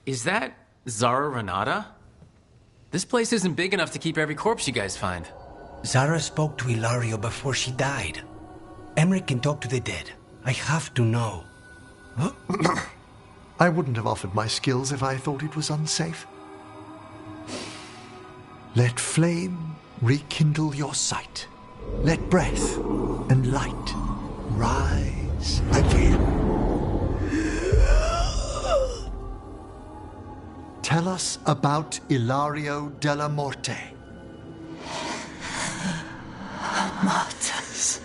Is that Zara Renata? This place isn't big enough to keep every corpse you guys find. Zara spoke to Ilario before she died. Emmerich can talk to the dead. I have to know. I wouldn't have offered my skills if I thought it was unsafe. Let flame rekindle your sight. Let breath and light rise again. Tell us about Ilario della Morte. Martyrs.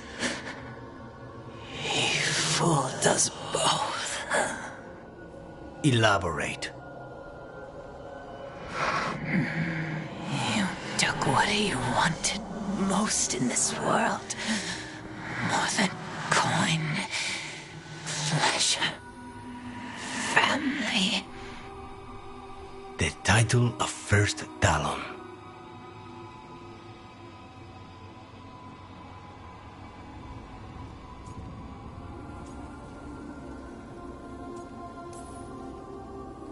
He fooled us both. Elaborate. You took what he wanted most in this world. More than coin, pleasure, family. The title of First Talon.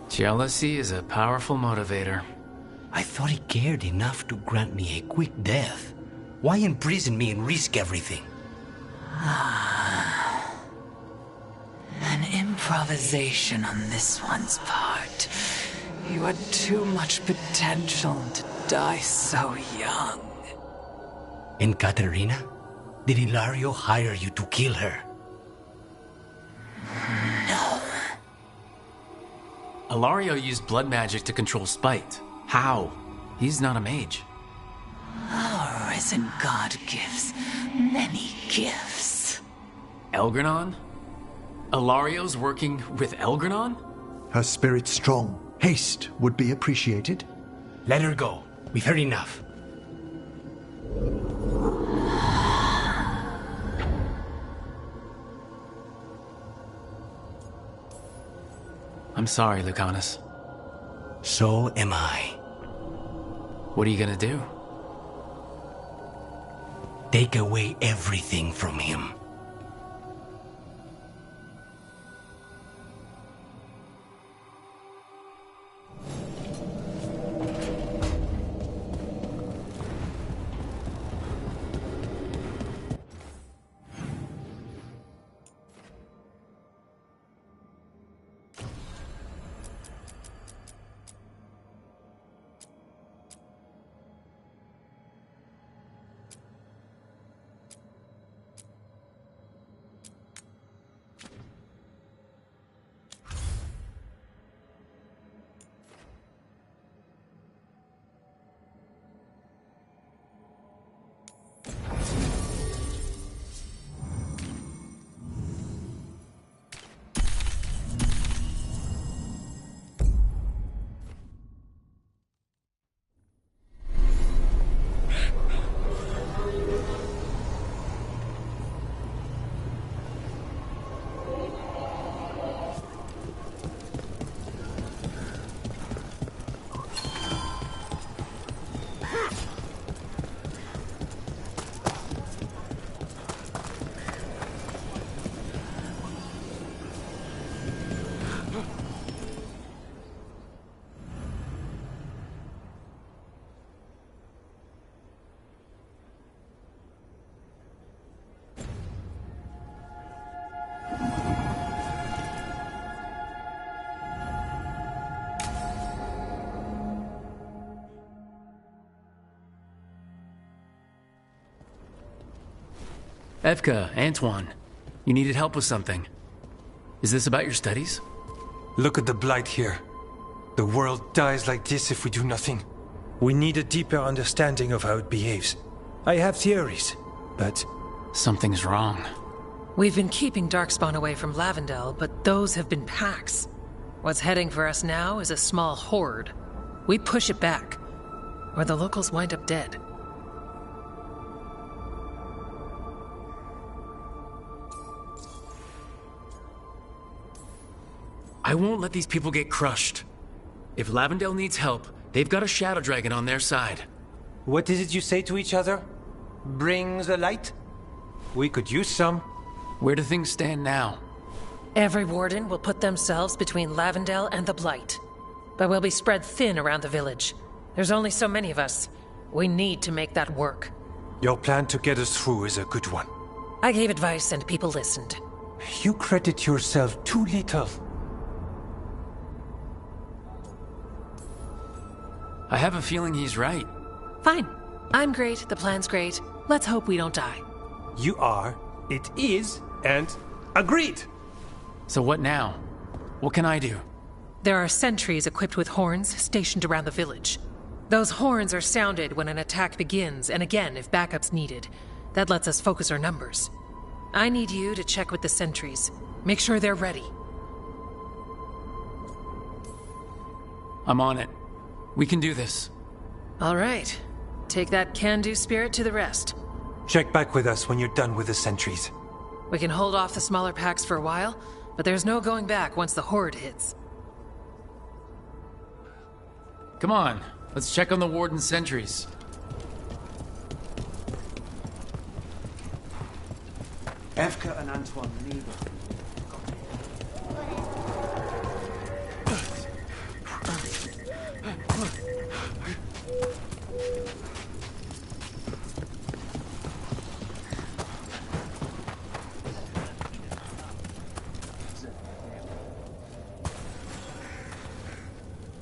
Jealousy is a powerful motivator. I thought he cared enough to grant me a quick death. Why imprison me and risk everything? An improvisation on this one's part. You had too much potential to die so young. And Katerina? Did Ilario hire you to kill her? No. Ilario used blood magic to control spite. How? He's not a mage. Our risen god gives many gifts. Elgranon? Ilario's working with Elgranon? Her spirit's strong. Haste would be appreciated. Let her go. We've heard enough. I'm sorry, Lucanus. So am I. What are you gonna do? Take away everything from him. Evka, Antoine, you needed help with something. Is this about your studies? Look at the blight here. The world dies like this if we do nothing. We need a deeper understanding of how it behaves. I have theories, but... Something's wrong. We've been keeping Darkspawn away from Lavendel, but those have been packs. What's heading for us now is a small horde. We push it back, or the locals wind up dead. I won't let these people get crushed. If Lavendel needs help, they've got a Shadow Dragon on their side. What is it you say to each other? Bring the light? We could use some. Where do things stand now? Every warden will put themselves between Lavendel and the Blight. but we'll be spread thin around the village. There's only so many of us. We need to make that work. Your plan to get us through is a good one. I gave advice and people listened. You credit yourself too little. I have a feeling he's right. Fine. I'm great, the plan's great. Let's hope we don't die. You are, it is, and agreed! So what now? What can I do? There are sentries equipped with horns stationed around the village. Those horns are sounded when an attack begins, and again if backup's needed. That lets us focus our numbers. I need you to check with the sentries. Make sure they're ready. I'm on it. We can do this. All right. Take that can-do spirit to the rest. Check back with us when you're done with the sentries. We can hold off the smaller packs for a while, but there's no going back once the horde hits. Come on, let's check on the Warden sentries. Evka and Antoine neither.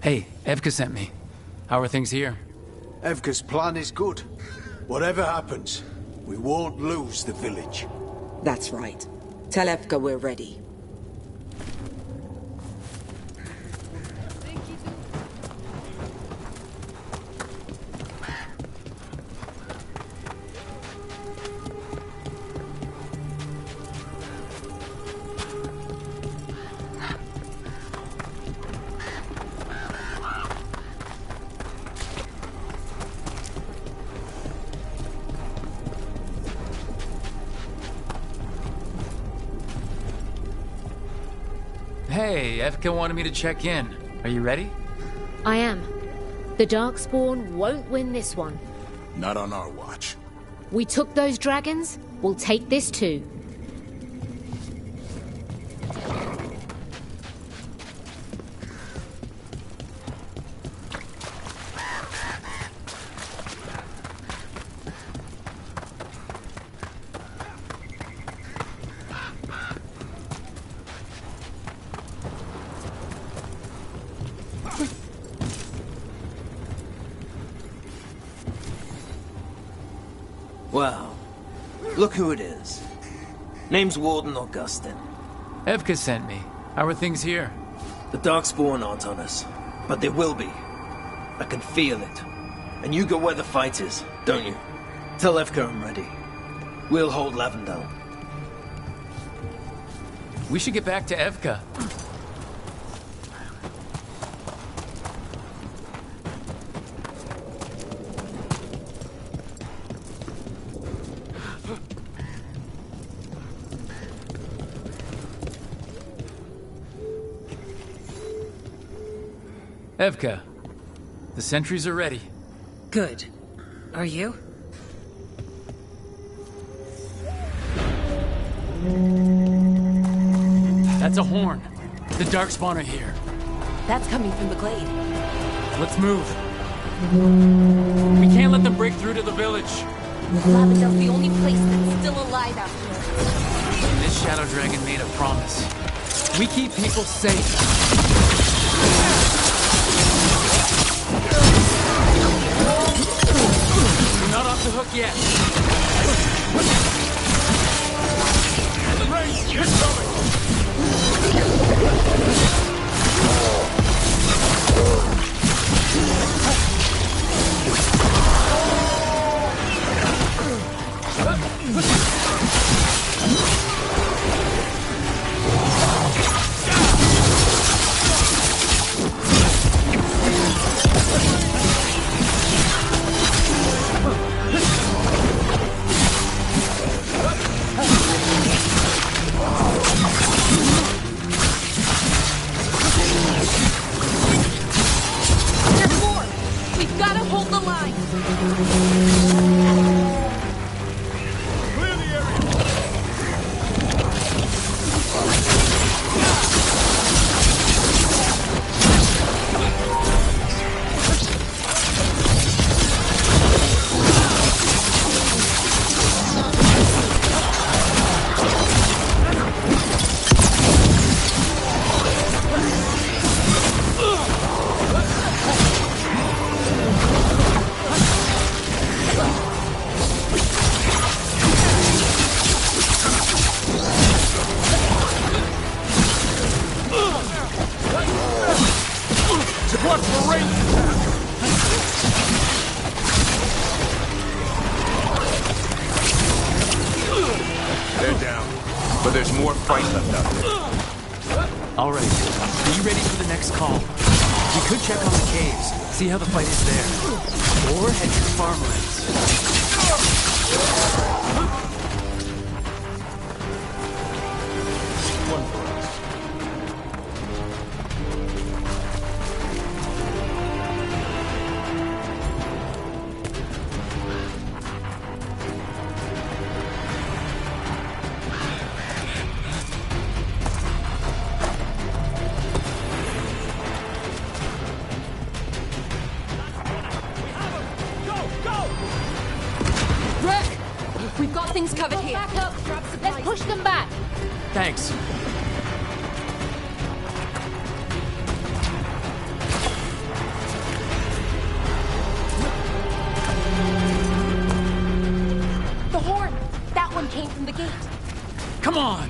Hey, Evka sent me. How are things here? Evka's plan is good. Whatever happens, we won't lose the village. That's right. Tell Evka we're ready. Hey, Evka wanted me to check in. Are you ready? I am. The Darkspawn won't win this one. Not on our watch. We took those dragons, we'll take this too. Well, look who it is. Name's Warden Augustin. Evka sent me. How are things here? The Darkspawn aren't on us, but they will be. I can feel it. And you go where the fight is, don't you? Tell Evka I'm ready. We'll hold Lavendel. We should get back to Evka. Evka, the sentries are ready. Good. Are you? That's a horn. The Darkspawn are here. That's coming from the glade. Let's move. We can't let them break through to the village. Lavendel's the only place that's still alive out here. This Shadow Dragon made a promise. We keep people safe. We're not off the hook yet. The race is coming. Watch for range attack! They're down, but there's more fight left out there. All right, be ready for the next call. We could check on the caves, see how the fight is there. Or head to the farmlands. We've got things covered here. Back up. Let's push them back. Thanks. The horn. That one came from the gate. Come on!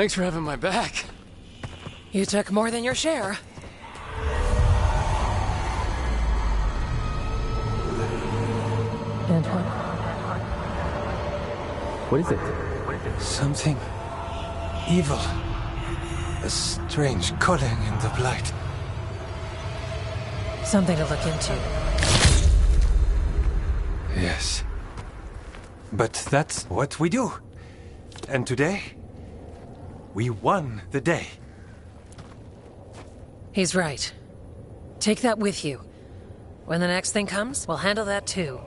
Thanks for having my back. You took more than your share. Antoine? What is it? Something evil. A strange calling in the blight. Something to look into. Yes. But that's what we do. And today, we won the day. He's right. Take that with you. When the next thing comes, we'll handle that too.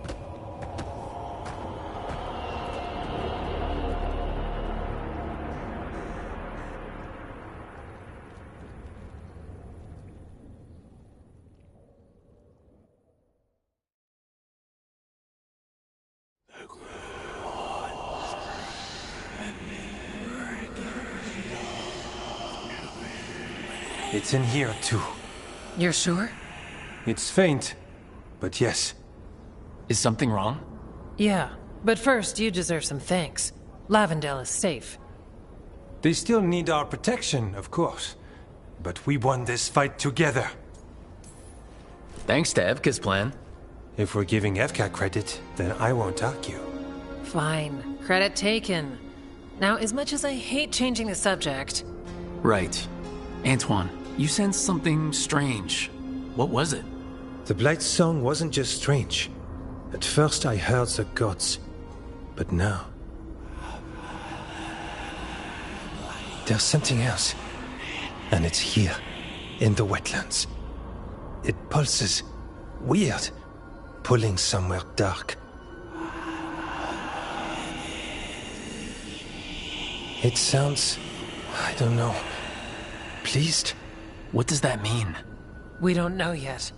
It's in here, too. You're sure? It's faint, but yes. Is something wrong? Yeah, but first you deserve some thanks. Lavendale is safe. They still need our protection, of course. But we won this fight together. Thanks to Evka's plan. If we're giving Evka credit, then I won't argue. Fine. Credit taken. Now, as much as I hate changing the subject... Right. Antoine, you sensed something strange. What was it? The Blight's song wasn't just strange. At first I heard the gods. But now... There's something else. And it's here, in the wetlands. It pulses. Weird. Pulling somewhere dark. It sounds... I don't know. Pleased? What does that mean? We don't know yet.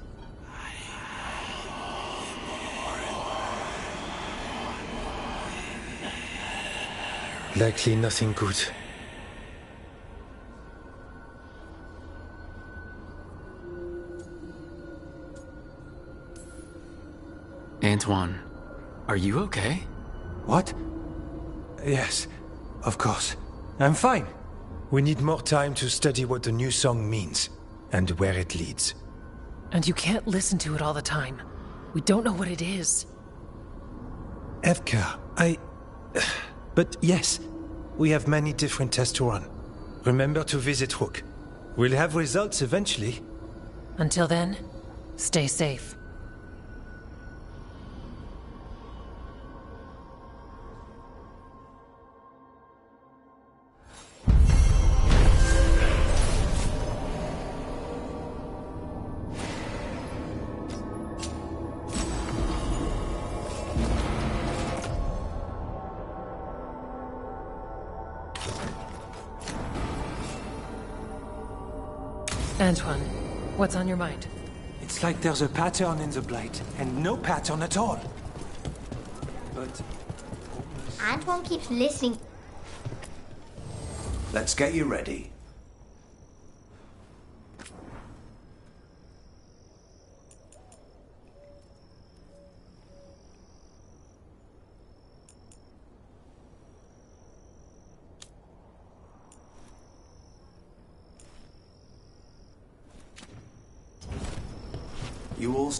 Likely nothing good. Antoine, are you okay? What? Yes, of course. I'm fine. We need more time to study what the new song means, and where it leads. And you can't listen to it all the time. We don't know what it is. Evka, But yes, we have many different tests to run. Remember to visit Rook. We'll have results eventually. Until then, stay safe. Antoine, what's on your mind? It's like there's a pattern in the Blight, and no pattern at all. But... Antoine keeps listening. Let's get you ready. You all...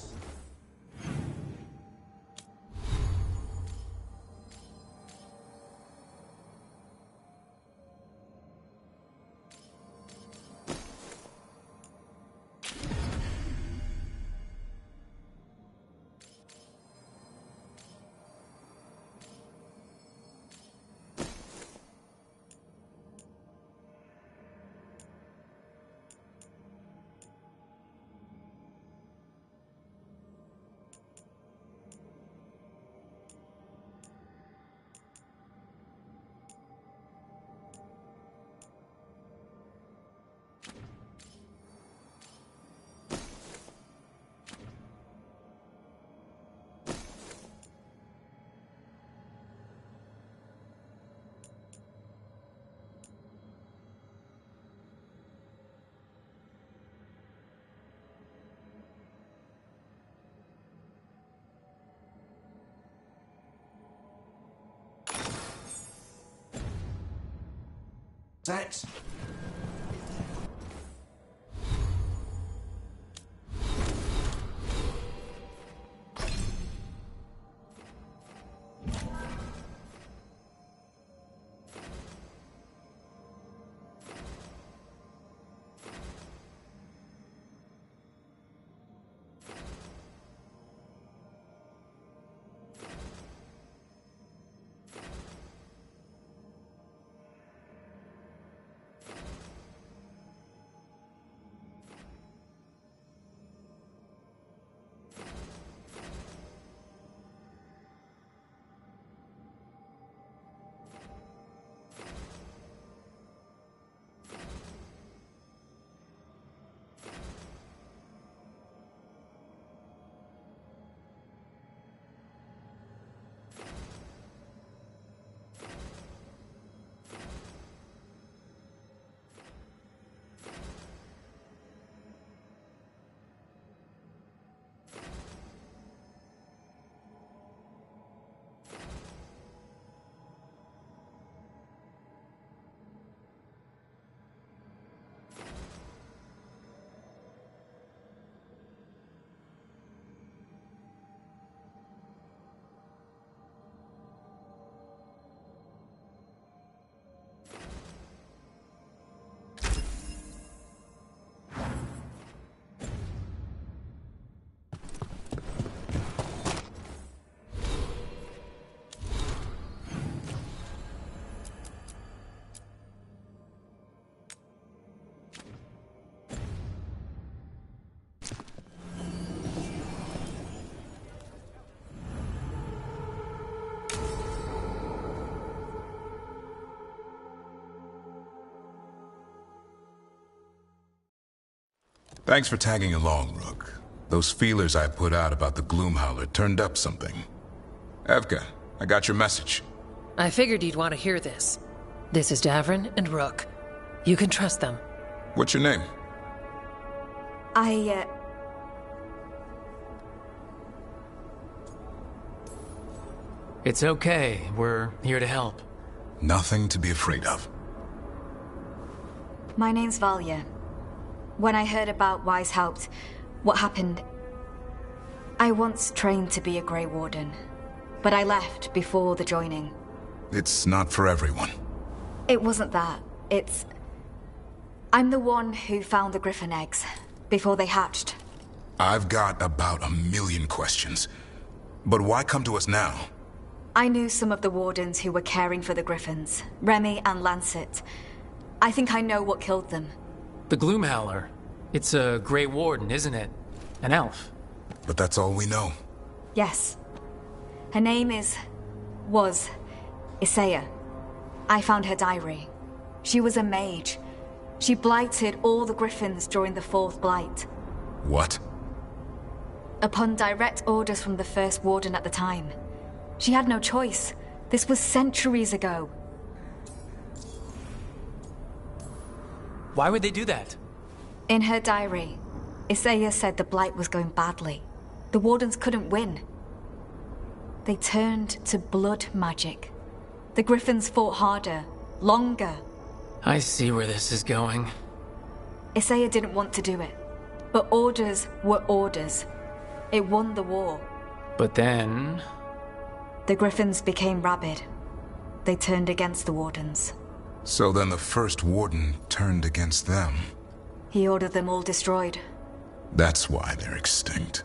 Set. Thanks for tagging along, Rook. Those feelers I put out about the Gloomhowler turned up something. Evka, I got your message. I figured you'd want to hear this. This is Davrin and Rook. You can trust them. What's your name? It's okay. We're here to help. Nothing to be afraid of. My name's Valya. When I heard about Weishaupt, what happened... I once trained to be a Grey Warden, but I left before the joining. It's not for everyone. It wasn't that. It's... I'm the one who found the Griffin eggs, before they hatched. I've got about 1,000,000 questions. But why come to us now? I knew some of the Wardens who were caring for the Griffins, Remy and Lancet. I think I know what killed them. The Gloomhowler. It's a Grey Warden, isn't it? An elf. But that's all we know. Yes. Her name was Isaiah. I found her diary. She was a mage. She blighted all the Griffins during the Fourth Blight. What? Upon direct orders from the First Warden at the time. She had no choice. This was centuries ago. Why would they do that? In her diary, Isaiah said the Blight was going badly. The Wardens couldn't win. They turned to blood magic. The Griffins fought harder, longer. I see where this is going. Isaiah didn't want to do it. But orders were orders. It won the war. But then... The Griffins became rabid. They turned against the Wardens. So then the First Warden turned against them. He ordered them all destroyed. That's why they're extinct.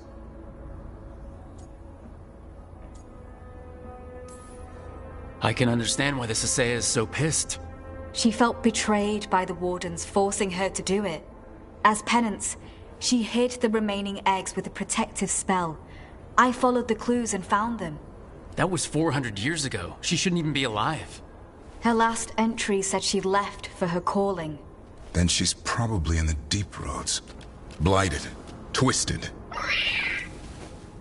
I can understand why this Isaiah is so pissed. She felt betrayed by the Wardens, forcing her to do it. As penance, she hid the remaining eggs with a protective spell. I followed the clues and found them. That was 400 years ago. She shouldn't even be alive. Her last entry said she left for her calling. Then she's probably in the deep roads. Blighted. Twisted.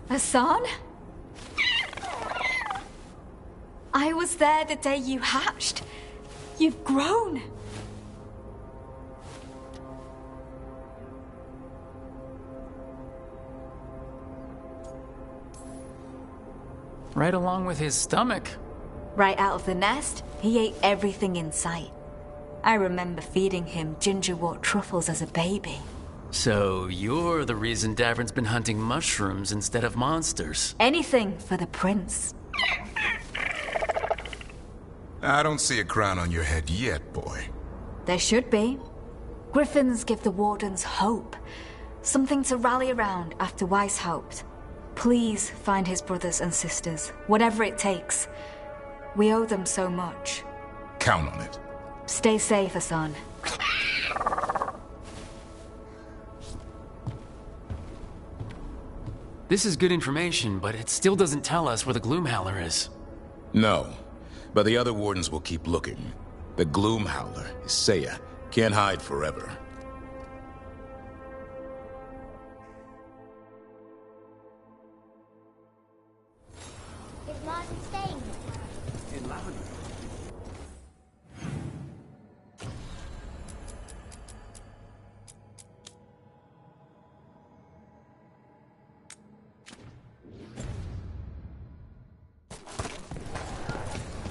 Hassan? I was there the day you hatched. You've grown. Right along with his stomach. Right out of the nest, he ate everything in sight. I remember feeding him gingerwort truffles as a baby. So you're the reason Davrin's been hunting mushrooms instead of monsters. Anything for the prince. I don't see a crown on your head yet, boy. There should be. Griffins give the Wardens hope. Something to rally around after Weishaupt. Please find his brothers and sisters, whatever it takes. We owe them so much. Count on it. Stay safe, Hassan. This is good information, but it still doesn't tell us where the Gloomhowler is. No, but the other Wardens will keep looking. The Gloomhowler, Isaiah, can't hide forever. Is Martin staying here? In Lavender.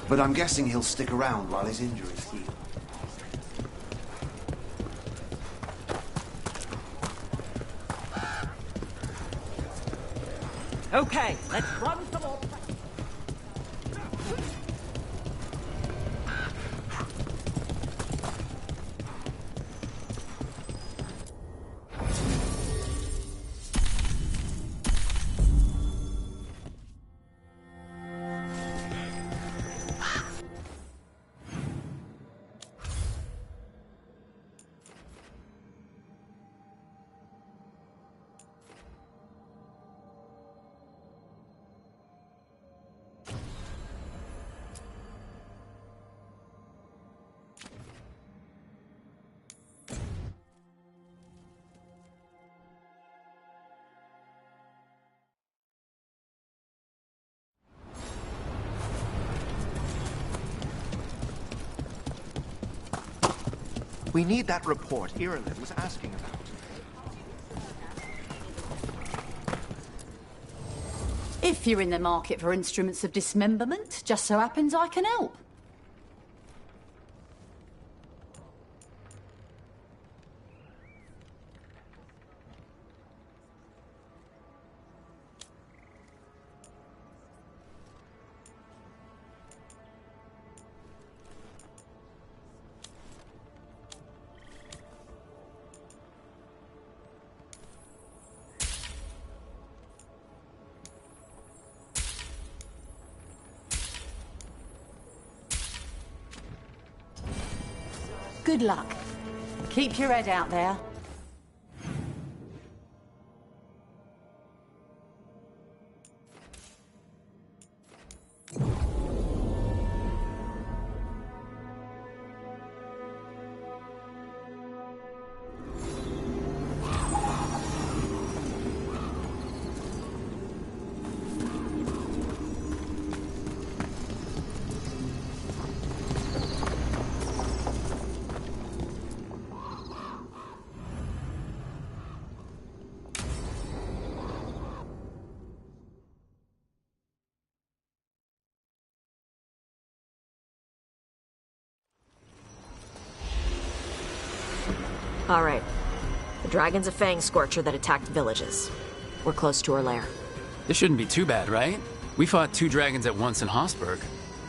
But I'm guessing he'll stick around while his injuries heal. Okay, let's run some more. We need that report Irilyn was asking about. If you're in the market for instruments of dismemberment, just so happens I can help. Good luck. Keep your head out there. All right. The dragon's a fang scorcher that attacked villages. We're close to her lair. This shouldn't be too bad, right? We fought 2 dragons at once in Hossberg.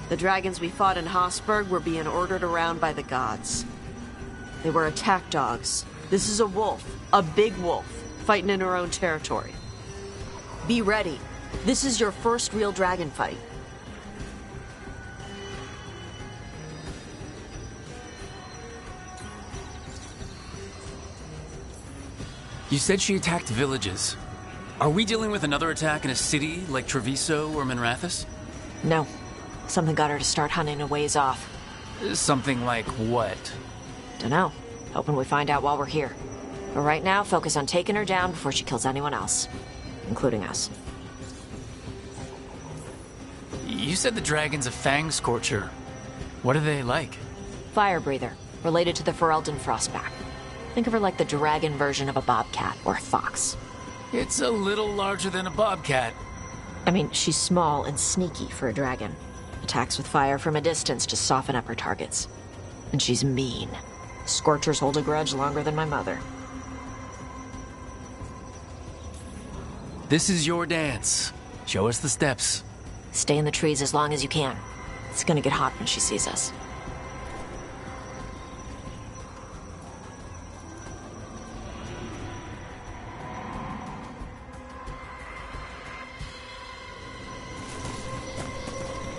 The dragons we fought in Hossberg were being ordered around by the gods. They were attack dogs. This is a wolf, a big wolf, fighting in her own territory. Be ready. This is your first real dragon fight. You said she attacked villages. Are we dealing with another attack in a city like Treviso or Minrathous? No. Something got her to start hunting a ways off. Something like what? Dunno. Hoping we find out while we're here. But right now, focus on taking her down before she kills anyone else. Including us. You said the dragon's a fang scorcher. What are they like? Fire breather. Related to the Ferelden Frostback. Think of her like the dragon version of a bobcat or a fox. It's a little larger than a bobcat. I mean, she's small and sneaky for a dragon. Attacks with fire from a distance to soften up her targets. And she's mean. Scorchers hold a grudge longer than my mother. This is your dance. Show us the steps. Stay in the trees as long as you can. It's gonna get hot when she sees us.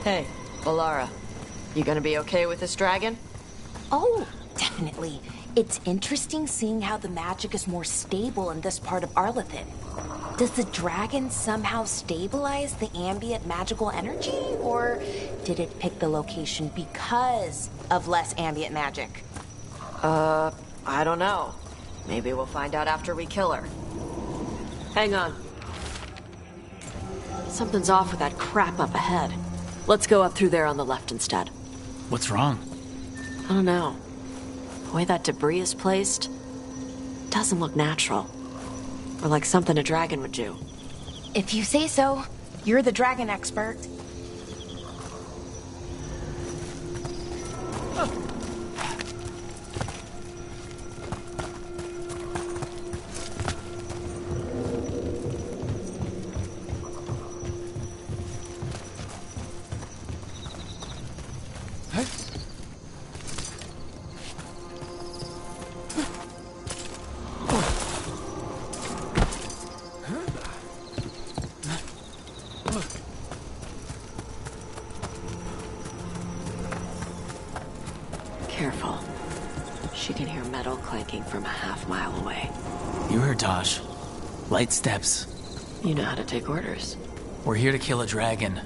Hey, Valara. You gonna be okay with this dragon? Oh, definitely. It's interesting seeing how the magic is more stable in this part of Arlathan. Does the dragon somehow stabilize the ambient magical energy? Or did it pick the location because of less ambient magic? I don't know. Maybe we'll find out after we kill her. Hang on. Something's off with that crap up ahead. Let's go up through there on the left instead. What's wrong? I don't know. The way that debris is placed doesn't look natural. Or like something a dragon would do. If you say so, you're the dragon expert. Careful. She can hear metal clanking from a half-mile away. You heard Tosh. Light steps. You know how to take orders. We're here to kill a dragon.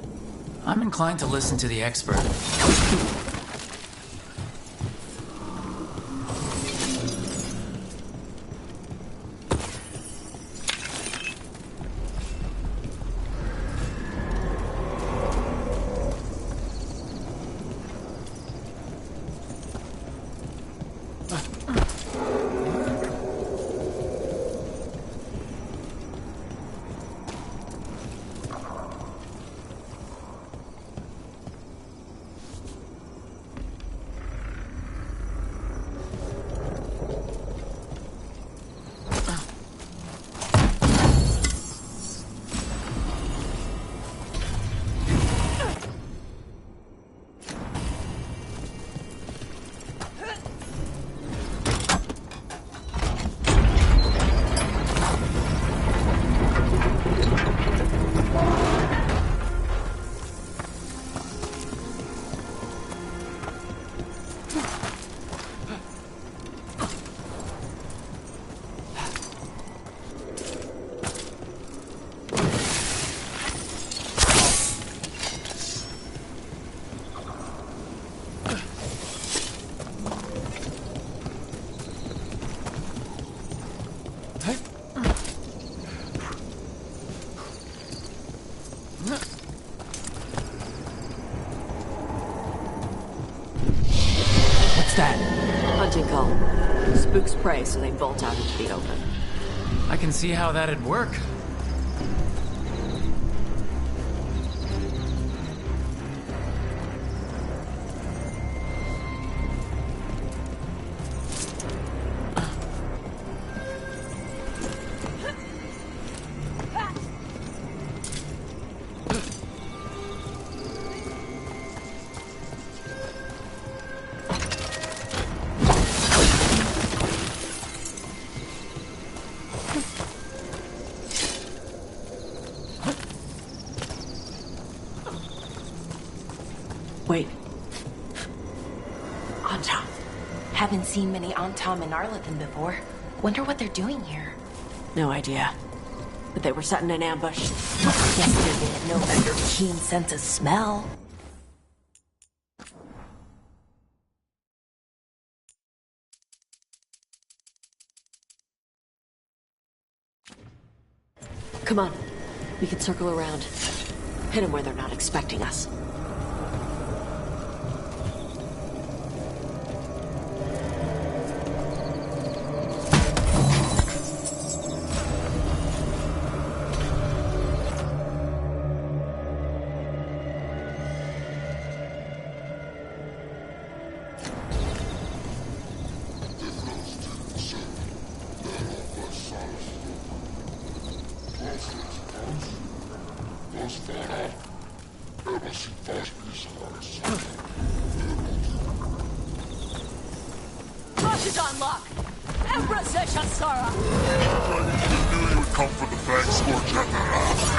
I'm inclined to listen to the expert. Hunting call. Spooks prey, so they bolt out into the open. I can see how that'd work. Wait. Antom. Haven't seen many Antom in Arlington before. Wonder what they're doing here. No idea. But they were setting an ambush. Guess they didn't know about your keen sense of smell. Come on. We can circle around. Hit them where they're not expecting us. Rush on lock! Empress Shasara! Knew you would come for the fang scorcher.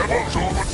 Evil's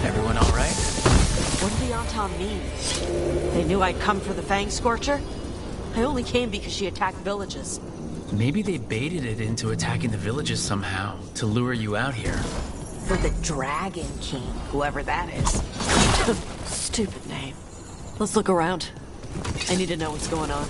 Everyone all right? What did the Antom mean? They knew I'd come for the Fang Scorcher? I only came because she attacked villages. Maybe they baited it into attacking the villages somehow, to lure you out here. For the Dragon King, whoever that is. Stupid name. Let's look around. I need to know what's going on.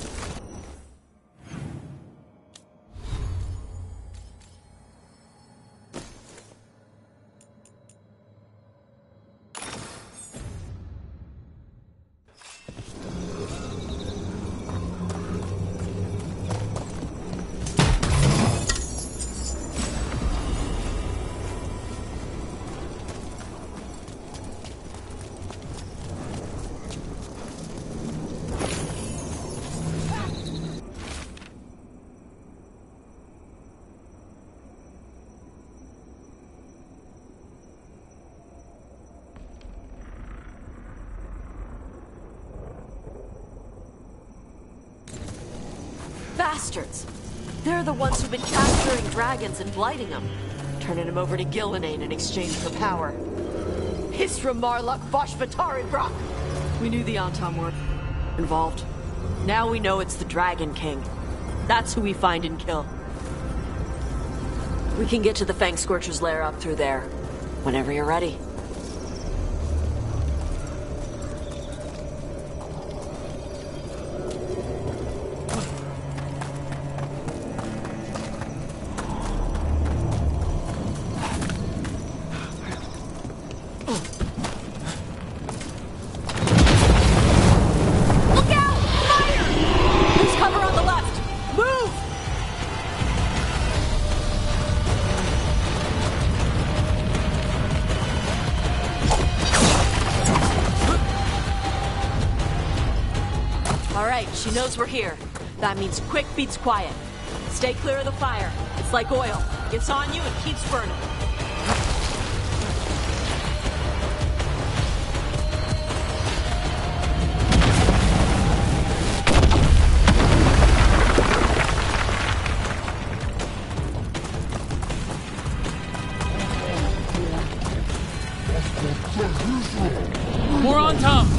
Bastards! They're the ones who've been capturing dragons and blighting them. turning him over to Gillinane in exchange for power. Hisra Marluk Boshvatari Brock! We knew the Anton were involved. Now we know it's the Dragon King. That's who we find and kill. We can get to the Fang Scorcher's lair up through there. Whenever you're ready. She knows we're here. That means quick beats quiet. Stay clear of the fire. It's like oil. Gets on you and keeps burning. More on Tom!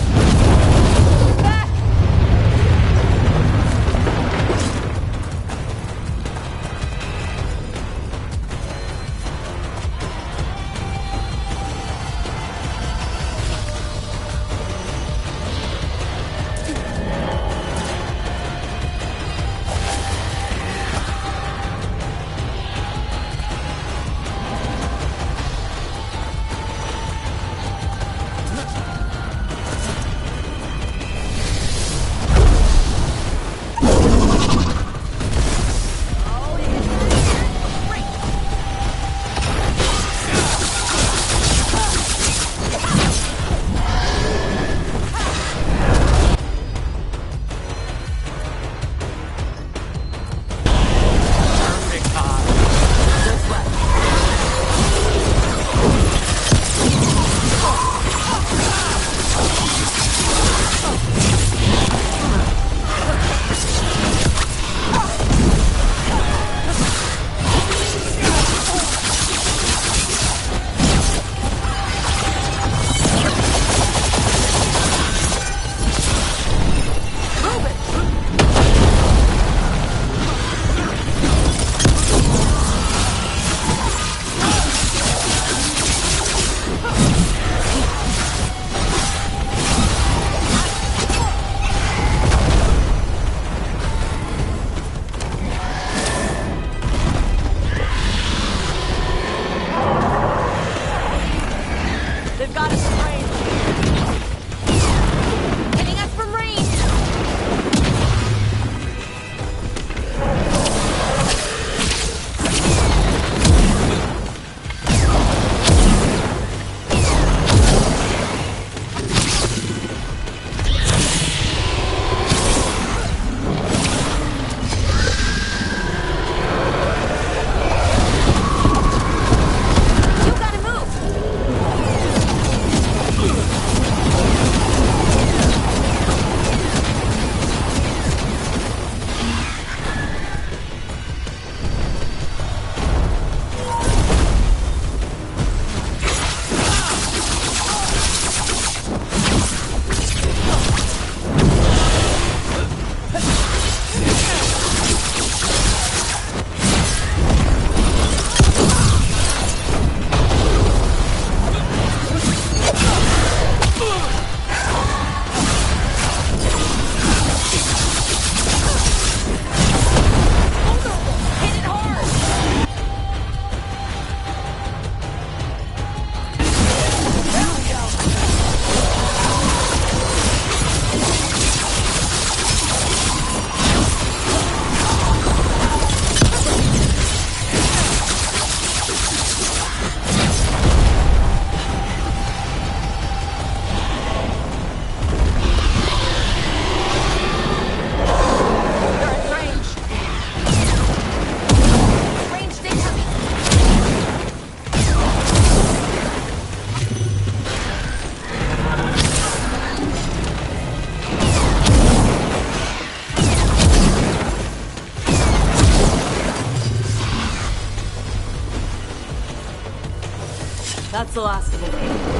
That's the last of them.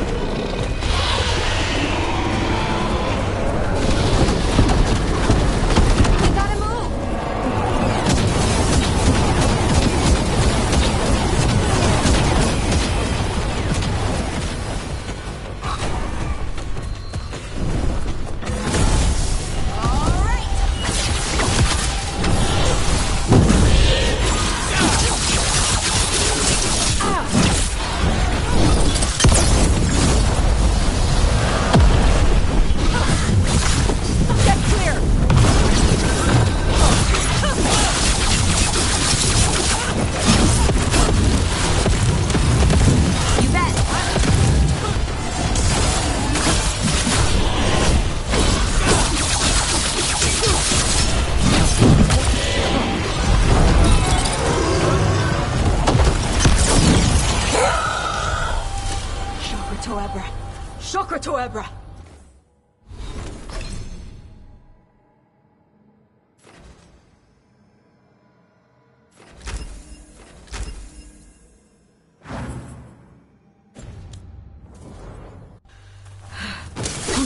Shokra Toebra!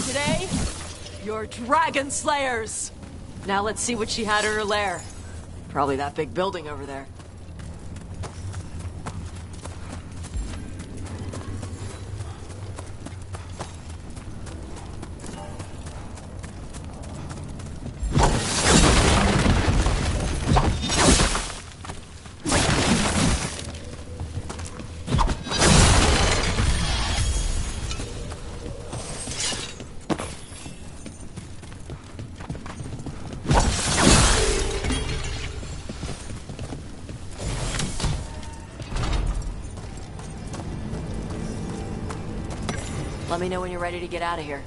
Today, you're Dragon Slayers! Now let's see what she had in her lair. Probably that big building over there. Let me know when you're ready to get out of here.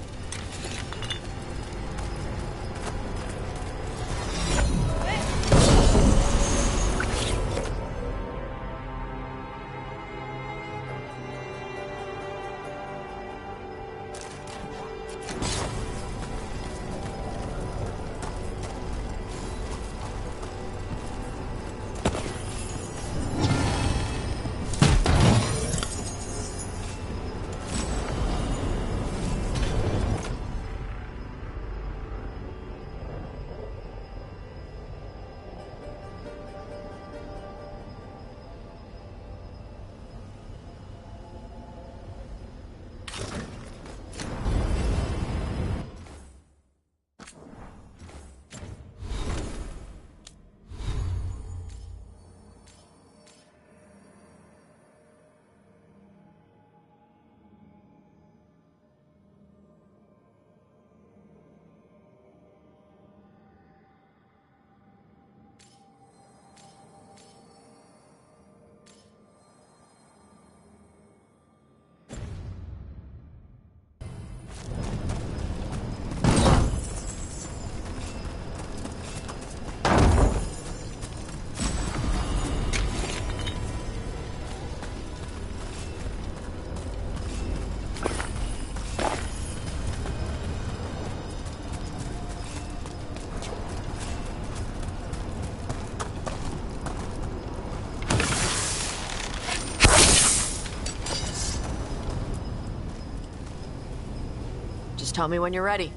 Just tell me when you're ready.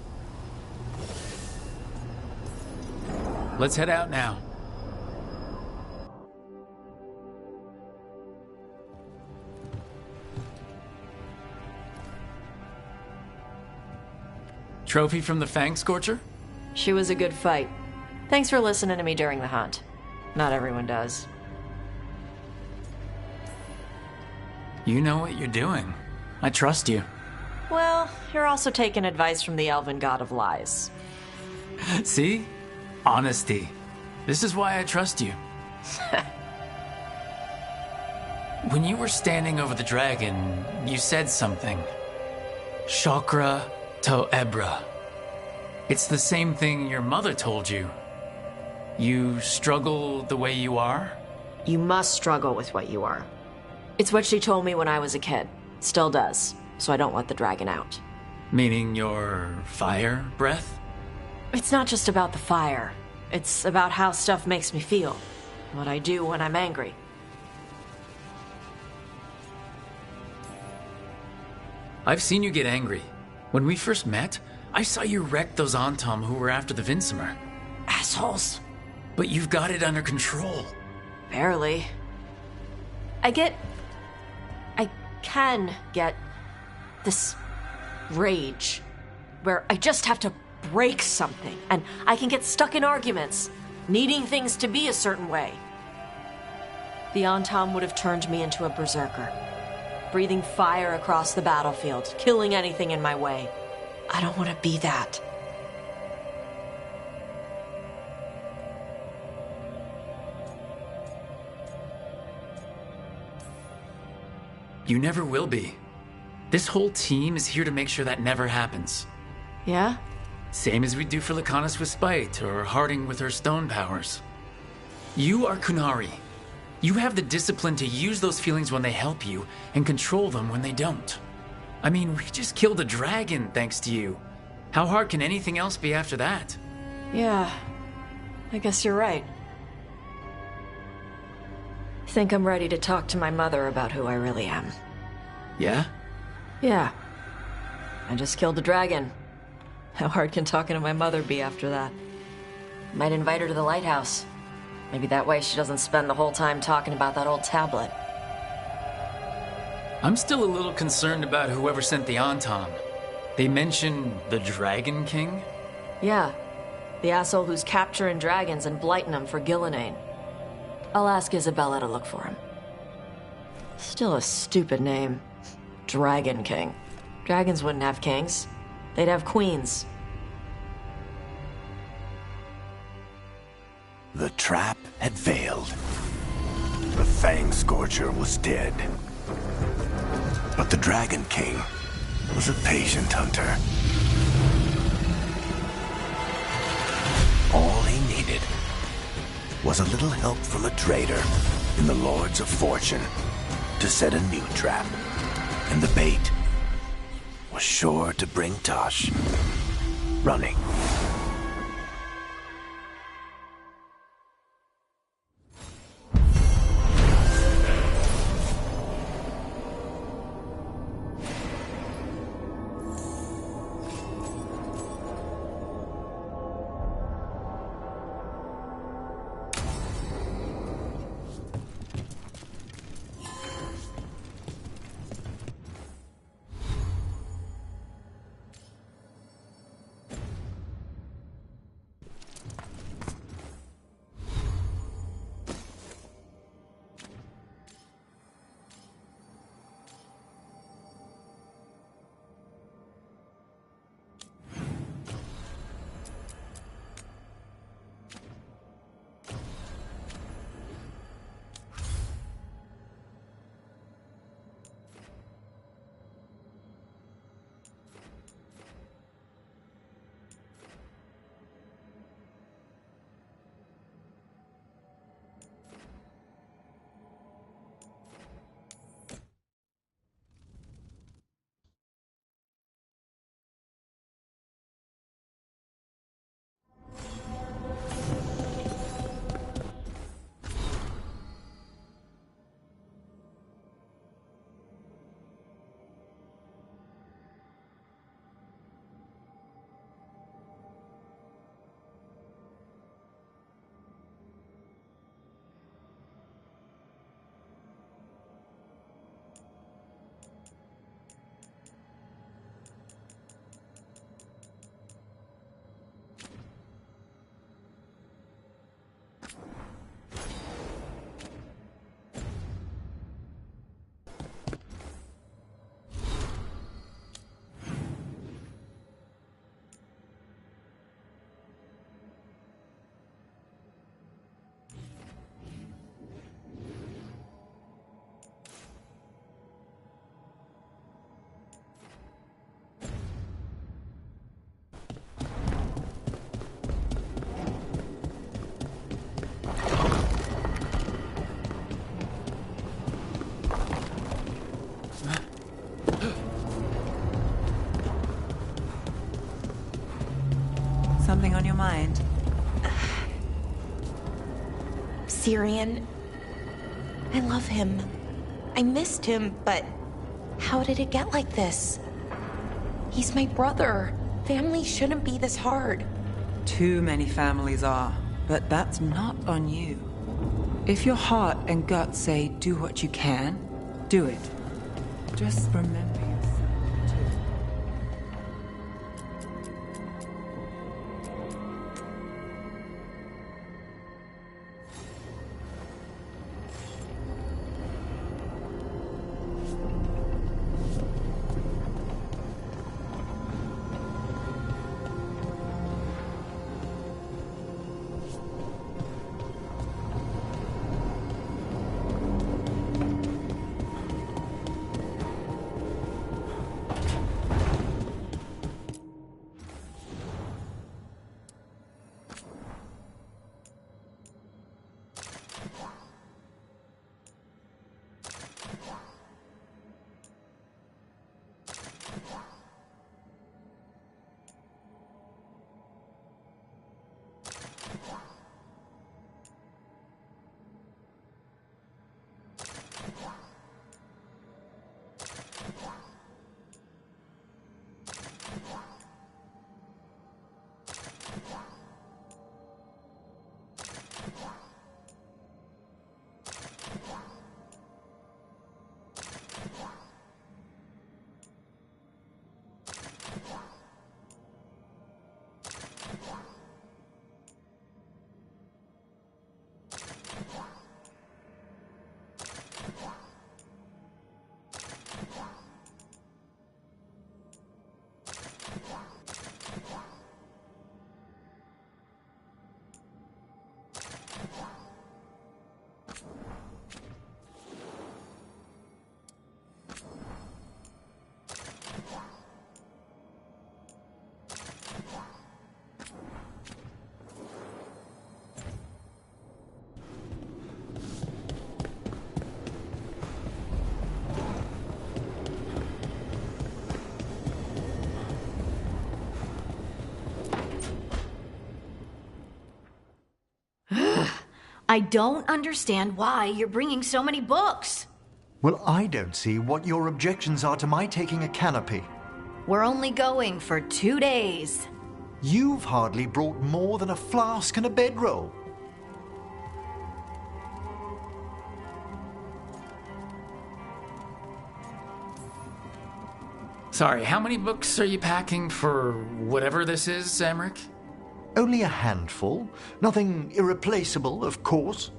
Let's head out now. Trophy from the Fang Scorcher? She was a good fight. Thanks for listening to me during the hunt. Not everyone does. You know what you're doing. I trust you. Well, you're also taking advice from the elven god of lies. See? Honesty. This is why I trust you. When you were standing over the dragon, you said something. Shokra Toebra. It's the same thing your mother told you. You struggle the way you are? You must struggle with what you are. It's what she told me when I was a kid. Still does. So I don't let the dragon out. Meaning your fire breath? It's not just about the fire. It's about how stuff makes me feel. What I do when I'm angry. I've seen you get angry. When we first met, I saw you wreck those Antom who were after the Vinsimer. Assholes. But you've got it under control. Barely. I can get this rage where I just have to break something and I can get stuck in arguments, needing things to be a certain way. The Antom would have turned me into a berserker, breathing fire across the battlefield, killing anything in my way. I don't want to be that. You never will be. This whole team is here to make sure that never happens. Yeah? Same as we do for Lacanus with Spite, or Harding with her stone powers. You are Kunari. You have the discipline to use those feelings when they help you, and control them when they don't. I mean, we just killed a dragon thanks to you. How hard can anything else be after that? Yeah, I guess you're right. Think I'm ready to talk to my mother about who I really am. Yeah? Yeah. I just killed a dragon. How hard can talking to my mother be after that? Might invite her to the lighthouse. Maybe that way she doesn't spend the whole time talking about that old tablet. I'm still a little concerned about whoever sent the Anton. They mention the Dragon King? Yeah. The asshole who's capturing dragons and blighting them for Gillinane. I'll ask Isabella to look for him. Still a stupid name. Dragon King. Dragons wouldn't have kings. They'd have queens. The trap had failed. The Fang Scorcher was dead. But the Dragon King was a patient hunter. All he needed was a little help from a trader in the Lords of Fortune to set a new trap. And the bait was sure to bring Tosh running. Something on your mind? Syrian. I love him. I missed him, but how did it get like this? He's my brother. Family shouldn't be this hard. Too many families are, but that's not on you. If your heart and gut say do what you can, do it. Just remember yourself, too. I don't understand why you're bringing so many books. Well, I don't see what your objections are to my taking a canopy. We're only going for 2 days. You've hardly brought more than a flask and a bedroll. Sorry, how many books are you packing for whatever this is, Emmerich? Only a handful. Nothing irreplaceable, of course.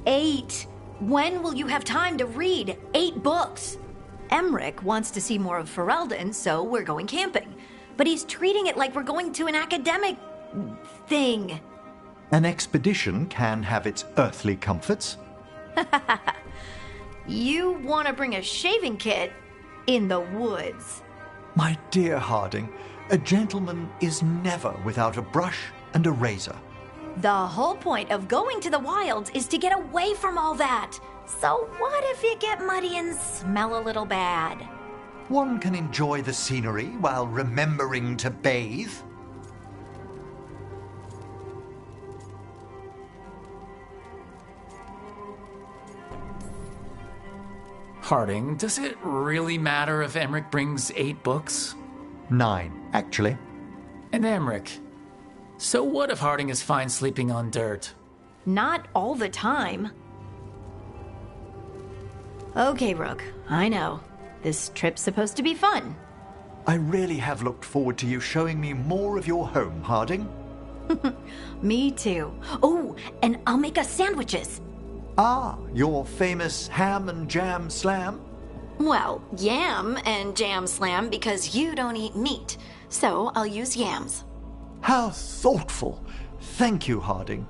8. When will you have time to read 8 books? Emmerich wants to see more of Ferelden, so we're going camping. But he's treating it like we're going to an academic thing. An expedition can have its earthly comforts. You want to bring a shaving kit in the woods. My dear Harding, a gentleman is never without a brush and a razor. The whole point of going to the wilds is to get away from all that. So what if you get muddy and smell a little bad? One can enjoy the scenery while remembering to bathe. Harding, does it really matter if Emmerich brings 8 books? 9, actually. And Emmerich, so what if Harding is fine sleeping on dirt? Not all the time. Okay, Rook, I know. This trip's supposed to be fun. I really have looked forward to you showing me more of your home, Harding. Me too. Oh, and I'll make us sandwiches. Ah, your famous ham and jam slam? Well, yam and jam slam because you don't eat meat, so I'll use yams. How thoughtful. Thank you, Harding.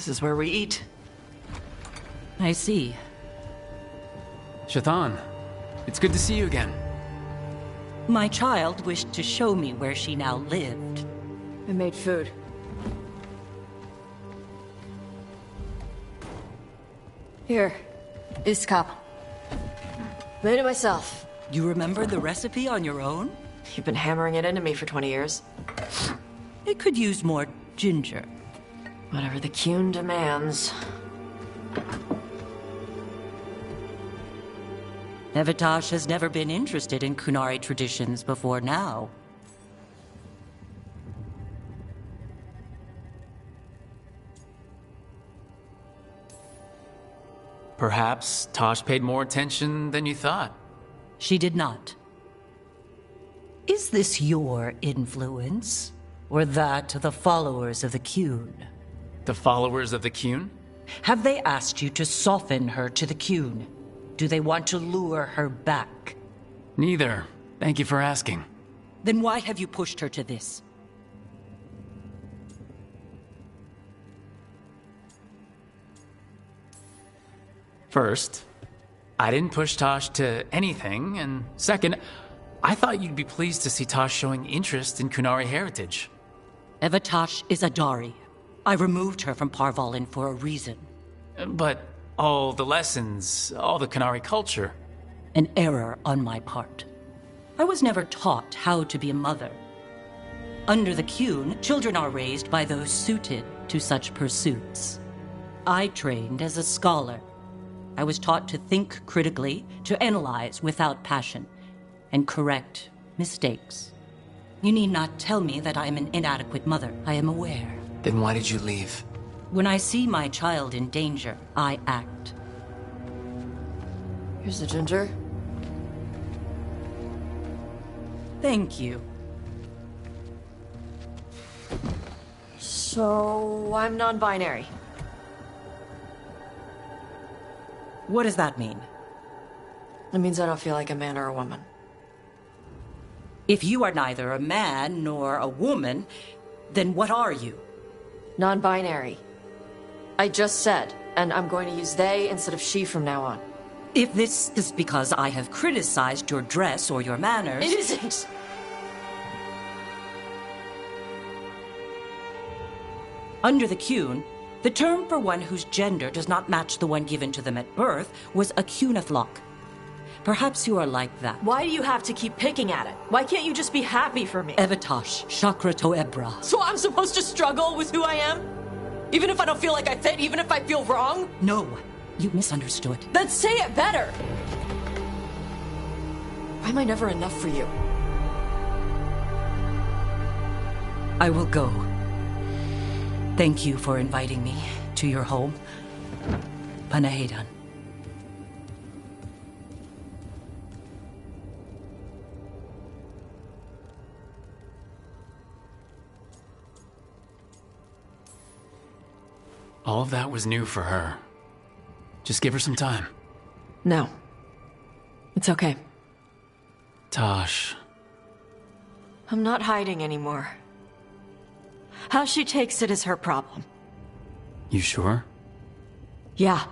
This is where we eat. I see. Shathan, it's good to see you again. My child wished to show me where she now lived. I made food. Here. Iskab. Made it myself. You remember the recipe on your own? You've been hammering it into me for 20 years. It could use more ginger. Whatever the Qun demands. Evitash has never been interested in Kunari traditions before now. Perhaps Tosh paid more attention than you thought. She did not. Is this your influence? Or that of the followers of the Qun? The followers of the Qun? Have they asked you to soften her to the Qun? Do they want to lure her back? Neither. Thank you for asking. Then why have you pushed her to this? First, I didn't push Tosh to anything, and second, I thought you'd be pleased to see Tosh showing interest in Kunari heritage. Evitash is a Dari. I removed her from Parvalin for a reason. But all the lessons, all the Kunari culture... An error on my part. I was never taught how to be a mother. Under the Qun, children are raised by those suited to such pursuits. I trained as a scholar. I was taught to think critically, to analyze without passion, and correct mistakes. You need not tell me that I am an inadequate mother. I am aware. Then why did you leave? When I see my child in danger, I act. Here's the ginger. Thank you. So, I'm non-binary. What does that mean? It means I don't feel like a man or a woman. If you are neither a man nor a woman, then what are you? Non-binary. I just said, and I'm going to use they instead of she from now on. If this is because I have criticized your dress or your manners... It isn't! Under the Qun, the term for one whose gender does not match the one given to them at birth was a Qunathlok. Perhaps you are like that. Why do you have to keep picking at it? Why can't you just be happy for me? Evitash, Chakra to Ebra. So I'm supposed to struggle with who I am? Even if I don't feel like I fit, even if I feel wrong? No, you misunderstood. Then say it better! Why am I never enough for you? I will go. Thank you for inviting me to your home. Panahedan. All of that was new for her. Just give her some time. No. It's okay. Tosh. I'm not hiding anymore. How she takes it is her problem. You sure? Yeah.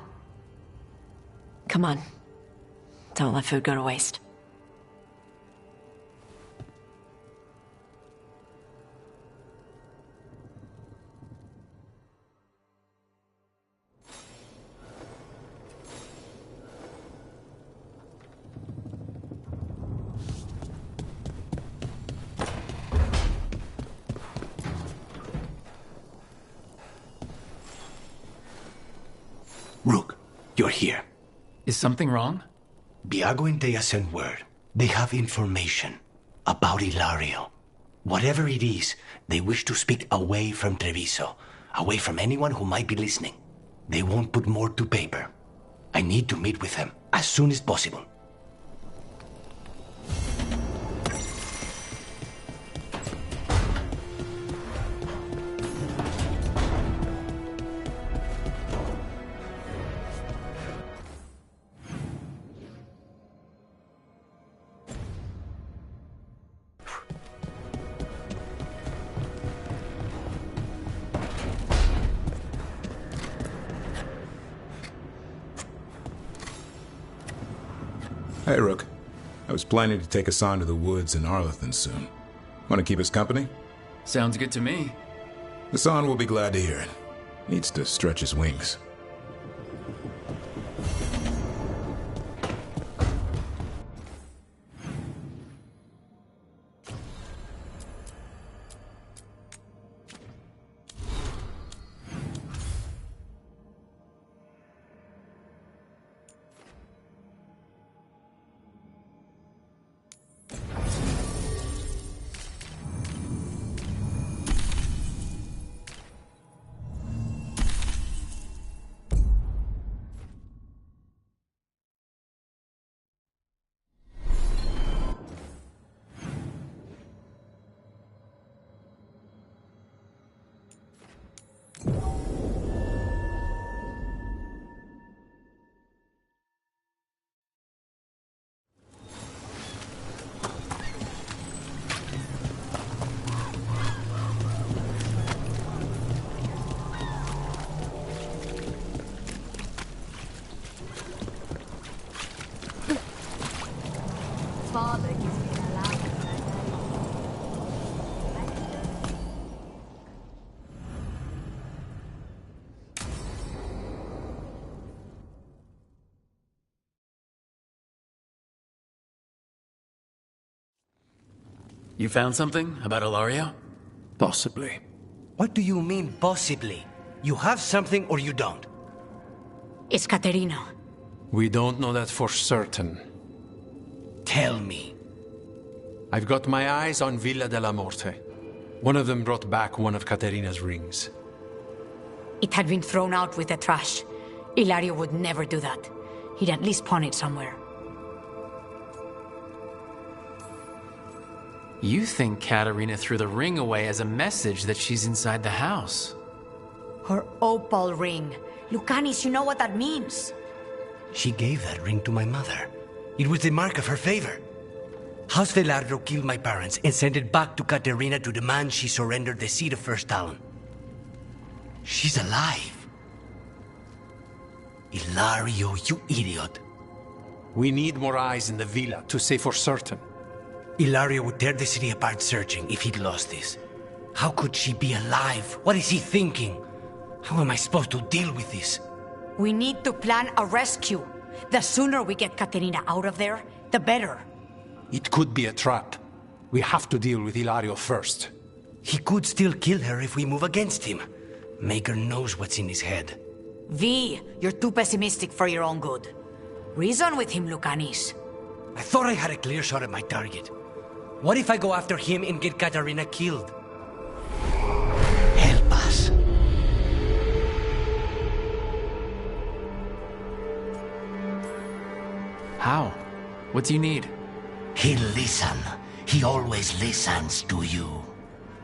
Come on. Don't let food go to waste. Rook, you're here. Is something wrong? Biago and Thea sent word. They have information about Ilario. Whatever it is, they wish to speak away from Treviso, away from anyone who might be listening. They won't put more to paper. I need to meet with them as soon as possible. Hey, Rook. I was planning to take us on to the woods in Arlethan soon. Want to keep us company? Sounds good to me. Hassan will be glad to hear it. Needs to stretch his wings. Father gives me an allowance. You found something about Ilario? Possibly. What do you mean, possibly? You have something or you don't? It's Caterina. We don't know that for certain. Tell me. I've got my eyes on Villa della Morte. One of them brought back one of Caterina's rings. It had been thrown out with the trash. Ilario would never do that. He'd at least pawn it somewhere. You think Katerina threw the ring away as a message that she's inside the house? Her opal ring. Lucanis, you know what that means. She gave that ring to my mother. It was the mark of her favor. House Veilguard killed my parents and sent it back to Caterina to demand she surrender the seat of First Talon. She's alive. Ilario, you idiot. We need more eyes in the villa to say for certain. Ilario would tear the city apart searching if he'd lost this. How could she be alive? What is he thinking? How am I supposed to deal with this? We need to plan a rescue. The sooner we get Caterina out of there, the better. It could be a trap. We have to deal with Ilario first. He could still kill her if we move against him. Maker knows what's in his head. V, you're too pessimistic for your own good. Reason with him, Lucanis. I thought I had a clear shot at my target. What if I go after him and get Caterina killed? Help us. How? What do you need? He'll listen. He always listens to you.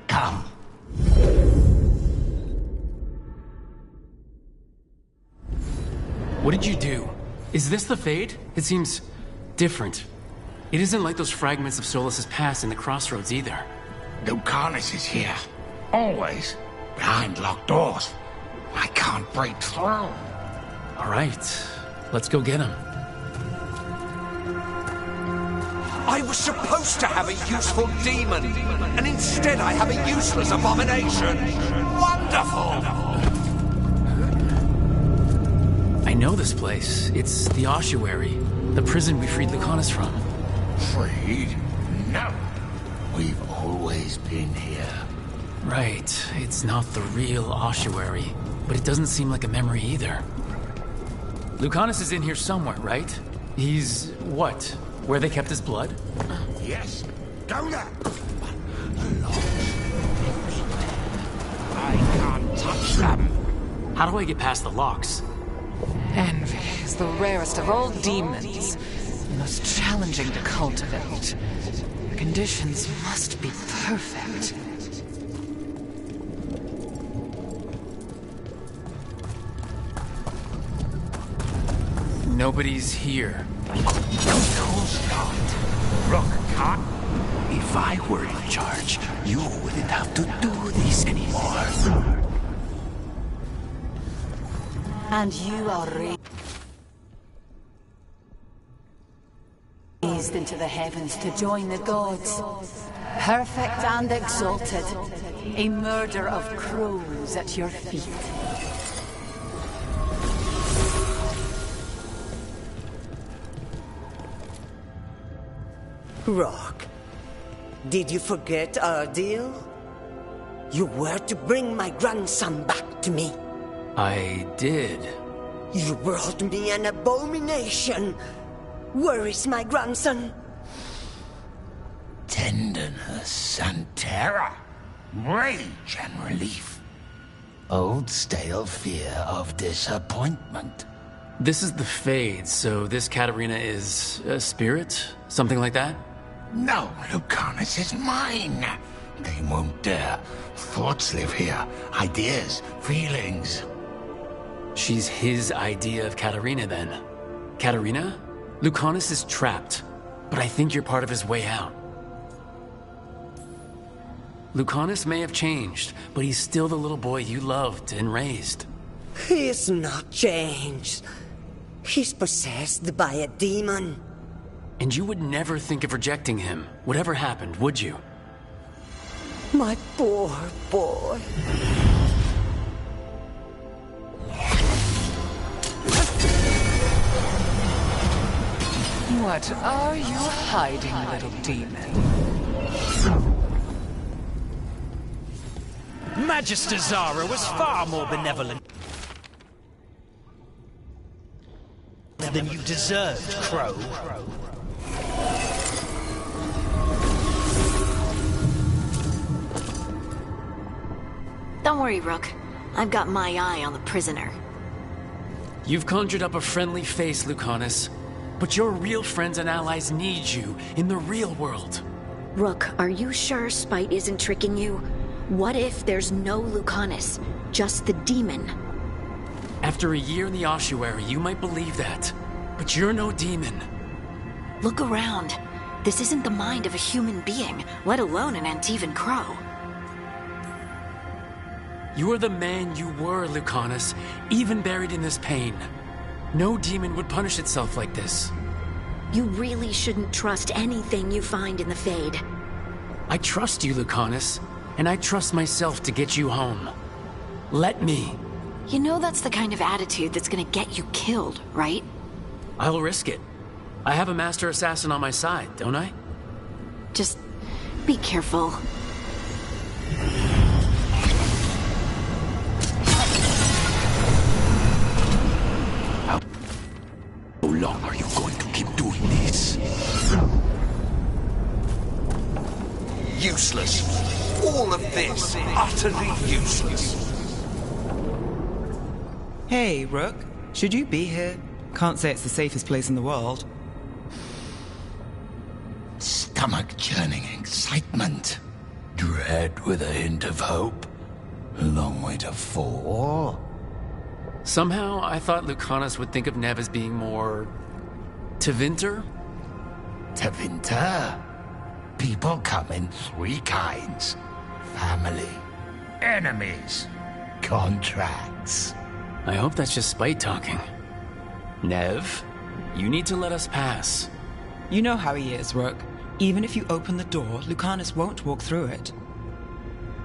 Come. What did you do? Is this the Fade? It seems different. It isn't like those fragments of Solas's past in the Crossroads either. Lucanis is here. Always. Behind locked doors. I can't break through. All right. Let's go get him. I was supposed to have a useful demon, and instead I have a useless abomination. Wonderful! I know this place. It's the ossuary, the prison we freed Lucanus from. Freed? No. We've always been here. Right. It's not the real ossuary, but it doesn't seem like a memory either. Lucanus is in here somewhere, right? He's what? Where they kept his blood? Yes. Go there. I can't touch them. How do I get past the locks? Envy is the rarest of all demons. The most challenging to cultivate. The conditions must be perfect. Nobody's here. Of course not. Rook can't. If I were in charge, you wouldn't have to do this anymore. And you are raised into the heavens to join the gods. Perfect and exalted. A murder of crows at your feet. Rock, did you forget our deal? You were to bring my grandson back to me. I did. You brought me an abomination. Where is my grandson? Tenderness and terror, rage and relief. Old stale fear of disappointment. This is the Fade, so this Katarina is a spirit? Something like that? No, Lucanus is mine. They won't dare. Thoughts live here. Ideas, feelings. She's his idea of Katarina, then. Katarina? Lucanus is trapped, but I think you're part of his way out. Lucanus may have changed, but he's still the little boy you loved and raised. He's not changed. He's possessed by a demon. And you would never think of rejecting him, whatever happened, would you? My poor boy. What are you hiding, little demon? Magister Zara was far more benevolent than you deserved, Crow. Don't worry, Rook. I've got my eye on the prisoner. You've conjured up a friendly face, Lucanus. But your real friends and allies need you in the real world. Rook, are you sure Spite isn't tricking you? What if there's no Lucanus, just the demon? After a year in the ossuary, you might believe that. But you're no demon. Look around. This isn't the mind of a human being, let alone an Antivan Crow. You are the man you were, Lucanus, even buried in this pain. No demon would punish itself like this. You really shouldn't trust anything you find in the Fade. I trust you, Lucanus, and I trust myself to get you home. Let me. You know that's the kind of attitude that's gonna get you killed, right? I'll risk it. I have a master assassin on my side, don't I? Just be careful. How long are you going to keep doing this? Useless. All of this, utterly useless. Hey, Rook. Should you be here? Can't say it's the safest place in the world. Stomach-churning excitement. Dread with a hint of hope. Long way to fall. Somehow, I thought Lucanus would think of Nev as being more... Tevinter? Tevinter? People come in three kinds. Family, enemies, contracts. I hope that's just Spite talking. Nev, you need to let us pass. You know how he is, Rook. Even if you open the door, Lucanus won't walk through it.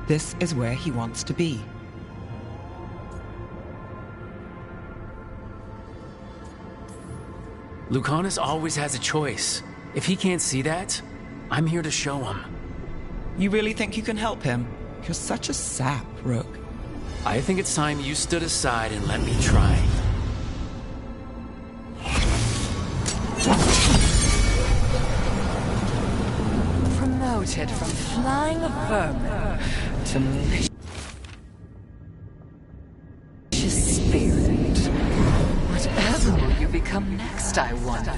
This is where he wants to be. Lucanus always has a choice. If he can't see that, I'm here to show him. You really think you can help him? You're such a sap, Rook. I think it's time you stood aside and let me try. Promoted from flying vermin to malicious spirit. Whatever will you become next, I wonder?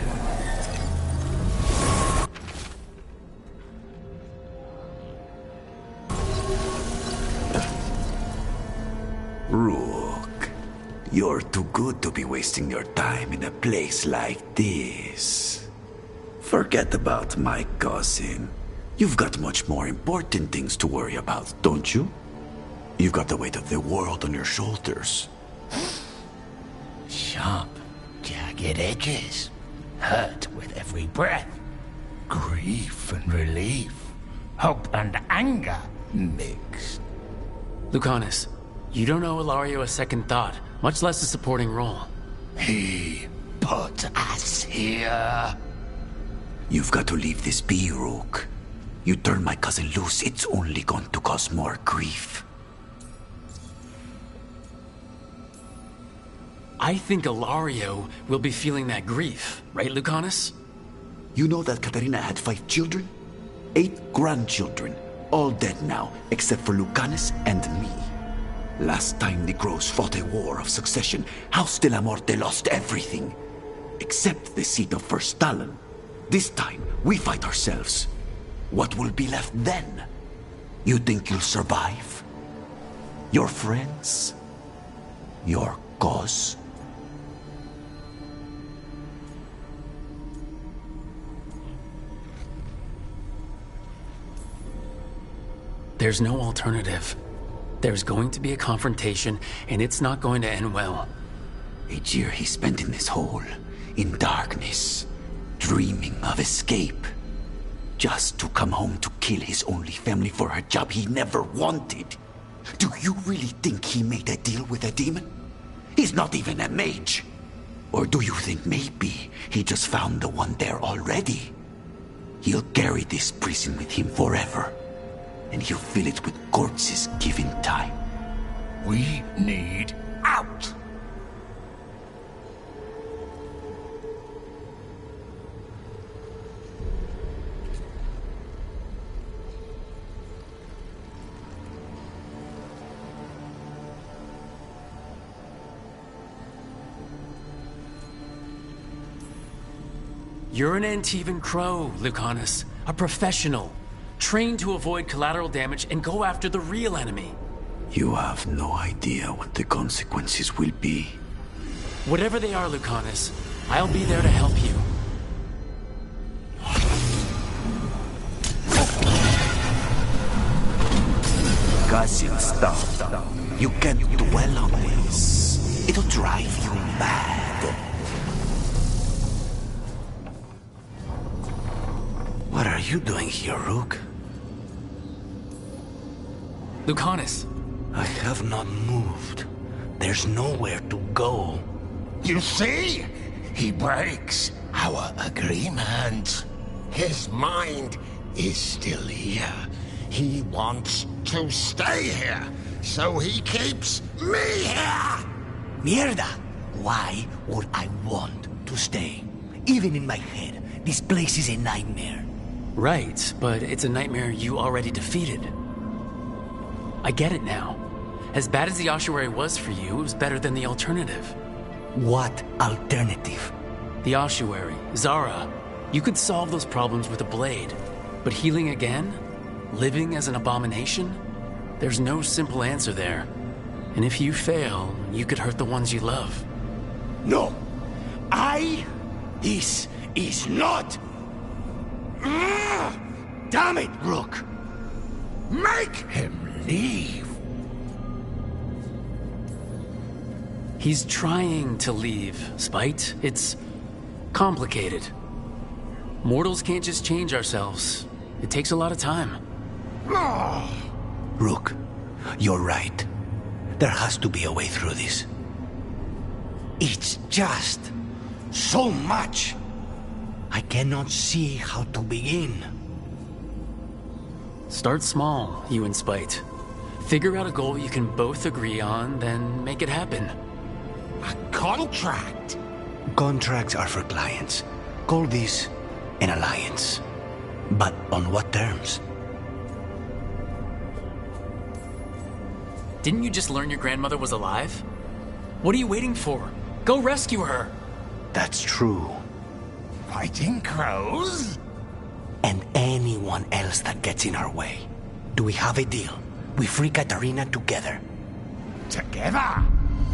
Rook, you're too good to be wasting your time in a place like this. Forget about my cousin. You've got much more important things to worry about, don't you? You've got the weight of the world on your shoulders. Sharp, jagged edges. Hurt with every breath. grief and relief, hope and anger mixed. Lucanus, you don't owe Ilario a second thought, much less a supporting role. He put us here. You've got to leave this be, Rook. You turn my cousin loose, it's only going to cause more grief. I think Ilario will be feeling that grief, right, Lucanus? You know that Katarina had 5 children? 8 grandchildren, all dead now, except for Lucanus and me. Last time the Grows fought a war of succession, House de la Morte lost everything, except the seat of First Talon. This time, we fight ourselves. What will be left then? You think you'll survive? Your friends? Your cause? There's no alternative. There's going to be a confrontation, and it's not going to end well. A year he spent in this hole, in darkness, dreaming of escape. Just to come home to kill his only family for a job he never wanted. Do you really think he made a deal with a demon? He's not even a mage. Or do you think maybe he just found the one there already? He'll carry this prison with him forever. And he'll fill it with corpses given time. We need out! You're an Antivan Crow, Lucanus. A professional. Trained to avoid collateral damage and go after the real enemy. You have no idea what the consequences will be. Whatever they are, Lucanus, I'll be there to help you. Cassian, stop. You can't dwell on this. It'll drive you mad. What are you doing here, Rook? Lucanus. I have not moved. There's nowhere to go. You see? He breaks our agreement. His mind is still here. He wants to stay here, so he keeps me here! Mierda! Why would I want to stay? Even in my head, this place is a nightmare. Right, but it's a nightmare you already defeated. I get it now. As bad as the ossuary was for you, it was better than the alternative. What alternative? The ossuary, Zara. You could solve those problems with a blade. But healing again? Living as an abomination? There's no simple answer there. And if you fail, you could hurt the ones you love. No! This is not... Damn it, Rook! Make him leave! He's trying to leave, Spite. It's complicated. Mortals can't just change ourselves. It takes a lot of time. Rook, you're right. There has to be a way through this. It's just so much. I cannot see how to begin. Start small, you and Spite. Figure out a goal you can both agree on, then make it happen. A contract? Contracts are for clients. Call this an alliance. But on what terms? Didn't you just learn your grandmother was alive? What are you waiting for? Go rescue her! That's true. Fighting crows? And anyone else that gets in our way. Do we have a deal? We free Katarina together. Together?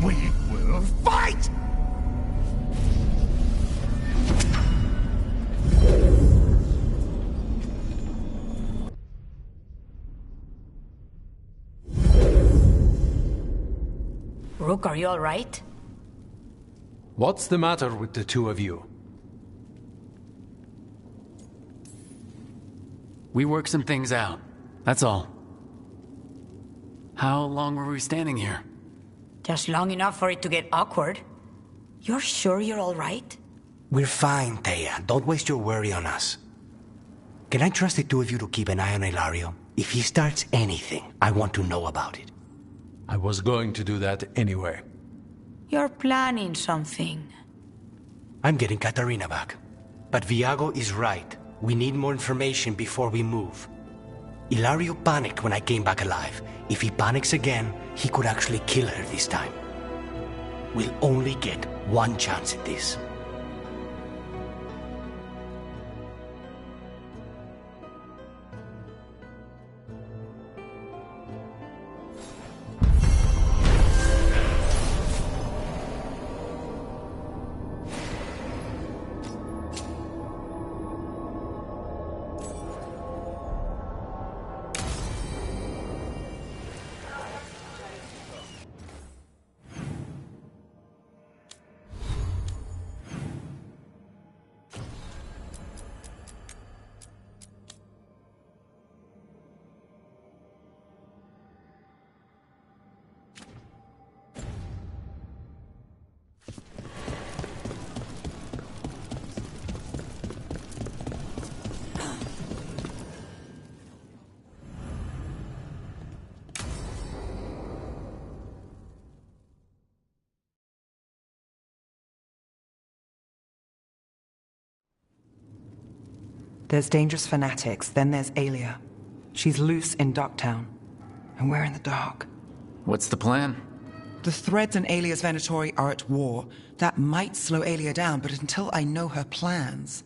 We will fight! Rook, are you all right? What's the matter with the two of you? We worked some things out. That's all. How long were we standing here? Just long enough for it to get awkward. You're sure you're all right? We're fine, Thea. Don't waste your worry on us. Can I trust the two of you to keep an eye on Ilario? If he starts anything, I want to know about it. I was going to do that anyway. You're planning something. I'm getting Katarina back. But Viago is right. We need more information before we move. Ilario panicked when I came back alive. If he panics again, he could actually kill her this time. We'll only get one chance at this. There's dangerous fanatics, then there's Aelia. She's loose in Docktown, and we're in the dark. What's the plan? The Threads and Aelia's Venatori are at war. That might slow Aelia down, but until I know her plans,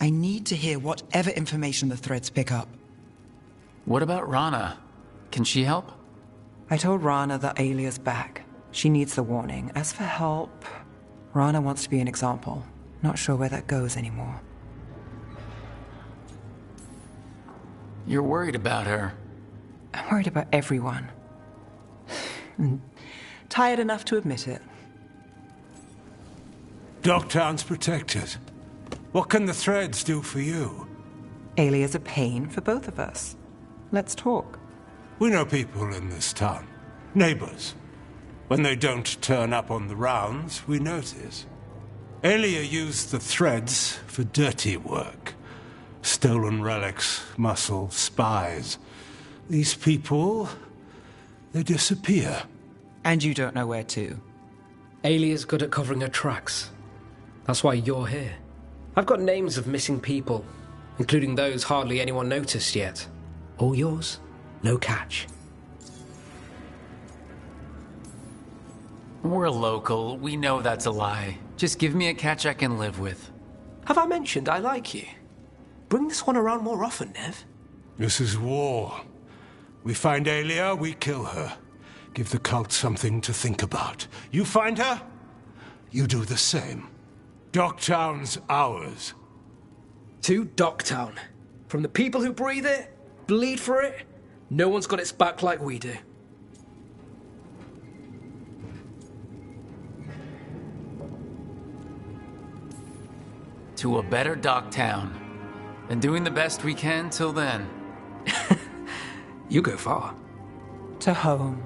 I need to hear whatever information the Threads pick up. What about Rana? Can she help? I told Rana that Aelia's back. She needs the warning. As for help, Rana wants to be an example. Not sure where that goes anymore. You're worried about her. I'm worried about everyone. Tired enough to admit it. Docktown's protected. What can the Threads do for you? Aelia's a pain for both of us. Let's talk. We know people in this town. Neighbors. When they don't turn up on the rounds, we notice. Aelia used the Threads for dirty work. Stolen relics, muscle, spies. These people, they disappear. And you don't know where to. Aelia's good at covering her tracks. That's why you're here. I've got names of missing people, including those hardly anyone noticed yet. All yours, no catch. We're local. We know that's a lie. Just give me a catch I can live with. Have I mentioned I like you? Bring this one around more often, Nev. This is war. We find Aelia, we kill her. Give the cult something to think about. You find her, you do the same. Docktown's ours. To Docktown. From the people who breathe it, bleed for it, no one's got its back like we do. To a better Docktown. And doing the best we can till then. You go far. To home.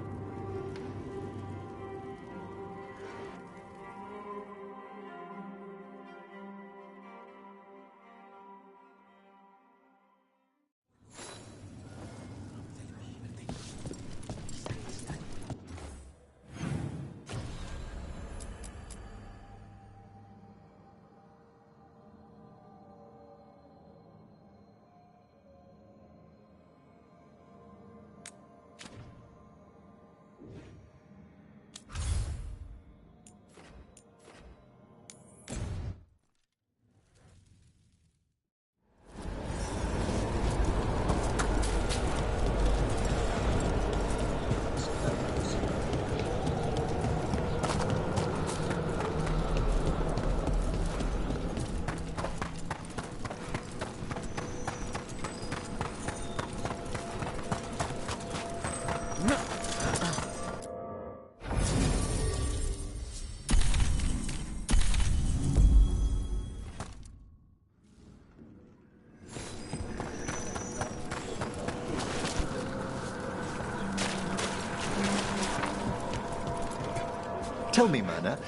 Tell me, Myrna,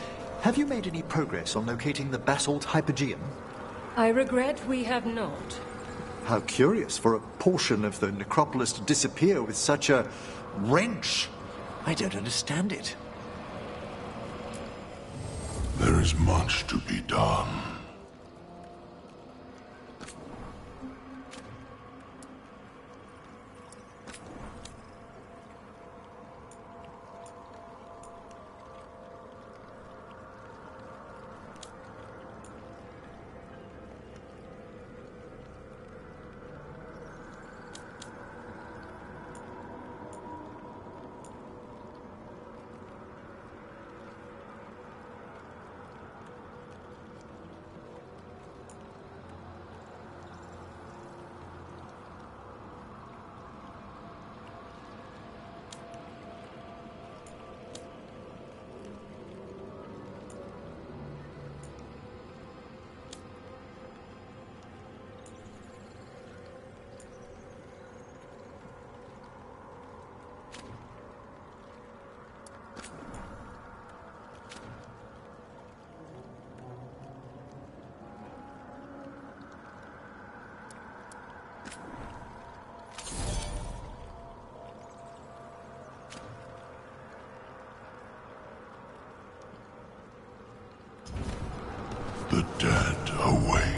have you made any progress on locating the basalt hypogeum? I regret we have not. How curious for a portion of the necropolis to disappear with such a wrench. I don't understand it. There is much to be done. The dead await.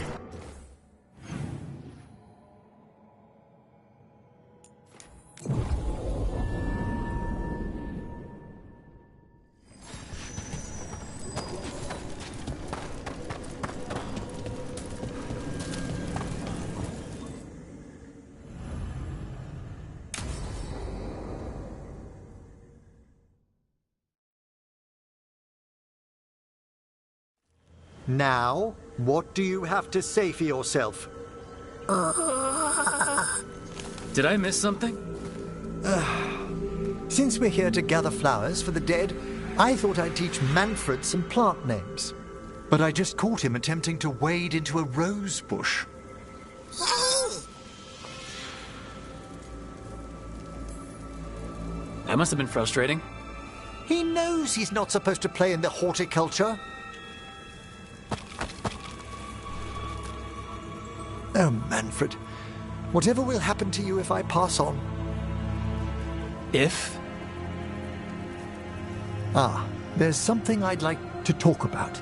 Now, what do you have to say for yourself? Did I miss something? Since we're here to gather flowers for the dead, I thought I'd teach Manfred some plant names. But I just caught him attempting to wade into a rose bush. That must have been frustrating. He knows he's not supposed to play in the horticulture. Oh, Manfred. Whatever will happen to you if I pass on? If? Ah, there's something I'd like to talk about.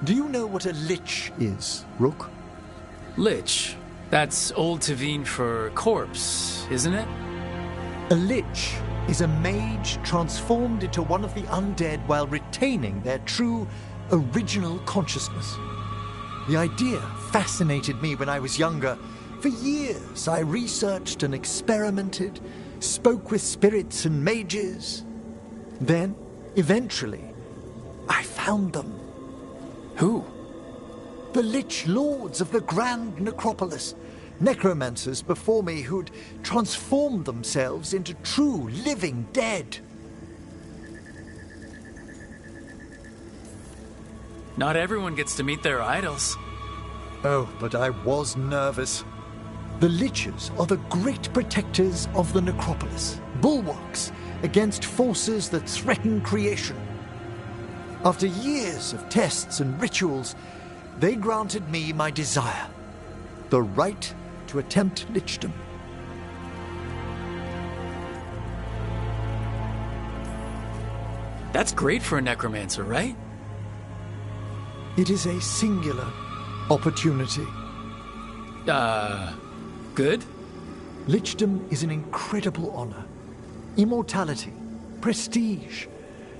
Do you know what a lich is, Rook? Lich? That's Old Tavine for corpse, isn't it? A lich is a mage transformed into one of the undead while retaining their true, original consciousness. The idea fascinated me when I was younger. For years, I researched and experimented, spoke with spirits and mages. Then, eventually, I found them. Who? The Lich Lords of the Grand Necropolis. Necromancers before me who'd transformed themselves into true living dead. Not everyone gets to meet their idols. Oh, but I was nervous. The Liches are the great protectors of the necropolis, bulwarks against forces that threaten creation. After years of tests and rituals, they granted me my desire, the right to attempt lichdom. That's great for a necromancer, right? It is a singular opportunity. Good? Lichdom is an incredible honor. Immortality, prestige,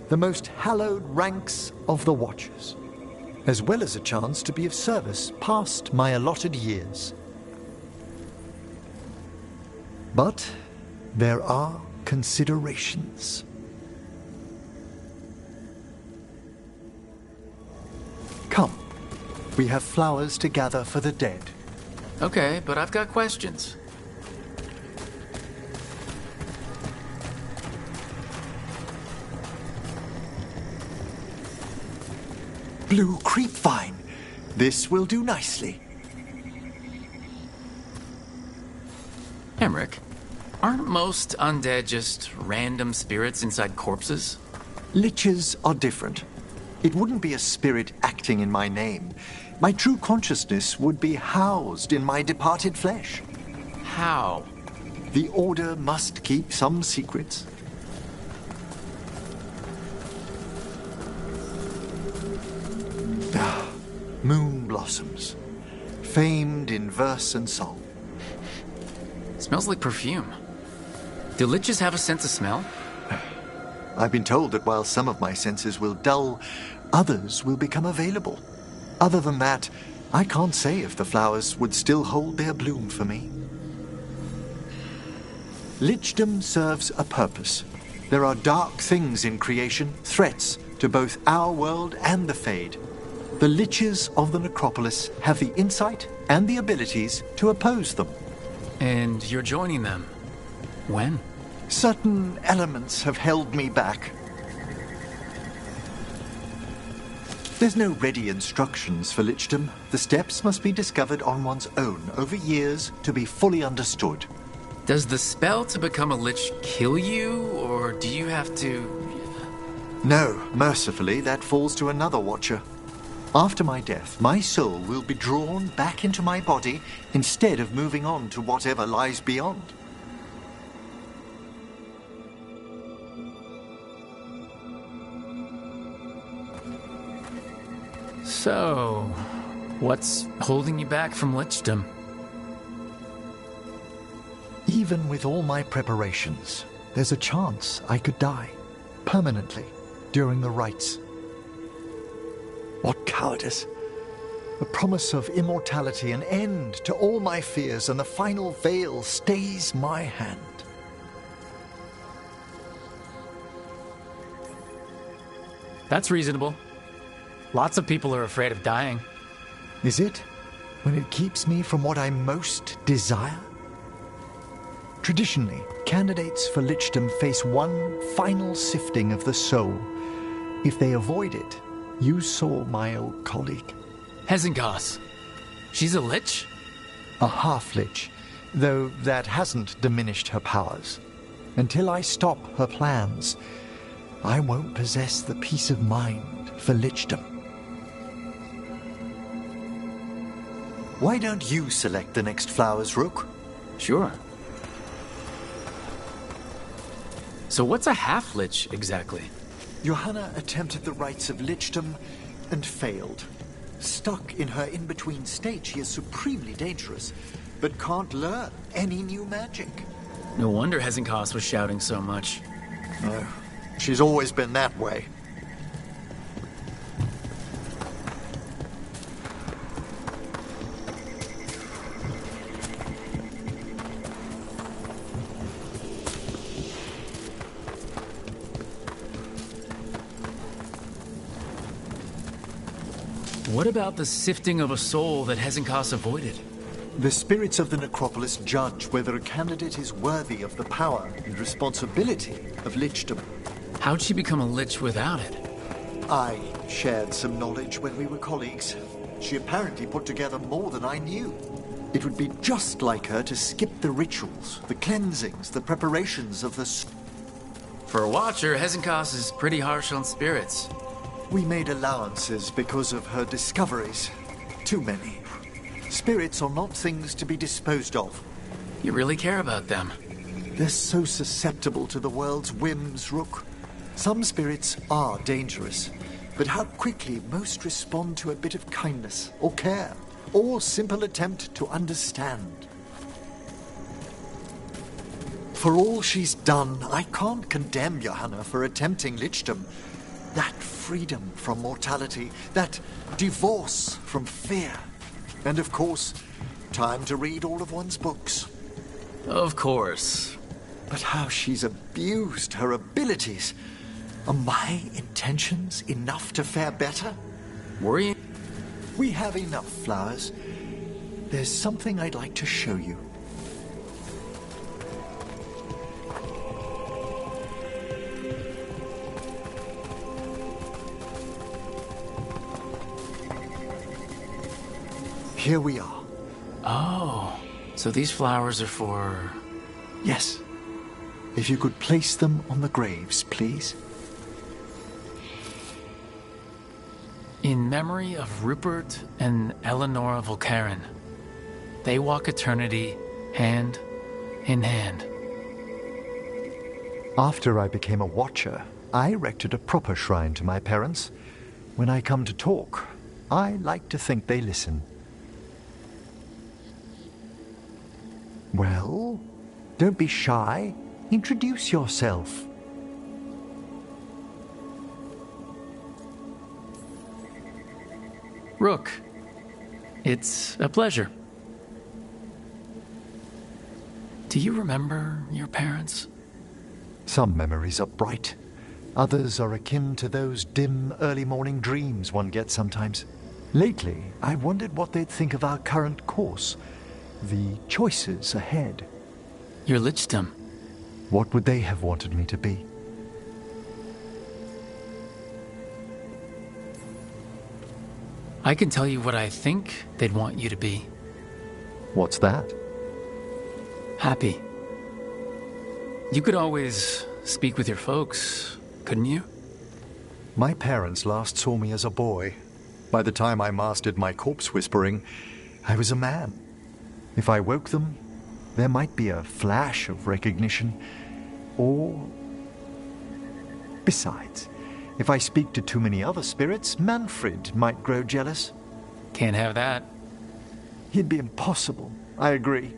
the most hallowed ranks of the Watchers, as well as a chance to be of service past my allotted years. But there are considerations. Come, we have flowers to gather for the dead. Okay, but I've got questions. Blue creepvine. This will do nicely. Emmerich, aren't most undead just random spirits inside corpses? Liches are different. It wouldn't be a spirit acting in my name. My true consciousness would be housed in my departed flesh. How? The Order must keep some secrets. Moon blossoms, famed in verse and song. Smells like perfume. Do liches have a sense of smell? I've been told that while some of my senses will dull, others will become available. Other than that, I can't say if the flowers would still hold their bloom for me. Lichdom serves a purpose. There are dark things in creation, threats to both our world and the Fade. The liches of the necropolis have the insight and the abilities to oppose them. And you're joining them. When? Certain elements have held me back. There's no ready instructions for lichdom. The steps must be discovered on one's own over years to be fully understood. Does the spell to become a lich kill you, or do you have to... No, mercifully, that falls to another watcher. After my death, my soul will be drawn back into my body instead of moving on to whatever lies beyond. So, what's holding you back from lichdom? Even with all my preparations, there's a chance I could die permanently during the rites. What cowardice! A promise of immortality, an end to all my fears, and the final veil stays my hand. That's reasonable. Lots of people are afraid of dying. Is it? When it keeps me from what I most desire? Traditionally, candidates for lichdom face one final sifting of the soul. If they avoid it, you saw my old colleague. Hezengas. She's a lich? A half-lich, though that hasn't diminished her powers. Until I stop her plans, I won't possess the peace of mind for lichdom. Why don't you select the next flowers, Rook? Sure. So what's a half-lich exactly? Johanna attempted the rites of lichdom and failed. Stuck in her in-between state, she is supremely dangerous, but can't learn any new magic. No wonder Hezengas was shouting so much. No, she's always been that way. What about the sifting of a soul that Hezengas avoided? The spirits of the necropolis judge whether a candidate is worthy of the power and responsibility of lichdom. How'd she become a lich without it? I shared some knowledge when we were colleagues. She apparently put together more than I knew. It would be just like her to skip the rituals, the cleansings, the preparations of the... For a watcher, Hezengas is pretty harsh on spirits. We made allowances because of her discoveries. Too many. Spirits are not things to be disposed of. You really care about them. They're so susceptible to the world's whims, Rook. Some spirits are dangerous, but how quickly most respond to a bit of kindness or care, or simple attempt to understand. For all she's done, I can't condemn Johanna for attempting lichdom. That freedom from mortality, that divorce from fear. And of course, time to read all of one's books. Of course. But how she's abused her abilities. Are my intentions enough to fare better? Worrying? We have enough flowers. There's something I'd like to show you. Here we are. Oh, so these flowers are for... Yes. If you could place them on the graves, please. In memory of Rupert and Eleanor Volcaren. They walk eternity hand in hand. After I became a watcher, I erected a proper shrine to my parents. When I come to talk, I like to think they listen. Well, don't be shy. Introduce yourself. Rook, it's a pleasure. Do you remember your parents? Some memories are bright. Others are akin to those dim early morning dreams one gets sometimes. Lately, I wondered what they'd think of our current course, the choices ahead. Your lichdom. What would they have wanted me to be? I can tell you what I think they'd want you to be. What's that? Happy. You could always speak with your folks, couldn't you? My parents last saw me as a boy. By the time I mastered my corpse whispering, I was a man. If I woke them, there might be a flash of recognition, or... Besides, if I speak to too many other spirits, Manfred might grow jealous. Can't have that. He'd be impossible, I agree.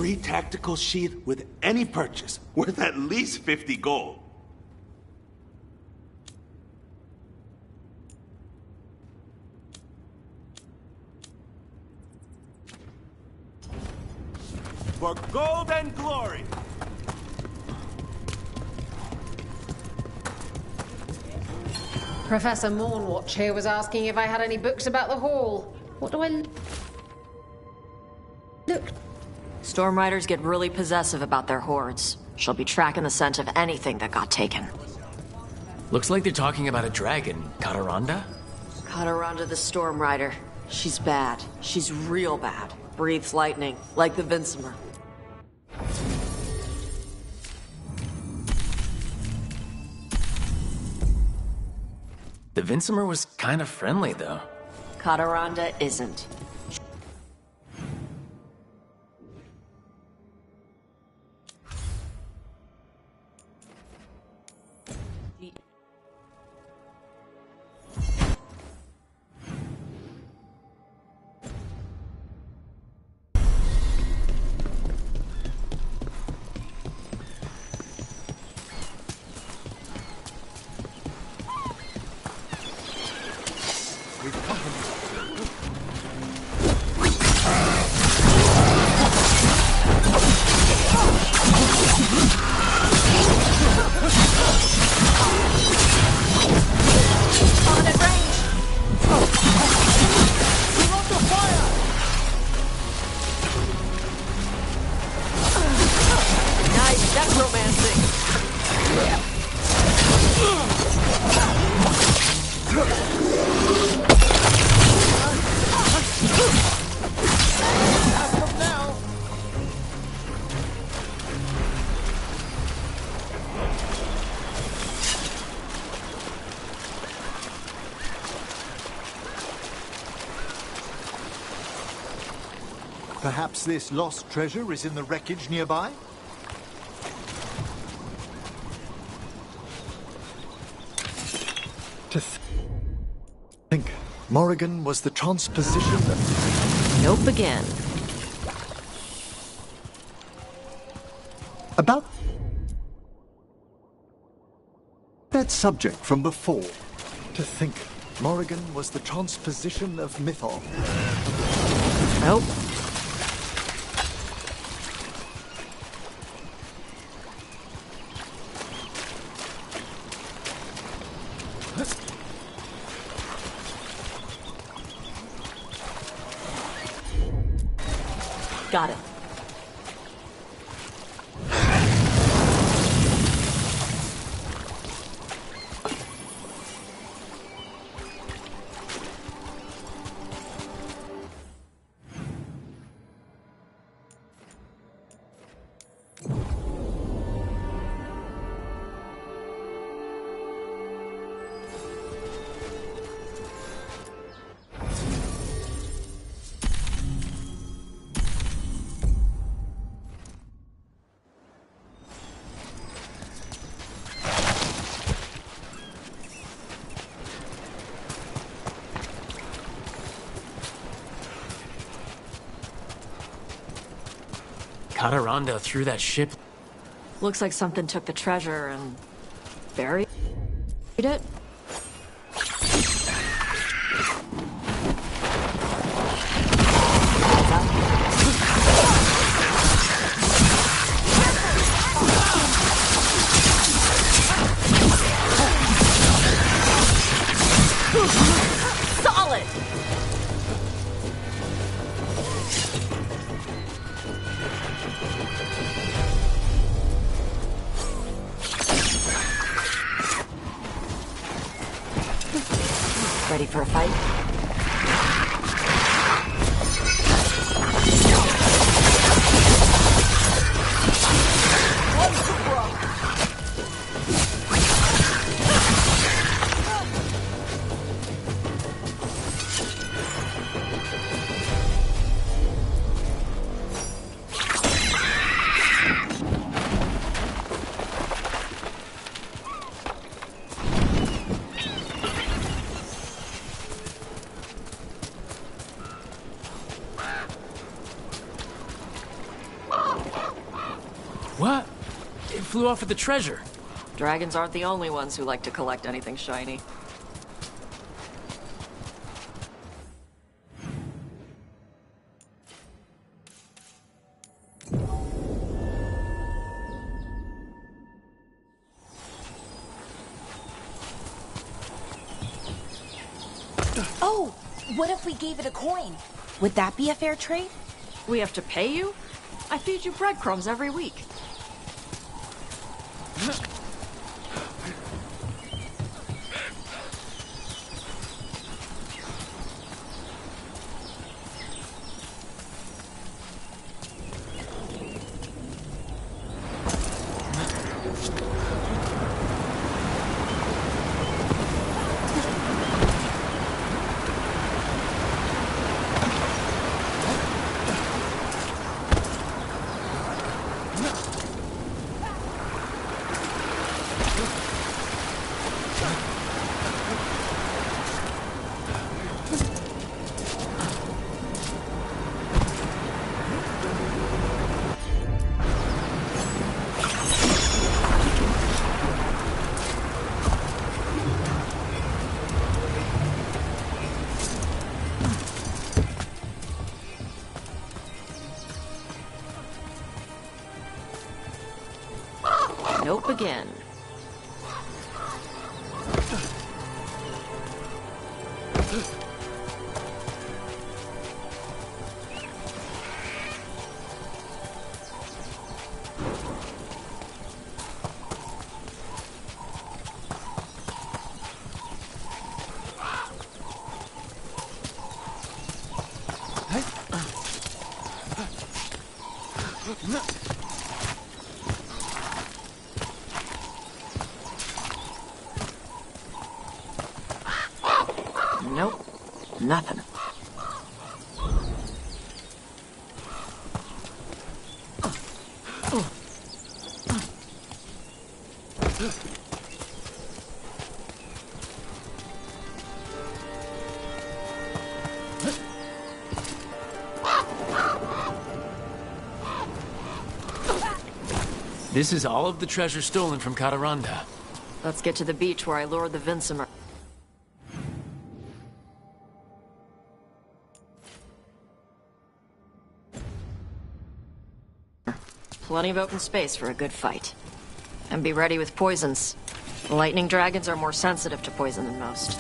Free tactical sheath with any purchase, worth at least 50 gold. For gold and glory! Professor Mornwatch here was asking if I had any books about the Hall. What do I look? Storm Riders get really possessive about their hordes. She'll be tracking the scent of anything that got taken. Looks like they're talking about a dragon, Cataranda? Cataranda the Storm Rider. She's bad. She's real bad. Breathes lightning, like the Vincimer. The Vincimer was kind of friendly, though. Cataranda isn't. Perhaps this lost treasure is in the wreckage nearby? To think Morrigan was the transposition of... Nope again. About that subject from before. To think Morrigan was the transposition of mythos. Nope. Got it. Cataranda threw that ship. Looks like something took the treasure and buried it. Solid! Ready for a fight? What? It flew off with the treasure. Dragons aren't the only ones who like to collect anything shiny. Oh, what if we gave it a coin? Would that be a fair trade? We have to pay you? I feed you breadcrumbs every week. Nope again. Nope. Nothing. This is all of the treasure stolen from Cataranda. Let's get to the beach where I lured the Vinsimer. Plenty of open space for a good fight. And be ready with poisons. Lightning dragons are more sensitive to poison than most.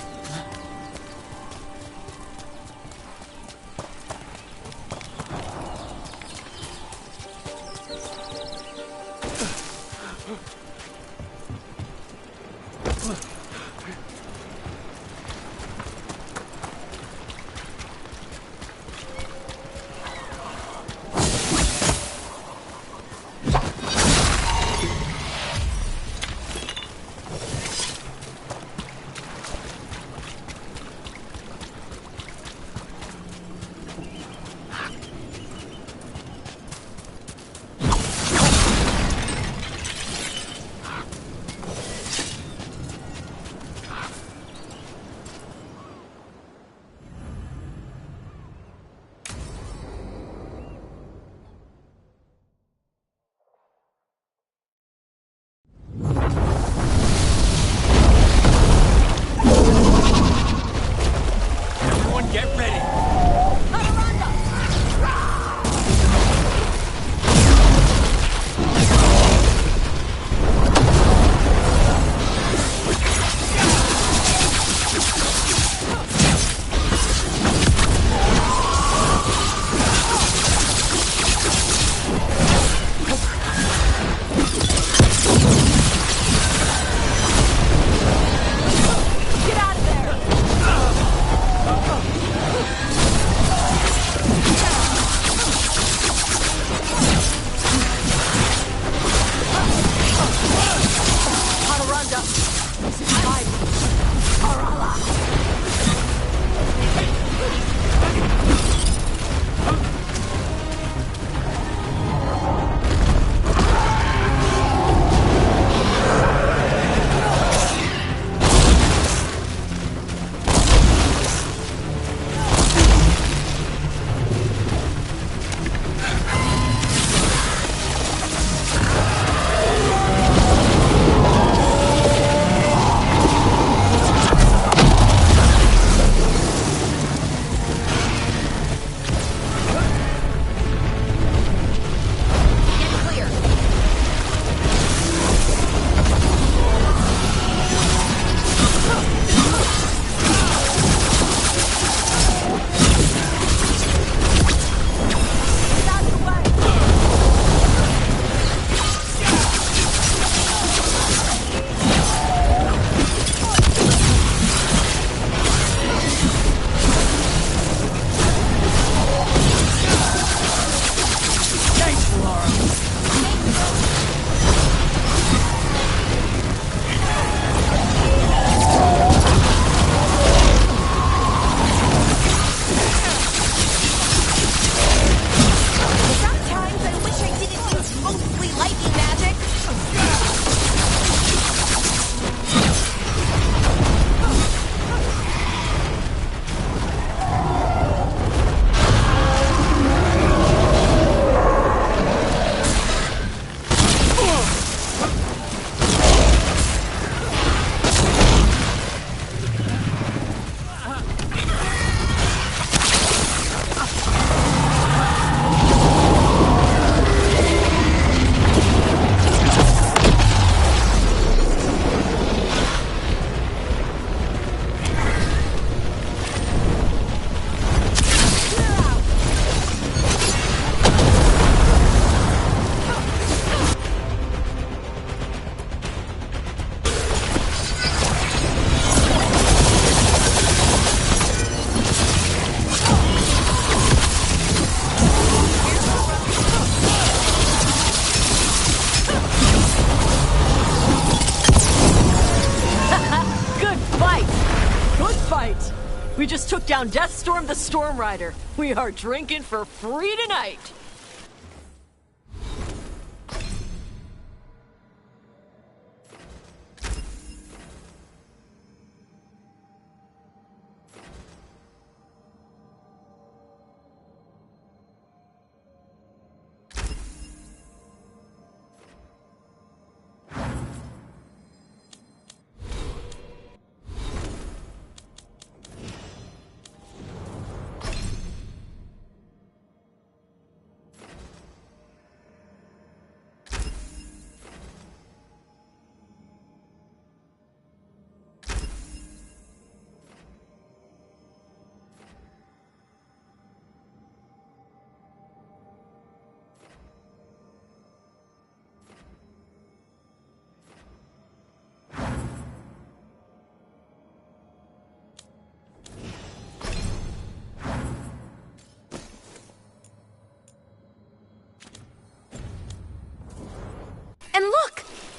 We just took down Deathstorm the Storm Rider. We are drinking for free tonight.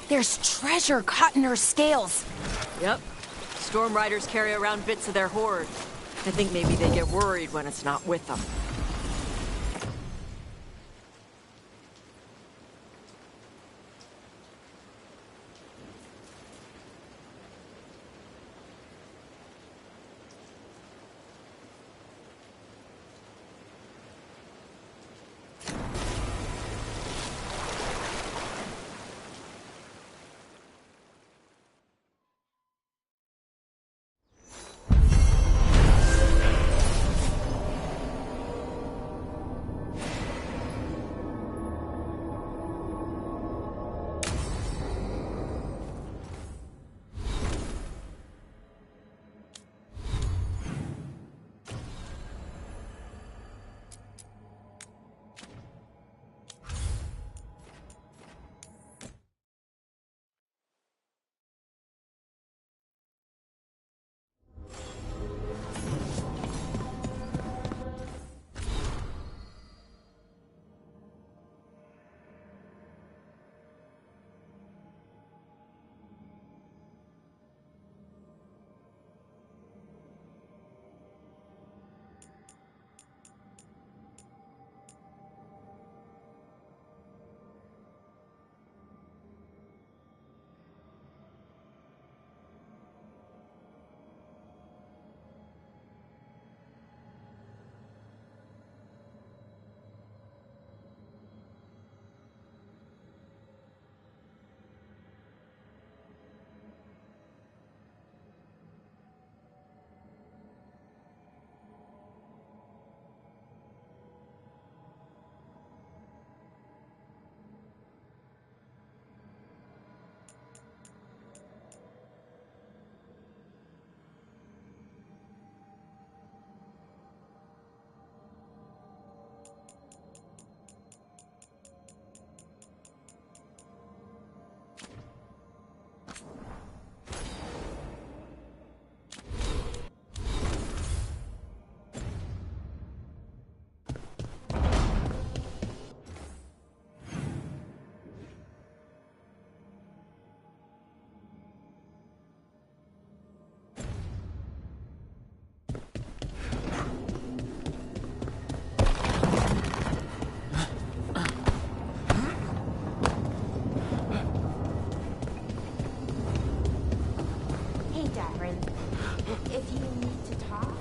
There's treasure caught in her scales. Yep. Storm Riders carry around bits of their hoard. I think maybe they get worried when it's not with them. If you need to talk.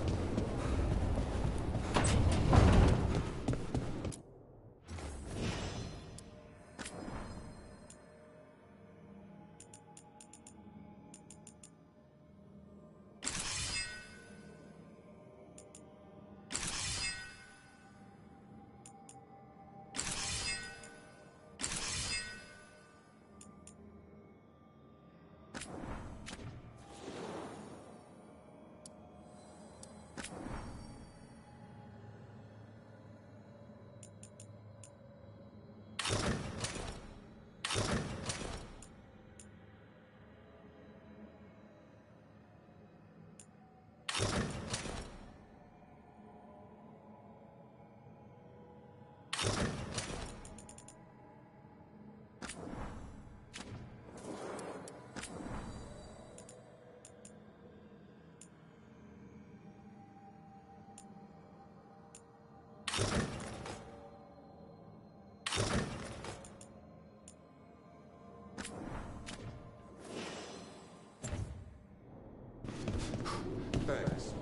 Thanks.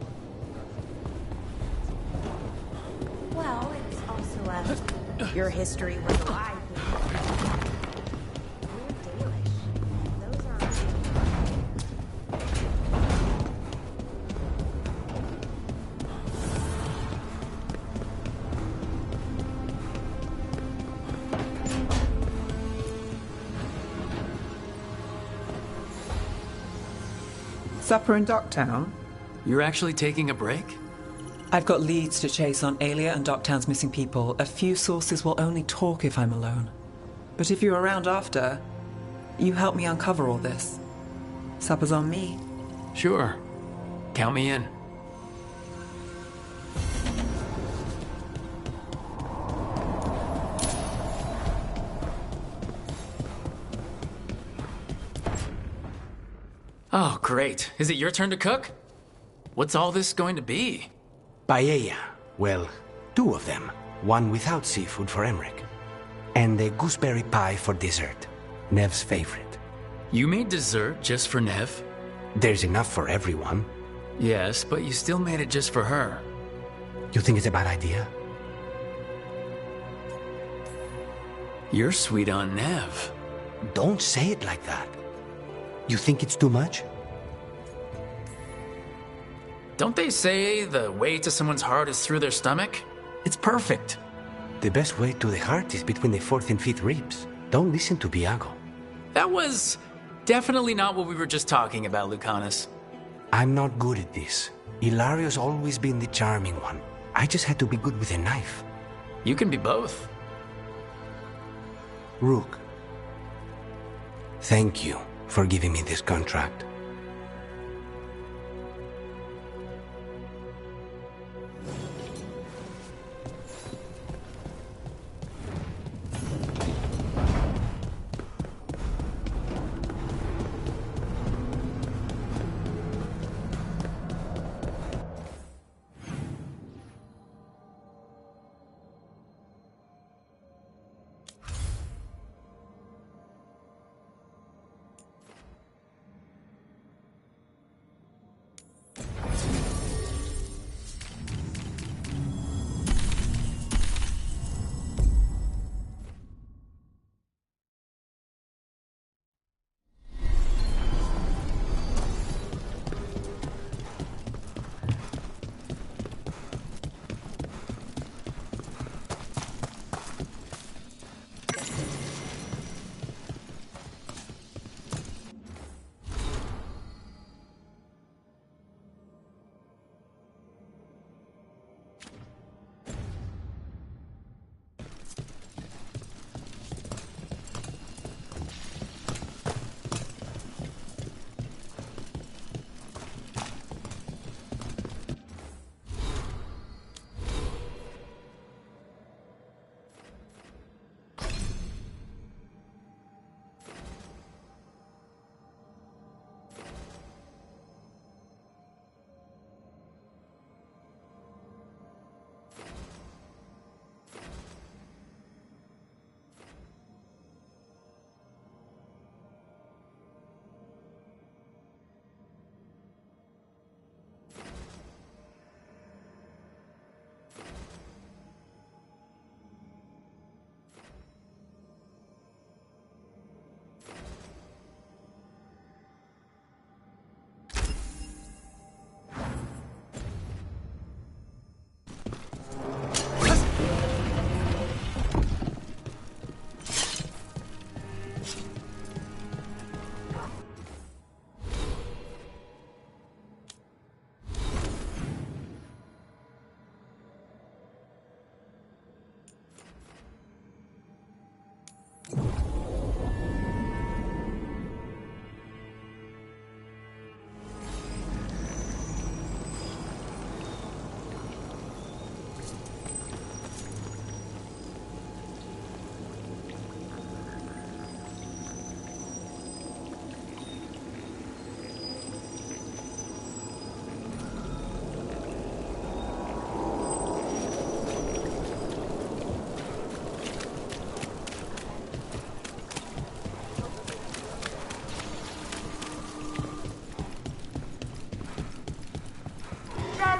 Well, it's also your history was alive. Supper in Docktown? You're actually taking a break? I've got leads to chase on Alia and Docktown's missing people. A few sources will only talk if I'm alone. But if you're around after, you help me uncover all this. Supper's on me. Sure. Count me in. Oh, great. Is it your turn to cook? What's all this going to be? Paella. Well, 2 of them. One without seafood for Emmerich. And a gooseberry pie for dessert. Nev's favorite. You made dessert just for Nev? There's enough for everyone. Yes, but you still made it just for her. You think it's a bad idea? You're sweet on Nev. Don't say it like that. You think it's too much? Don't they say the way to someone's heart is through their stomach? It's perfect. The best way to the heart is between the 4th and 5th ribs. Don't listen to Biago. That was definitely not what we were just talking about, Lucanus. I'm not good at this. Hilario's always been the charming one. I just had to be good with a knife. You can be both. Rook, thank you for giving me this contract.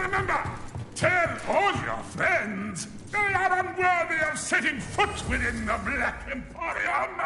Remember, tell all your friends they are unworthy of setting foot within the Black Emporium.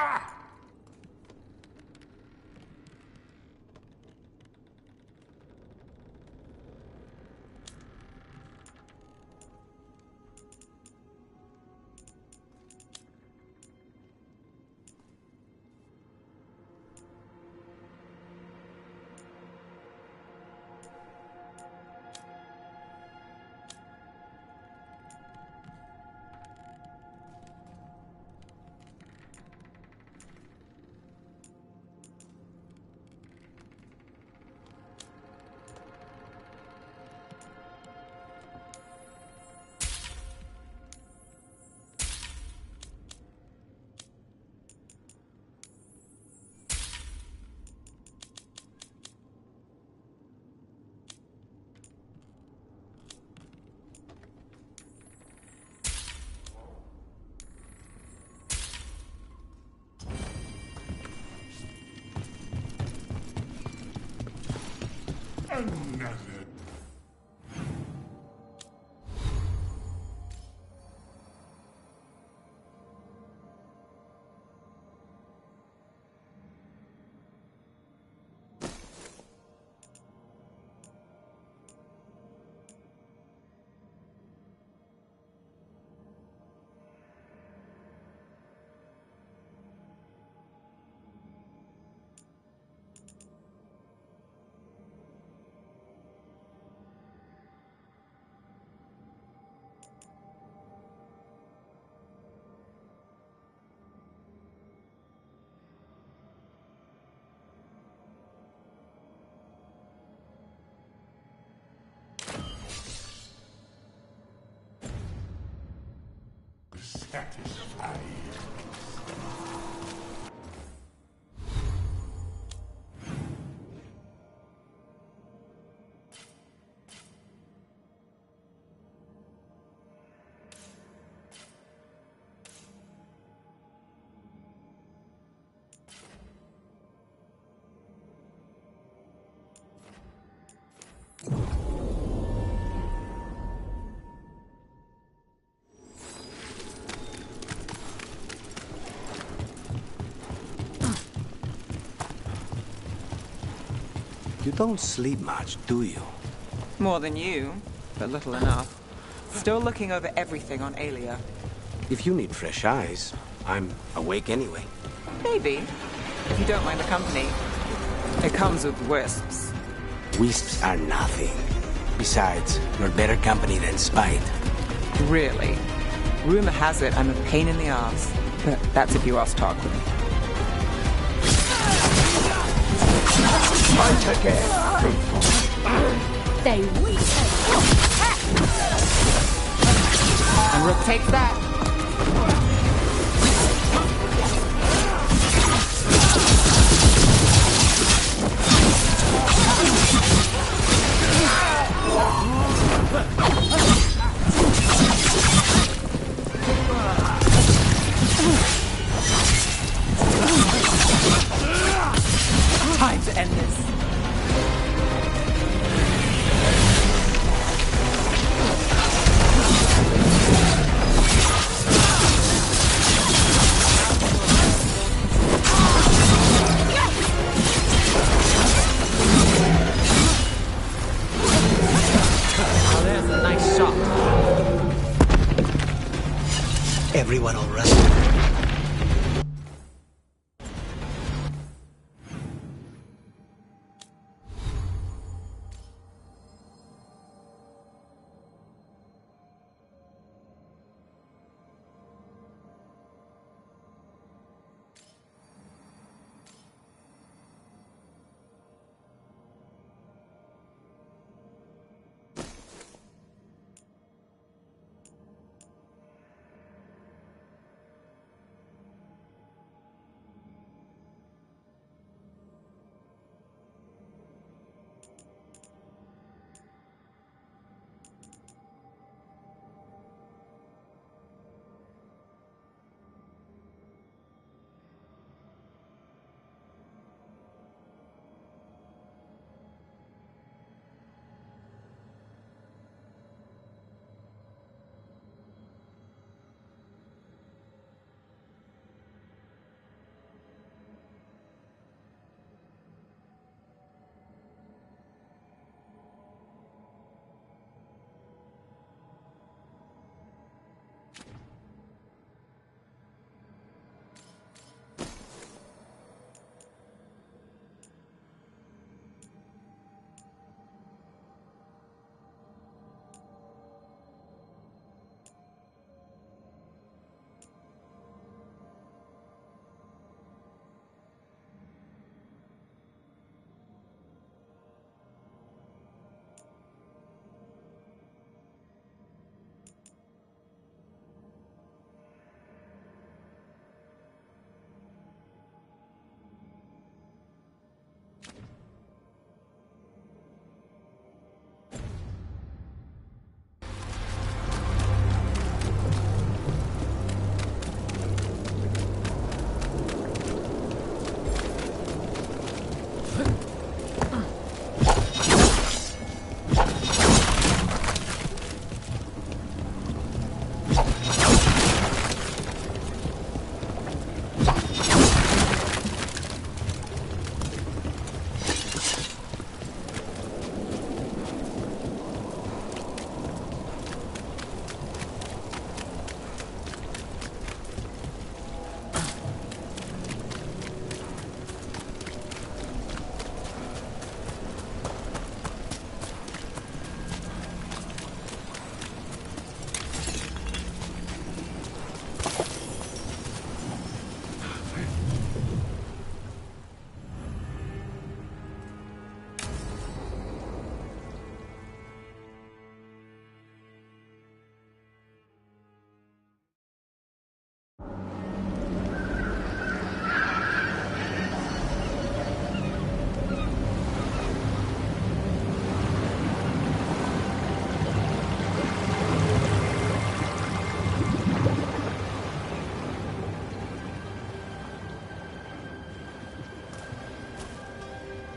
Another. Satisfied. You don't sleep much, do you? More than you, but little enough. Still looking over everything on Aelia. If you need fresh eyes, I'm awake anyway. Maybe, if you don't mind the company. It comes with wisps. Wisps are nothing. Besides, you're better company than spite. Really? Rumor has it I'm a pain in the ass, but that's if you ask Tarquin. Fight again! They weep. And Rook takes that. Time to end this. Oh, there's a nice shot. Everyone all right?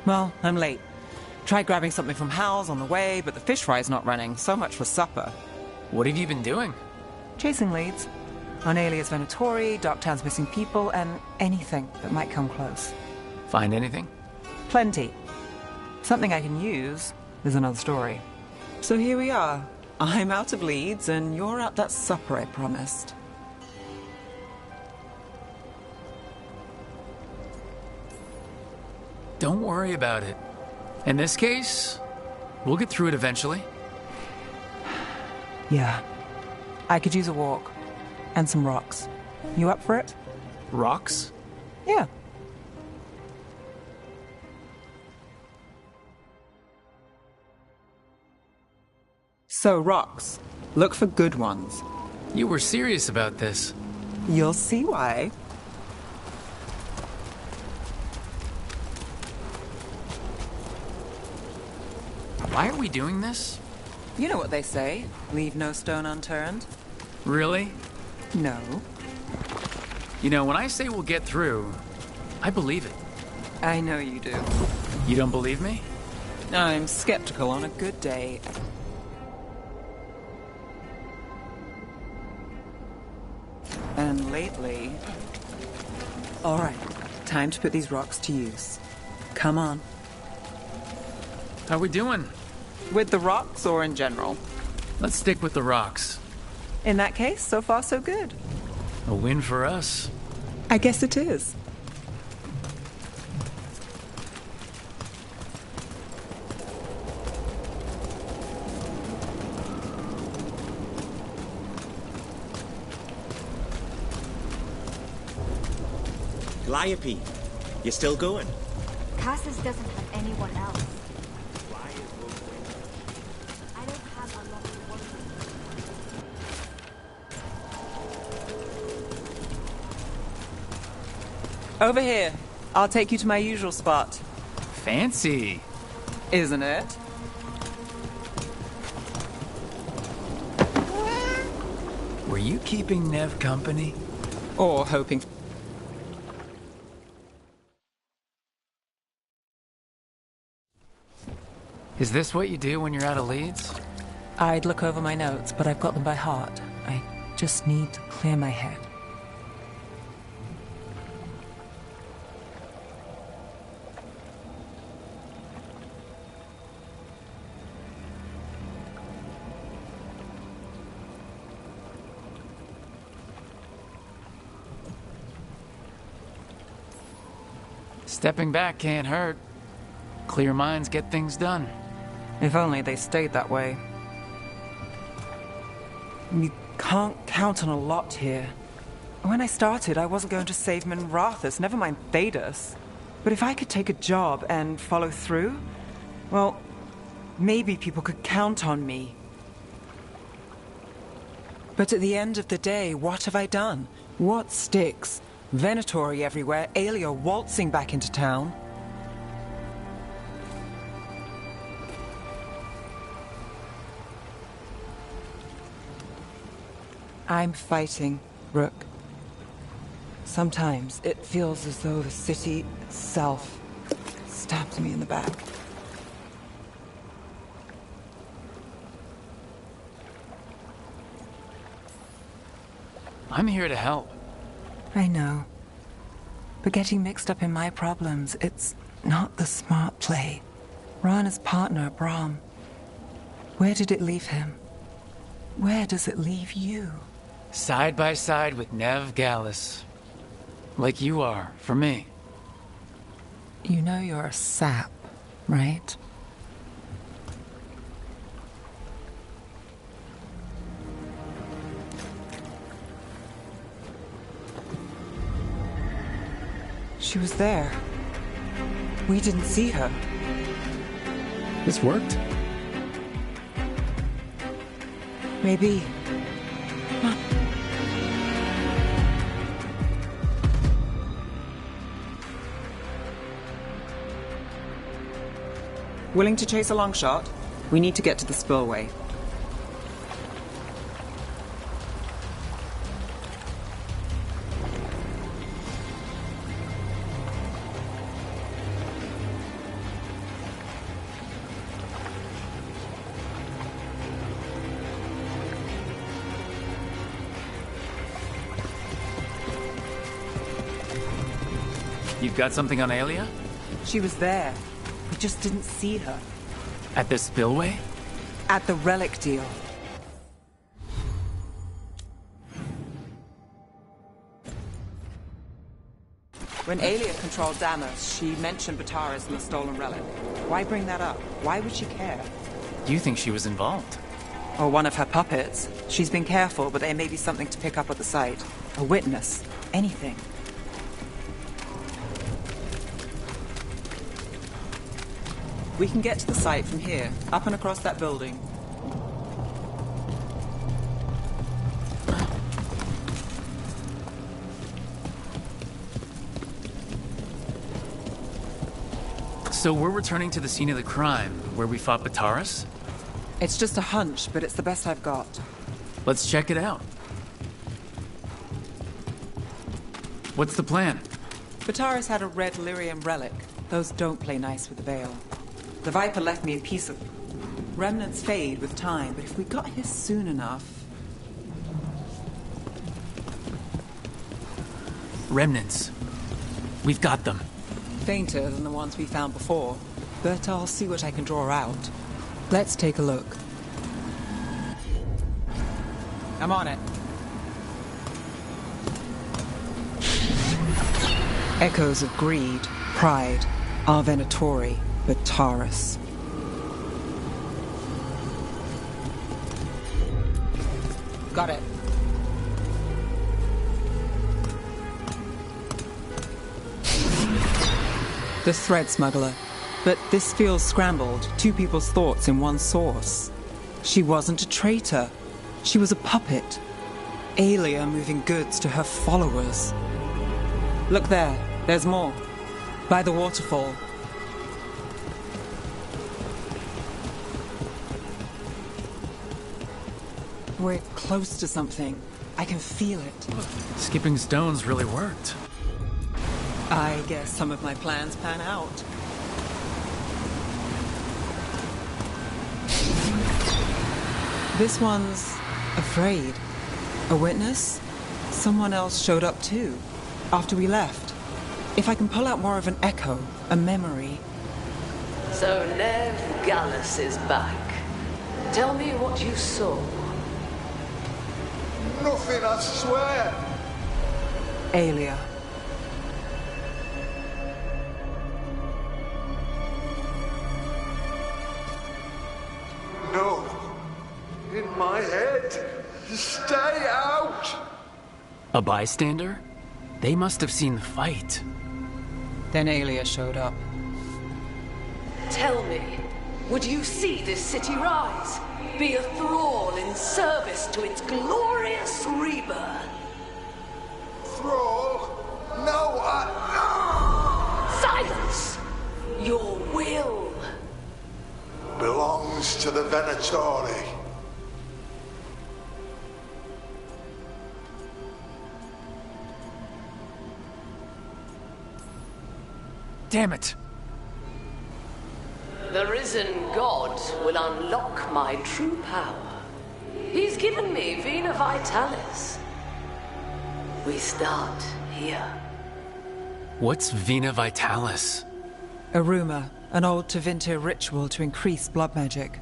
Well, I'm late. Tried grabbing something from Hal's on the way, but the fish fry's not running. So much for supper. What have you been doing? Chasing leads. On Alias Venatori, Darktown's missing people, and anything that might come close. Find anything? Plenty. Something I can use is another story. So here we are. I'm out of leads, and you're out that supper I promised. Don't worry about it. In this case, we'll get through it eventually. Yeah. I could use a walk. And some rocks. You up for it? Rocks? Yeah. So, rocks. Look for good ones. You were serious about this. You'll see why. Why are we doing this? You know what they say. Leave no stone unturned. Really? No. You know, when I say we'll get through, I believe it. I know you do. You don't believe me? I'm skeptical on a good day. And lately... All right, time to put these rocks to use. Come on. How we doing? With the rocks or in general? Let's stick with the rocks. In that case, so far so good. A win for us. I guess it is. Calliope, you still going? Cassis doesn't have anyone else. I don't have a lot to work with. Over here. I'll take you to my usual spot. Fancy. Isn't it? Were you keeping Nev company? Or hoping... Is this what you do when you're out of leads? I'd look over my notes, but I've got them by heart. I just need to clear my head. Stepping back can't hurt. Clear minds get things done. If only they stayed that way. You can't count on a lot here. When I started, I wasn't going to save Minrathus, never mind Thedas. But if I could take a job and follow through, well, maybe people could count on me. But at the end of the day, what have I done? What sticks? Venatori everywhere, Aelia waltzing back into town. I'm fighting, Rook. Sometimes it feels as though the city itself stabbed me in the back. I'm here to help. I know. But getting mixed up in my problems, it's not the smart play. Rana's partner, Brahm. Where did it leave him? Where does it leave you? Side by side with Nev Gallus. Like you are, for me. You know you're a sap, right? She was there. We didn't see her. This worked? Maybe. Come on. Willing to chase a long shot? We need to get to the spillway. You've got something on Aelia? She was there. We just didn't see her. At the spillway? At the relic deal. When Aelia controlled Damas, she mentioned Bataras and the stolen relic. Why bring that up? Why would she care? You think she was involved? Or one of her puppets. She's been careful, but there may be something to pick up at the site. A witness. Anything. We can get to the site from here, up and across that building. So we're returning to the scene of the crime, where we fought Bataras? It's just a hunch, but it's the best I've got. Let's check it out. What's the plan? Bataras had a red lyrium relic. Those don't play nice with the Veil. The Viper left me a piece of... Remnants fade with time, but if we got here soon enough... Remnants. We've got them. Fainter than the ones we found before, but I'll see what I can draw out. Let's take a look. I'm on it. Echoes of greed, pride, our Venatori, Bataras. Got it. The thread smuggler. But this feels scrambled. Two people's thoughts in one source. She wasn't a traitor. She was a puppet. Aelia moving goods to her followers. Look there. There's more. By the waterfall. We're close to something. I can feel it. Skipping stones really worked. I guess some of my plans pan out. This one's afraid. A witness? Someone else showed up too, after we left. If I can pull out more of an echo, a memory. So Nev Gallus is back. Tell me what you saw. Nothing, I swear. Aelia. No. In my head. Stay out! A bystander? They must have seen the fight. Then Aelia showed up. Tell me, would you see this city rise? Be a thrall in service to its glorious rebirth? Thrall? No, Silence! Your will belongs to the Venatori. Damn it! The risen god will unlock my true power. He's given me Vina Vitalis. We start here. What's Vina Vitalis? A rumor, an old Tevinter ritual to increase blood magic.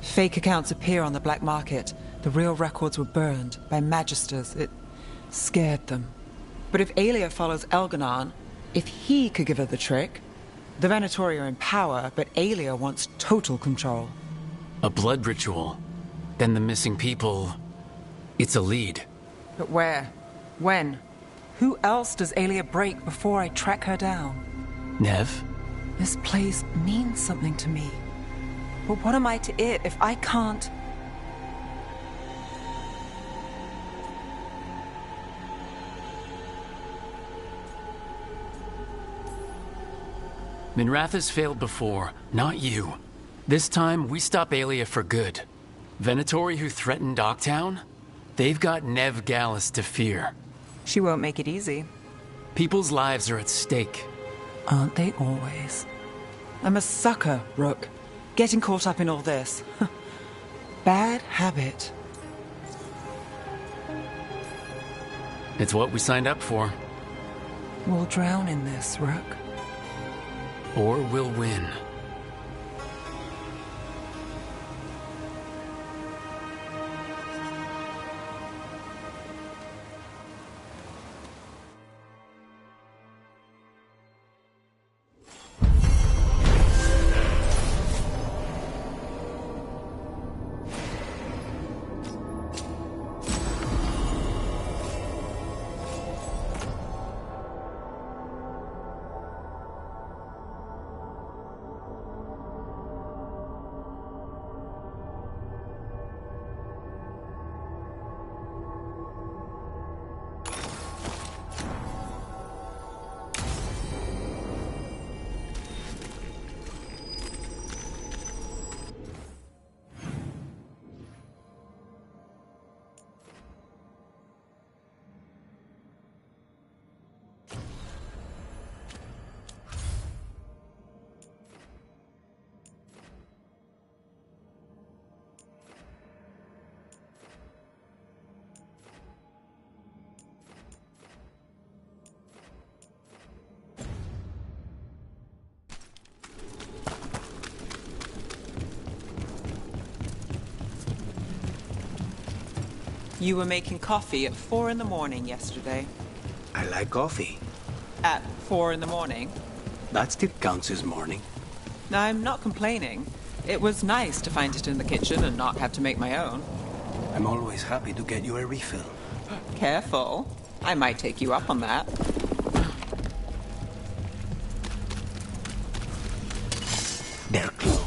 Fake accounts appear on the black market. The real records were burned by magisters. It scared them. But if Aelia follows Elganon, if he could give her the trick, the Venatori are in power, but Aelia wants total control. A blood ritual. Then the missing people... It's a lead. But where? When? Who else does Aelia break before I track her down? Nev? This place means something to me. But what am I to it if I can't... Minrath has failed before, not you. This time, we stop Aelia for good. Venatori who threatened Docktown? They've got Nev Gallus to fear. She won't make it easy. People's lives are at stake. Aren't they always? I'm a sucker, Rook. Getting caught up in all this. Bad habit. It's what we signed up for. We'll drown in this, Rook. Or we'll win. You were making coffee at 4 in the morning yesterday. I like coffee. At 4 in the morning? That still counts as morning. I'm not complaining. It was nice to find it in the kitchen and not have to make my own. I'm always happy to get you a refill. Careful. I might take you up on that. They're closed.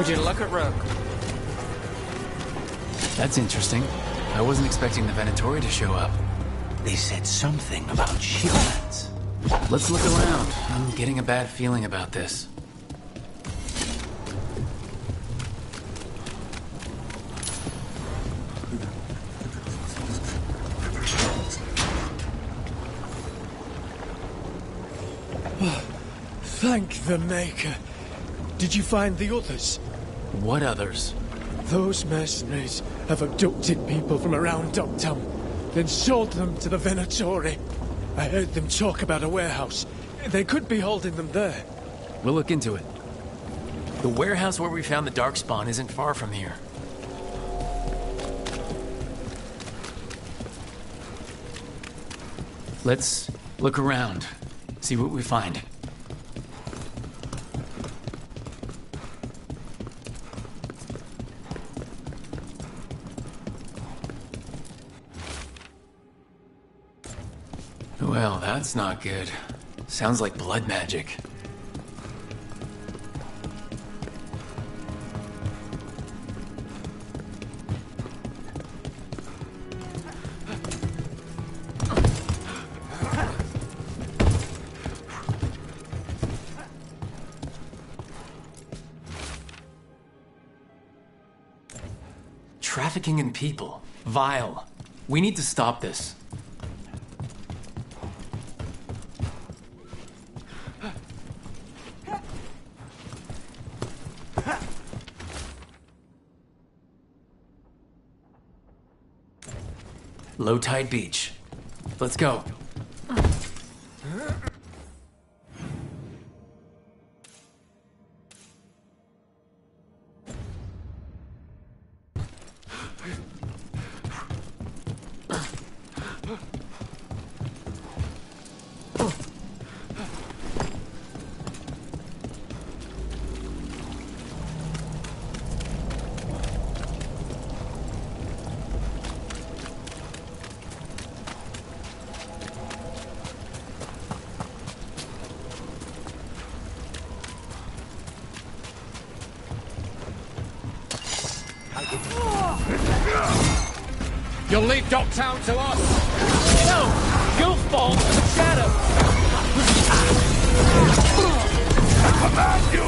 Would you look at Rook? That's interesting. I wasn't expecting the Venatori to show up. They said something about shipments. Let's look around. I'm getting a bad feeling about this. Thank the Maker. Did you find the others? What others? Those mercenaries have abducted people from around Dogtown, then sold them to the Venatori. I heard them talk about a warehouse. They could be holding them there. We'll look into it. The warehouse where we found the Darkspawn isn't far from here. Let's look around, see what we find. Well, that's not good. Sounds like blood magic. Trafficking in people. Vile. We need to stop this. Low tide beach. Let's go. You'll leave Docktown to us! No! You'll fall to the shadow! I command you!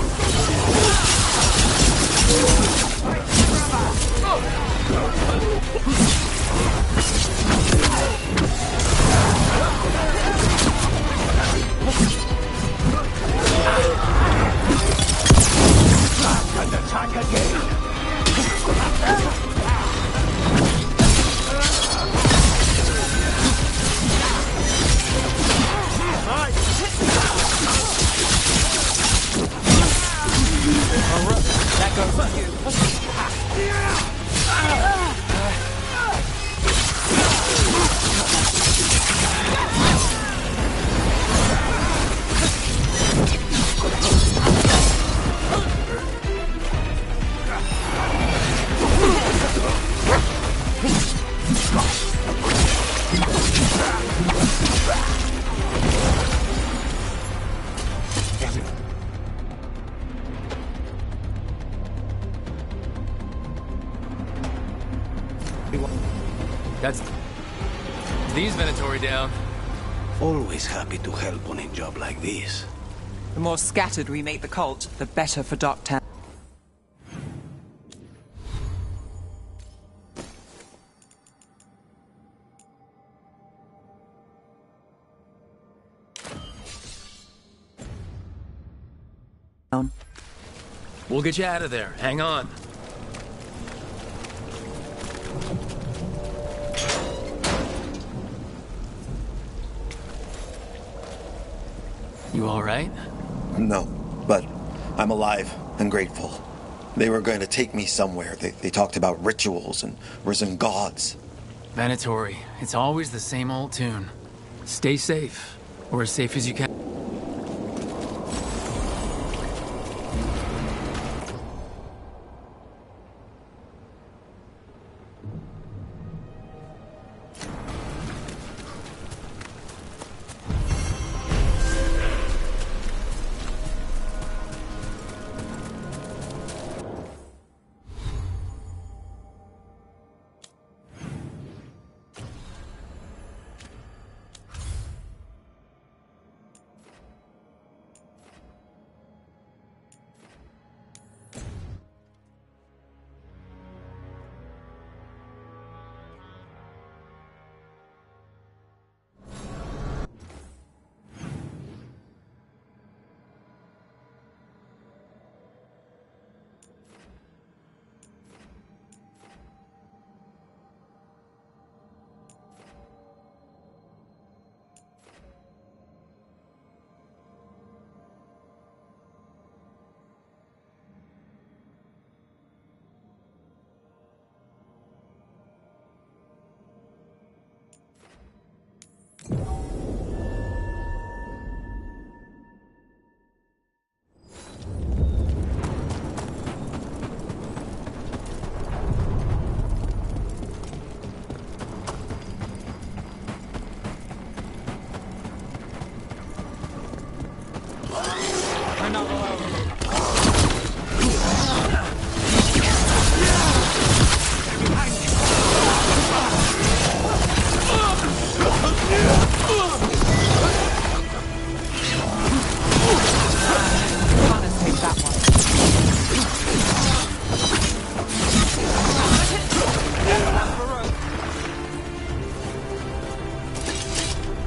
And attack again! That goes for you. That's these Venatori down. Always happy to help on a job like this. The more scattered we make the cult, the better for Docktown. We'll get you out of there. Hang on. You all right? No, but I'm alive and grateful. They were going to take me somewhere. They talked about rituals and risen gods. Venatori, it's always the same old tune. Stay safe, or as safe as you can.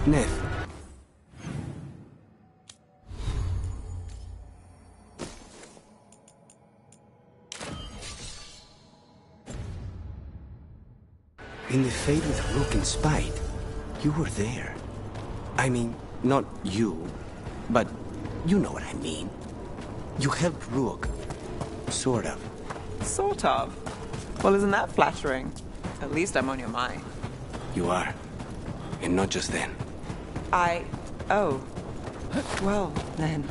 Neth. In the fade with Rook and Spite, you were there. I mean, not you, but you know what I mean. You helped Rook. Sort of. Sort of. Well, isn't that flattering? At least I'm on your mind. You are. And not just then. Oh. Well, then.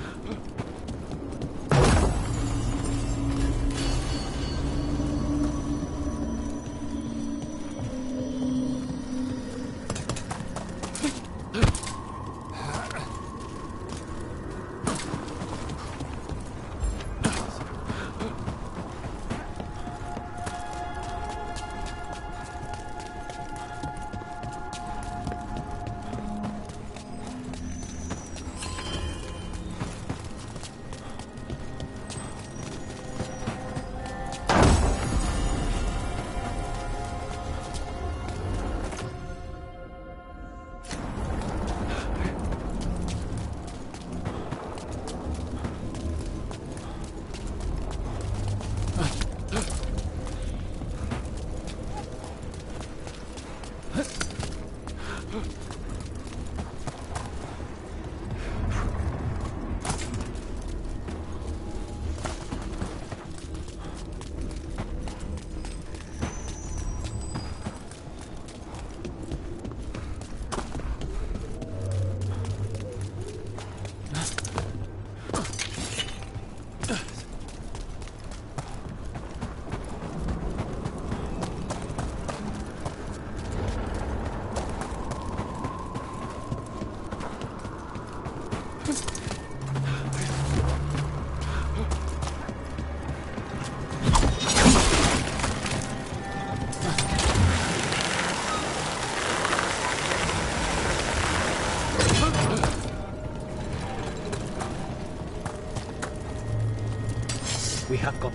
We have got...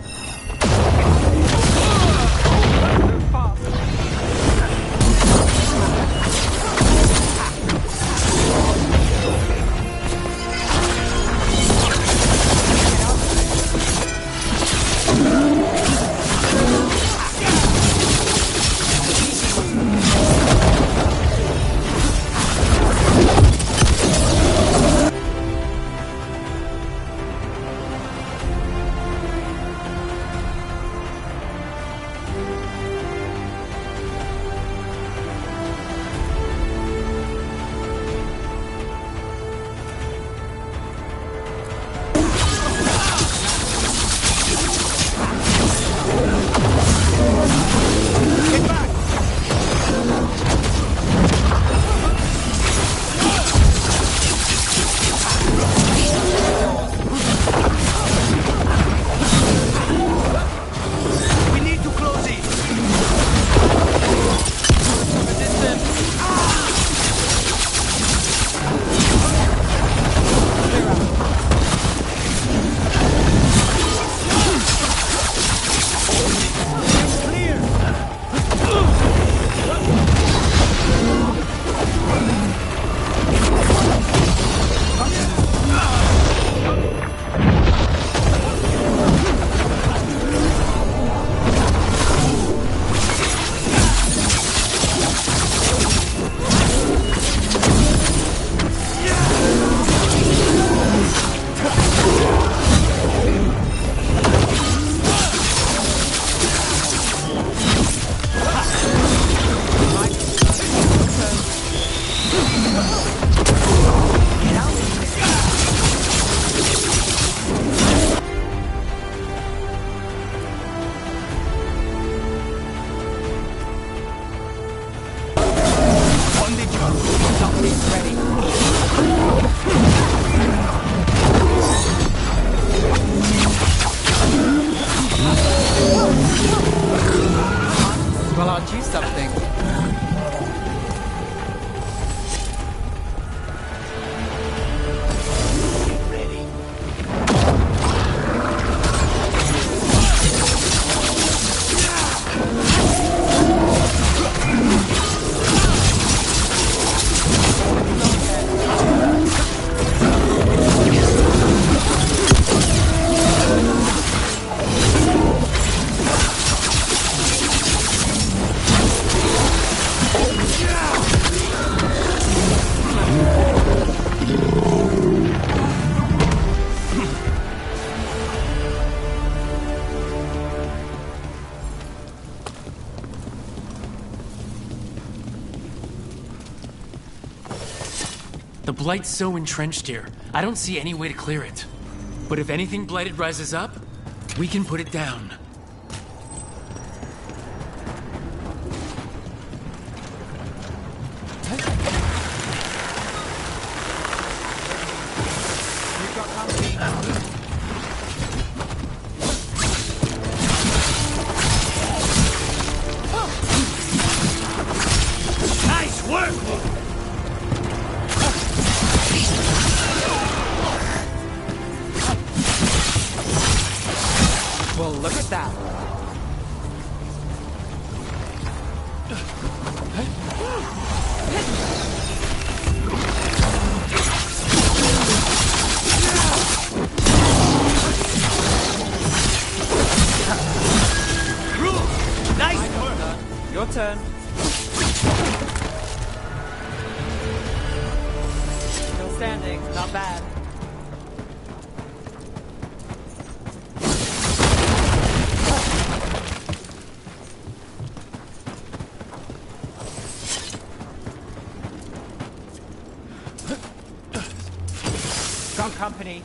The Blight's so entrenched here, I don't see any way to clear it. But if anything Blighted rises up, we can put it down. Nice work! Well, look at that. Nice work! Your turn. Still standing. Not bad. Strong company.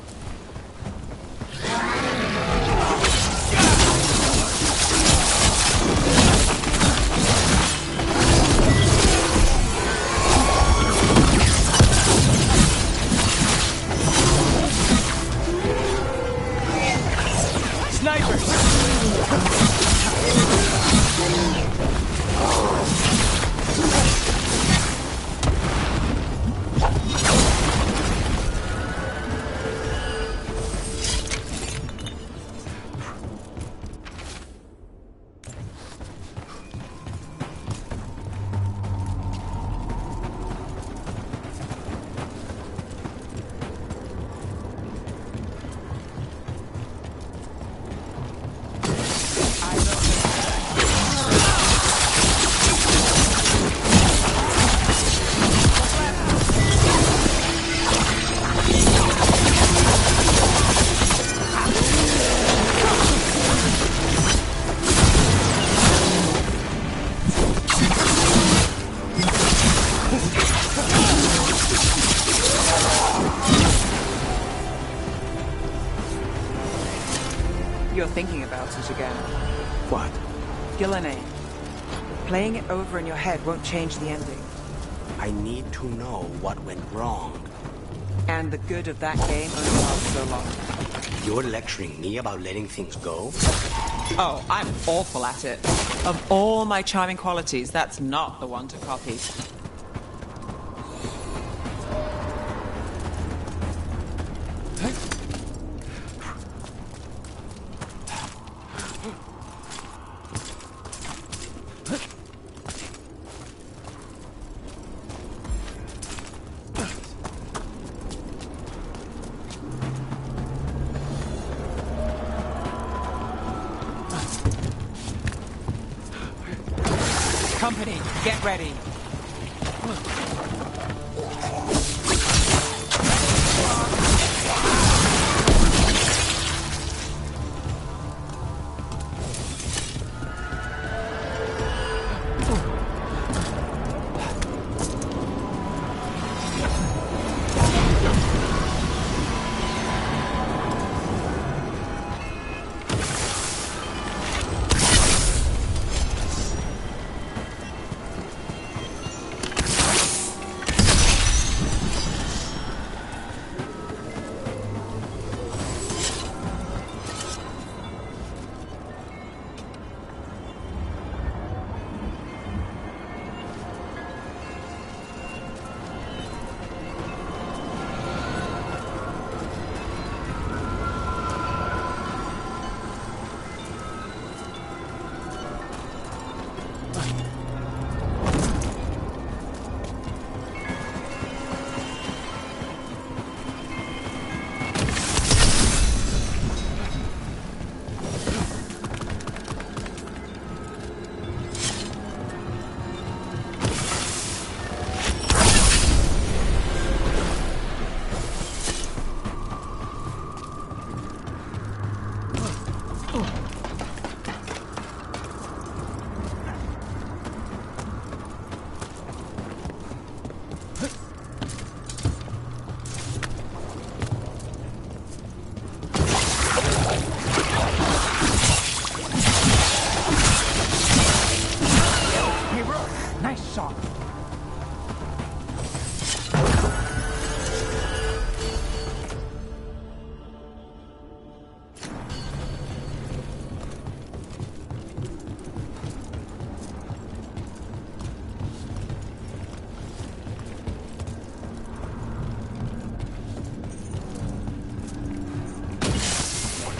You're thinking about it again. What? Gillenay. Playing it over in your head won't change the ending. I need to know what went wrong. And the good of that game only lasts so long. You're lecturing me about letting things go? Oh, I'm awful at it. Of all my charming qualities, that's not the one to copy. Company, get ready.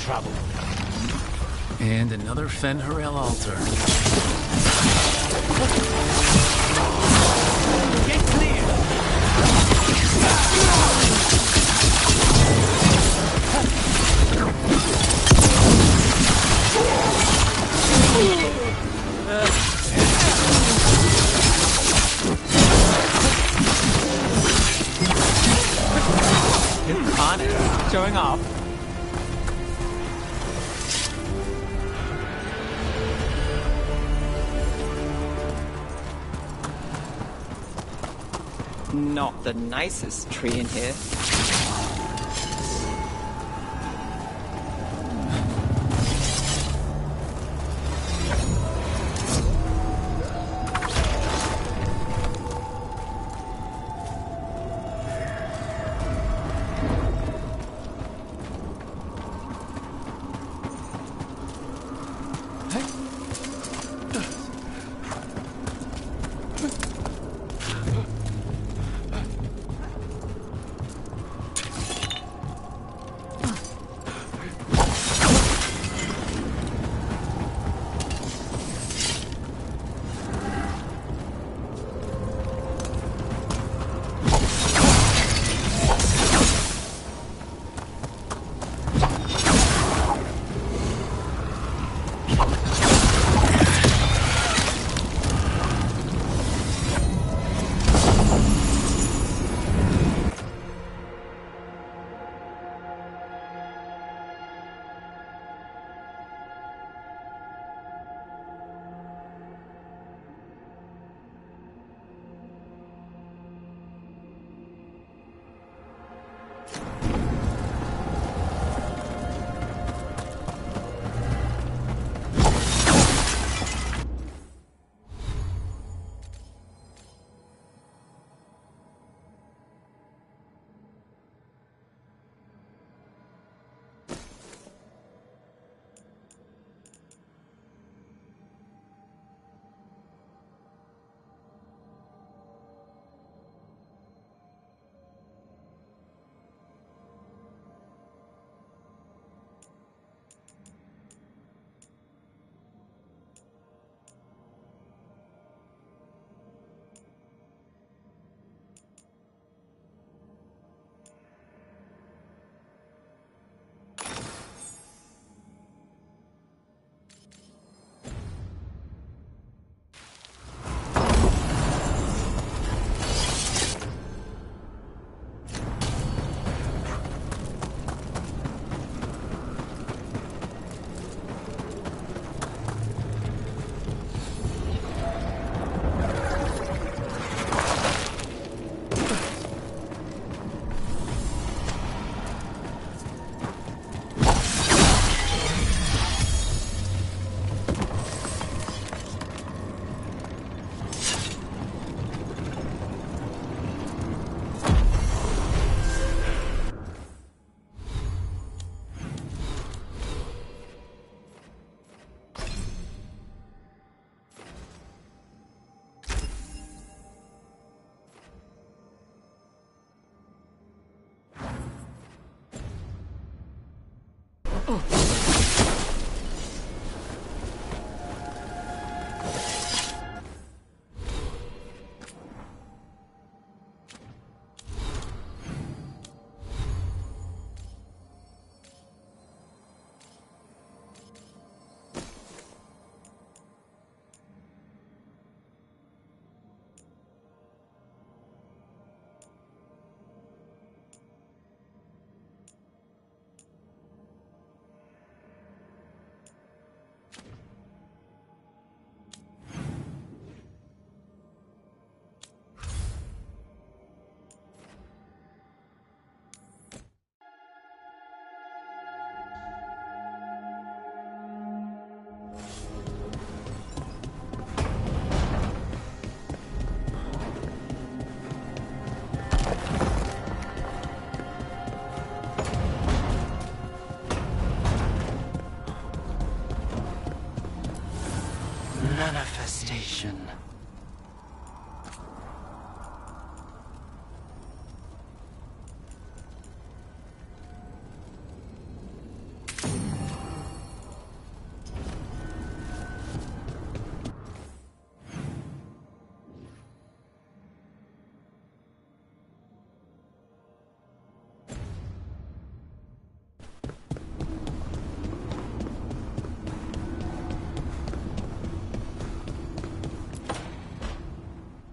trouble. And another Fen'Harel altar. Get clear! On it. Showing off. Not the nicest tree in here.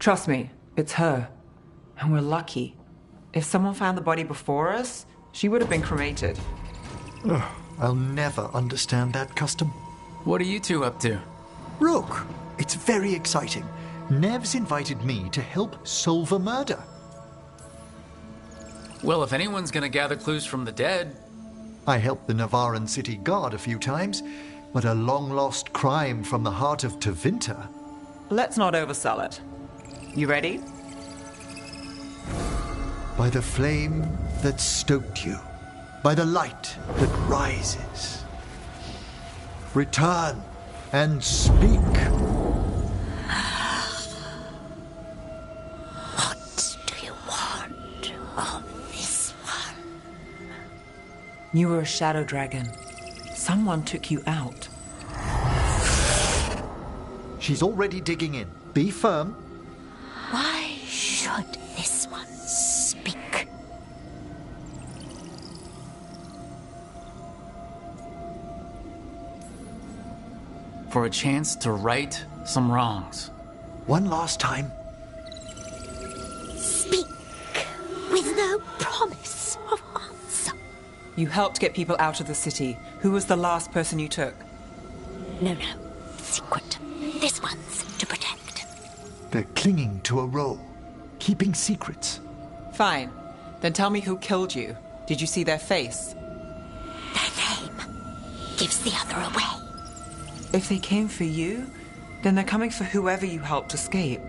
Trust me, it's her. And we're lucky. If someone found the body before us, she would have been cremated. Ugh, I'll never understand that custom. What are you two up to? Rook, it's very exciting. Nev's invited me to help solve a murder. Well, if anyone's gonna gather clues from the dead... I helped the Navaran city guard a few times, but a long-lost crime from the heart of Tevinter. Let's not oversell it. You ready? By the flame that stoked you, by the light that rises. Return and speak. What do you want of this one? You were a shadow dragon. Someone took you out. She's already digging in. Be firm. Why should this one speak? For a chance to right some wrongs. One last time. Speak with no promise of answer. You helped get people out of the city. Who was the last person you took? No. Secret. This one's to protect. They're clinging to a role, keeping secrets. Fine. Then tell me who killed you. Did you see their face? Their name gives the other away. If they came for you, then they're coming for whoever you helped escape.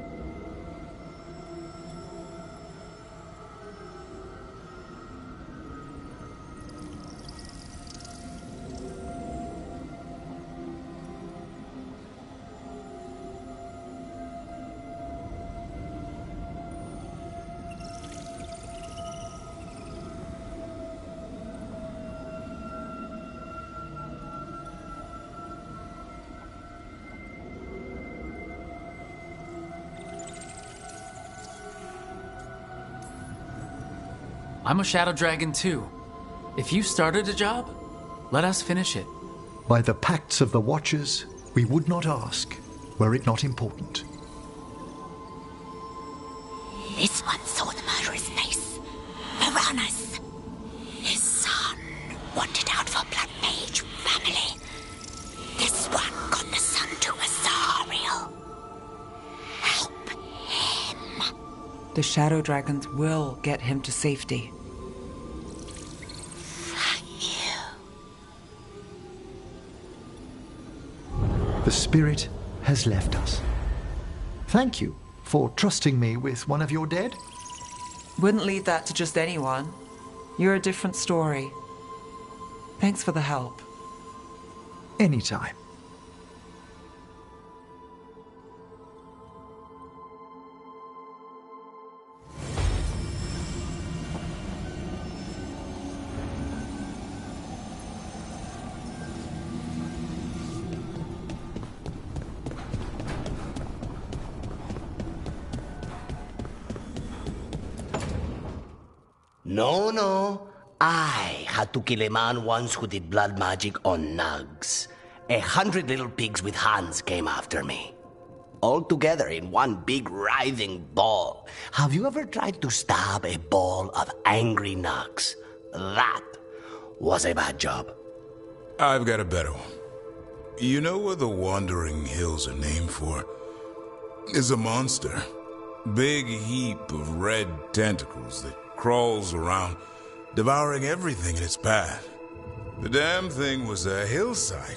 I'm a shadow dragon too. If you started a job, let us finish it. By the pacts of the Watchers, we would not ask, were it not important. This one saw the murderer's face. Piranhas. His son wanted out for Blood Mage family. This one got the son to Azariel. Help him. The shadow dragons will get him to safety. The spirit has left us. Thank you for trusting me with one of your dead. Wouldn't leave that to just anyone. You're a different story. Thanks for the help. Anytime. No. I had to kill a man once who did blood magic on nugs. 100 little pigs with hands came after me. All together in one big writhing ball. Have you ever tried to stab a ball of angry nugs? That was a bad job. I've got a better one. You know what the Wandering Hills are named for? It's a monster. Big heap of red tentacles that crawls around, devouring everything in its path. The damn thing was a hillside,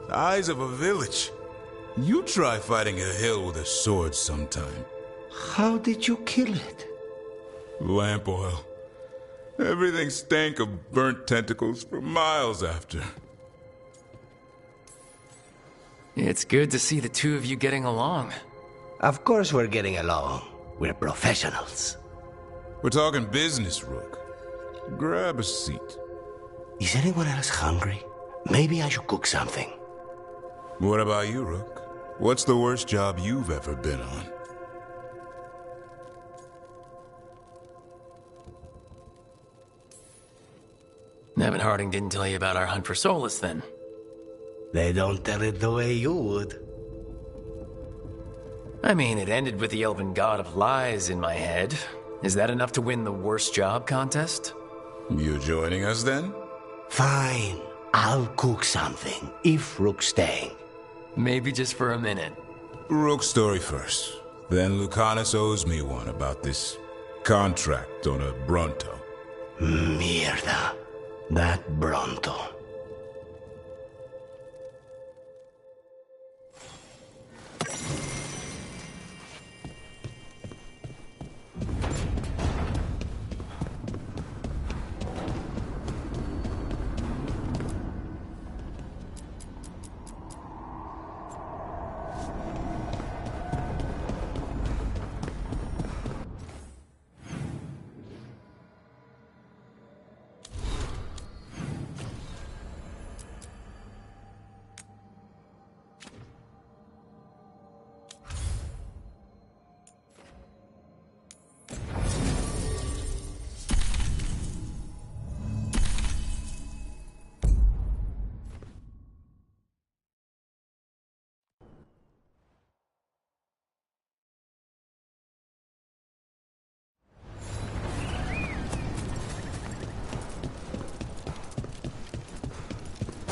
the eyes of a village. You try fighting a hill with a sword sometime. How did you kill it? Lamp oil. Everything stank of burnt tentacles for miles after. It's good to see the two of you getting along. Of course we're getting along. We're professionals. We're talking business, Rook. Grab a seat. Is anyone else hungry? Maybe I should cook something. What about you, Rook? What's the worst job you've ever been on? Nevin Harding didn't tell you about our hunt for Solus, then? They don't tell it the way you would. I mean, it ended with the Elven God of Lies in my head. Is that enough to win the worst job contest? You joining us then? Fine. I'll cook something, if Rook's staying. Maybe just for a minute. Rook's story first. Then Lucanus owes me one about this contract on a Bronto. Mierda. That Bronto.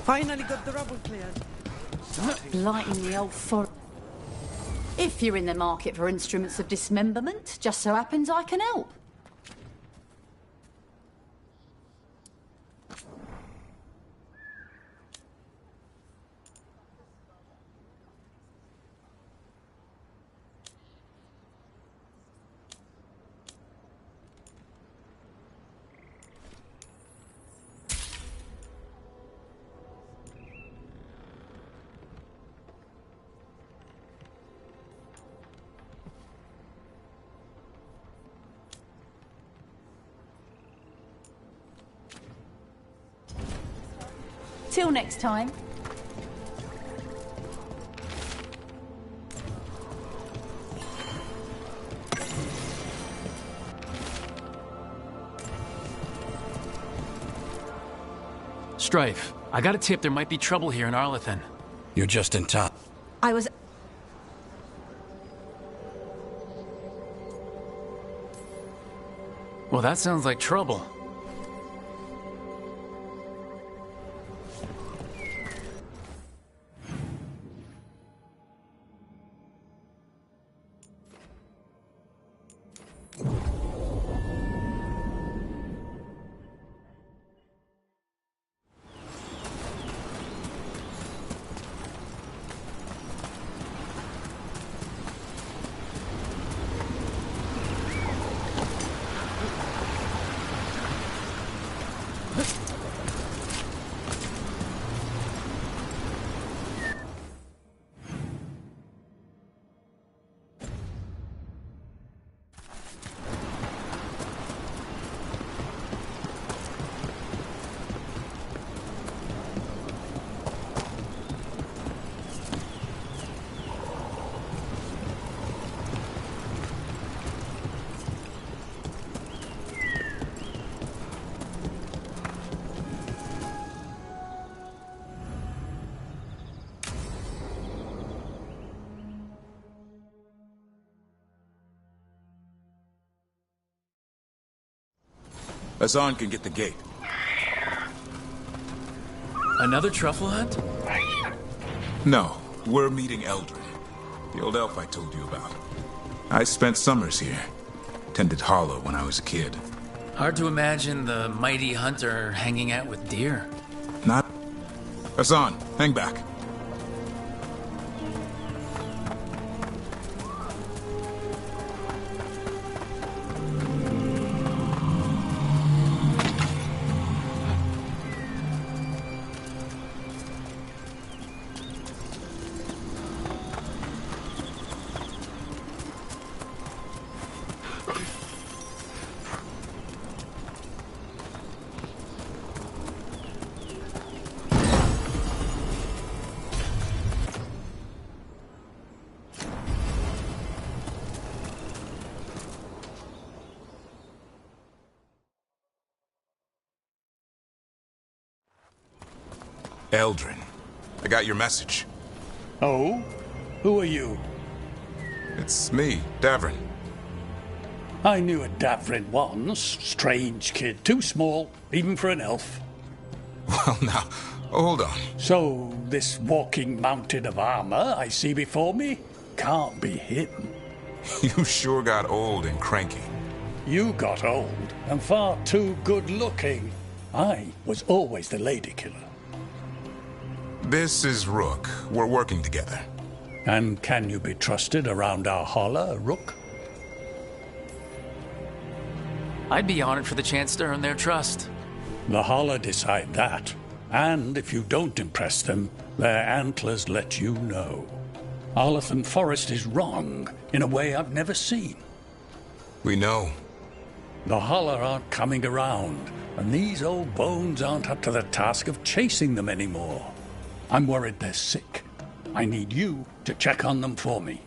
Finally got the rubble cleared. Blighting the old forest. If you're in the market for instruments of dismemberment, just so happens I can help. Till next time. Strife, I got a tip there might be trouble here in Arlethan. You're just in time. I was... Well, that sounds like trouble. Hassan can get the gate. Another truffle hunt? No, we're meeting Eldrin, the old elf I told you about. I spent summers here. Tended Hollow when I was a kid. Hard to imagine the mighty hunter hanging out with deer. Not... Hassan, hang back. Eldrin, I got your message. Oh? Who are you? It's me, Davrin. I knew a Davrin once. Strange kid. Too small, even for an elf. Well, now, hold on. So, this walking mountain of armor I see before me can't be him. You sure got old and cranky. You got old and far too good-looking. I was always the lady killer. This is Rook. We're working together. And can you be trusted around our holler, Rook? I'd be honored for the chance to earn their trust. The holler decide that. And if you don't impress them, their antlers let you know. Arlathan Forest is wrong in a way I've never seen. We know. The holler aren't coming around, and these old bones aren't up to the task of chasing them anymore. I'm worried they're sick. I need you to check on them for me.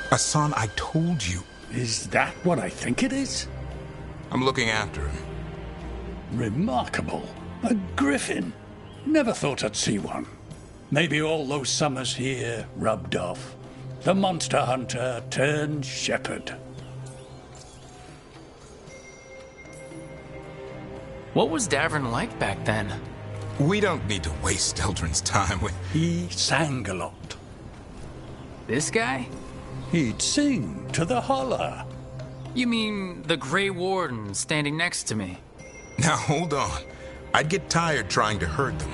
Hassan, I told you. Is that what I think it is? I'm looking after him. Remarkable. A griffin. Never thought I'd see one. Maybe all those summers here rubbed off. The monster hunter turned shepherd. What was Davrin like back then? We don't need to waste Eldrin's time with... He sang a lot. This guy? He'd sing to the holler. You mean the Grey Warden standing next to me? Now, hold on. I'd get tired trying to herd them.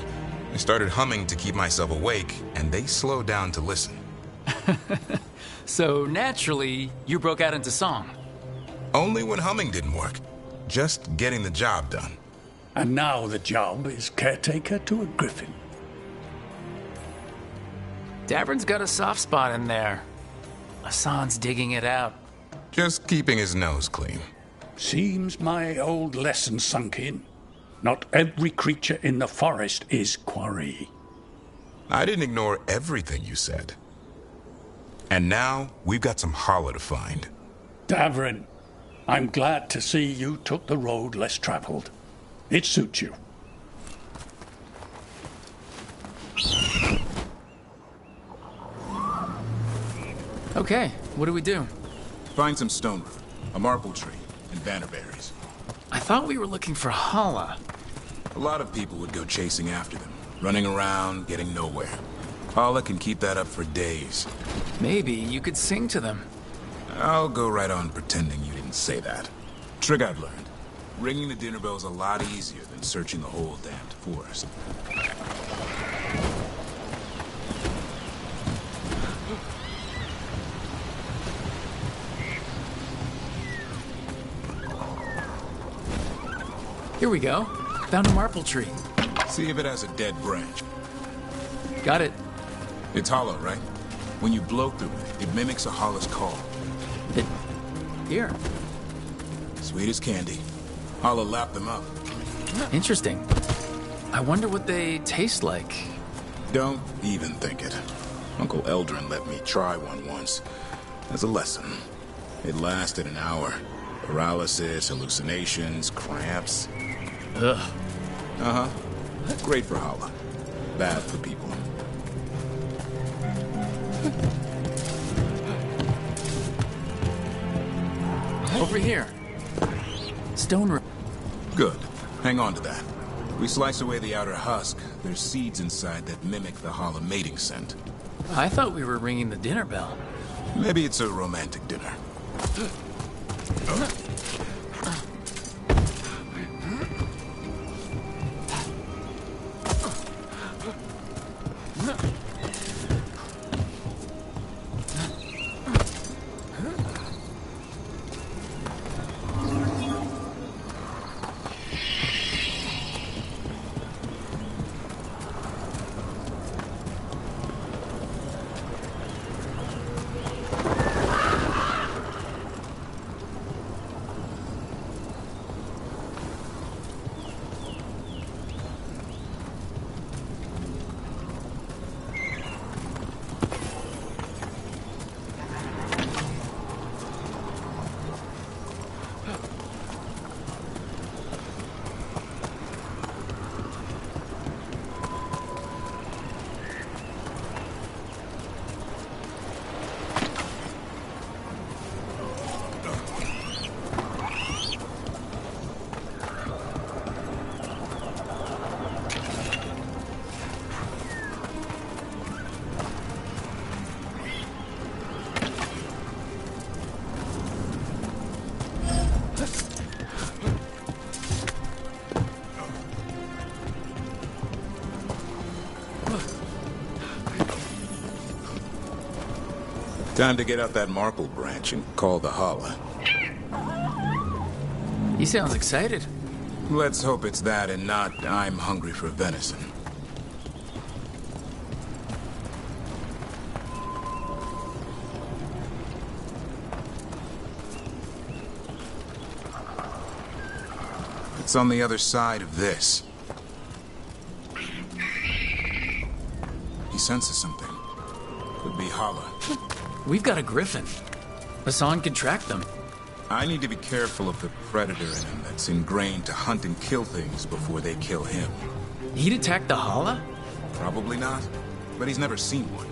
I started humming to keep myself awake, and they slowed down to listen. So, naturally, you broke out into song. Only when humming didn't work. Just getting the job done. And now the job is caretaker to a griffin. Davrin's got a soft spot in there. Hassan's digging it out. Just keeping his nose clean. Seems my old lesson sunk in. Not every creature in the forest is quarry. I didn't ignore everything you said. And now, we've got some holler to find. Davrin, I'm glad to see you took the road less traveled. It suits you. Okay, what do we do? Find some stone root, a marble tree, and bannerberries. I thought we were looking for Hala. A lot of people would go chasing after them, running around, getting nowhere. Hala can keep that up for days. Maybe you could sing to them. I'll go right on pretending you didn't say that. Trick I've learned. Ringing the dinner bell's a lot easier than searching the whole damned forest. Here we go. Found a marble tree. See if it has a dead branch. Got it. It's hollow, right? When you blow through it, it mimics a hollow's call. Here. Sweet as candy. Holla lapped them up. Interesting. I wonder what they taste like. Don't even think it. Uncle Eldrin let me try one once. As a lesson. It lasted an hour. Paralysis, hallucinations, cramps. Ugh. Uh-huh. Great for Hala. Bad for people. Over here. Stone root. Good. Hang on to that. We slice away the outer husk. There's seeds inside that mimic the Hala mating scent. I thought we were ringing the dinner bell. Maybe it's a romantic dinner. Time to get out that marple branch and call the holla. He sounds excited. Let's hope it's that and not I'm hungry for venison. It's on the other side of this. He senses something. Could be holla. We've got a griffin. Hassan can track them. I need to be careful of the predator in him that's ingrained to hunt and kill things before they kill him. He'd attack the holla? Probably not, but he's never seen one.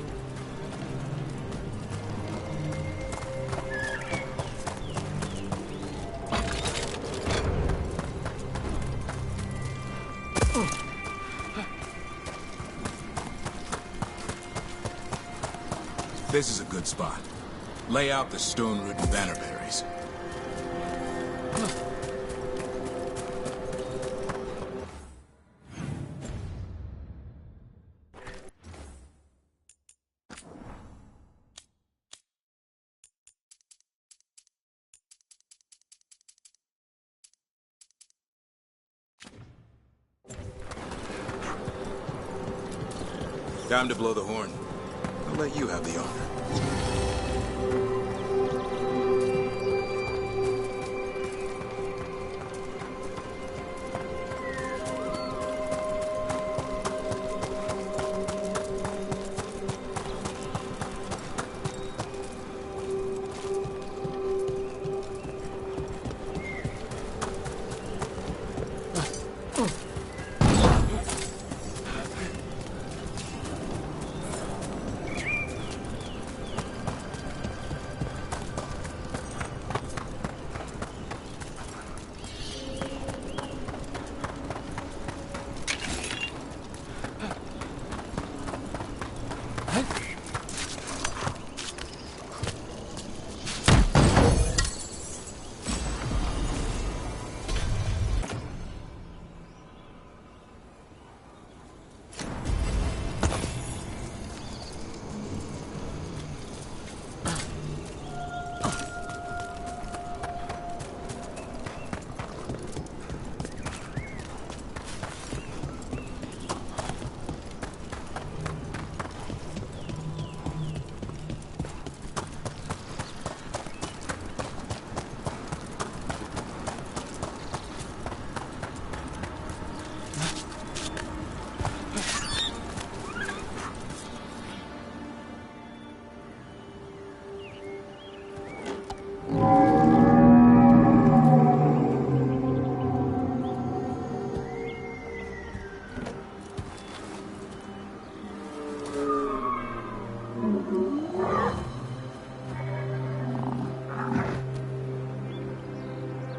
This is a good spot. Lay out the stone root and bannerberries. Time to blow the horn. I'll let you have the honor.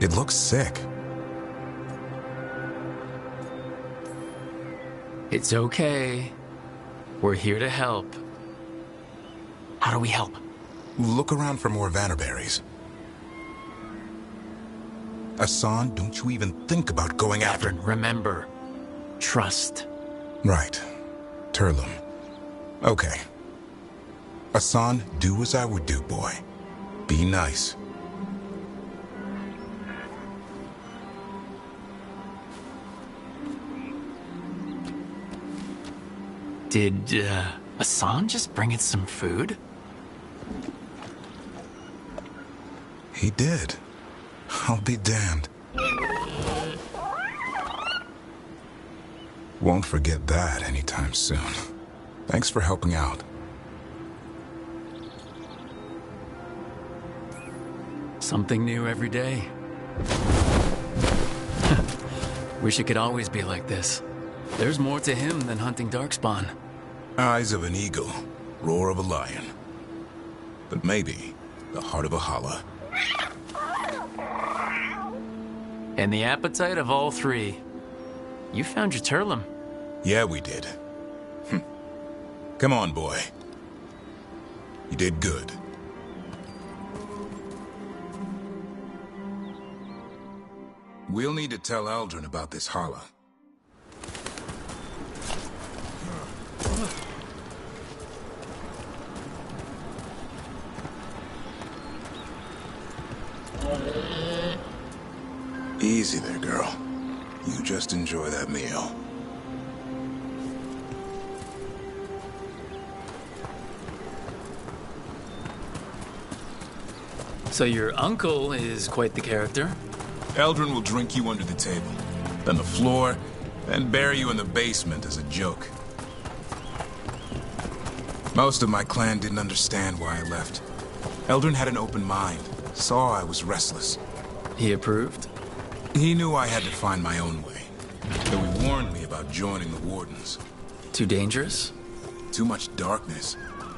It looks sick. It's okay. We're here to help. How do we help? Look around for more vannerberries. Hassan, don't you even think about going after... Remember, trust. Right. Turlum. Okay. Hassan, do as I would do, boy. Be nice. Did, Hassan just bring us some food? He did. I'll be damned. Won't forget that anytime soon. Thanks for helping out. Something new every day. Wish it could always be like this. There's more to him than hunting darkspawn. Eyes of an eagle, roar of a lion. But maybe the heart of a holla. And the appetite of all three. You found your Turlum. Yeah, we did. Come on, boy. You did good. We'll need to tell Aldrin about this holla. Easy there, girl. You just enjoy that meal. So your uncle is quite the character. Eldrin will drink you under the table, then the floor, then bury you in the basement as a joke. Most of my clan didn't understand why I left. Eldrin had an open mind, saw I was restless. He approved? He knew I had to find my own way, though he warned me about joining the Wardens. Too dangerous? Too much darkness.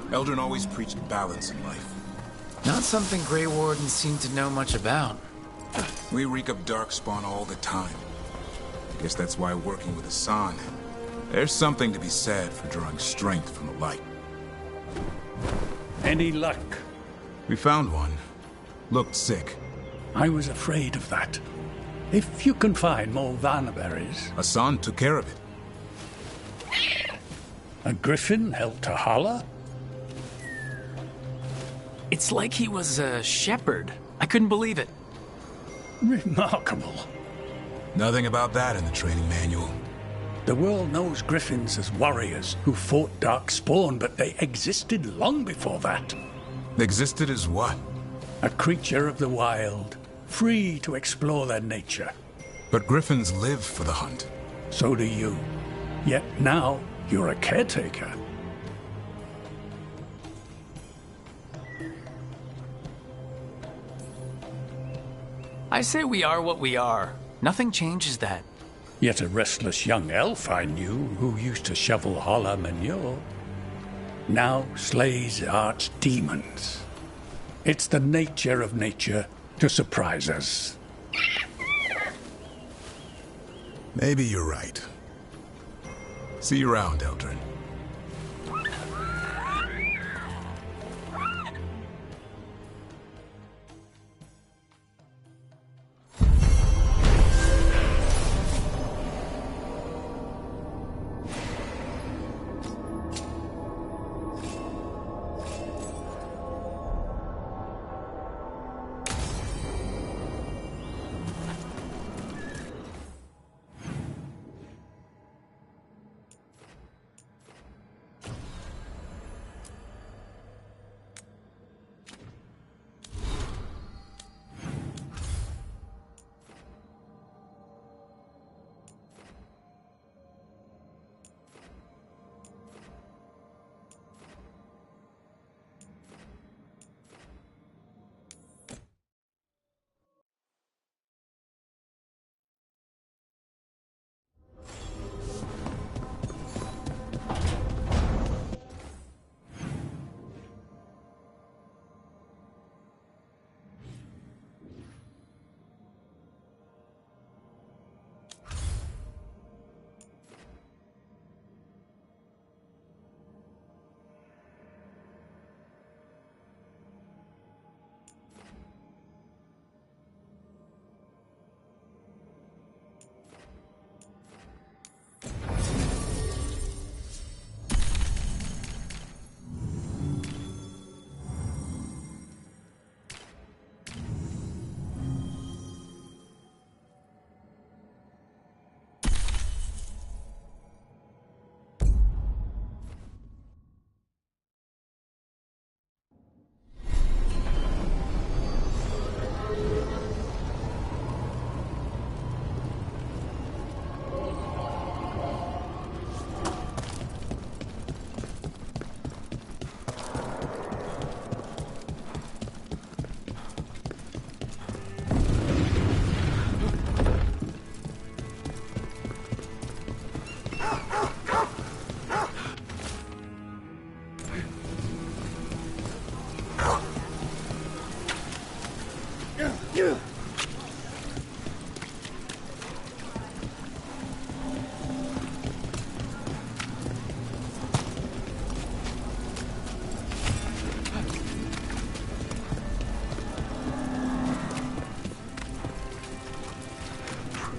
Eldrin always preached balance in life. Not something Grey Wardens seem to know much about. We reek of darkspawn all the time. I guess that's why working with Hassan, there's something to be said for drawing strength from the light. Any luck? We found one. Looked sick. I was afraid of that. If you can find more Vanaberries... Hassan took care of it. A griffin held to Hala? It's like he was a shepherd. I couldn't believe it. Remarkable. Nothing about that in the training manual. The world knows griffins as warriors who fought Darkspawn, but they existed long before that. Existed as what? A creature of the wild, free to explore their nature. But griffins live for the hunt. So do you. Yet now, you're a caretaker. I say we are what we are. Nothing changes that. Yet a restless young elf I knew who used to shovel holler manure now slays archdemons. It's the nature of nature to surprise us. Maybe you're right. See you around, Eldrin.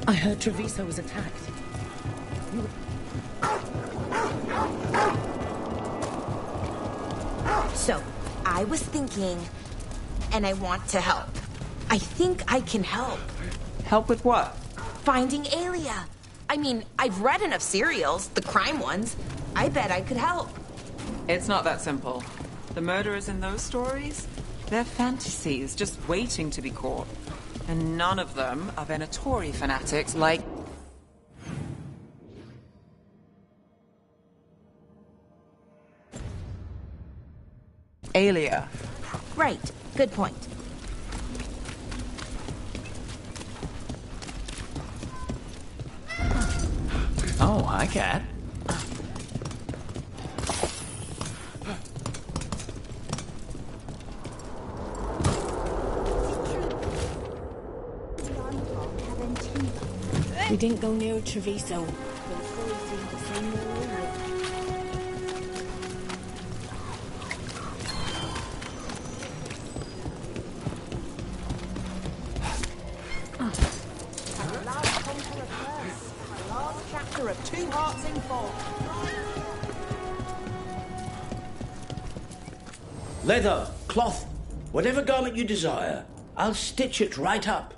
I heard Treviso was attacked. So, I was thinking, and I want to help. I think I can help. Help with what? Finding Aelia. I mean, I've read enough serials, the crime ones. I bet I could help. It's not that simple. The murderers in those stories, they're fantasies just waiting to be caught. And none of them are Venatori fanatics like... Aelia. Right. Good point. Oh, hi, Cat. We didn't go near Treviso. But it's always seemed the same way. Chapter of Two Hearts in Fog. Leather, cloth, whatever garment you desire, I'll stitch it right up.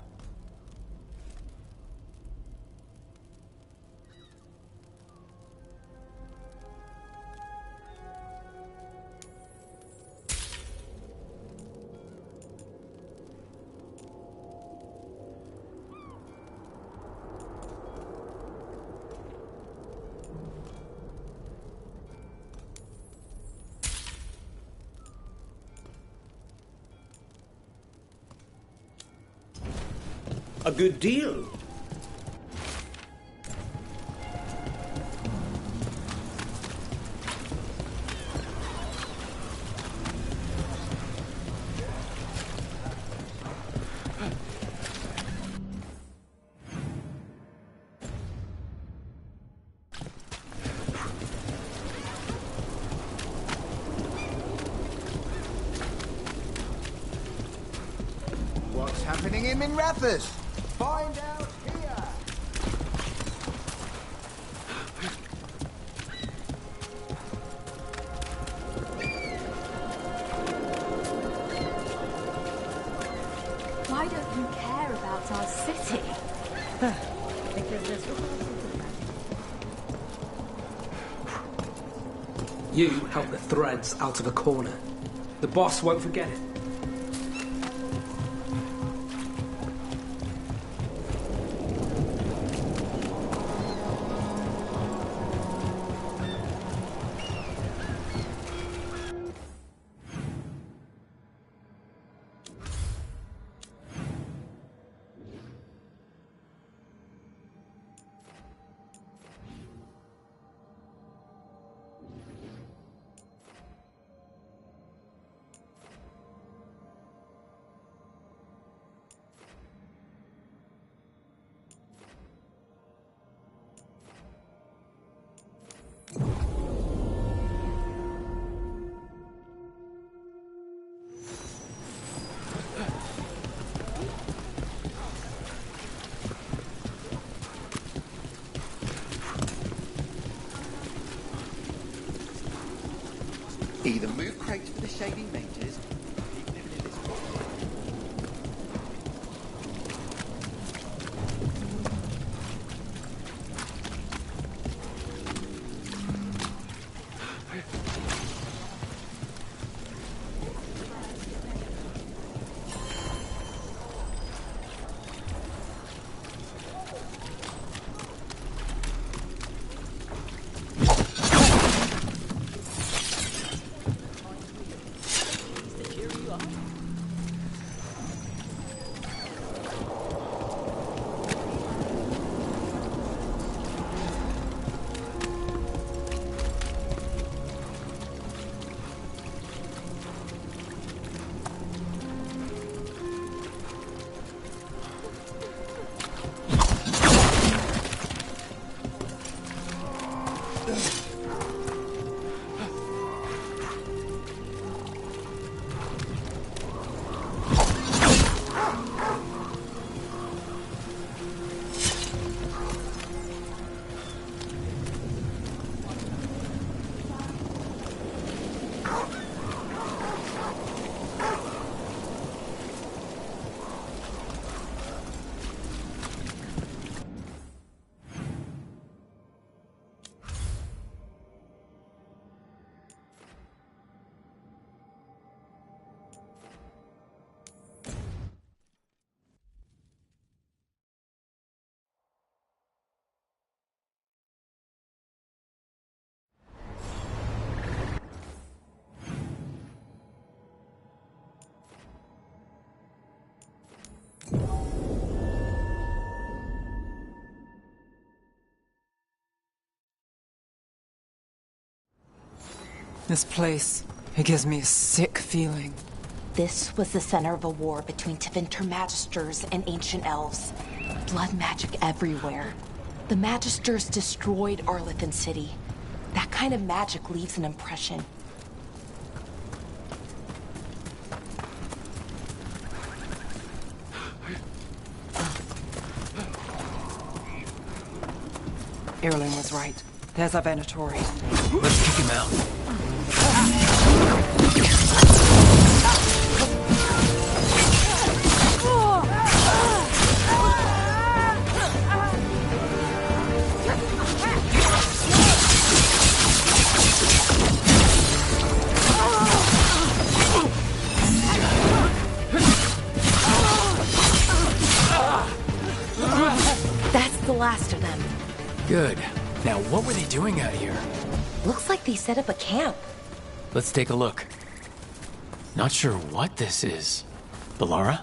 A good deal. What's happening in Minrathous? Find out here! Why don't you care about our city? Because there's You help the threads out of a corner. The boss won't forget it. Either move crates for the shady mages. This place, it gives me a sick feeling. This was the center of a war between Tevinter Magisters and ancient elves. Blood magic everywhere. The Magisters destroyed Arlethan City. That kind of magic leaves an impression. Erlen was right. There's our Venatori. Let's kick him out. That's the last of them. Good. Now, what were they doing out here? Looks like they set up a camp. Let's take a look. Not sure what this is. Balara?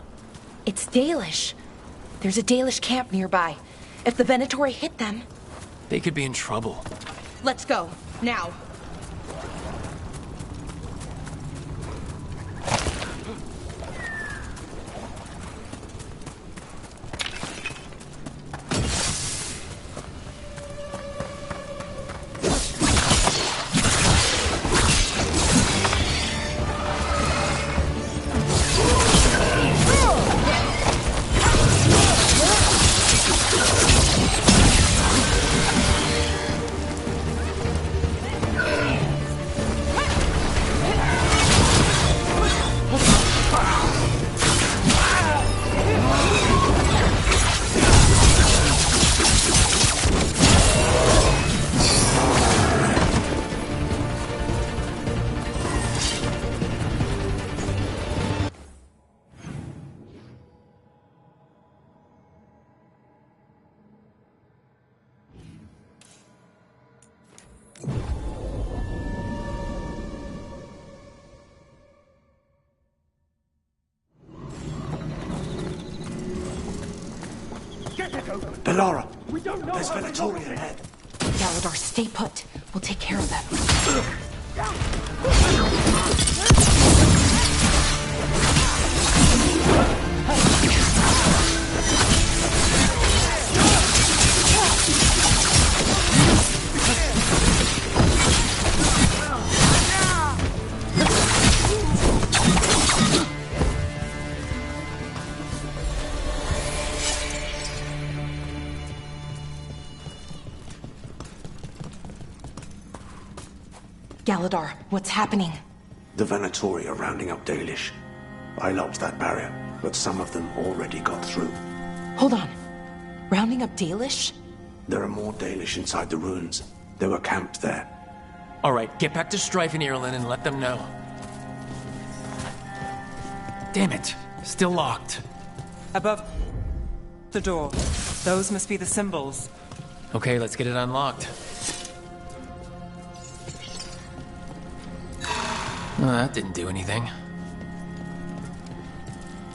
It's Dalish. There's a Dalish camp nearby. If the Venatori hit them... They could be in trouble. Let's go. Now. Balara! There's Venatori ahead. Galadar, stay put. We'll take care of them. Galadar, what's happening? The Venatori are rounding up Dalish. I locked that barrier, but some of them already got through. Hold on. Rounding up Dalish? There are more Dalish inside the ruins. They were camped there. All right, get back to Strife and Erlen and let them know. Damn it. Still locked. Above the door. Those must be the symbols. Okay, let's get it unlocked. Well, that didn't do anything.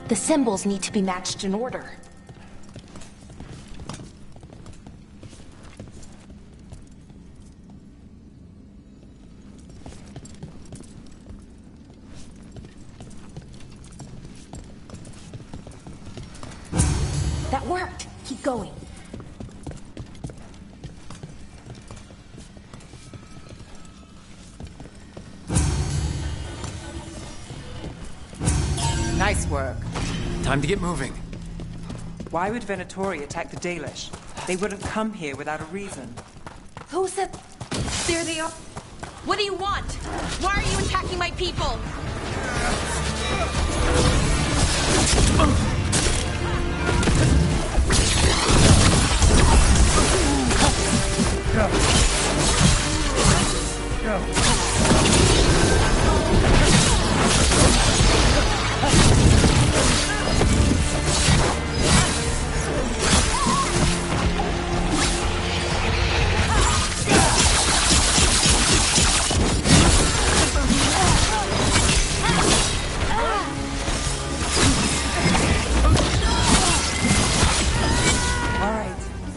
The symbols need to be matched in order. That worked. Keep going. Nice work. Time to get moving. Why would Venatori attack the Dalish? They wouldn't come here without a reason. Who said... There they are. What do you want? Why are you attacking my people?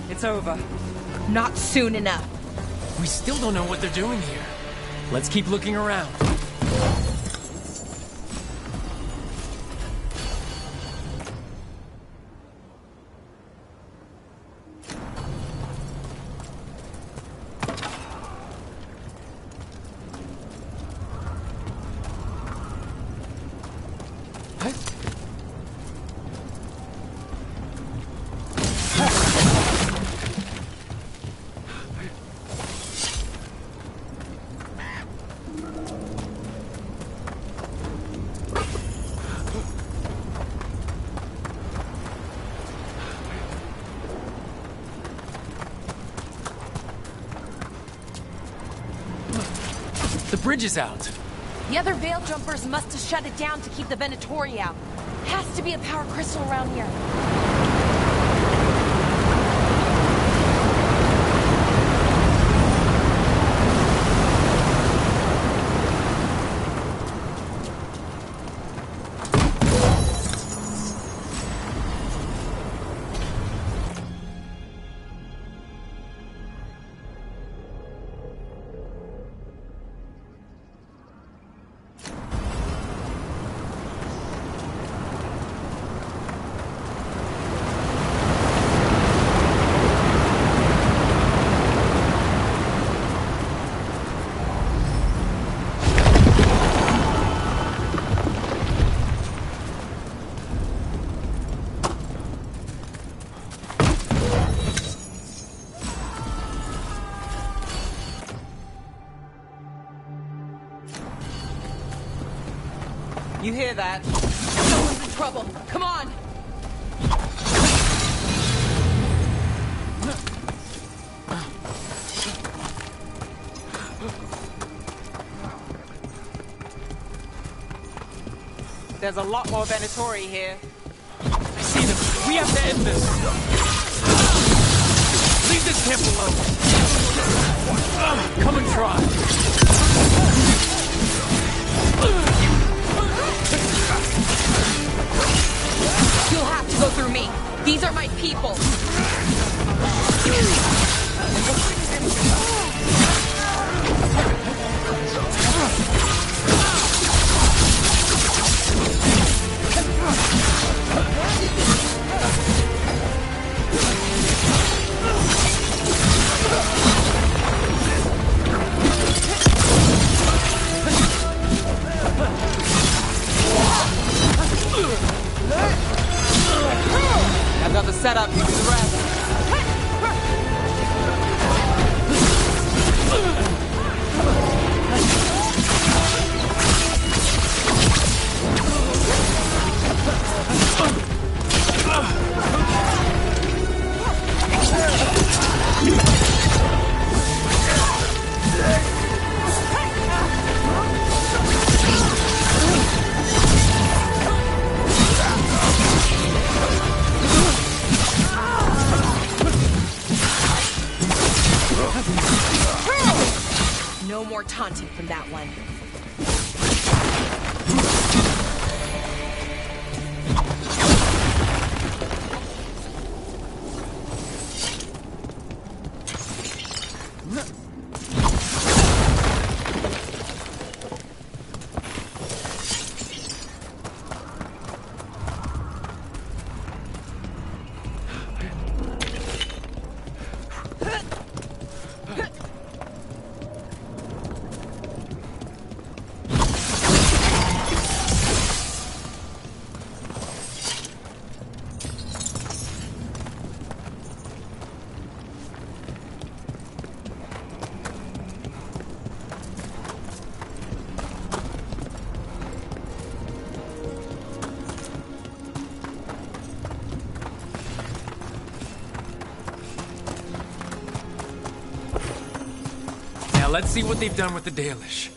It's over. Not soon enough. We still don't know what they're doing here. Let's keep looking around. The bridge is out. The other Veil Jumpers must have shut it down to keep the Venatori out. Has to be a power crystal around here. You hear that? Someone's in trouble. Come on! There's a lot more Venatori here. I see them. We have to end this. Leave this camp alone. Come and try. You'll have to go through me. These are my people. Another setup, you do the rest. No more taunting from that one. Now let's see what they've done with the Dalish.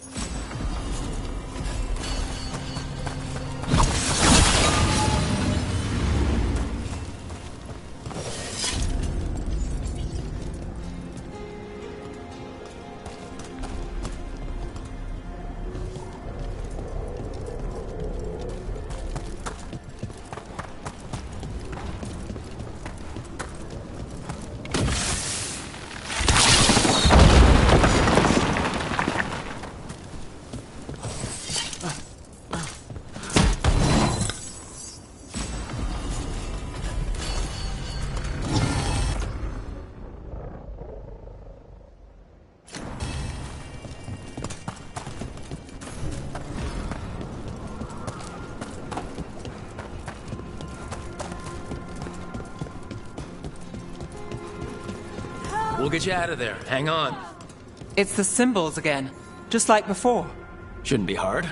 We'll get you out of there. Hang on. It's the symbols again, just like before. Shouldn't be hard.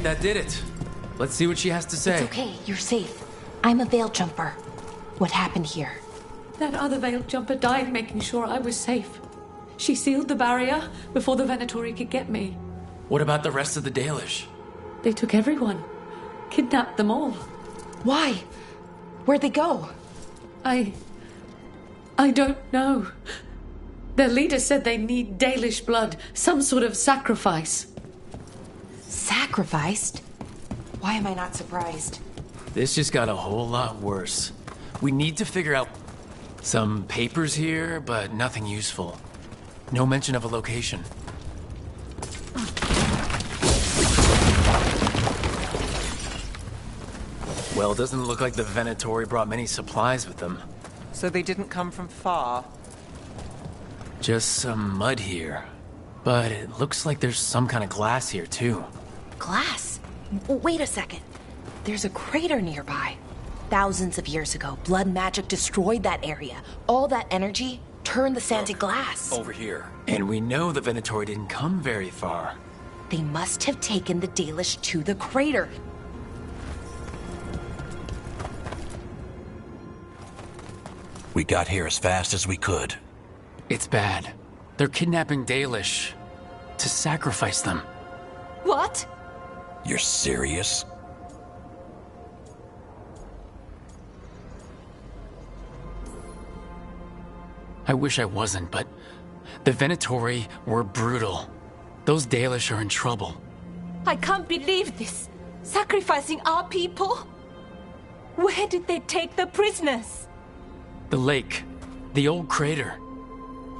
That did it. Let's see what she has to say. It's okay, you're safe. I'm a veil jumper. What happened here? That other veil jumper died making sure I was safe. She sealed the barrier before the Venatori could get me. What about the rest of the Dalish? They took everyone. Kidnapped them all. Why? Where'd they go? I don't know. Their leader said they need Dalish blood, some sort of sacrifice. Sacrificed? Why am I not surprised? This just got a whole lot worse. We need to figure out some papers here, but nothing useful. No mention of a location. Well, it doesn't look like the Venatori brought many supplies with them. So they didn't come from far? Just some mud here. But it looks like there's some kind of glass here, too. Glass? Wait a second. There's a crater nearby. Thousands of years ago, blood magic destroyed that area. All that energy turned the sand to glass. Over here. And we know the Venatori didn't come very far. They must have taken the Dalish to the crater. We got here as fast as we could. It's bad. They're kidnapping Dalish to sacrifice them. What? You're serious? I wish I wasn't, but the Venatori were brutal. Those Dalish are in trouble. I can't believe this. Sacrificing our people? Where did they take the prisoners? The lake. The old crater.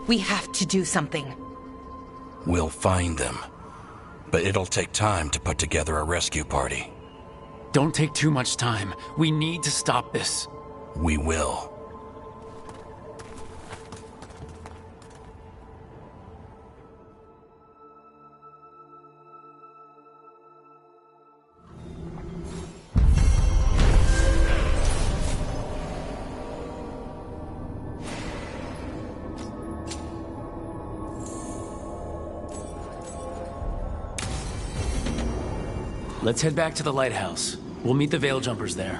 We have to do something. We'll find them. But it'll take time to put together a rescue party. Don't take too much time. We need to stop this. We will. Let's head back to the lighthouse. We'll meet the Veil Jumpers there.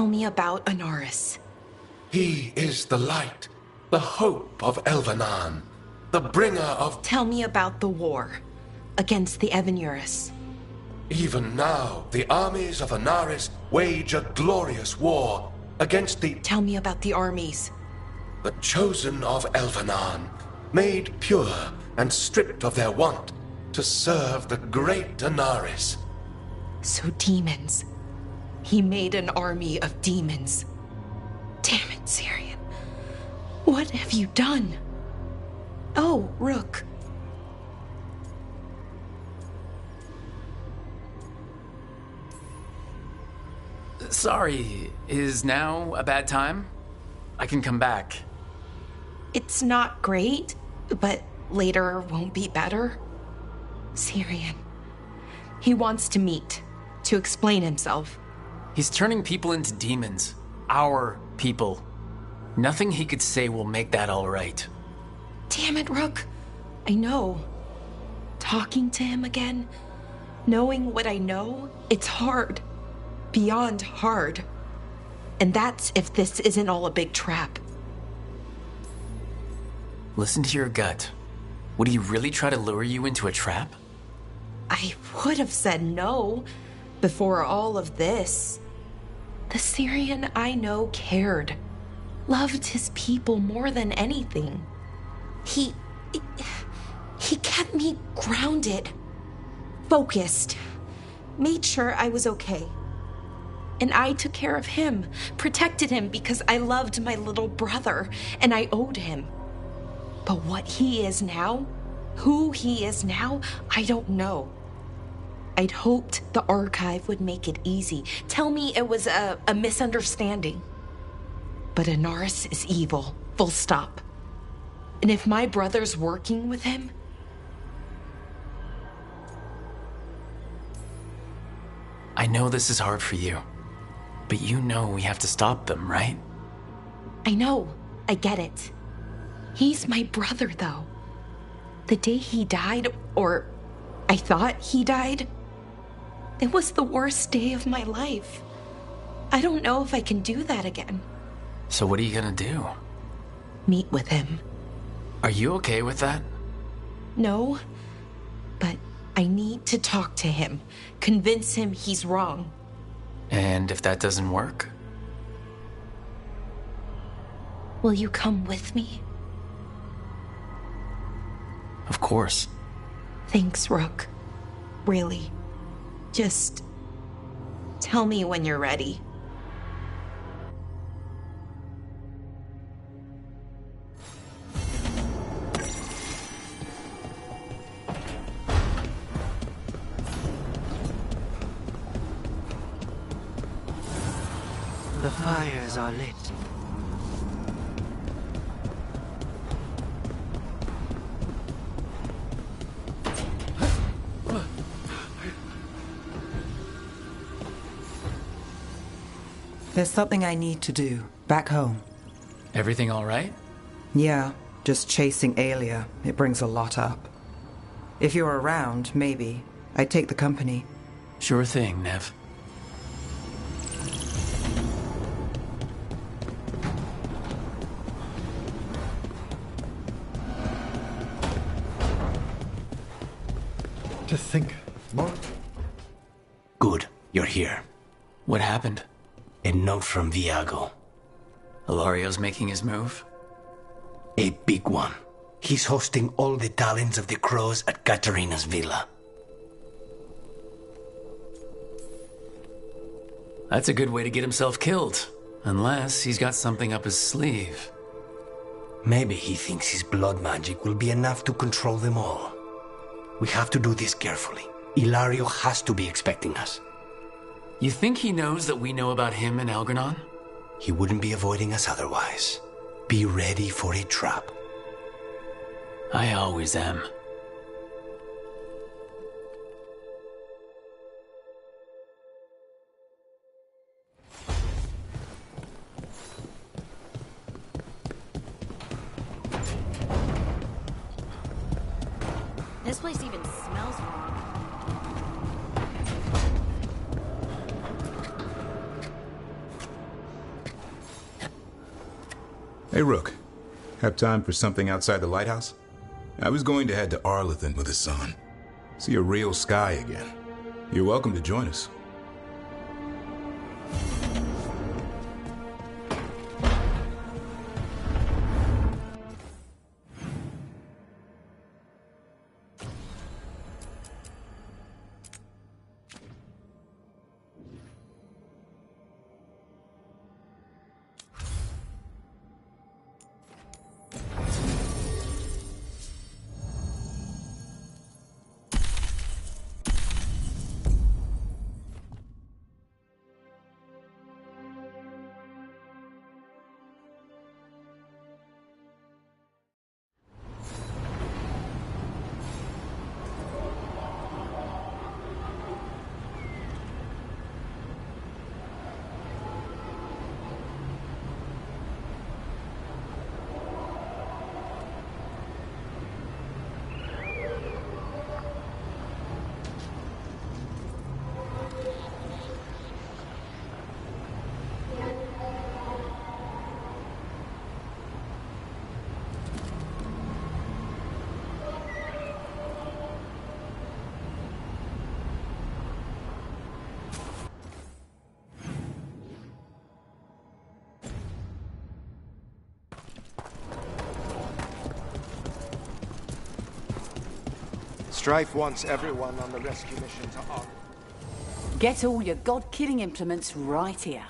Tell me about Anaris. He is the light, the hope of Elvenan, the bringer of... Tell me about the war against the Evenuris. Even now, the armies of Anaris wage a glorious war against the... Tell me about the armies. The chosen of Elvenan, made pure and stripped of their want to serve the great Anaris. So demons. He made an army of demons. Damn it, Syrian. What have you done? Oh, Rook. Sorry, is now a bad time? I can come back. It's not great, but later won't be better. Syrian. He wants to meet, to explain himself. He's turning people into demons. Our people. Nothing he could say will make that all right. Damn it, Rook. I know. Talking to him again, knowing what I know, it's hard. Beyond hard. And that's if this isn't all a big trap. Listen to your gut. Would he really try to lure you into a trap? I would have said no before all of this. The Syrian I know cared. Loved his people more than anything. He kept me grounded. Focused. Made sure I was okay. And I took care of him, protected him because I loved my little brother, and I owed him. But what he is now, who he is now, I don't know. I'd hoped the archive would make it easy. Tell me it was a misunderstanding. But Anaris is evil, full stop. And if my brother's working with him... I know this is hard for you. But you know we have to stop them, right? I know. I get it. He's my brother, though. The day he died, or I thought he died, it was the worst day of my life. I don't know if I can do that again. So what are you gonna do? Meet with him. Are you okay with that? No, but I need to talk to him. Convince him he's wrong. And if that doesn't work? Will you come with me? Of course. Thanks, Rook. Really. Just tell me when you're ready. The fires are lit. There's something I need to do, back home. Everything all right? Yeah, just chasing Aelia. It brings a lot up. If you're around, maybe. I'd take the company. Sure thing, Nev. To think more. Good, you're here. What happened? A note from Viago. Ilario's making his move? A big one. He's hosting all the talents of the crows at Katarina's villa. That's a good way to get himself killed. Unless he's got something up his sleeve. Maybe he thinks his blood magic will be enough to control them all. We have to do this carefully. Ilario has to be expecting us. You think he knows that we know about him and Algernon? He wouldn't be avoiding us otherwise. Be ready for a trap. I always am. This place even smells wrong. Hey, Rook. Have time for something outside the lighthouse? I was going to head to Arlington with Hassan. See a real sky again. You're welcome to join us. Strife wants everyone on the rescue mission to honor. Get all your god-killing implements right here.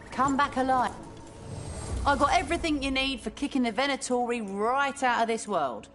Come back alive. I got everything you need for kicking the Venatori right out of this world.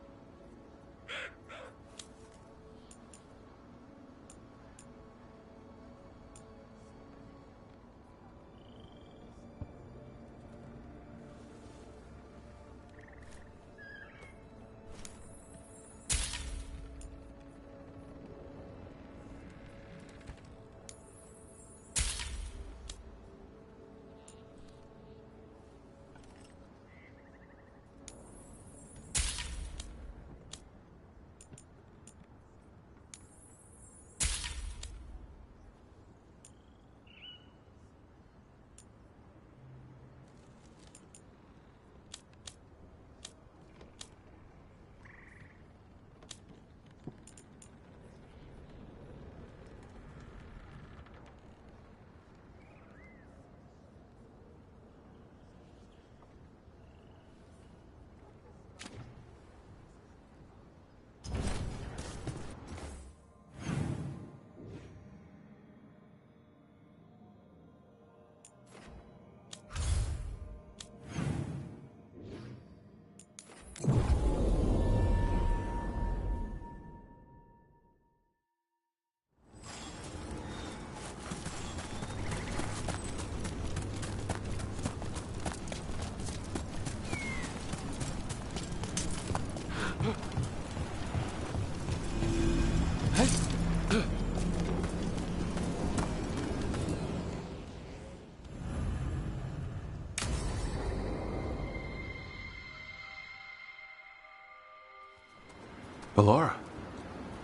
Ballora,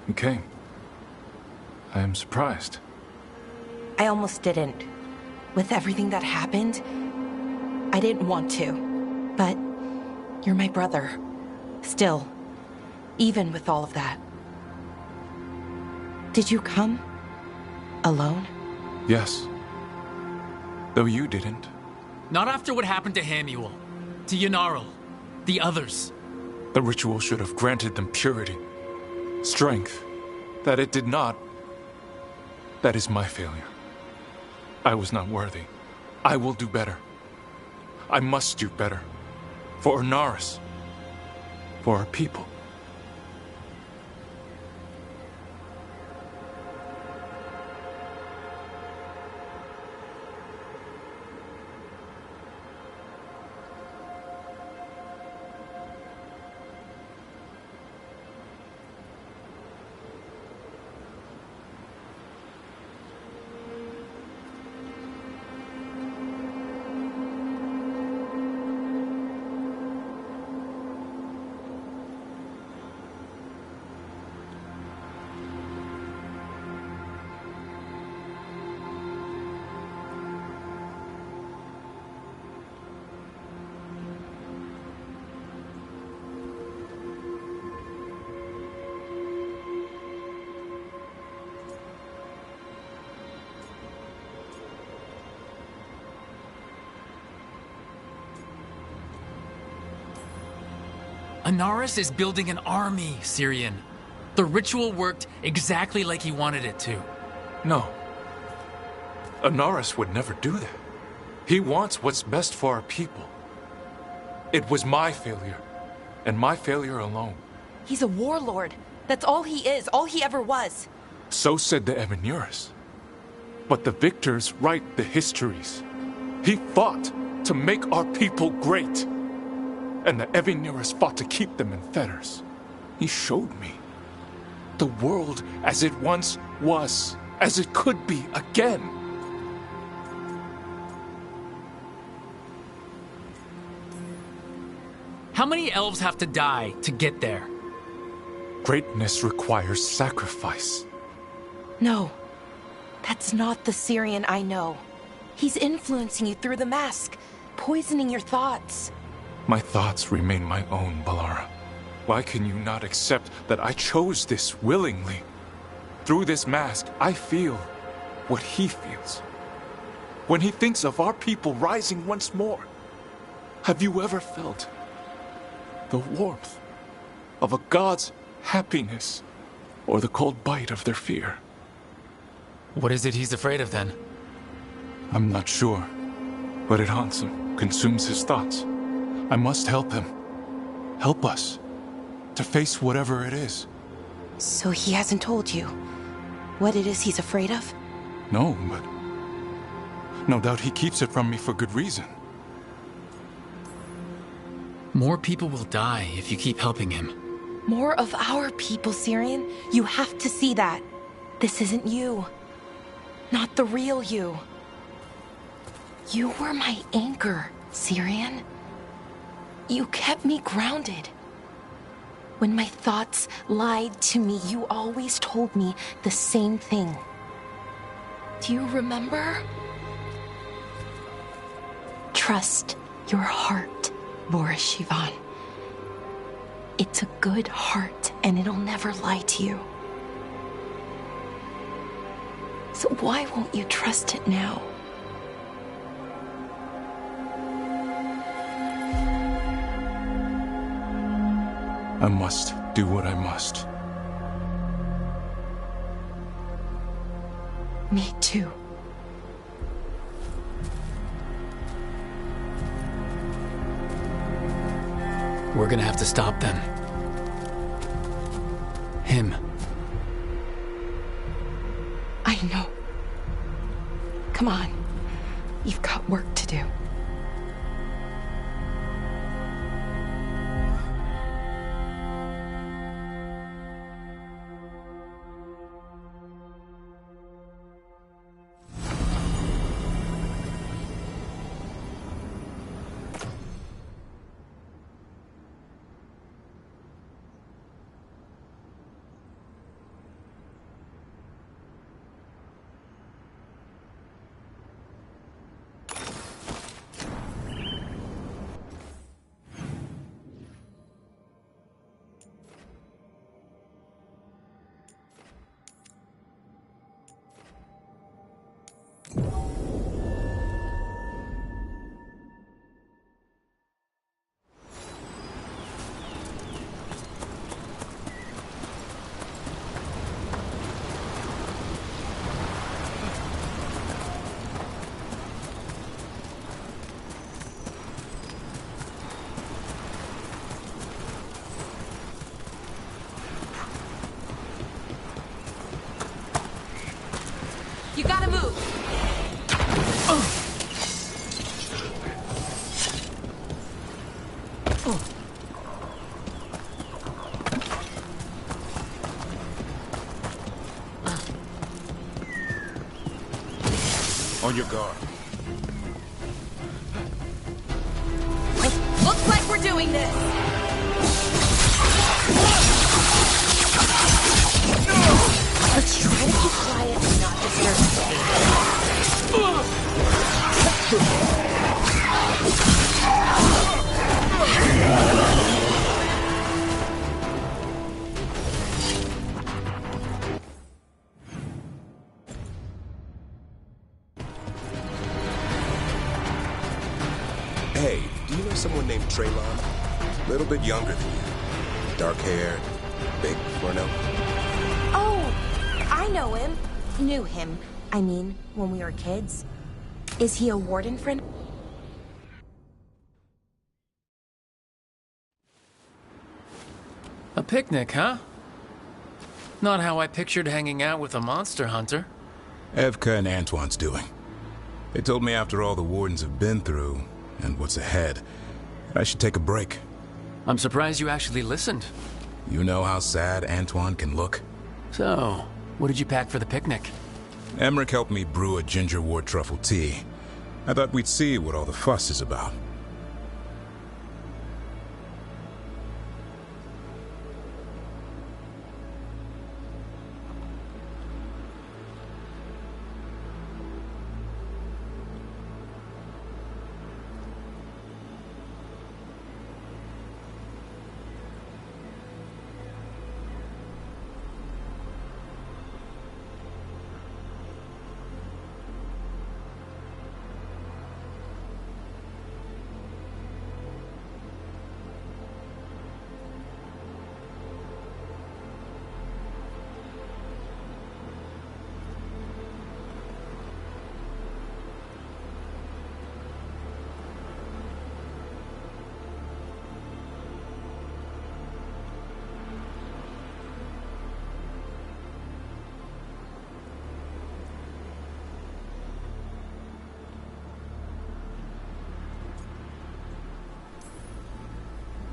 you came. I am surprised. I almost didn't. With everything that happened, I didn't want to. But you're my brother. Still, even with all of that. Did you come? Alone? Yes. Though you didn't. Not after what happened to Hamuel, to Yanarl, the others. The ritual should have granted them purity, strength. That it did not. That is my failure. I was not worthy. I will do better. I must do better. For Ornaris. For our people. Anaris is building an army, Syrian. The ritual worked exactly like he wanted it to. No. Anaris would never do that. He wants what's best for our people. It was my failure, and my failure alone. He's a warlord. That's all he is, all he ever was. So said the Evanuris. But the victors write the histories. He fought to make our people great. And the Evanuris fought to keep them in fetters. He showed me the world as it once was, as it could be again. How many elves have to die to get there? Greatness requires sacrifice. No, that's not the Syrian I know. He's influencing you through the mask, poisoning your thoughts. My thoughts remain my own, Balara. Why can you not accept that I chose this willingly? Through this mask, I feel what he feels. When he thinks of our people rising once more, have you ever felt the warmth of a god's happiness or the cold bite of their fear? What is it he's afraid of then? I'm not sure, but it haunts him, consumes his thoughts. I must help him. Help us to face whatever it is. So he hasn't told you what it is he's afraid of? No, but no doubt he keeps it from me for good reason. More people will die if you keep helping him. More of our people, Syrian. You have to see that. This isn't you. Not the real you. You were my anchor, Syrian. You kept me grounded. When my thoughts lied to me, you always told me the same thing. Do you remember? Trust your heart, Boris Shivan. It's a good heart, and it'll never lie to you. So why won't you trust it now? I must do what I must. Me too. We're gonna have to stop them. Him. I know. Come on. You've got work to do. You gotta move. On your guard. Looks like we're doing this. Let's try to keep quiet and not disturb Hey, do you know someone named Traylon? Little bit younger than you. Dark hair, big Cornell. Oh, I know him. Knew him. I mean, when we were kids. Is he a warden friend? A picnic, huh? Not how I pictured hanging out with a monster hunter. Evka and Antoine's doing. They told me after all the wardens have been through, and what's ahead, I should take a break. I'm surprised you actually listened. You know how sad Antoine can look? So, what did you pack for the picnic? Emmerich helped me brew a gingerwort truffle tea. I thought we'd see what all the fuss is about.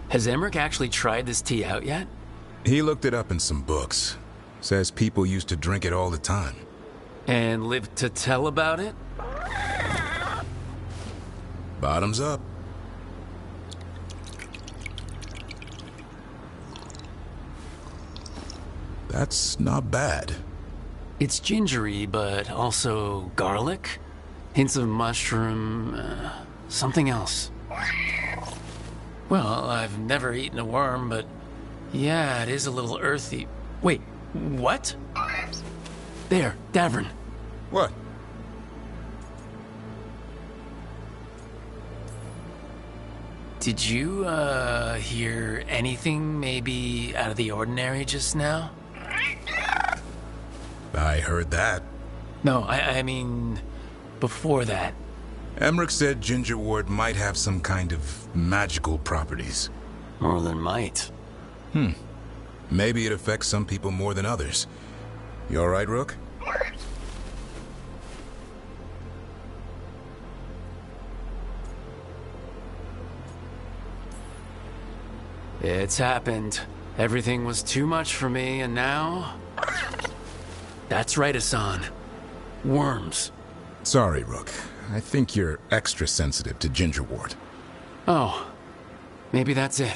Has Emmerich actually tried this tea out yet? He looked it up in some books. Says people used to drink it all the time. And lived to tell about it? Bottoms up. That's not bad. It's gingery, but also garlic. Hints of mushroom, something else. Well, I've never eaten a worm, but yeah, it is a little earthy. Wait, what? There, Davern. What? Did you, hear anything maybe out of the ordinary just now? I heard that. No, I mean, before that. Emmerich said gingerwort might have some kind of magical properties. More than might. Maybe it affects some people more than others. You all right, Rook? It's happened. Everything was too much for me, and now... That's right, Hassan. Worms. Sorry, Rook. I think you're extra sensitive to gingerwort. Oh, maybe that's it.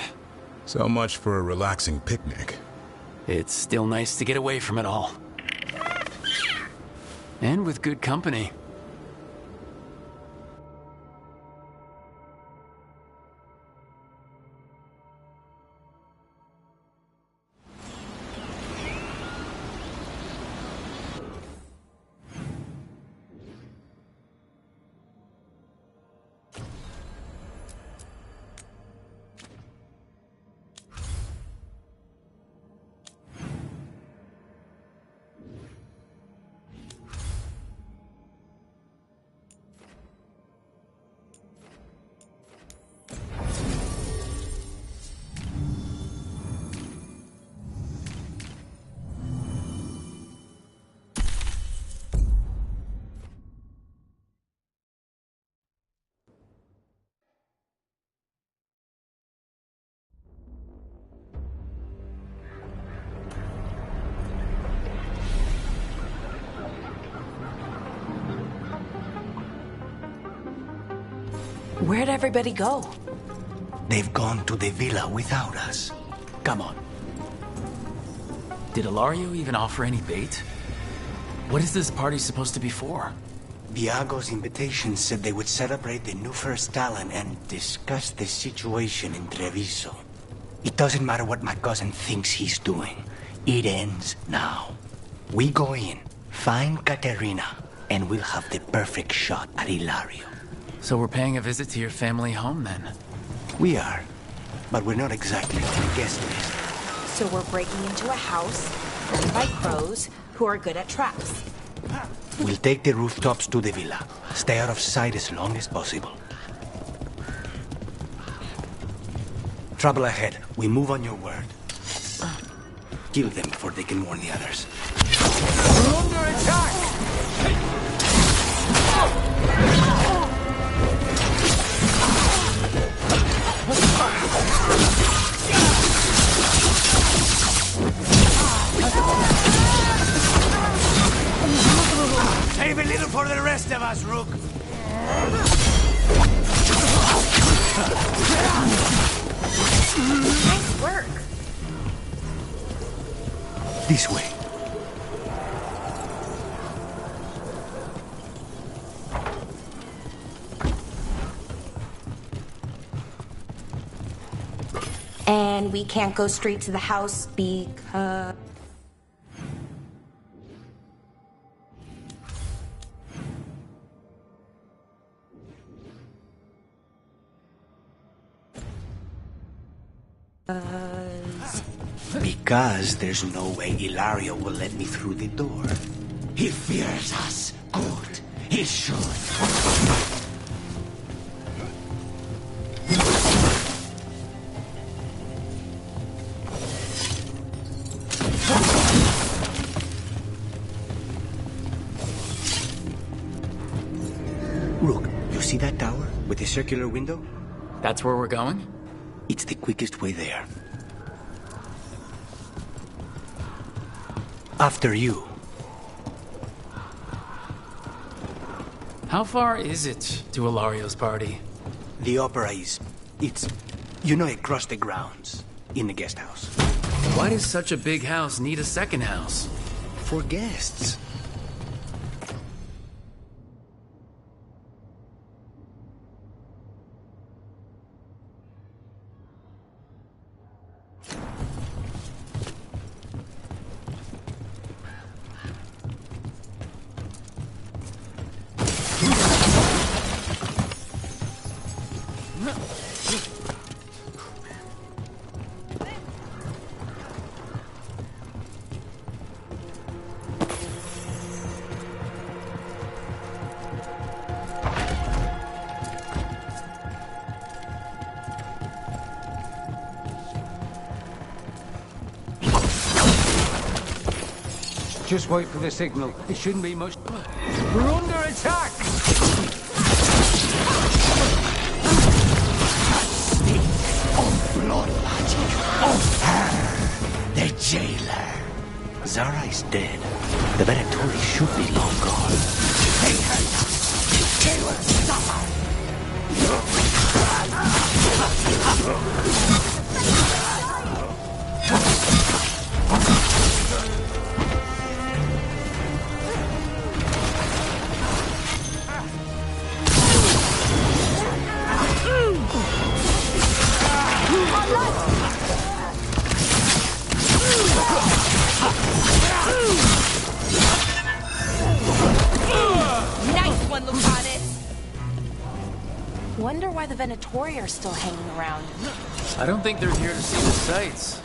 So much for a relaxing picnic. It's still nice to get away from it all. And with good company. Where'd everybody go? They've gone to the villa without us. Come on. Did Ilario even offer any bait? What is this party supposed to be for? Viago's invitation said they would celebrate the new first talent and discuss the situation in Treviso. It doesn't matter what my cousin thinks he's doing. It ends now. We go in, find Katerina, and we'll have the perfect shot at Ilario. So we're paying a visit to your family home, then? We are, but we're not exactly on the guest list. So we're breaking into a house run by crows who are good at traps. We'll take the rooftops to the villa. Stay out of sight as long as possible. Trouble ahead. We move on your word. Kill them before they can warn the others. We're under attack! Save a little for the rest of us, Rook. Nice work. This way. And we can't go straight to the house because... Because there's no way Ilario will let me through the door. He fears us. Good. He should. Rook, you see that tower with the circular window? That's where we're going? It's the quickest way there. After you. How far is it to Ilario's party? The opera is... It's... You know, across the grounds. In the guest house. Why does such a big house need a second house? For guests. Just wait for the signal. It shouldn't be much. We're under attack! Blood magic. Of her. The jailer. Zara is dead. The Venatori should be long gone. They hurt us. They will suffer. Nice one, Lucanus. Wonder why the Venatori are still hanging around. I don't think they're here to see the sights.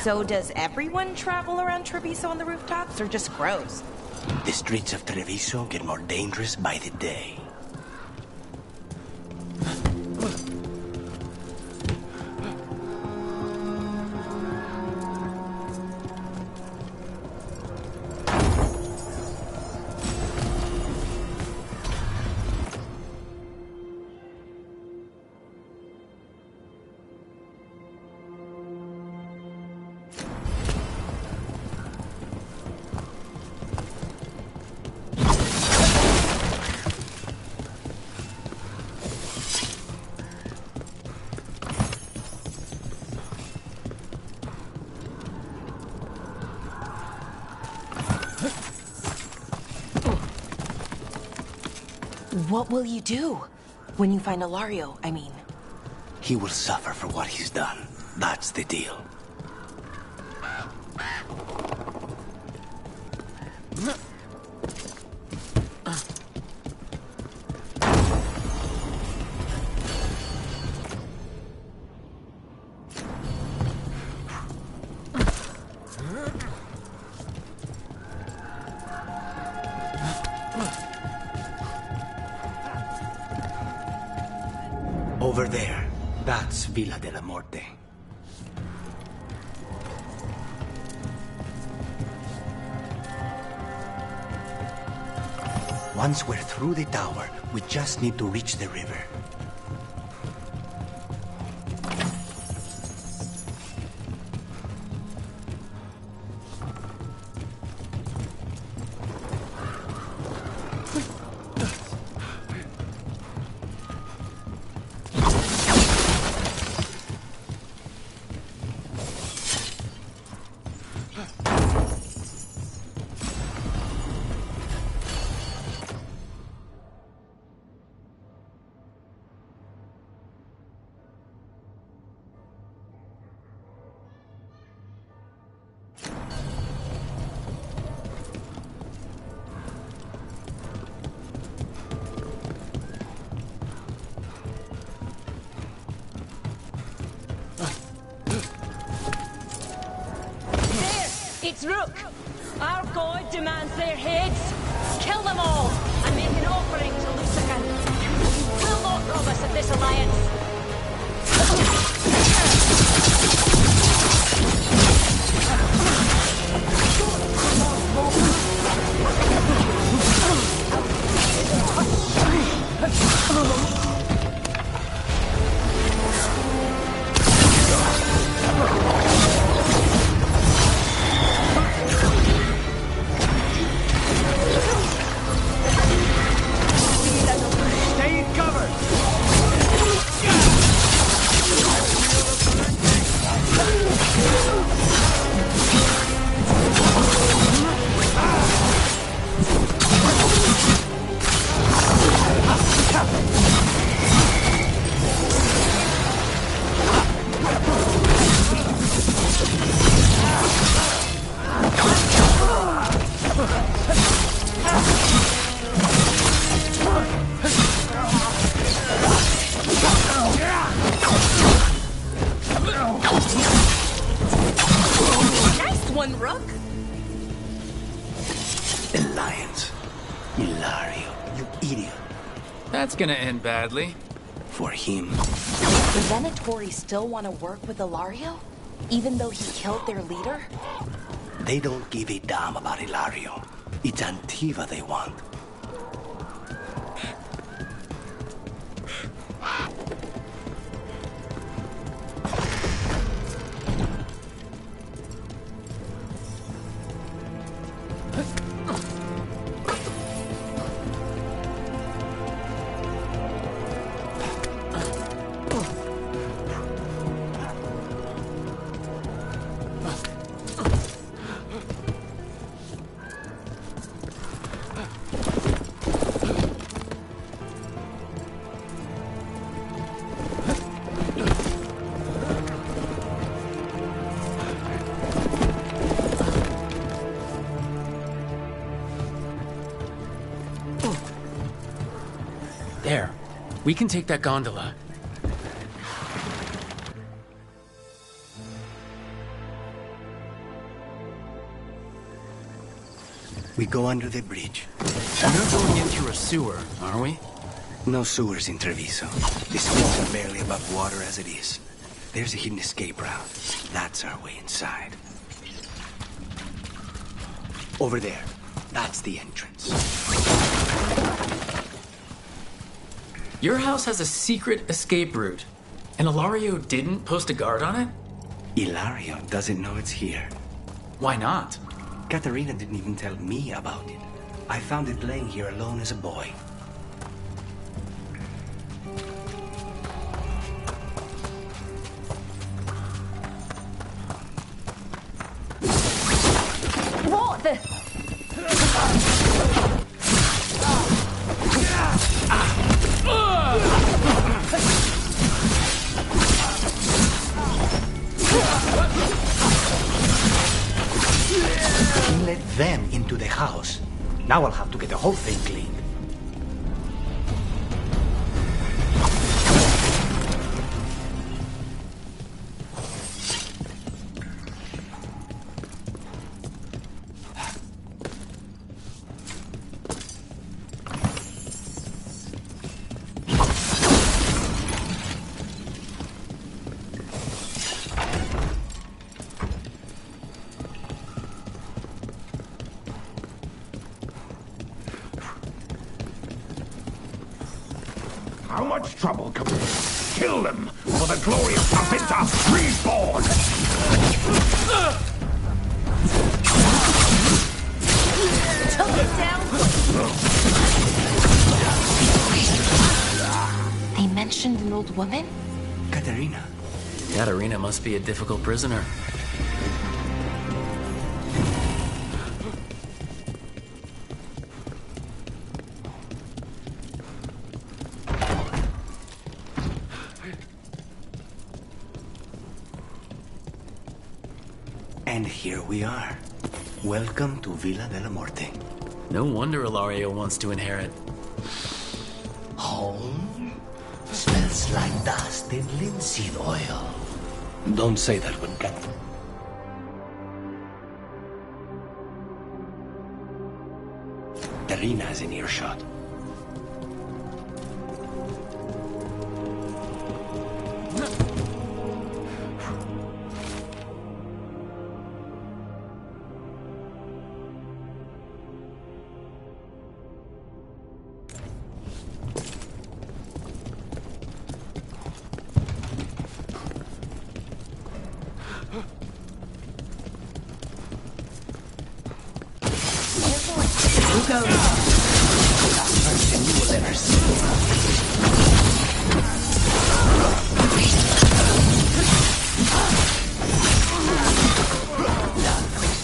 So does everyone travel around Treviso on the rooftops, or just crows? The streets of Treviso get more dangerous by the day. What will you do? When you find Ilario, I mean. He will suffer for what he's done. That's the deal. Over there, that's Villa de la Morte. Once we're through the tower, we just need to reach the river. It's Rook! Our god demands their heads! Kill them all, and make an offering to Lucican! Will not rob us of this alliance! That's gonna end badly. For him. The Venatori still want to work with Ilario? Even though he killed their leader? They don't give a damn about Ilario. It's Antiva they want. There. We can take that gondola. We go under the bridge. We're not going in through a sewer, are we? No sewers in Treviso. The streets are barely above water as it is. There's a hidden escape route. That's our way inside. Over there. That's the entrance. Your house has a secret escape route, and Ilario didn't post a guard on it? Ilario doesn't know it's here. Why not? Katerina didn't even tell me about it. I found it laying here alone as a boy. What the... let them into the house. Now I'll have to get the whole thing cleaned. How much trouble can we kill them for the glory of Tavinta reborn? They mentioned an old woman? Katerina. Katerina must be a difficult prisoner. And here we are. Welcome to Villa de la Muerte. No wonder Ilario wants to inherit. Home smells like dust and linseed oil. Don't say that when Captain. Terina's in earshot. Who goes? And you will ever see.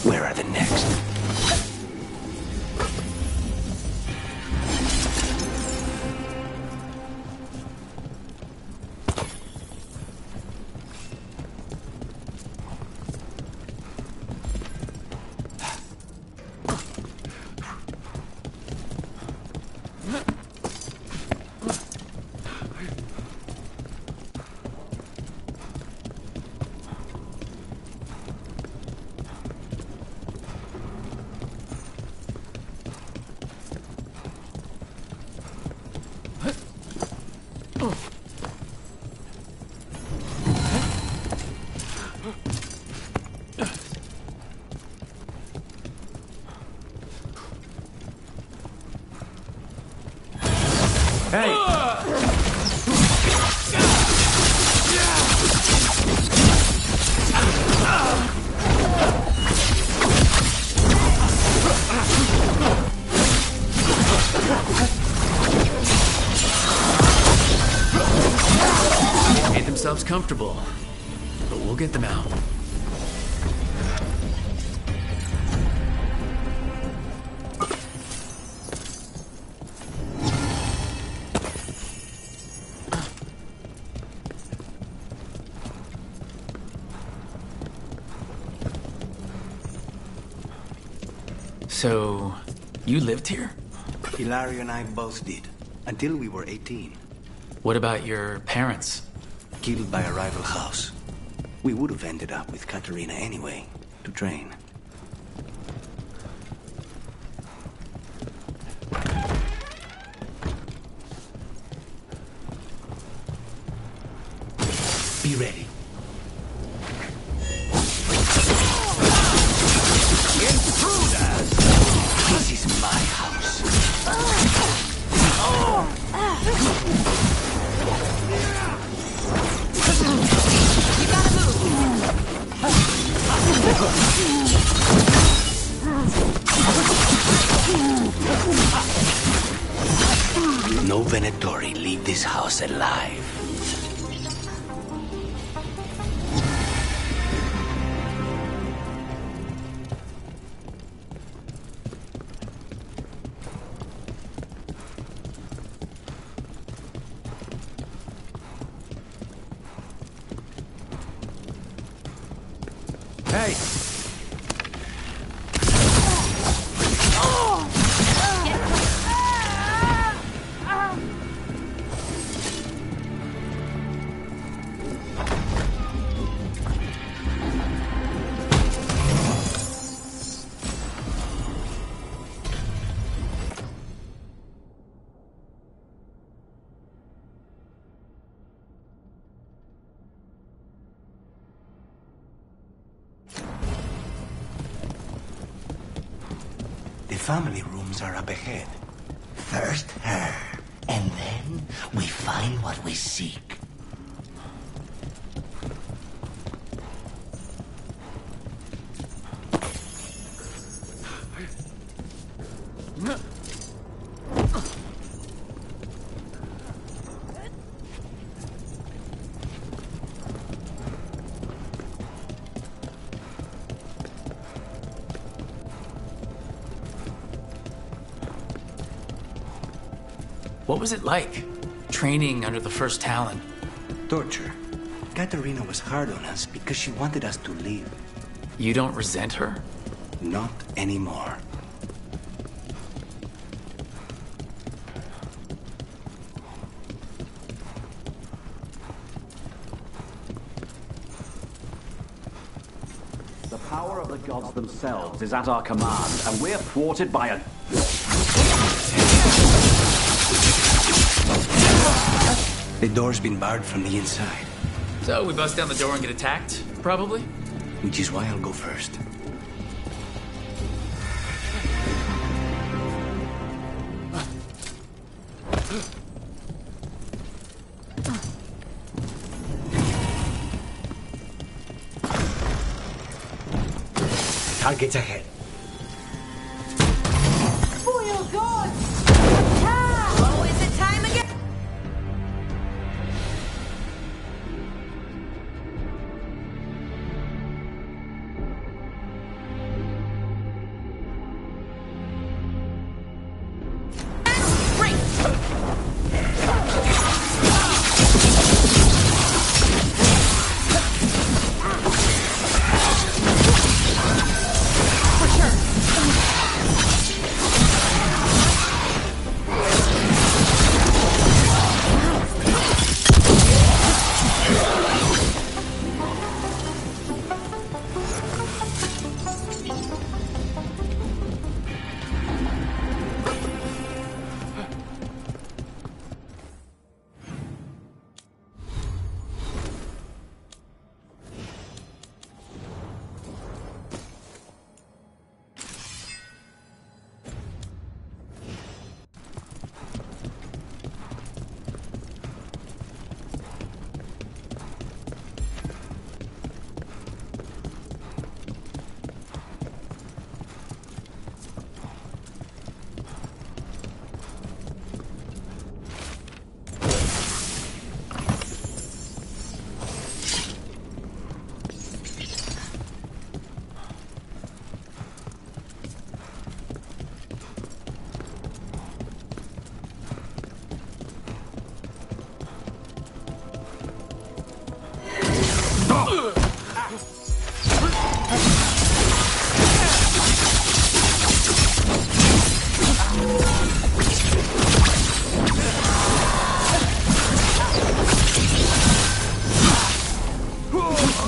Where are the next? Made themselves comfortable, but we'll get them out. So, you lived here? Hilario and I both did, until we were 18. What about your parents? Killed by a rival house. We would have ended up with Katerina anyway, to train. Be ready. Intruders! This is my house. You gotta move! No Venatori leave this house alive. Hey! family rooms are up ahead. First her, and then we find what we seek. What was it like, training under the First Talon? Torture. Katerina was hard on us because she wanted us to leave. You don't resent her? Not anymore. The power of the gods themselves is at our command, and we're thwarted by a... The door's been barred from the inside. So we bust down the door and get attacked, probably? Which is why I'll go first. Targets ahead. Veilguard! Oh, is it time again?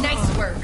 Nice work.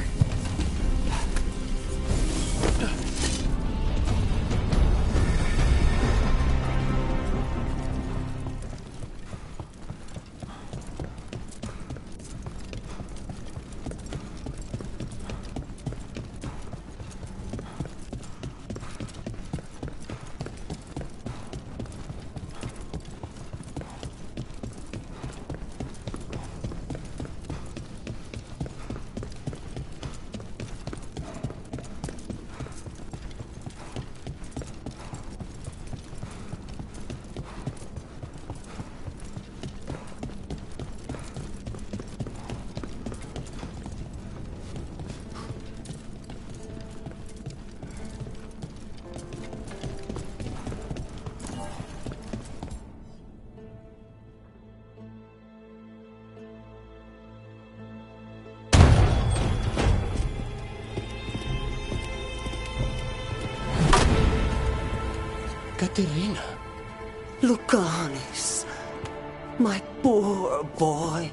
Katerina. Lucanis, my poor boy.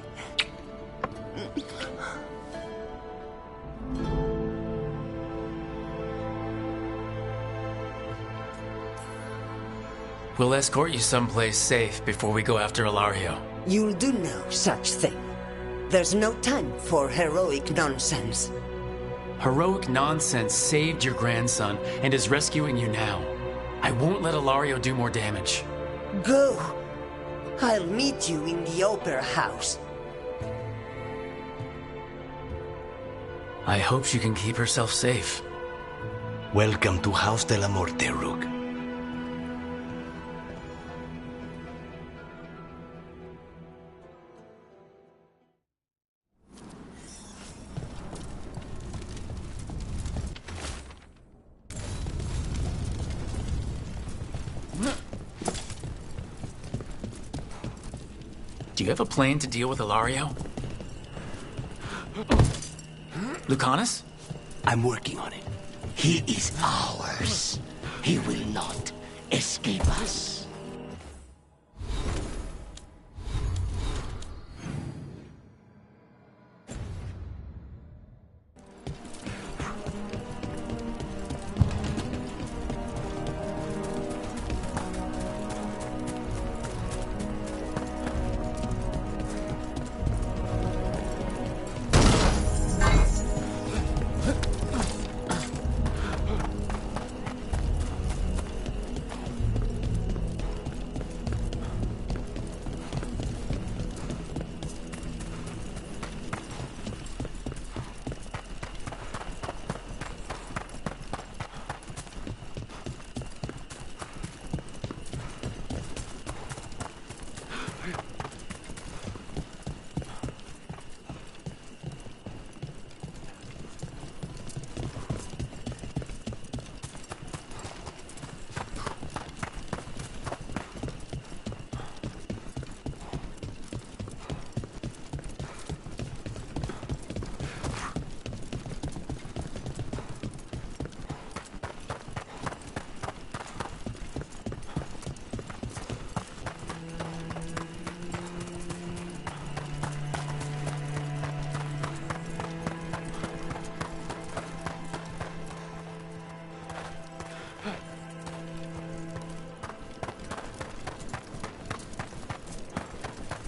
We'll escort you someplace safe before we go after Ilario. You'll do no such thing. There's no time for heroic nonsense. Heroic nonsense saved your grandson and is rescuing you now. I won't let Ilario do more damage. Go! I'll meet you in the Opera House. I hope she can keep herself safe. Welcome to House de la Morte, Rook. Do you have a plan to deal with Ilario? Lucanus? I'm working on it. He is ours. He will not escape us.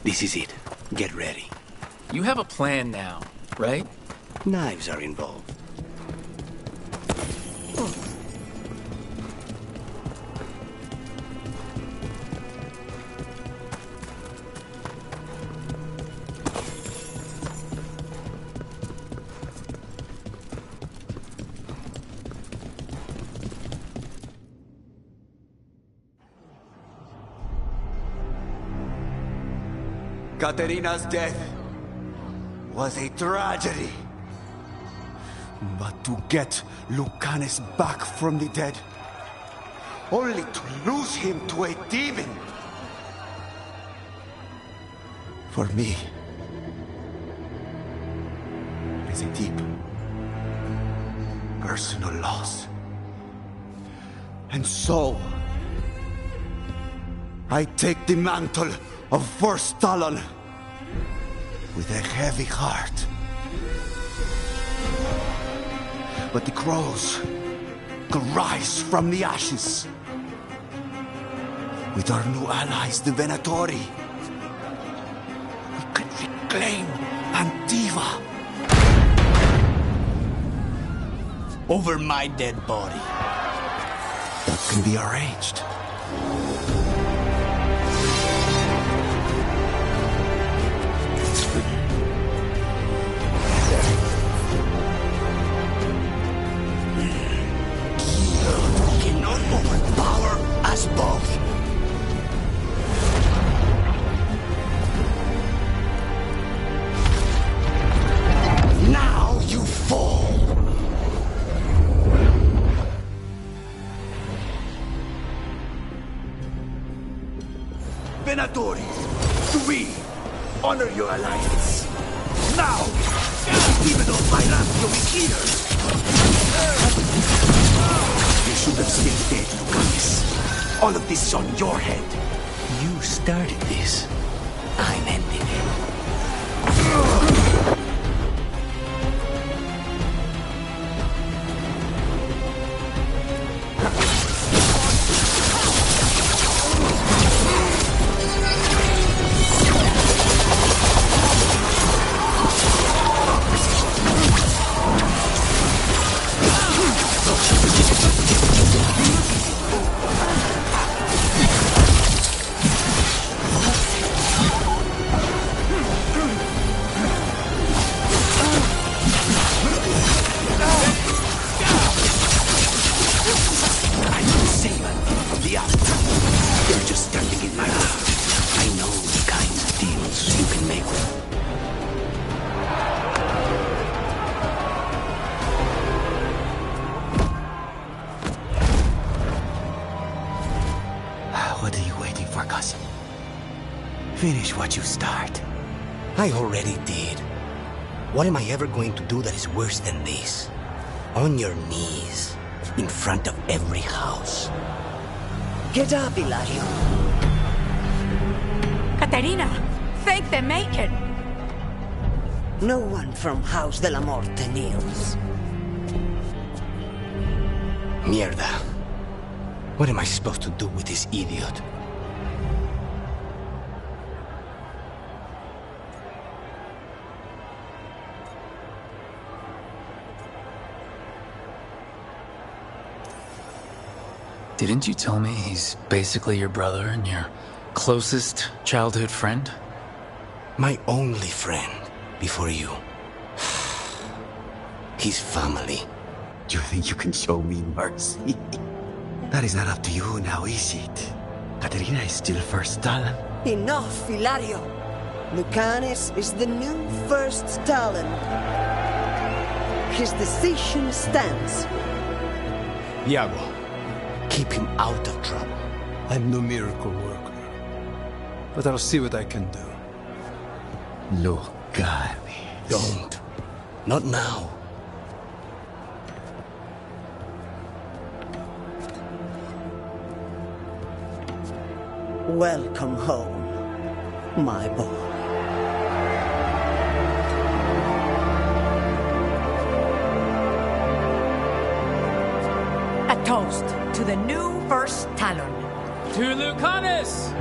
This is it. Get ready. You have a plan now, right? Knives are involved. Katerina's death was a tragedy. But to get Lucanus back from the dead, only to lose him to a demon, for me, it is a deep, personal loss. And so, I take the mantle of First Talon with a heavy heart. But the crows could rise from the ashes. With our new allies, the Venatori, we can reclaim Antiva. Over my dead body. That can be arranged. Cannot overpower us both. Now you fall. Venatori, do we honor your alliance? Now! Even though my Rancio is here! You should have stayed dead, Lucanus. All of this is on your head. You started this. I'm ending it. our cousin. Finish what you start. I already did. What am I ever going to do that is worse than this? On your knees, in front of every house. Get up, Ilario. Katerina, thank the Maker. No one from House de la Morte kneels. Mierda. What am I supposed to do with this idiot? Didn't you tell me he's basically your brother and your closest childhood friend? My only friend before you. His family. Do you think you can show me mercy? That is not up to you now, is it? Katerina is still first talent. Enough, Ilario. Lucanes is the new first talent. His decision stands. Iago, keep him out of trouble. I'm no miracle worker, but I'll see what I can do. Lucanes. Don't. Not now. Welcome home, my boy. A toast to the new first Talon. To Lucanus!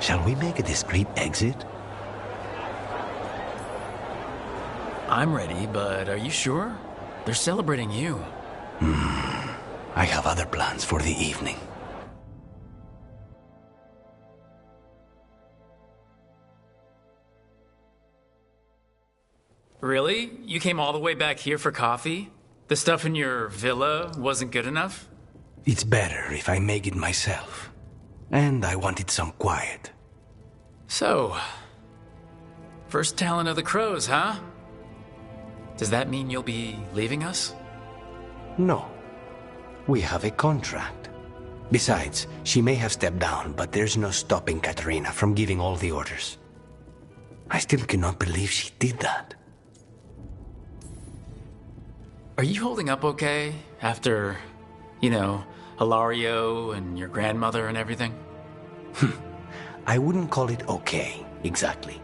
Shall we make a discreet exit? I'm ready, but are you sure? They're celebrating you. I have other plans for the evening. Really? You came all the way back here for coffee? The stuff in your villa wasn't good enough? It's better if I make it myself. And I wanted some quiet. So, first talent of the crows, huh? Does that mean you'll be leaving us? No. We have a contract. Besides, she may have stepped down, but there's no stopping Katerina from giving all the orders. I still cannot believe she did that. Are you holding up okay after, Hilario and your grandmother and everything? I wouldn't call it okay, exactly.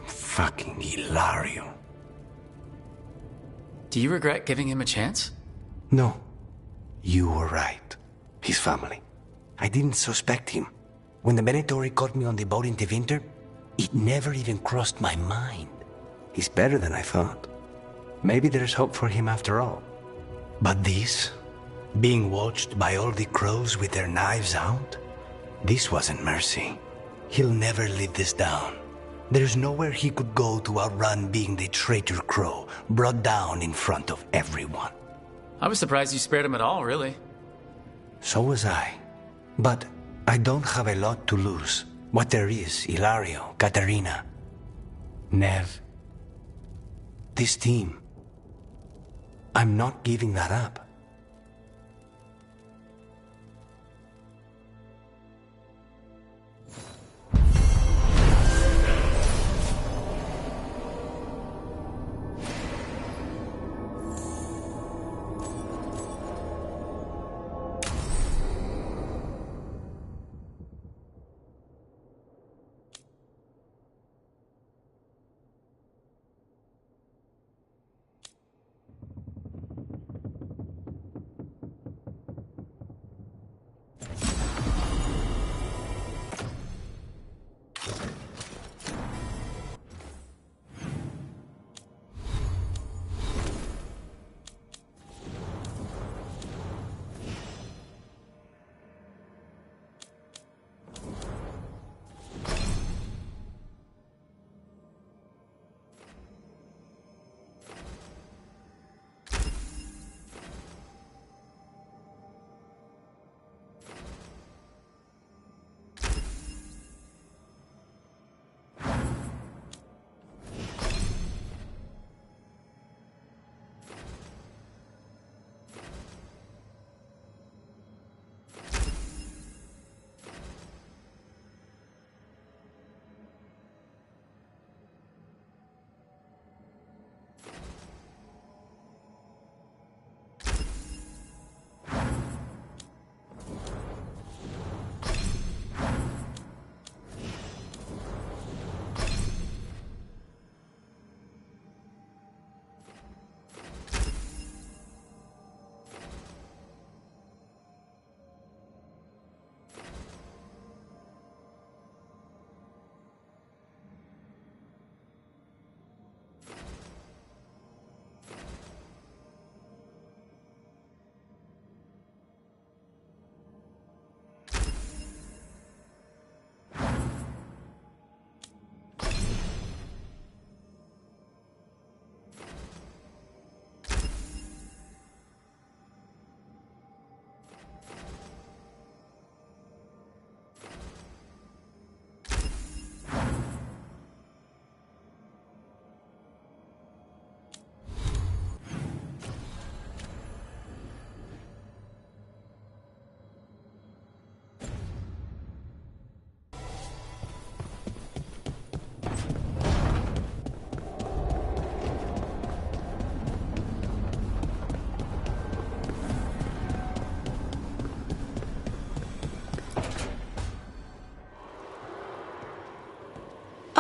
Fucking Hilario. Do you regret giving him a chance? No. You were right. His family. I didn't suspect him. When the Venatori caught me on the boat in Tevinter, it never even crossed my mind. He's better than I thought. Maybe there's hope for him after all. But this, being watched by all the crows with their knives out, this wasn't mercy. He'll never live this down. There's nowhere he could go to outrun being the traitor crow, brought down in front of everyone. I was surprised you spared him at all, really. So was I. But I don't have a lot to lose. What there is, Hilario, Katerina, Nev. This team. I'm not giving that up.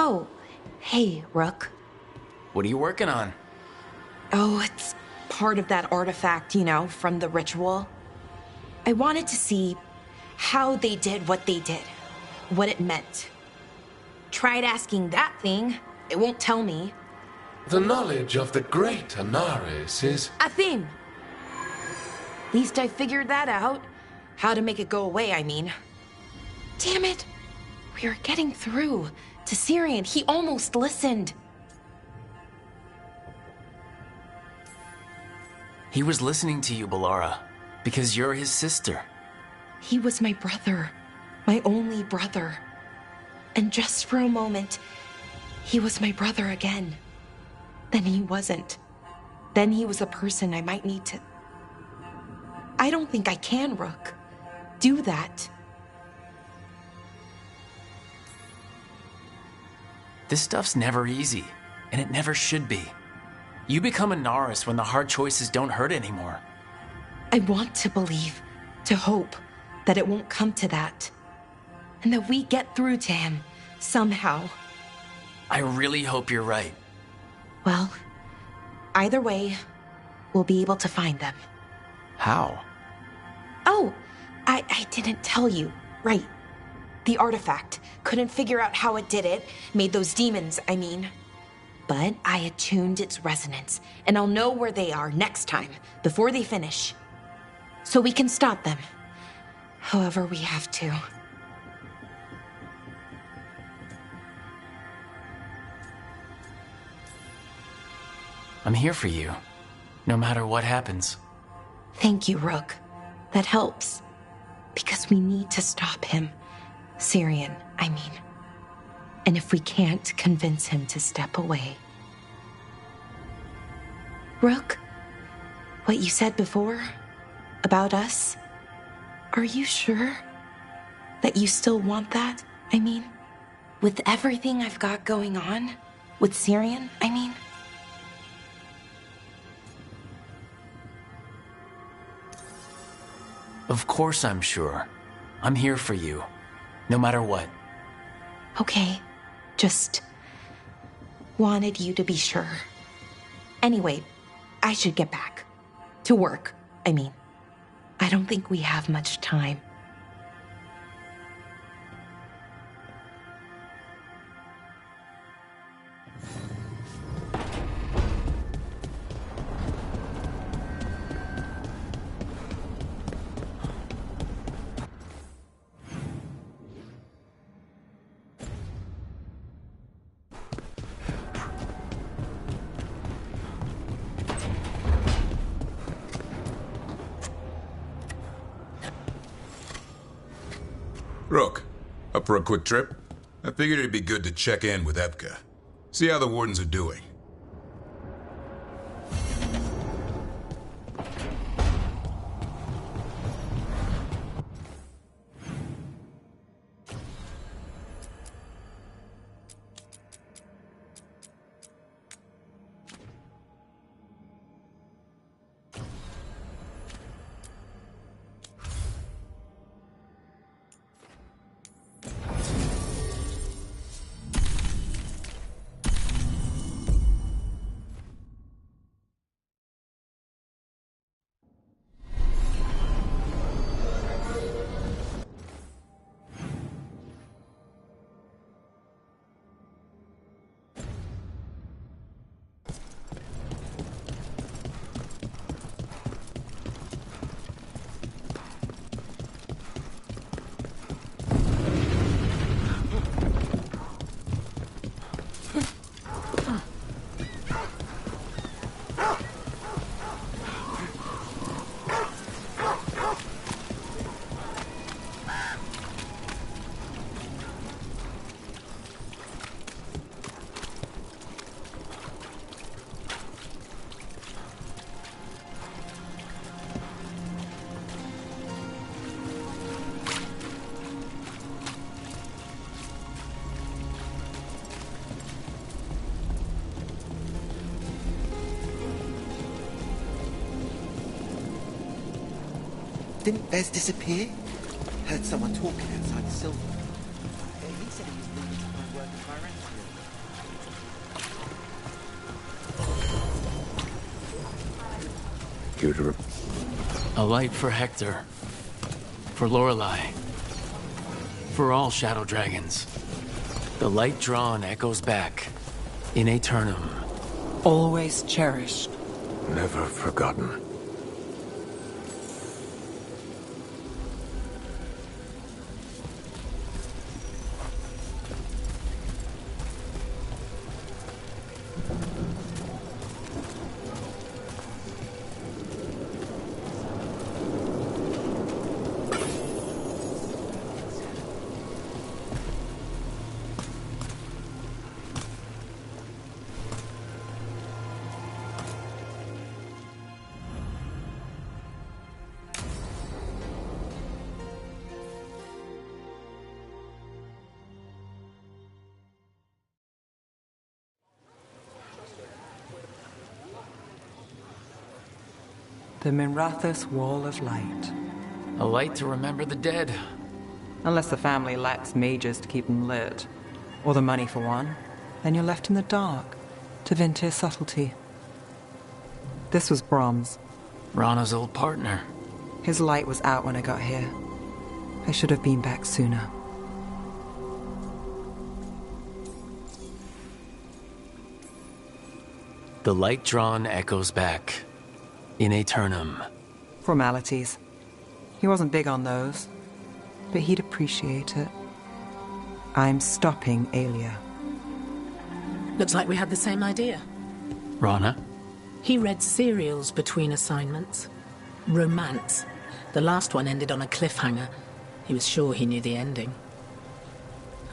Oh, hey, Rook. What are you working on? Oh, it's part of that artifact, from the ritual. I wanted to see how they did what they did, what it meant. Tried asking that thing. It won't tell me. The knowledge of the great Anaris is... A thing. At least I figured that out. How to make it go away, I mean. Damn it. We were getting through to Syrian. He almost listened. He was listening to you, Balara, because you're his sister. He was my brother. My only brother. And just for a moment, he was my brother again. Then he wasn't. Then he was a person I might need to... I don't think I can, Rook. Do that. This stuff's never easy, and it never should be. You become a Naris when the hard choices don't hurt anymore. I want to believe, to hope, that it won't come to that. And that we get through to him, somehow. I really hope you're right. Well, either way, we'll be able to find them. How? Oh, I didn't tell you. Right. The artifact. Couldn't figure out how it did it. Made those demons, I mean. But I attuned its resonance, and I'll know where they are next time, before they finish. So we can stop them. However we have to. I'm here for you, no matter what happens. Thank you, Rook. That helps. Because we need to stop him. Syrian, I mean. And if we can't convince him to step away... Rook, what you said before about us, are you sure that you still want that? I mean, with everything I've got going on, with Syrian, I mean. Of course I'm sure. I'm here for you, no matter what. Okay, just wanted you to be sure. Anyway, I should get back. To work, I mean. I don't think we have much time. Rook, up for a quick trip? I figured it'd be good to check in with Epka. See how the Wardens are doing. Didn't Bez disappear? Heard someone talking outside the silver. He said he was leaving to find work at Tyranthian. you to... A light for Hector. For Lorelei. For all shadow dragons. The light drawn echoes back. In Aeternum. Always cherished. Never forgotten. The Minrathous Wall of Light. A light to remember the dead. Unless the family lacks mages to keep them lit. Or the money for one. Then you're left in the dark. To Vintir's subtlety. This was Brahms. Rana's old partner. His light was out when I got here. I should have been back sooner. The light drawn echoes back. In Aeternum. Formalities. He wasn't big on those, but he'd appreciate it. I'm stopping Aelia. Looks like we had the same idea. Rana? He read serials between assignments. Romance. The last one ended on a cliffhanger. He was sure he knew the ending.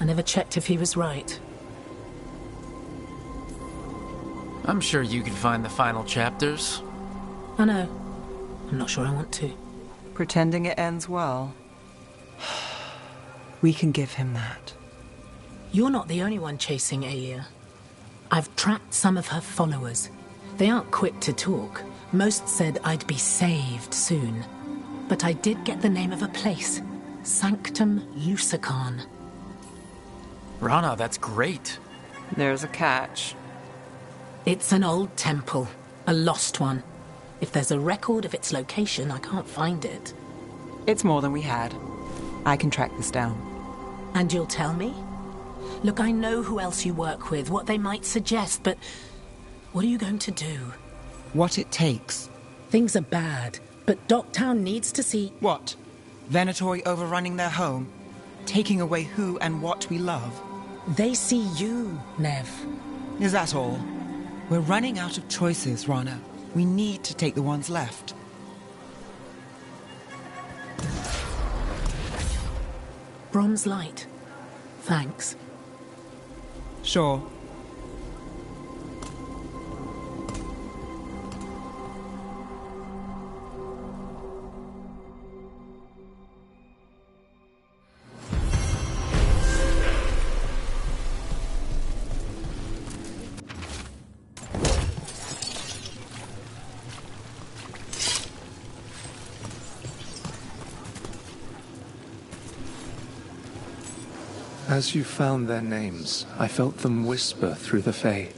I never checked if he was right. I'm sure you could find the final chapters. I know. I'm not sure I want to. Pretending it ends well. We can give him that. You're not the only one chasing Aelia. I've tracked some of her followers. They aren't quick to talk. Most said I'd be saved soon. But I did get the name of a place. Sanctum Lucican. Rana, that's great. There's a catch. It's an old temple. A lost one. If there's a record of its location, I can't find it. It's more than we had. I can track this down. And you'll tell me? Look, I know who else you work with, what they might suggest, but what are you going to do? What it takes. Things are bad, but Docktown needs to see... What? Venatori overrunning their home? Taking away who and what we love? They see you, Nev. Is that all? We're running out of choices, Rana. We need to take the ones left. Brom's light. Thanks. Sure. As you found their names, I felt them whisper through the Fae.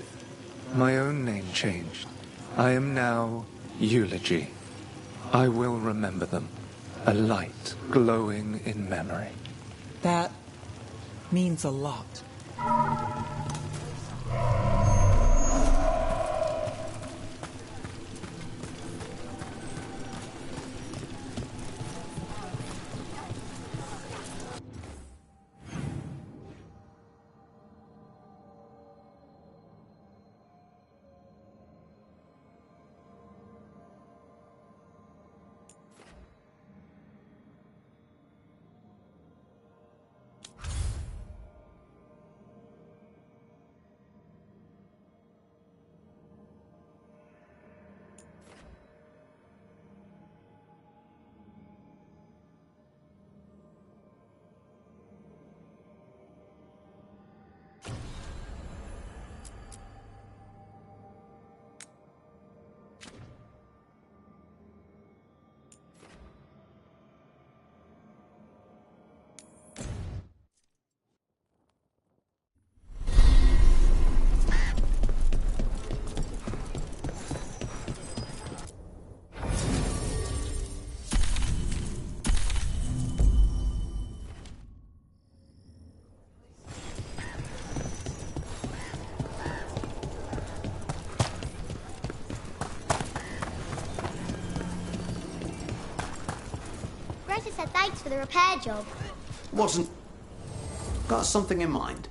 My own name changed. I am now Eulogy. I will remember them. A light glowing in memory. That means a lot. spikes for the repair job. Wasn't... Got something in mind?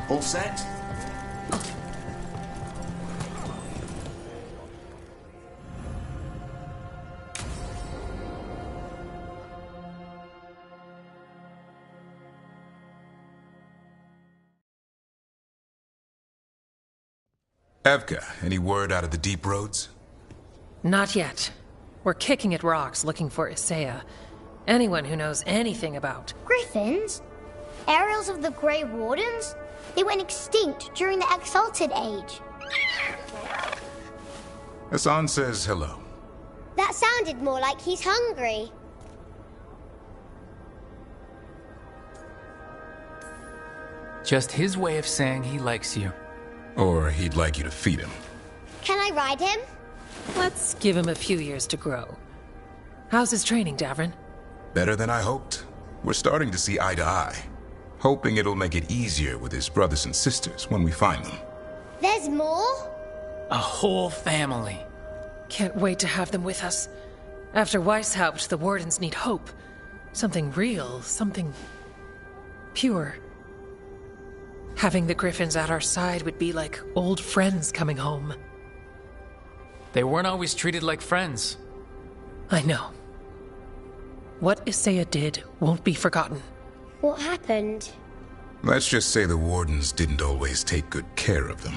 All set? Evka, any word out of the deep roads? Not yet. We're kicking at rocks looking for Isaiah. Anyone who knows anything about... Griffins? Aerials of the Grey Wardens? They went extinct during the Exalted Age. Hassan says hello. That sounded more like he's hungry. Just his way of saying he likes you. Or he'd like you to feed him. Can I ride him? Let's give him a few years to grow. How's his training, Davrin? Better than I hoped. We're starting to see eye to eye. Hoping it'll make it easier with his brothers and sisters when we find them. There's more? A whole family. Can't wait to have them with us. After Weishaupt, the Wardens need hope. Something real, something... pure. Having the Griffins at our side would be like old friends coming home. They weren't always treated like friends. I know. What Isaiah did won't be forgotten. What happened? Let's just say the Wardens didn't always take good care of them.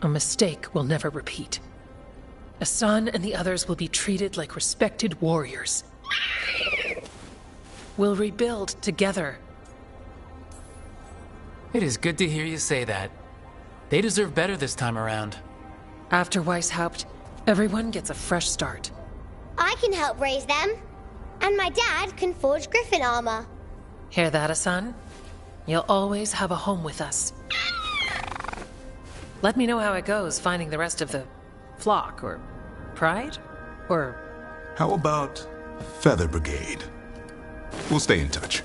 A mistake we'll never repeat. Hassan and the others will be treated like respected warriors. We'll rebuild together. It is good to hear you say that. They deserve better this time around. After Weishaupt, everyone gets a fresh start. I can help raise them. And my dad can forge Griffin armor. Hear that, Hassan? You'll always have a home with us. Let me know how it goes finding the rest of the flock, or pride, or... How about Feather Brigade? We'll stay in touch.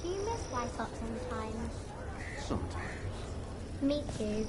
Do you miss Weishaupt sometimes? Sometimes. Me too.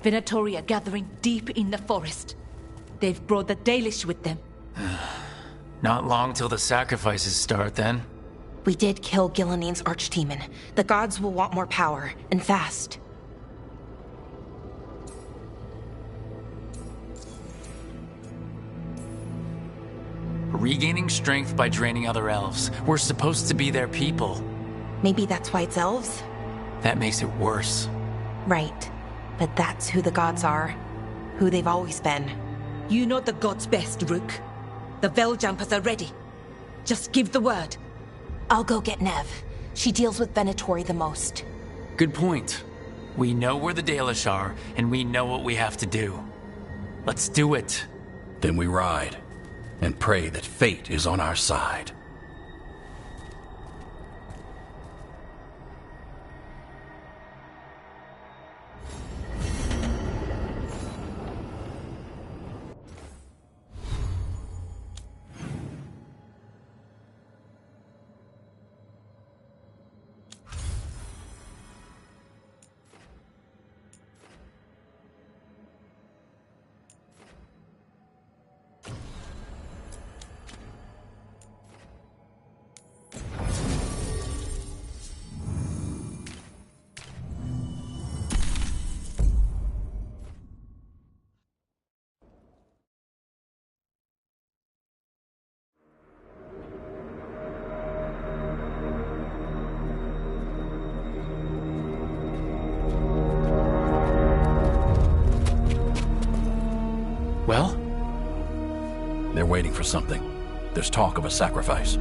Venatori are gathering deep in the forest. They've brought the Dalish with them. Not long till the sacrifices start, then. We did kill Gilanine's archdemon. The gods will want more power, and fast. Regaining strength by draining other elves. We're supposed to be their people. Maybe that's why it's elves? That makes it worse. Right. But that's who the gods are. Who they've always been. You know the gods best, Rook. The Veiljumpers are ready. Just give the word. I'll go get Nev. She deals with Venatori the most. Good point. We know where the Dalish are, and we know what we have to do. Let's do it. Then we ride, and pray that fate is on our side. Well? They're waiting for something. There's talk of a sacrifice.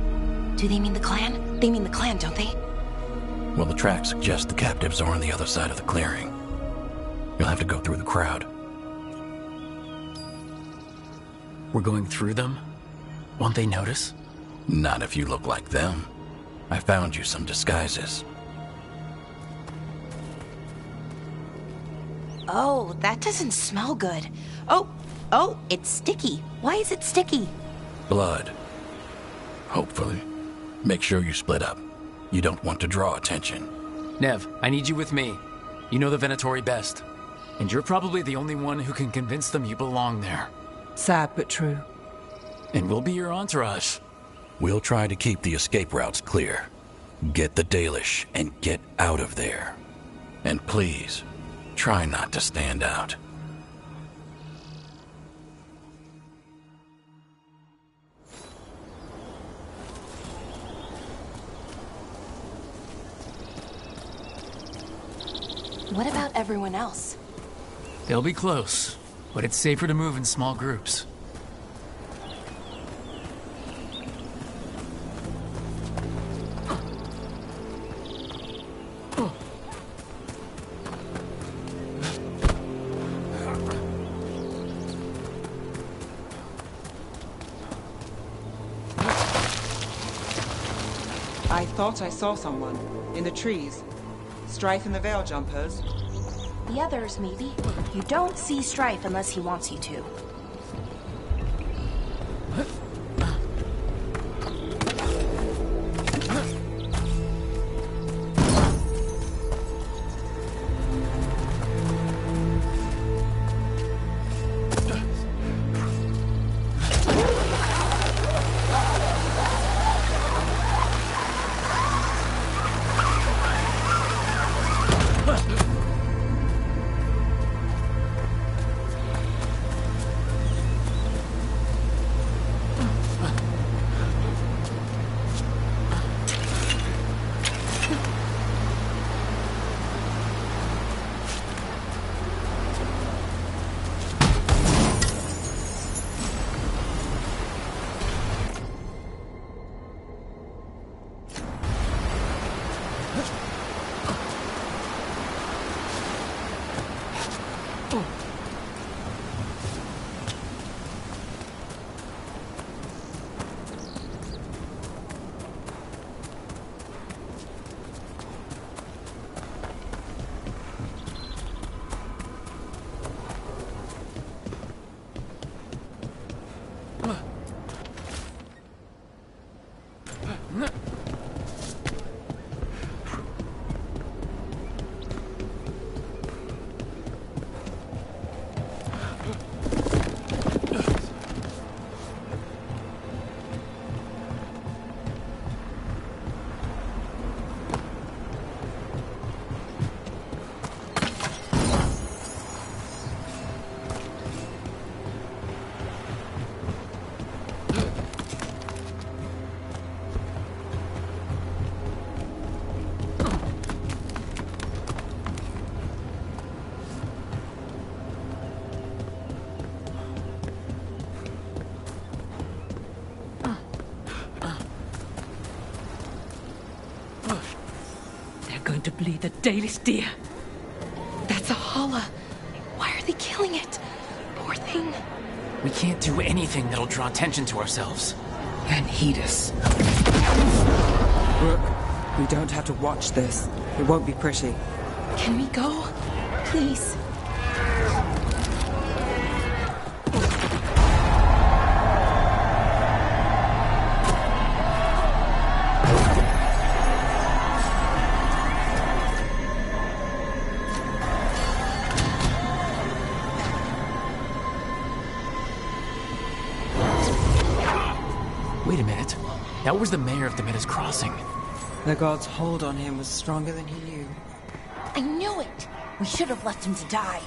Do they mean the clan? They mean the clan, don't they? Well, the tracks suggest the captives are on the other side of the clearing. You'll have to go through the crowd. We're going through them? Won't they notice? Not if you look like them. I found you some disguises. Oh, that doesn't smell good. Oh, it's sticky. Why is it sticky? Blood. Hopefully. Make sure you split up. You don't want to draw attention. Nev, I need you with me. You know the Venatori best. And you're probably the only one who can convince them you belong there. Sad but true. And we'll be your entourage. We'll try to keep the escape routes clear. Get the Dalish and get out of there. And please, try not to stand out. What about everyone else? They'll be close. but it's safer to move in small groups. I thought I saw someone. In the trees. Strife and the Veil Jumpers. The others, maybe. You don't see Strife unless he wants you to. Going to bleed the Dalish deer. That's a holla. Why are they killing it? Poor thing. We can't do anything that'll draw attention to ourselves. Then heed us. Brooke, we don't have to watch this. It won't be pretty. Can we go? Please. Wait a minute. That was the mayor of Demeda's Crossing. The god's hold on him was stronger than he knew. I knew it! We should have left him to die.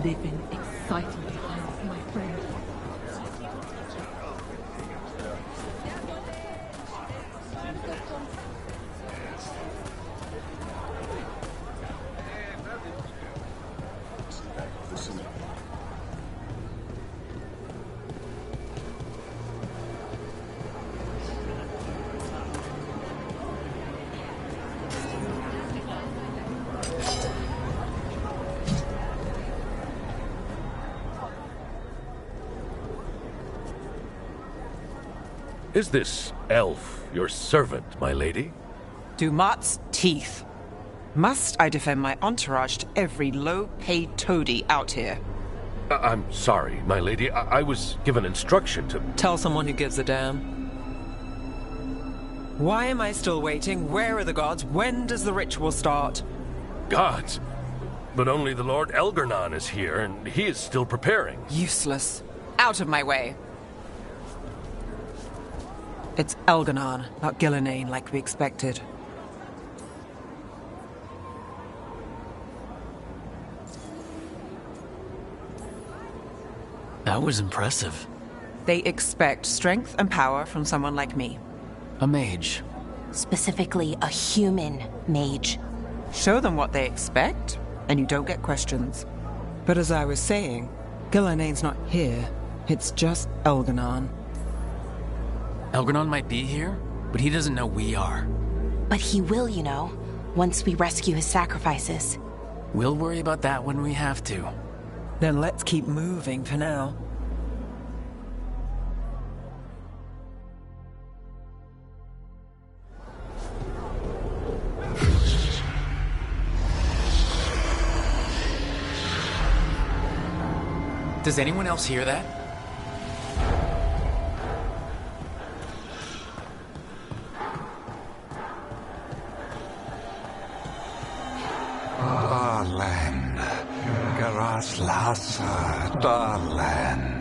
Living exciting times, my friend. Is this elf your servant, my lady? Dumat's teeth. Must I defend my entourage to every low-paid toady out here? I'm sorry, my lady. I was given instruction to... Tell someone who gives a damn. Why am I still waiting? Where are the gods? When does the ritual start? Gods? But only the Lord Elgarnon is here, and he is still preparing. Useless. Out of my way. It's Elgarnon, not Gillenane, like we expected. That was impressive. They expect strength and power from someone like me. A mage. Specifically, a human mage. Show them what they expect, and you don't get questions. But as I was saying, Gilanane's not here. It's just Elganon. Elganon might be here, but he doesn't know we are. But he will, you know, once we rescue his sacrifices. We'll worry about that when we have to. Then let's keep moving for now. Does anyone else hear that? Darlen, Garaslasa, Darlen.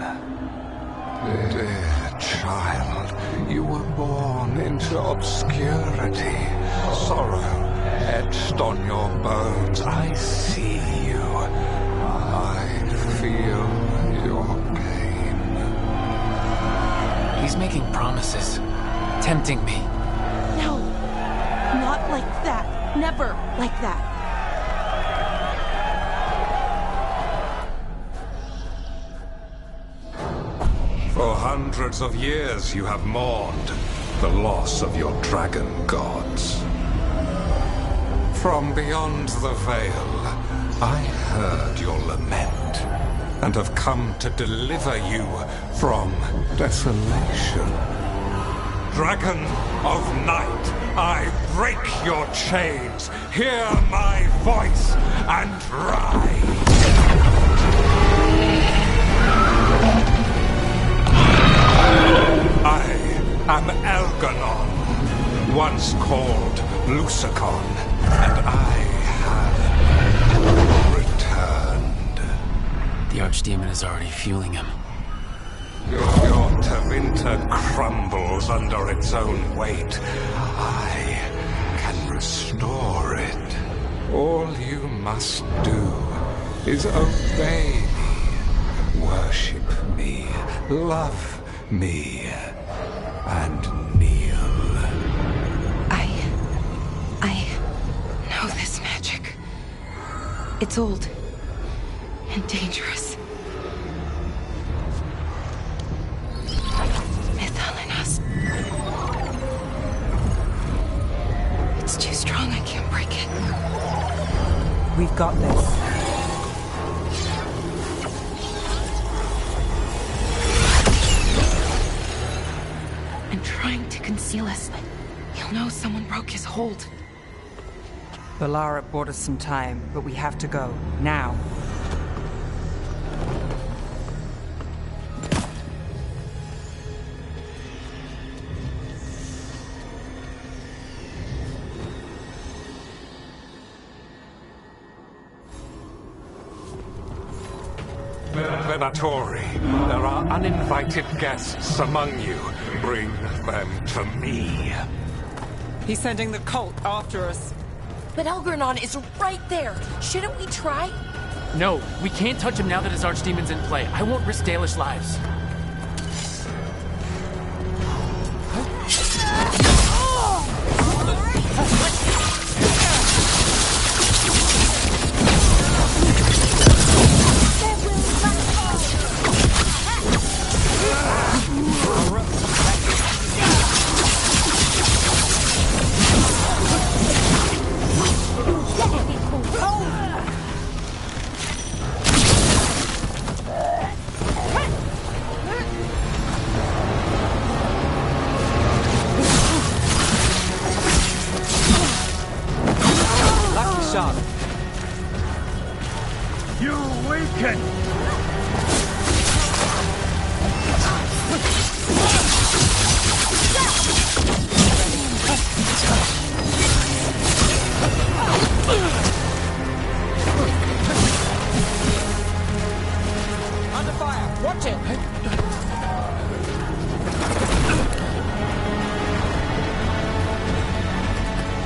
Dear child, you were born into obscurity. Sorrow etched on your bones. I see you. I feel your pain. He's making promises, tempting me. No, not like that. Never like that. For hundreds of years you have mourned the loss of your dragon gods. From beyond the veil, I heard your lament, and have come to deliver you from desolation. Dragon of night, I break your chains. Hear my voice and ride. I am Elganon, once called Lusicon, and I have returned. The Archdemon is already fueling him. Your Tevinter crumbles under its own weight. I can restore it. All you must do is obey me, worship me, love me, and kneel. I know this magic. It's old and dangerous. Mythalinas. It's too strong, I can't break it. We've got this. I'm trying to conceal us. He'll know someone broke his hold. Valara bought us some time, but we have to go. Now. Venatori, there are uninvited guests among you. Bring them to me. He's sending the cult after us. But Elganon is right there. Shouldn't we try? No, we can't touch him now that his Archdemon's in play. I won't risk Dalish lives. You weaken! Under fire! Watch it!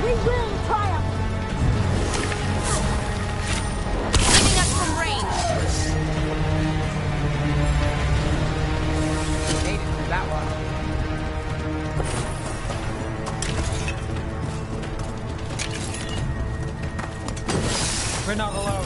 We will triumph! Hitting us from range. We're not alone.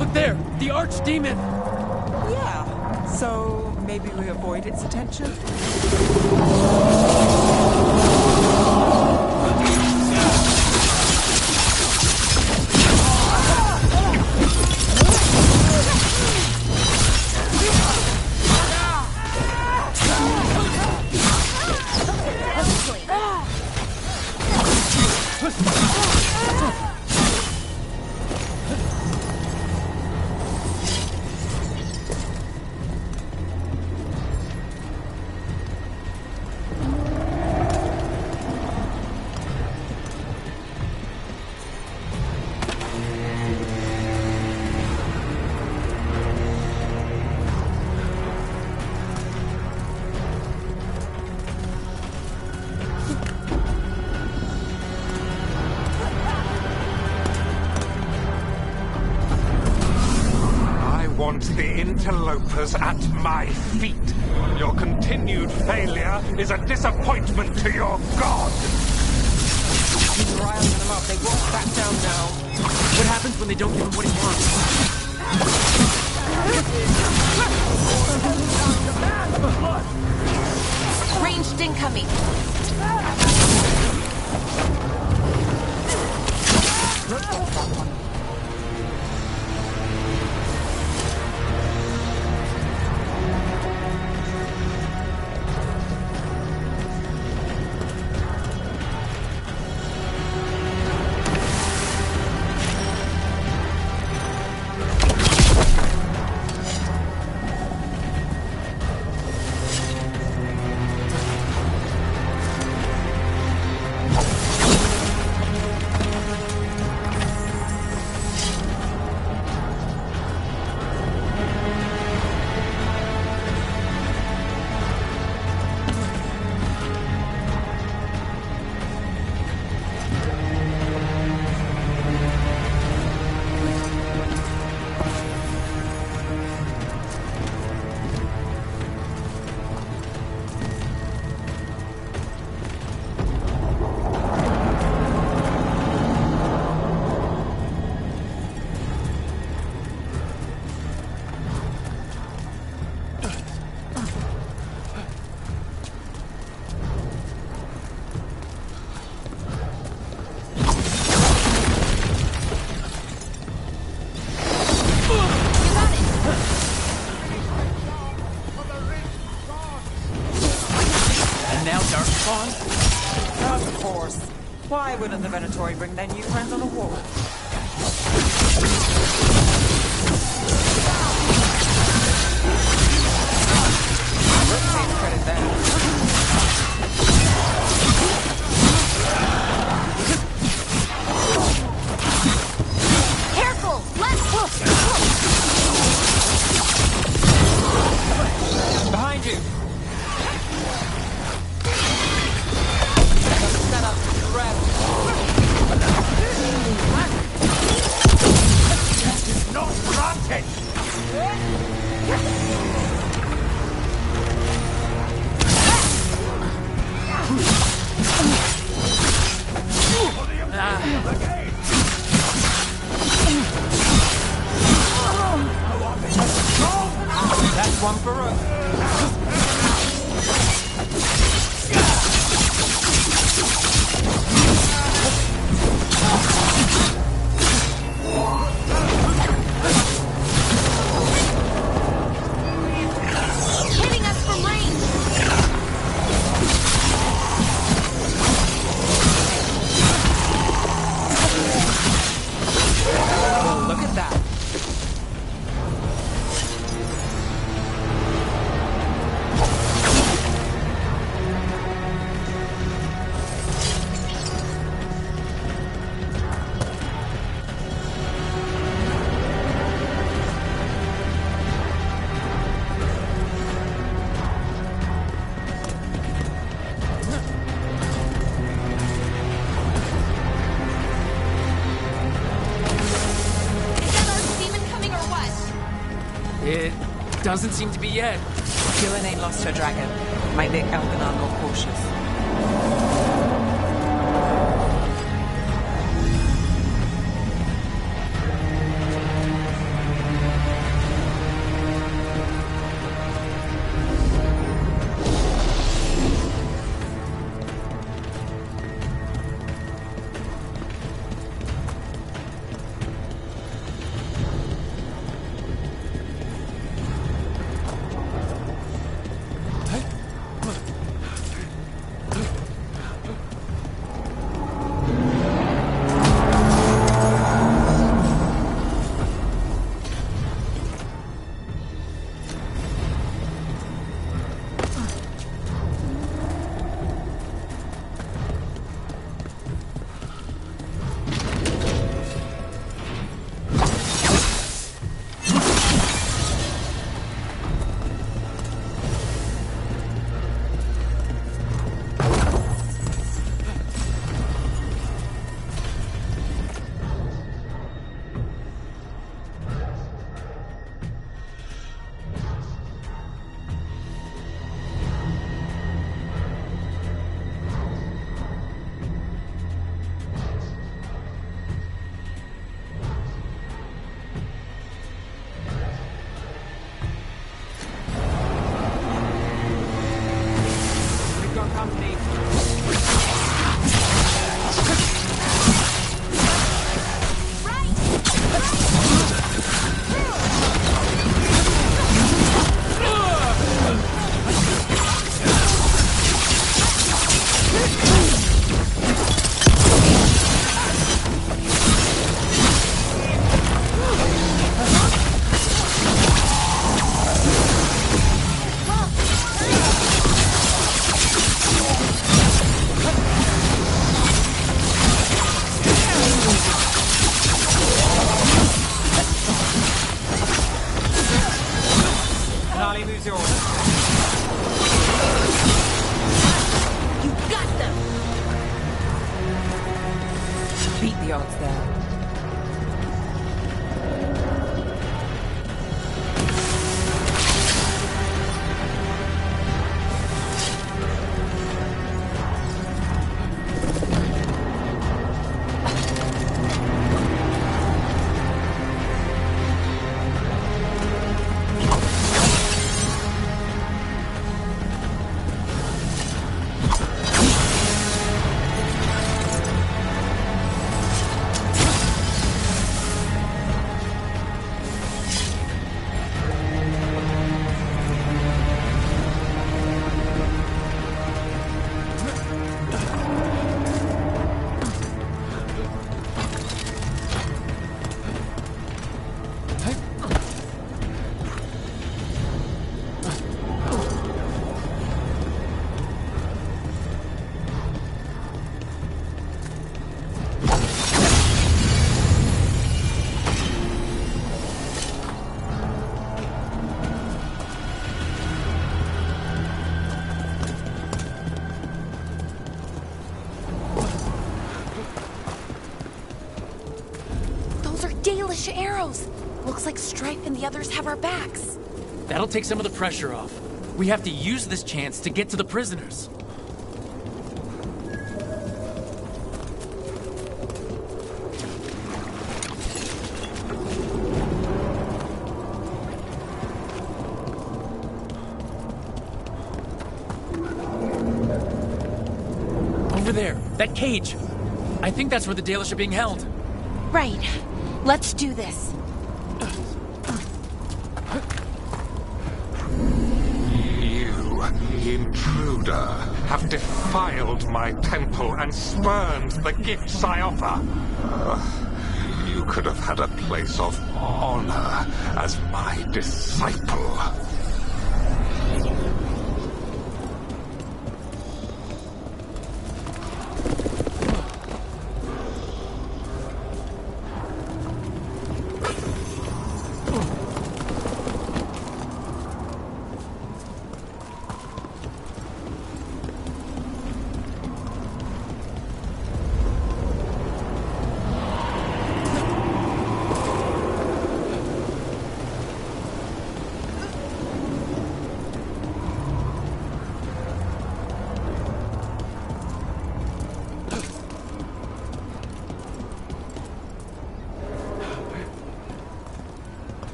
Look there! The archdemon! Yeah, so maybe we avoid its attention? The interlopers at my feet. Your continued failure is a disappointment to your god. He's riling them up. They won't back down now. What happens when they don't give him what he wants? Ranged incoming. Of course. Why wouldn't the Venatori bring their new friends on a walk? Let's take credit there. Careful! Let's look! Behind you! Set up, grab. That is not granted! Doesn't seem to be yet. Gillen ain't lost her dragon. Might make Elganon more cautious. Dalish arrows! Looks like Strife and the others have our backs. That'll take some of the pressure off. We have to use this chance to get to the prisoners. Over there, that cage. I think that's where the Dalish are being held. Right. Let's do this. You, intruder, have defiled my temple and spurned the gifts I offer. You could have had a place of honor as my disciple.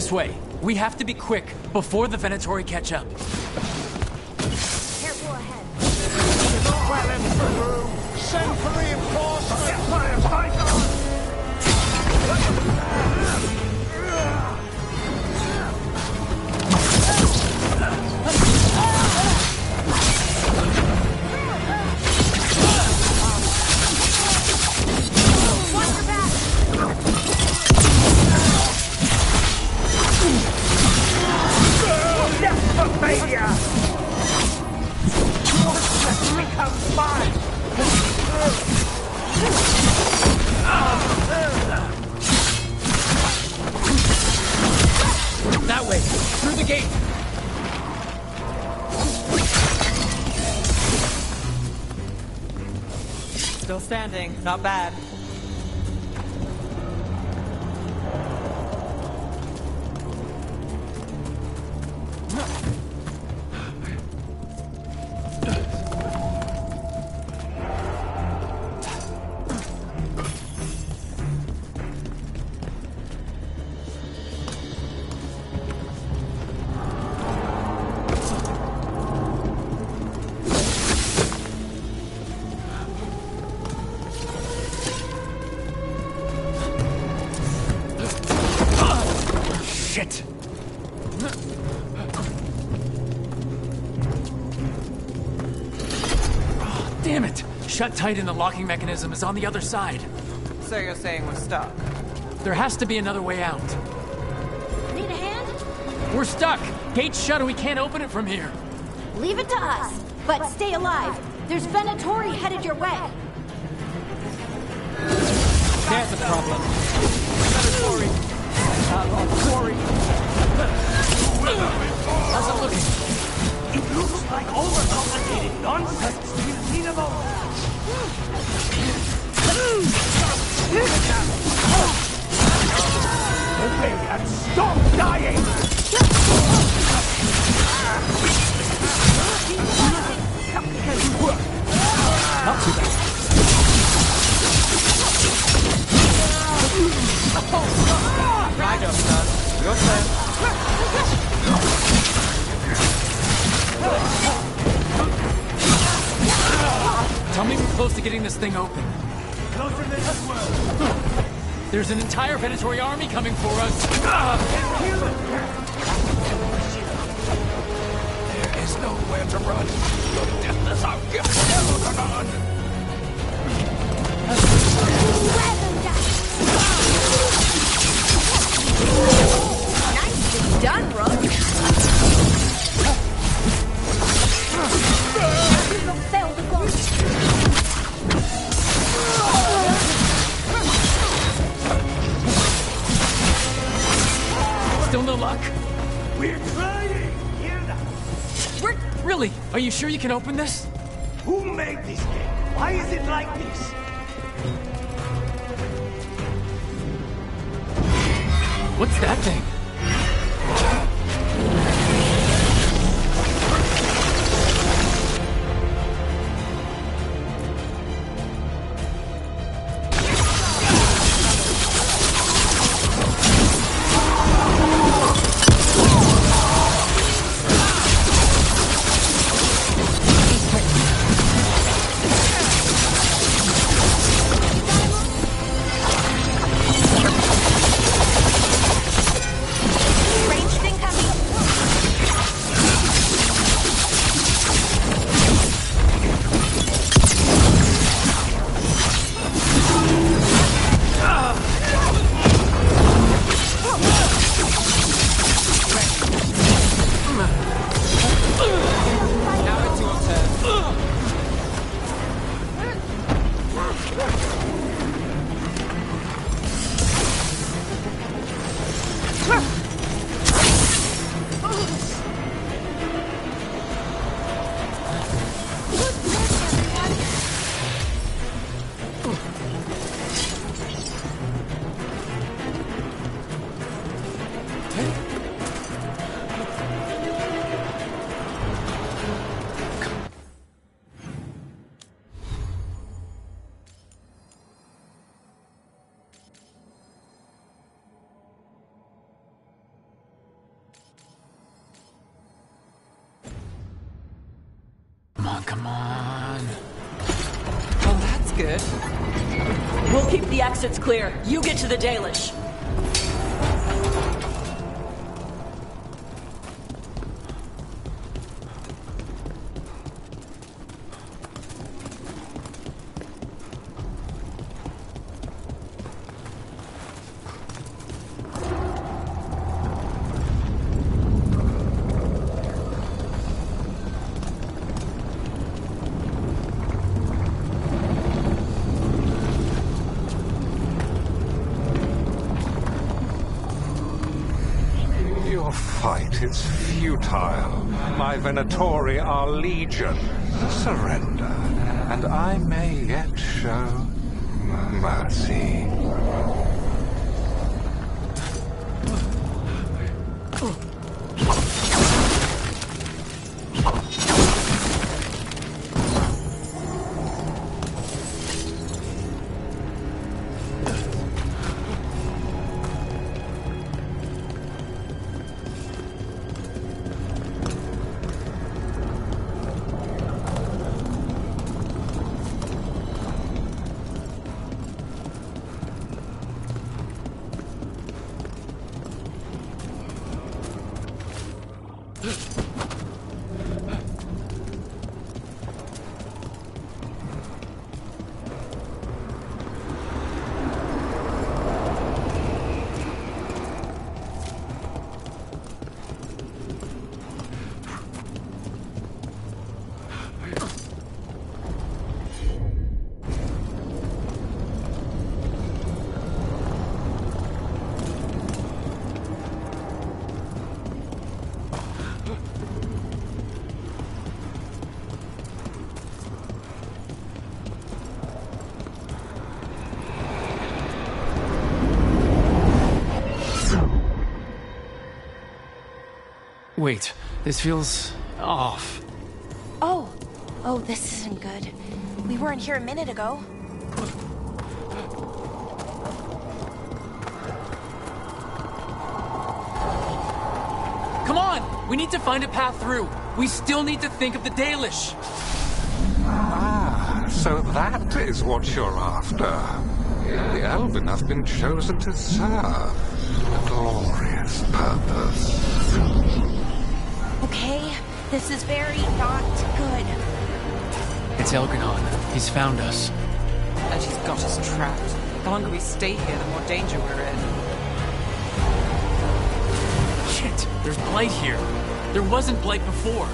This way. We have to be quick before the Venatori catch up. Careful ahead. Well and through. Send for reinforcements. That way, through the gate. Still standing, not bad. Shit! Oh, damn it! Shut tight and the locking mechanism is on the other side. So you're saying we're stuck? There has to be another way out. Need a hand? We're stuck! Gate's shut and we can't open it from here. Leave it to us, but stay alive. There's Venatori headed your way. There's the problem. Venatori. Quarry. How's it looking? It looks like overcomplicated nonsense. You need a moment. Obey and stop dying! Not too bad. My job's done. Your turn. Tell me we're close to getting this thing open. Closer than this world. There's an entire Venatori army coming for us. There is nowhere to run. Your deathless outgive. Nicely done, Rook. Still no luck? We're trying! Hear that? Really? Are you sure you can open this? Who made this game? Why is it like this? What's that thing? come on. Well, that's good. We'll keep the exits clear. You get to the Dalish. Your fight is futile. My Venatori are legion. Surrender, and I may yet show mercy. Wait, this feels off. Oh, this isn't good. We weren't here a minute ago. Come on! We need to find a path through. We still need to think of the Dalish. Ah, so that is what you're after. The Elven have been chosen to serve a glorious purpose. Okay, this is very not good. It's Elgarnon. He's found us. And she's got us trapped. The longer we stay here, the more danger we're in. Shit, there's blight here. There wasn't blight before.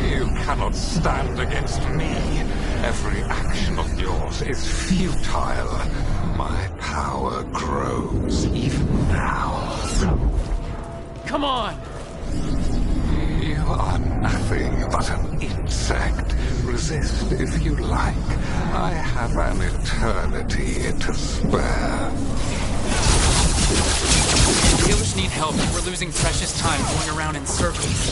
You cannot stand against me. Every action of yours is futile. My power grows even now. Come on! You are nothing but an insect. Resist if you like. I have an eternity to spare. The Dalish need help. We're losing precious time going around in circles.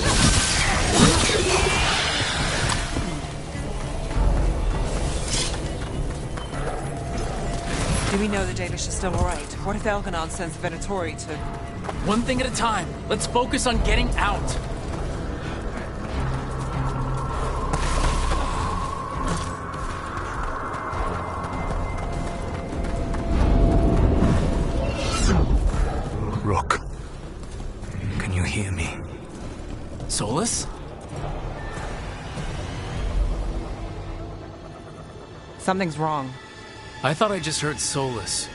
Do we know the Dalish are still alright? What if Elgarnon sends the Venatori to... One thing at a time. Let's focus on getting out. Rook, can you hear me? Solus? Something's wrong. I thought I just heard Solus.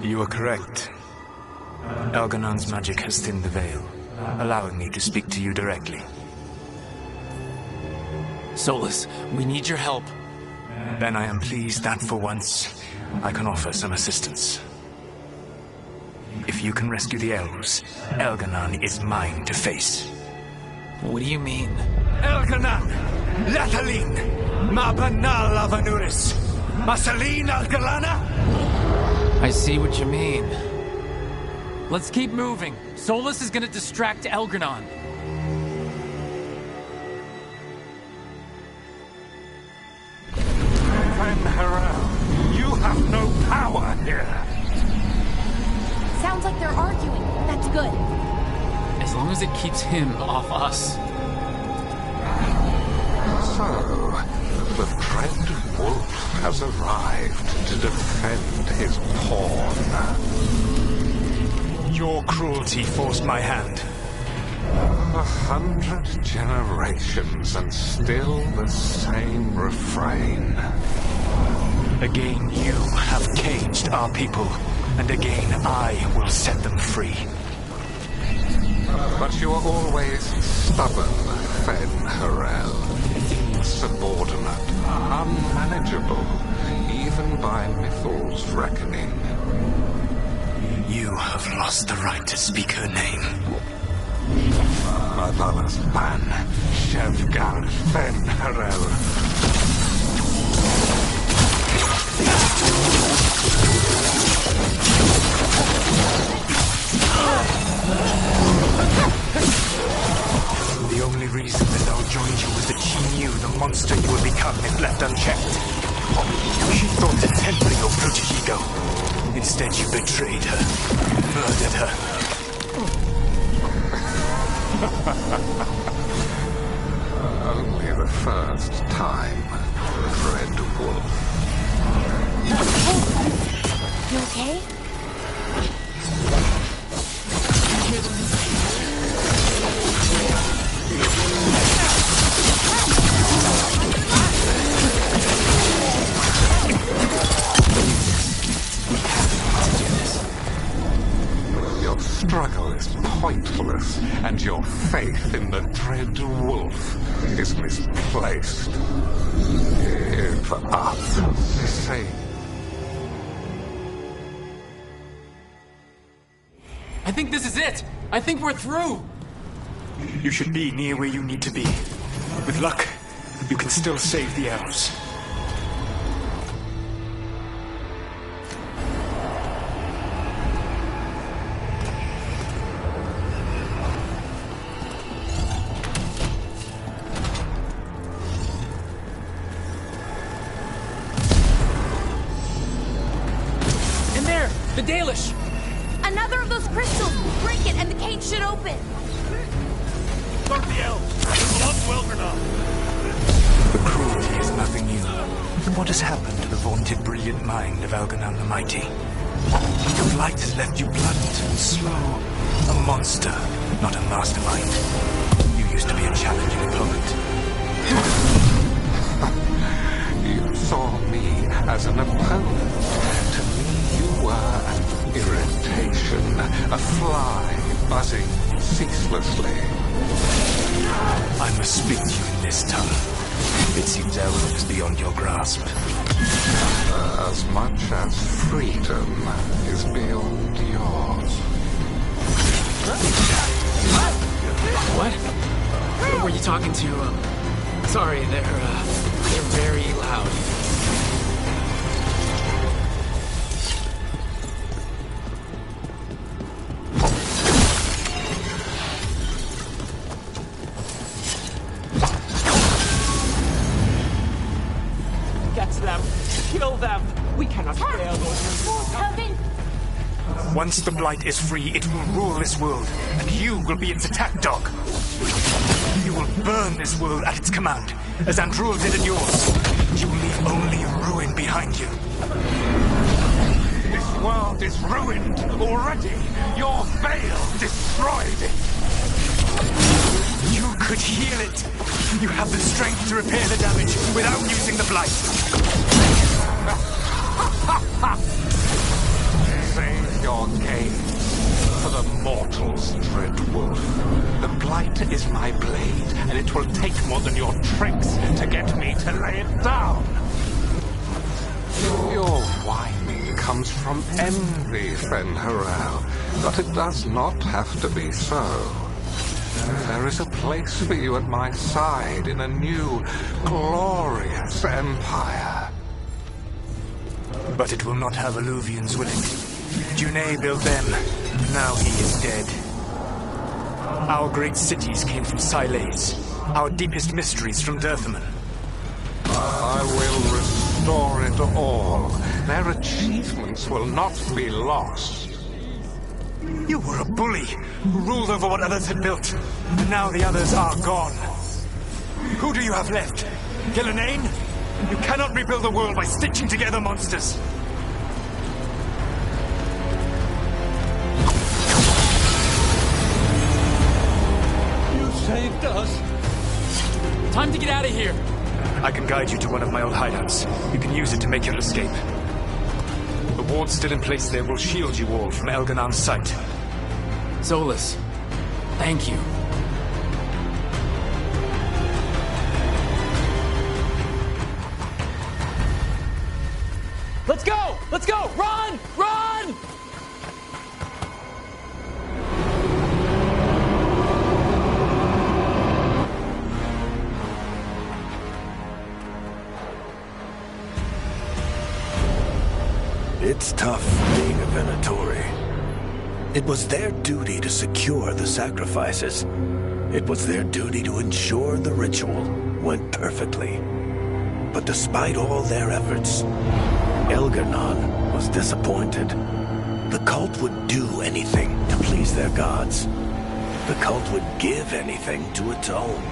You are correct. Elgarnon's magic has thinned the veil, allowing me to speak to you directly. Solus, we need your help. Then I am pleased that for once, I can offer some assistance. If you can rescue the elves, Elgarnon is mine to face. What do you mean? Elgarnon! Latalin! Ma banal avanuris! Masalin Algalana! I see what you mean. Let's keep moving. Solus is gonna distract Elgarnon. Friend Harel, you have no power here. Sounds like they're arguing. That's good. As long as it keeps him off us. So, the Dread Wolf has arrived to defend his pawn. Your cruelty forced my hand. 100 generations and still the same refrain. Again you have caged our people, and again I will set them free. But you are always stubborn, Veilguard. Insubordinate, unmanageable, even by Mythal's reckoning. You have lost the right to speak her name. Motherless man, Veilguard Veilguard. The only reason that Thou joined you was that she knew the monster you would become if left unchecked. She thought to temper your protege ego. Instead, you betrayed her, murdered her. Only the first time, Dread Wolf. You okay? Your struggle is pointless, and your faith in the Dread Wolf is misplaced. Give up. Say. I think this is it! I think we're through! You should be near where you need to be. With luck, you can still save the elves. In there! The Dalish! Another of those crystals! Break it and the cage should open! Start the elves! It belongs to Veilguard. The cruelty is nothing new. What has happened to the vaunted brilliant mind of Veilguard the Mighty? The blight has left you blunt and slow. A monster, not a mastermind. You used to be a challenging opponent. You saw me as an opponent. To me, you were an irritation, a fly buzzing ceaselessly. I must speak to you in this tongue. It seems Elven is beyond your grasp. As much as freedom is beyond yours. What? Who were you talking to? Sorry, they're very loud. Get them! Kill them! We cannot fail those. Once the blight is free, it will rule this world, and you will be its attack dog. You will burn this world at its command, as Andrul did in yours. You will leave only ruin behind you. This world is ruined already. Your veil destroyed it. You could heal it. You have the strength to repair the damage without using the blight. Save your gaze for the mortals, Dread Wolf. The blight is my blade, and it will take more than your tricks to get me to lay it down. Your whining comes from envy, Veilguard, but it does not have to be so. There is a place for you at my side in a new, glorious empire. But it will not have Alluvians, will it? Junei built them, and now he is dead. Our great cities came from Sileys, our deepest mysteries from Dirthaman. I will restore it all. Their achievements will not be lost. You were a bully who ruled over what others had built, and now the others are gone. Who do you have left? Gillenane? You cannot rebuild the world by stitching together monsters. You saved us. Time to get out of here. I can guide you to one of my old hideouts. You can use it to make your escape. The ward still in place there will shield you all from Elganon's sight. Solus, thank you. Let's go! Let's go! Run! Run! It's tough being a Venatori. It was their duty to secure the sacrifices. It was their duty to ensure the ritual went perfectly. But despite all their efforts, Elgar'nan was disappointed. The cult would do anything to please their gods. The cult would give anything to atone.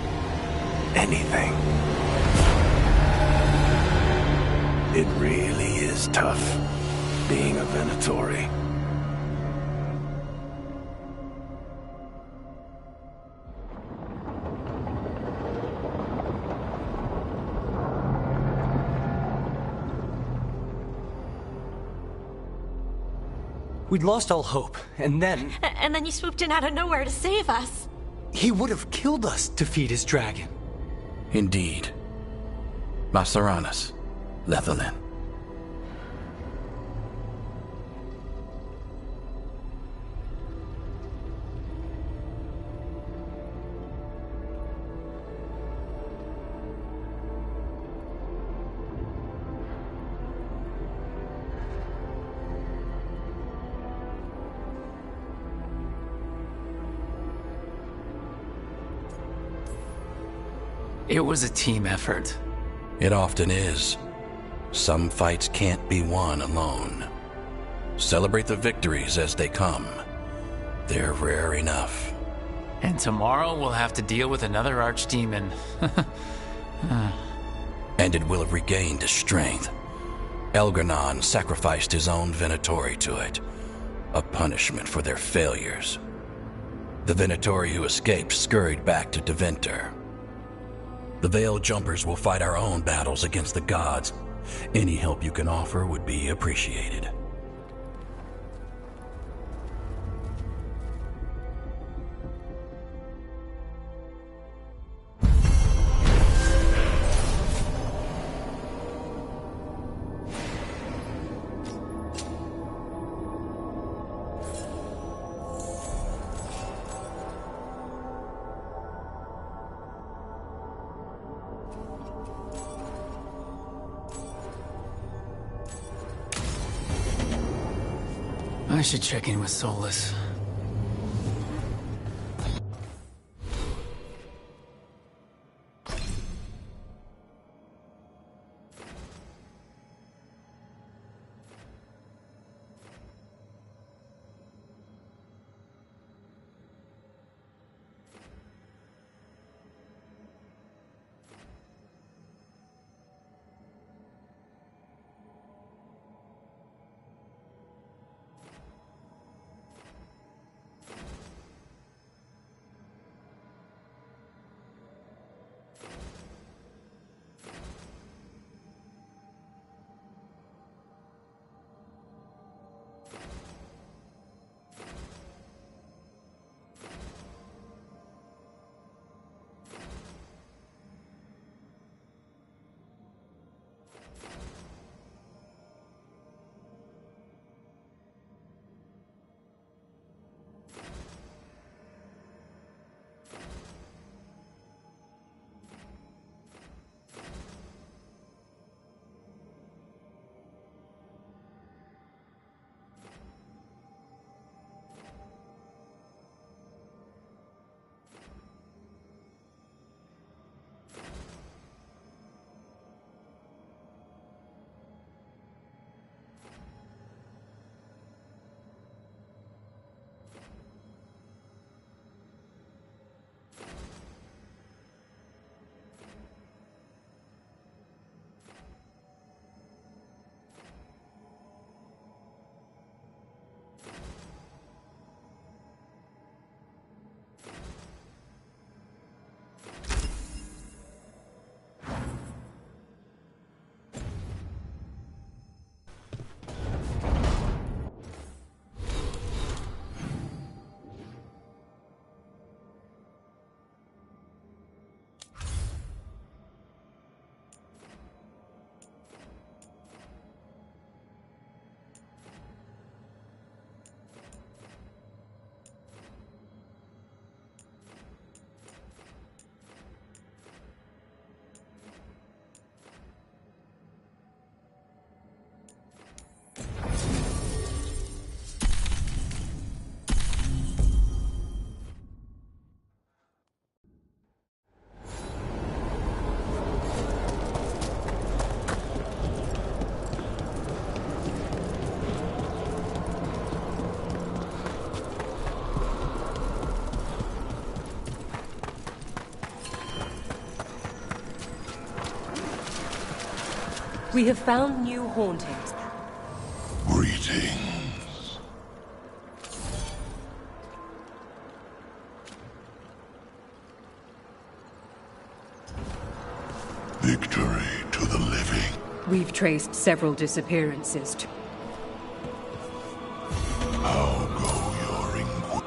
Anything. It really is tough being a Venatori. We'd lost all hope, and then... And then you swooped in out of nowhere to save us. He would have killed us to feed his dragon. Indeed. Masaranas, Lethalin. It was a team effort. It often is. Some fights can't be won alone. Celebrate the victories as they come. They're rare enough. And tomorrow we'll have to deal with another archdemon. And it will have regained its strength. Elgar'nan sacrificed his own Venatori to it. A punishment for their failures. The Venatori who escaped scurried back to Deventer. The Veil Jumpers will fight our own battles against the gods. Any help you can offer would be appreciated. I should check in with Solus. We have found new hauntings. Greetings. Victory to the living. We've traced several disappearances to... How go your inquiry?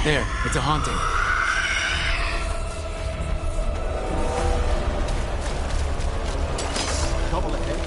There, it's a haunting. Double ahead.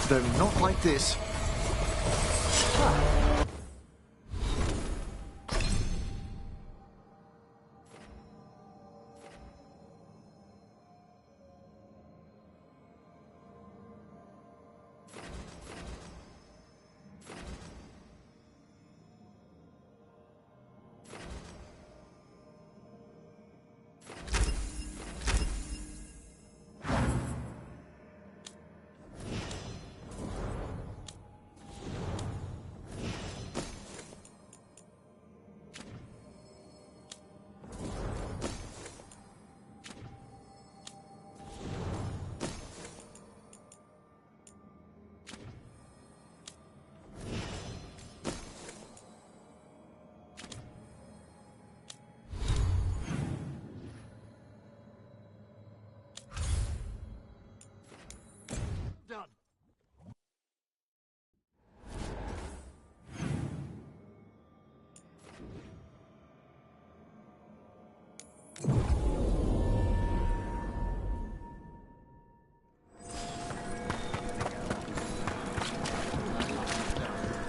Though not like this.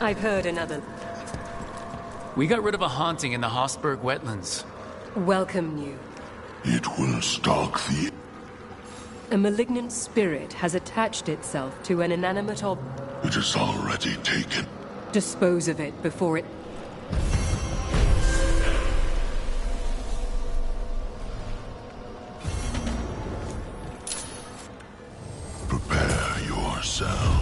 I've heard another. We got rid of a haunting in the Hossberg wetlands. Welcome you. It will stalk the... A malignant spirit has attached itself to an inanimate object. It is already taken. Dispose of it before it... Prepare yourselves.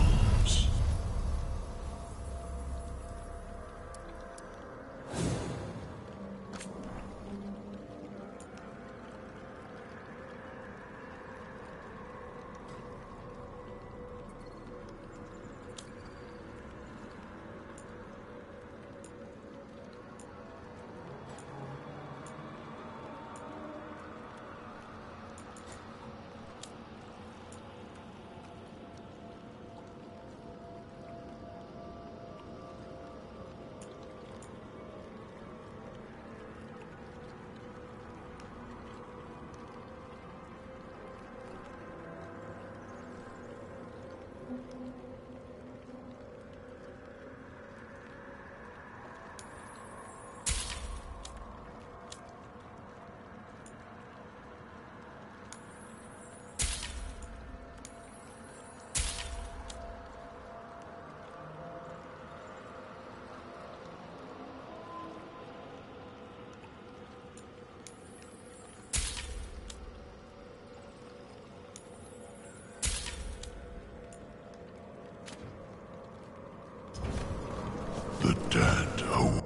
the dead home.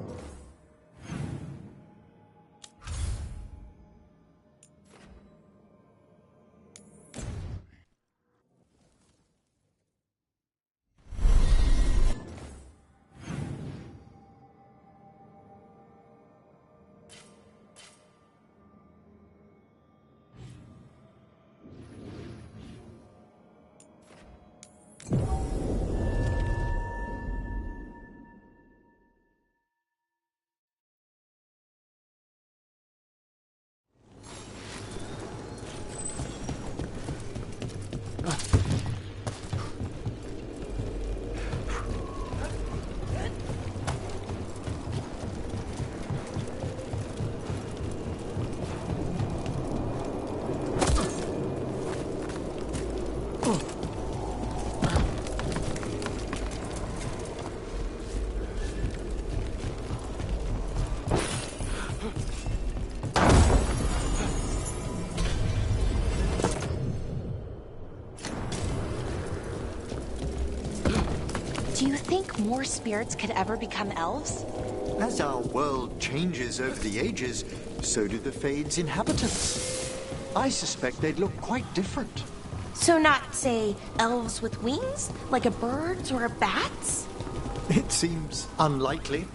Do you think more spirits could ever become elves? As our world changes over the ages, so do the Fade's inhabitants. I suspect they'd look quite different. So not, say, elves with wings? Like a bird's or a bat's? It seems unlikely.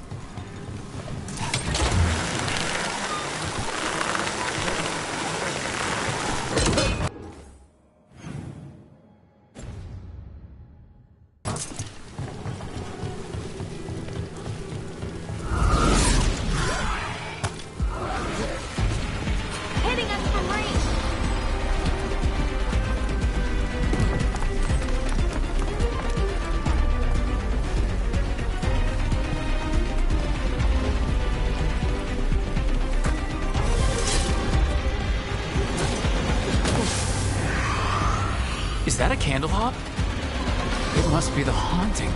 Is that a candle hop? It must be the haunting.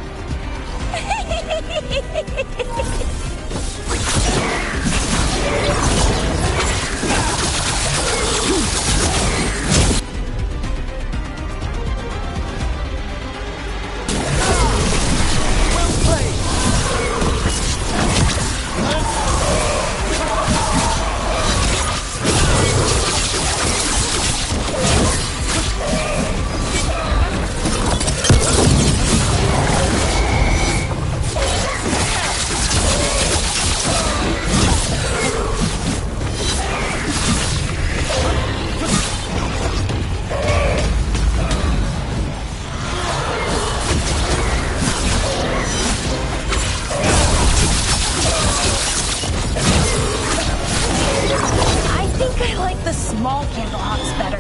Small candle hops better.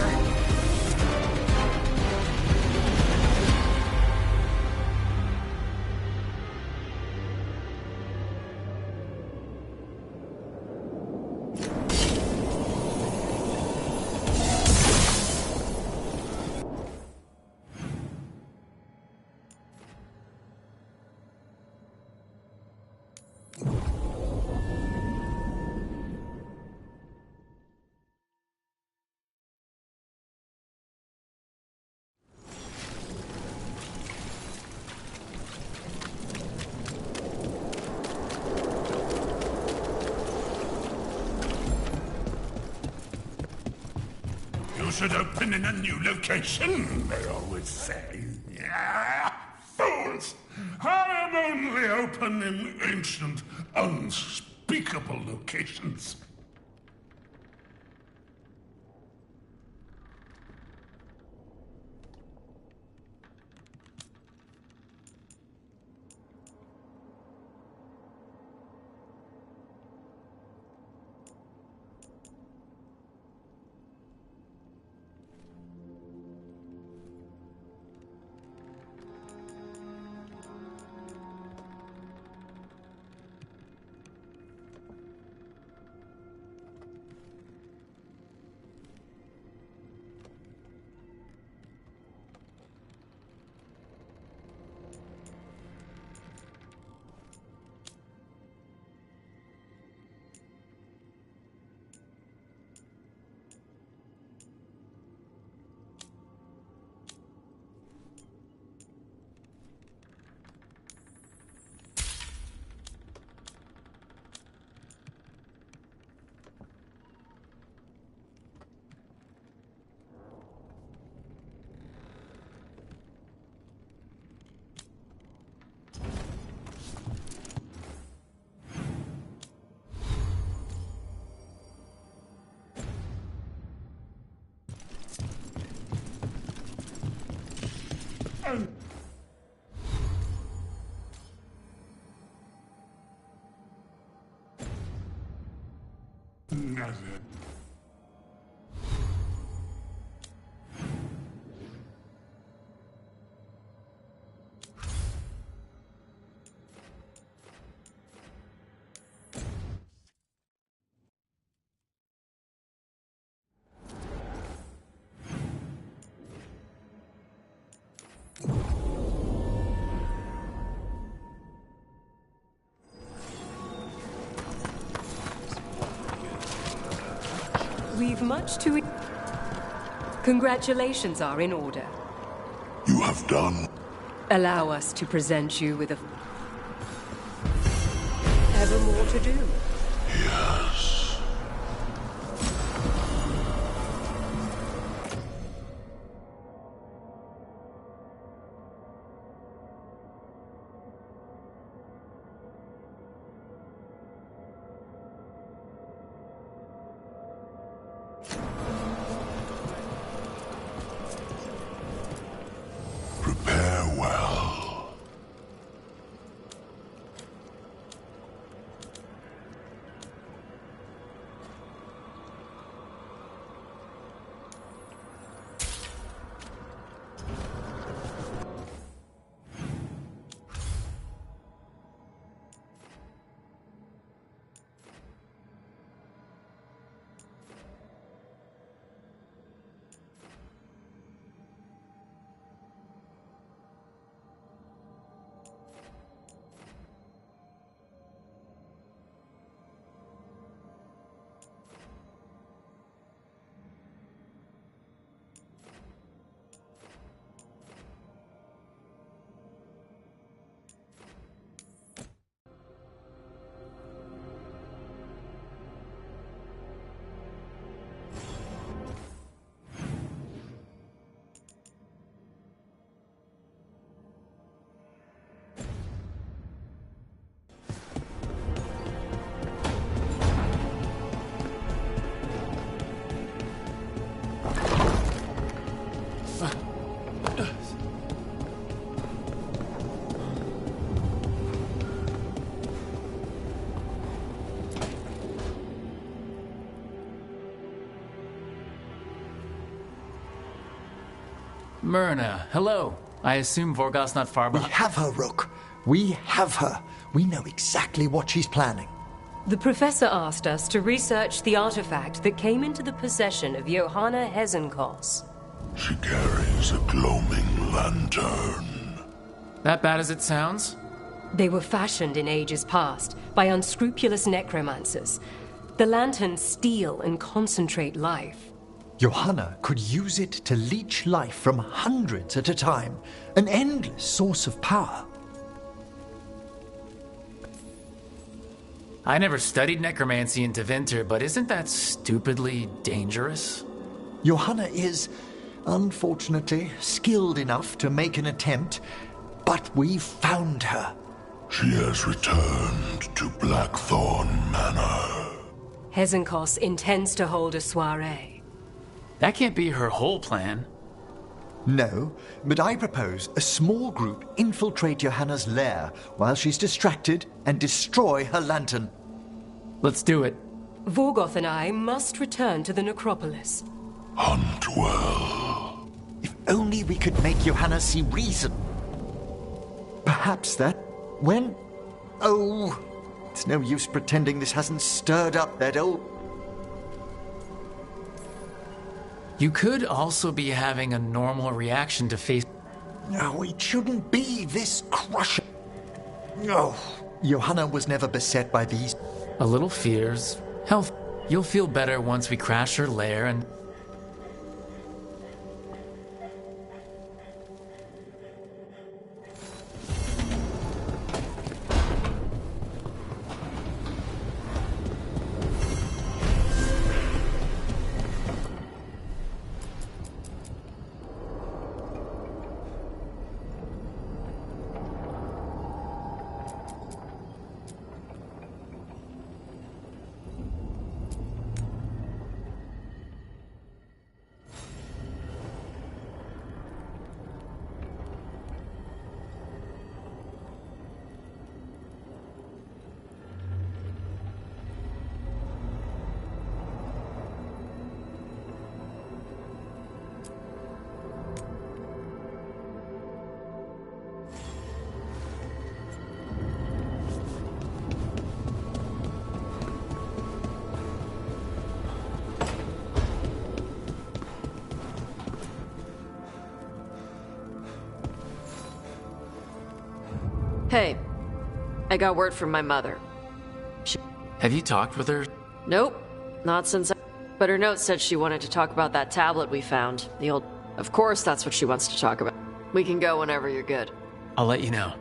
You should open in a new location, they always say. Fools! I am only open in ancient, unspeakable locations. We've much to... Congratulations are in order. You have done. Allow us to present you with a... Ever more to do. Yes. Prepare well. Myrna, hello. I assume Vorgos's not far behind. We have her, Rook. We have her. We know exactly what she's planning. The Professor asked us to research the artifact that came into the possession of Johanna Hezenkos. She carries a gloaming lantern. That bad as it sounds? They were fashioned in ages past by unscrupulous necromancers. The lanterns steal and concentrate life. Johanna could use it to leech life from hundreds at a time. An endless source of power. I never studied necromancy in Tevinter, but isn't that stupidly dangerous? Johanna is, unfortunately, skilled enough to make an attempt, but we've found her. She has returned to Blackthorn Manor. Hezenkos intends to hold a soiree. That can't be her whole plan. No, but I propose a small group infiltrate Johanna's lair while she's distracted and destroy her lantern. Let's do it. Vorgoth and I must return to the necropolis. Hunt well. If only we could make Johanna see reason. Perhaps that when... Oh, it's no use pretending this hasn't stirred up that old... You could also be having a normal reaction to face... No, it shouldn't be this crushing. No, Johanna was never beset by these... A little fears. Health. You'll feel better once we crash her lair and... Hey, I got word from my mother. Have you talked with her? Nope, not since But her note said she wanted to talk about that tablet we found. The old... Of course that's what she wants to talk about. We can go whenever you're good. I'll let you know.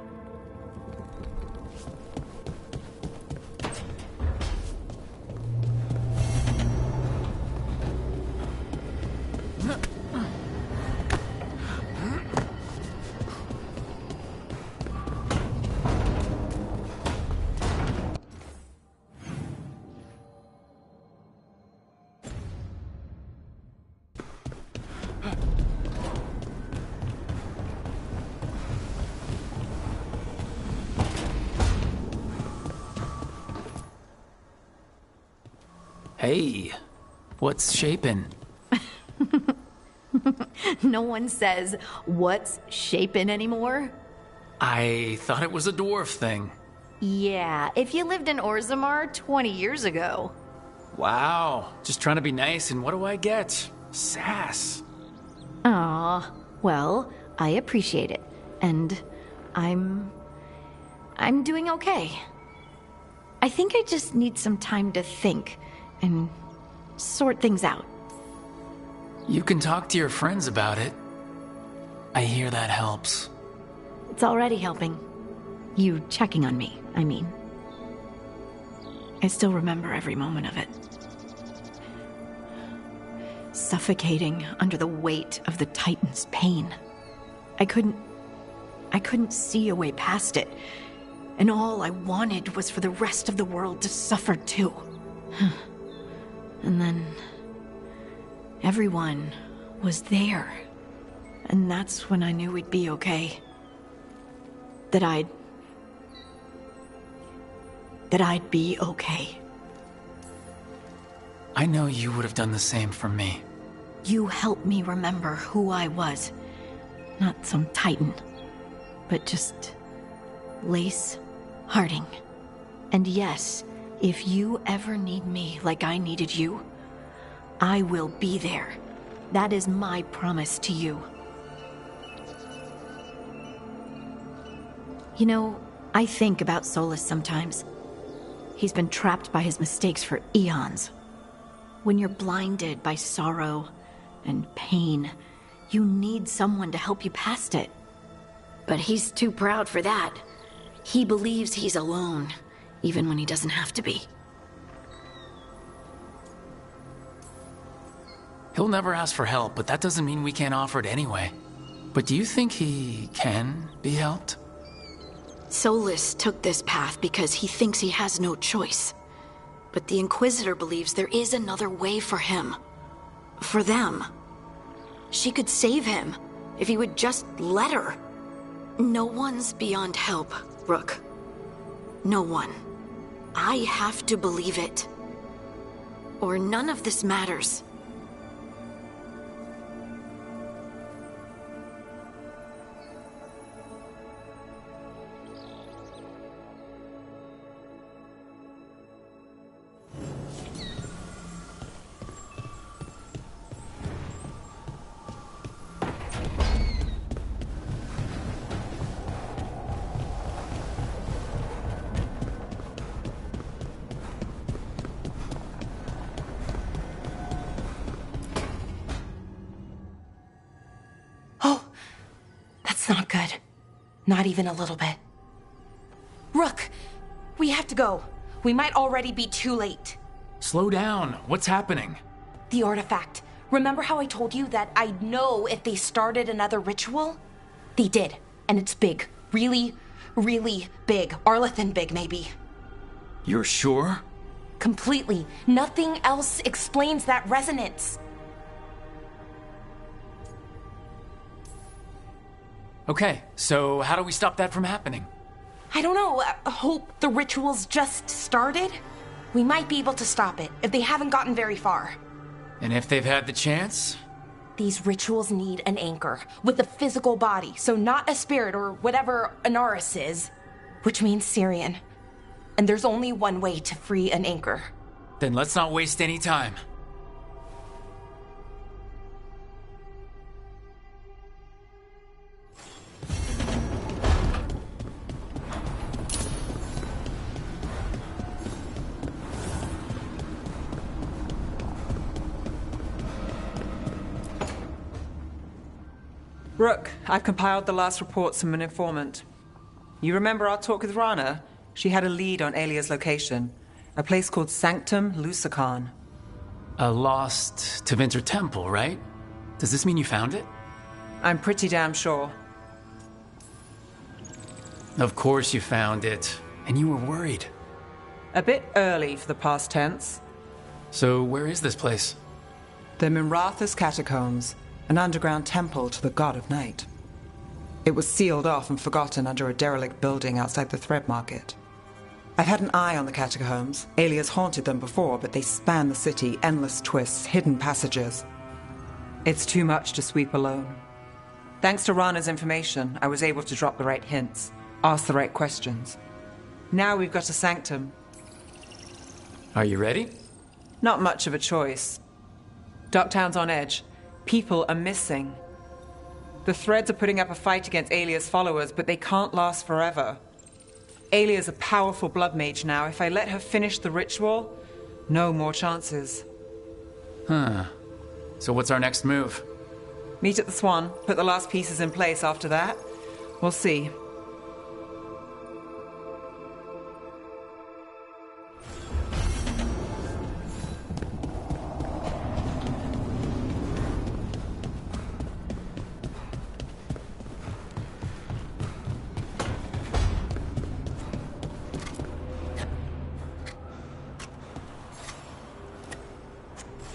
Hey, what's shaping? No one says, what's shaping anymore? I thought it was a dwarf thing. Yeah, if you lived in Orzammar 20 years ago. Wow, just trying to be nice, and what do I get? Sass. Aw, well, I appreciate it. And I'm doing okay. I think I just need some time to think and sort things out. You can talk to your friends about it. I hear that helps. It's already helping. You checking on me, I mean. I still remember every moment of it. Suffocating under the weight of the Titan's pain. I couldn't see a way past it. And all I wanted was for the rest of the world to suffer too. And then everyone was there. And that's when I knew we'd be okay. That I'd be okay. I know you would have done the same for me. You helped me remember who I was. Not some Titan, but just Lace Harding. And yes, if you ever need me like I needed you, I will be there. That is my promise to you. You know, I think about Solus sometimes. He's been trapped by his mistakes for eons. When you're blinded by sorrow and pain, you need someone to help you past it. But he's too proud for that. He believes he's alone, even when he doesn't have to be. He'll never ask for help, but that doesn't mean we can't offer it anyway. But do you think he can be helped? Solus took this path because he thinks he has no choice. But the Inquisitor believes there is another way for him. For them. She could save him, if he would just let her. No one's beyond help, Rook. No one. I have to believe it. Or none of this matters. Not good. Not even a little bit. Rook, we have to go. We might already be too late. Slow down. What's happening? The artifact. Remember how I told you that I'd know if they started another ritual? They did. And it's big. Really, really big. Arlathan big, maybe. You're sure? Completely. Nothing else explains that resonance. Okay, so how do we stop that from happening? I don't know. Hope the ritual's just started? We might be able to stop it, if they haven't gotten very far. And if they've had the chance? These rituals need an anchor, with a physical body, so not a spirit or whatever Anaris is, which means Syrian. And there's only one way to free an anchor. Then let's not waste any time. Rook, I've compiled the last reports from an informant. You remember our talk with Rana? She had a lead on Alia's location. A place called Sanctum Lucican. A lost Tevinter temple, right? Does this mean you found it? I'm pretty damn sure. Of course you found it. And you were worried. A bit early for the past tense. So where is this place? The Mirathas Catacombs, an underground temple to the god of night. It was sealed off and forgotten under a derelict building outside the Thread Market. I've had an eye on the catacombs. Alias haunted them before, but they span the city, endless twists, hidden passages. It's too much to sweep alone. Thanks to Rana's information, I was able to drop the right hints, ask the right questions. Now we've got a sanctum. Are you ready? Not much of a choice. Docktown's on edge. People are missing. The Threads are putting up a fight against Alia's followers, but they can't last forever. Alia's a powerful blood mage now. If I let her finish the ritual, no more chances. Huh. So what's our next move? Meet at the Swan, put the last pieces in place after that. We'll see.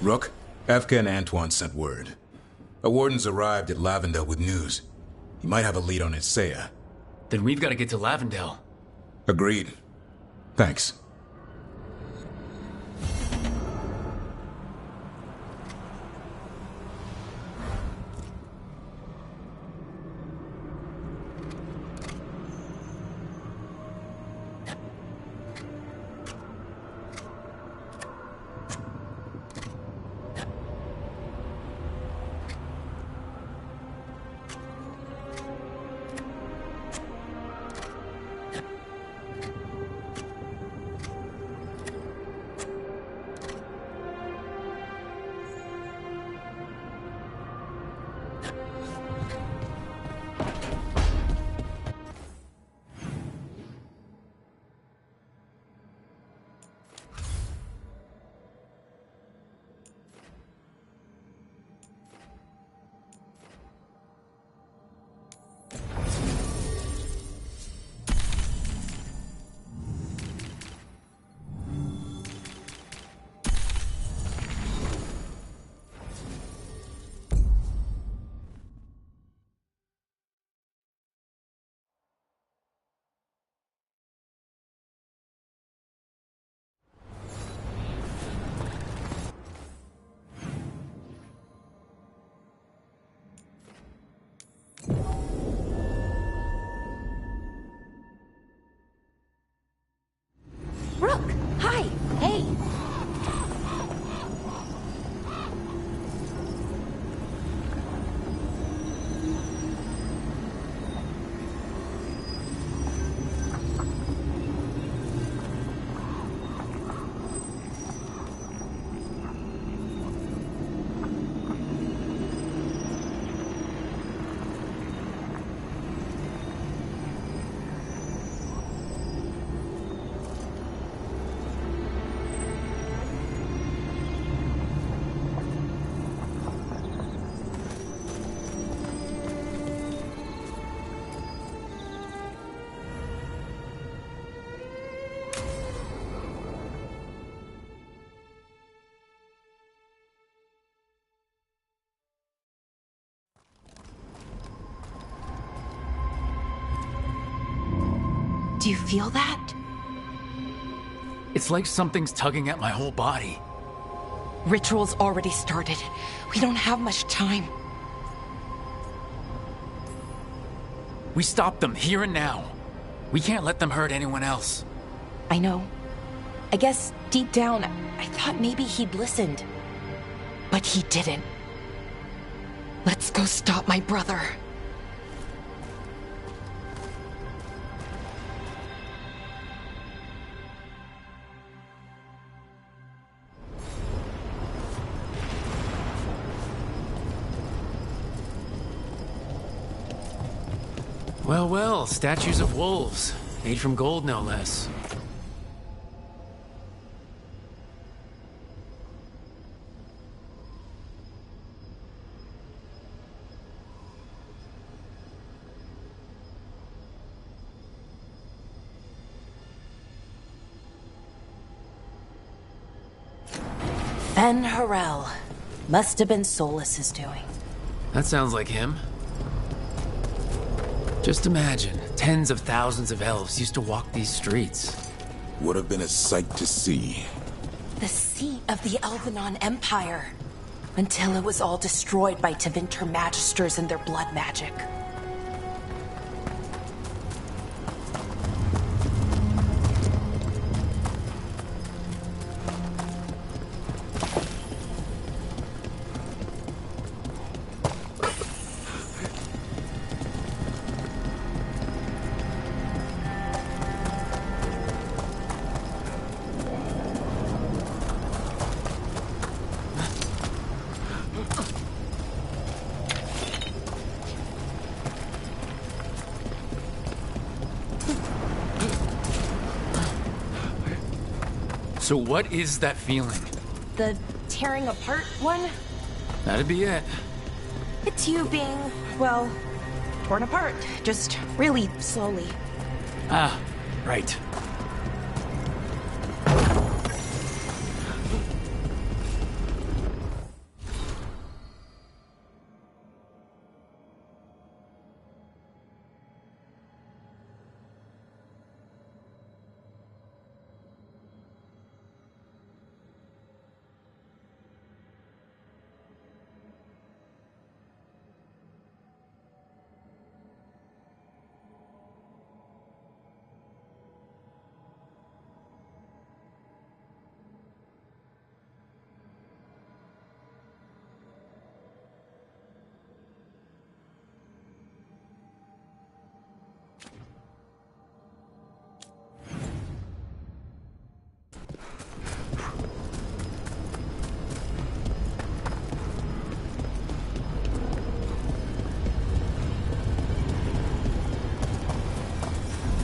Rook, Efka and Antoine sent word. A warden's arrived at Lavendel with news. He might have a lead on Isaiah. Then we've got to get to Lavendel. Agreed. Thanks. Rook! Hi! Hey! Do you feel that? It's like something's tugging at my whole body. Ritual's already started. We don't have much time. We stop them here and now. We can't let them hurt anyone else. I know. I guess deep down, I thought maybe he'd listened. But he didn't. Let's go stop my brother. Well, well, statues of wolves. Made from gold, no less. Ben Harrell. Must have been Solus's doing. That sounds like him. Just imagine, tens of thousands of elves used to walk these streets. Would have been a sight to see. The seat of the Elvenon Empire. Until it was all destroyed by Tevinter Magisters and their blood magic. So what is that feeling? The tearing apart one? That'd be it. It's you being, well, torn apart. Just really slowly. Ah, right.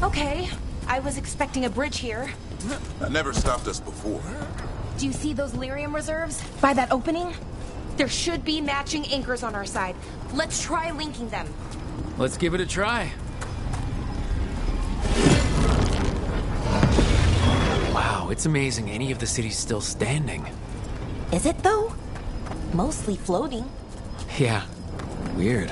Okay, I was expecting a bridge here. That never stopped us before. Do you see those lyrium reserves? By that opening? There should be matching anchors on our side. Let's try linking them. Let's give it a try. Wow, it's amazing any of the city's still standing. Is it though? Mostly floating. Yeah, weird.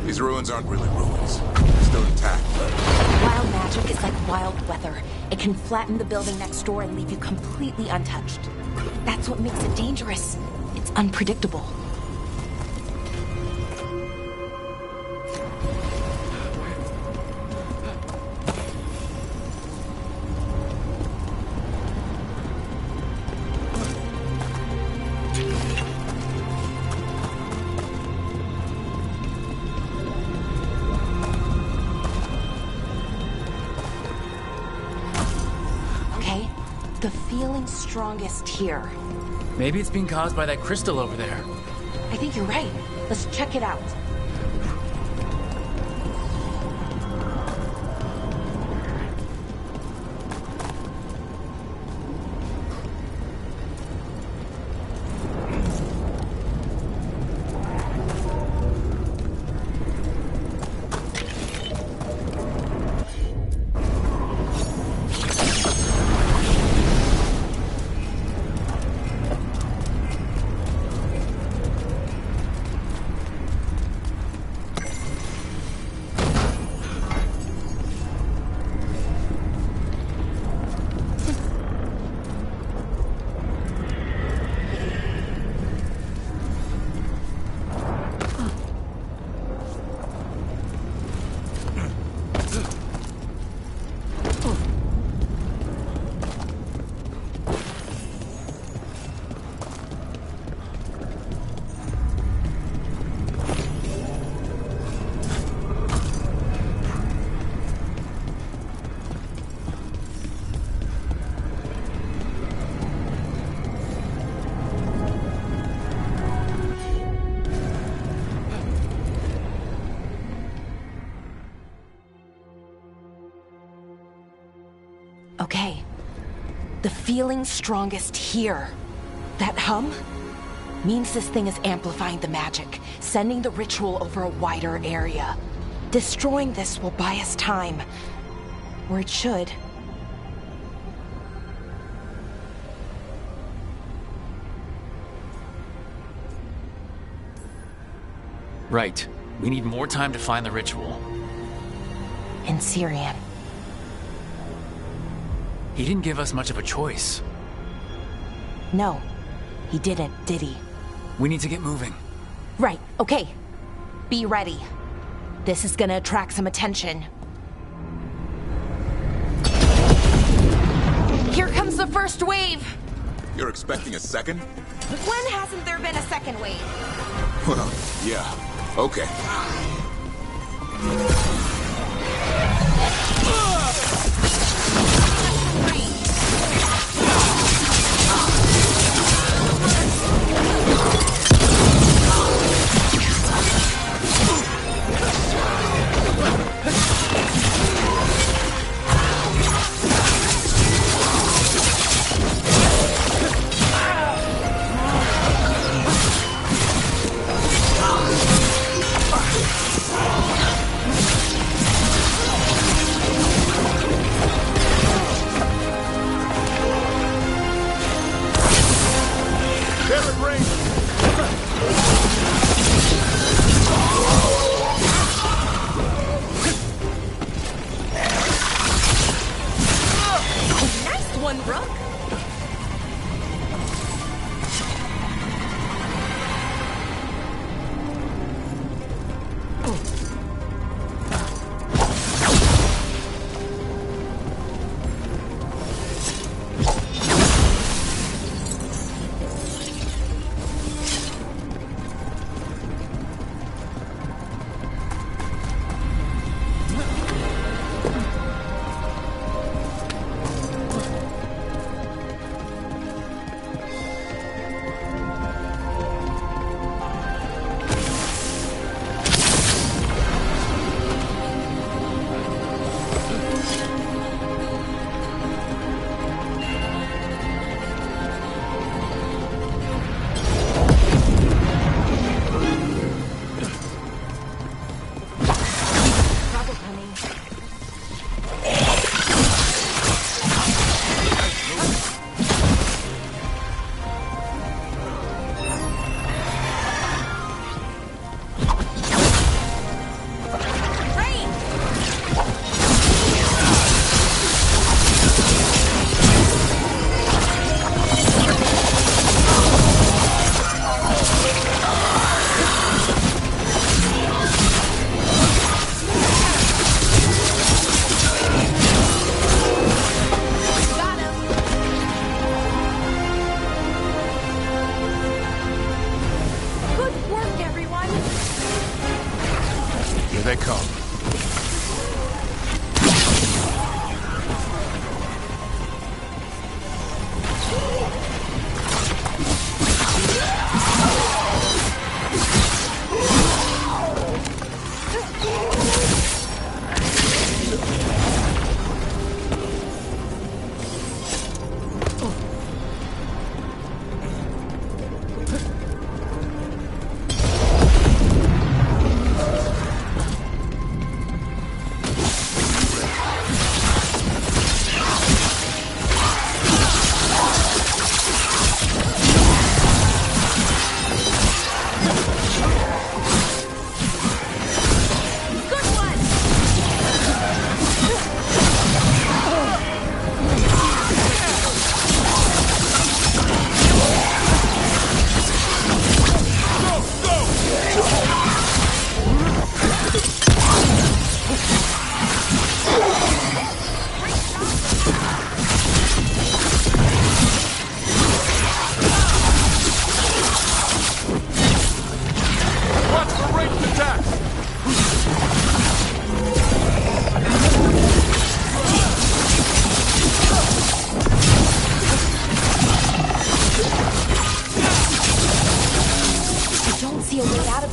These ruins aren't really ruins. They're still intact. Wild magic is like wild weather. It can flatten the building next door and leave you completely untouched. That's what makes it dangerous. It's unpredictable. The feeling's strongest here. Maybe it's being caused by that crystal over there. I think you're right. Let's check it out. Okay. The feeling's strongest here. That hum means this thing is amplifying the magic, sending the ritual over a wider area. Destroying this will buy us time. Or it should. Right. We need more time to find the ritual. In Syrian. He didn't give us much of a choice. No, he didn't, did he? We need to get moving. Right, okay. Be ready. This is gonna attract some attention. Here comes the first wave! You're expecting a second? When hasn't there been a second wave? Well, yeah. Okay. They come.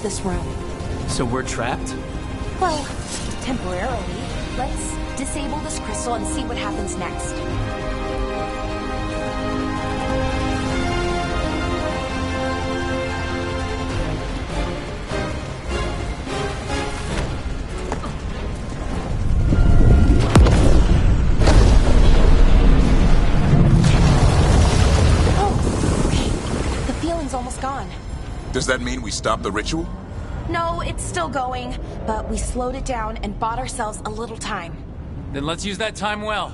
This room. So we're trapped? Well, temporarily. Let's Disable this crystal and see what happens next. Oh, okay. The feeling's almost gone. Does that mean we stop the ritual? No, it's still going, but we slowed it down and bought ourselves a little time. Then let's use that time well.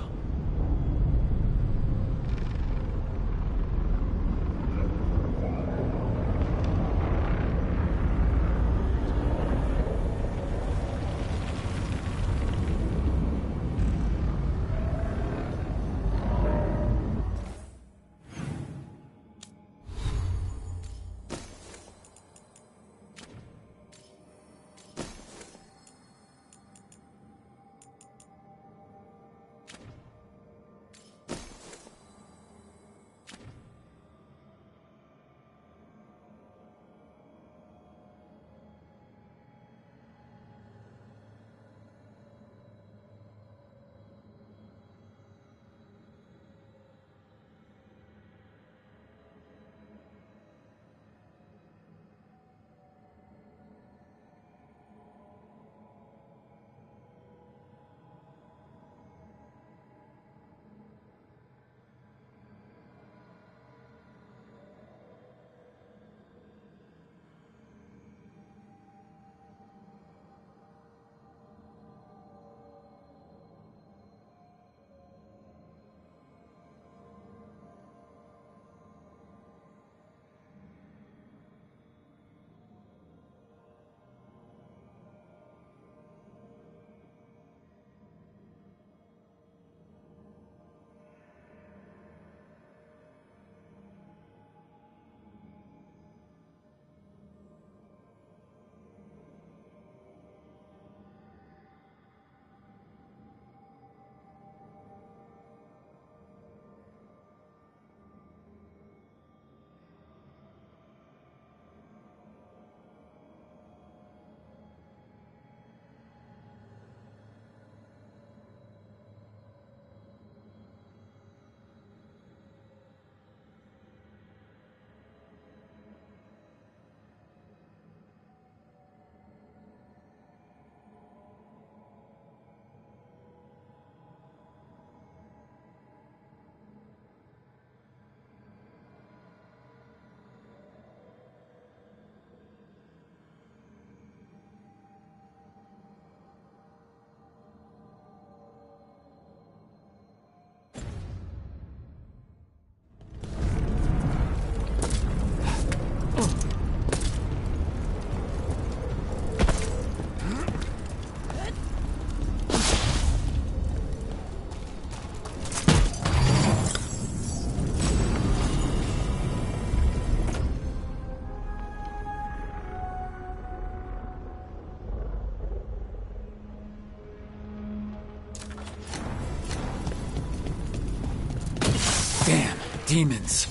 Demons.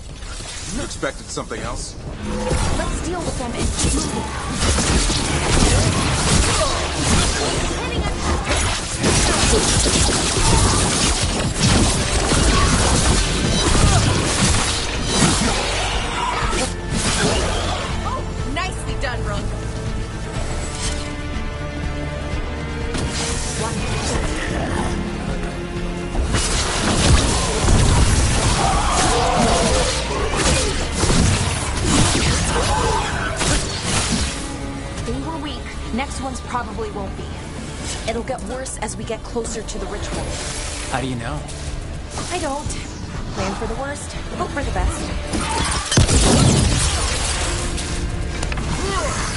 You expected something else? Let's deal with them and keep moving. Oh, nicely done, Rook. They were weak. Next ones probably won't be. It'll get worse as we get closer to the ritual. How do you know? I don't. Plan for the worst, hope for the best.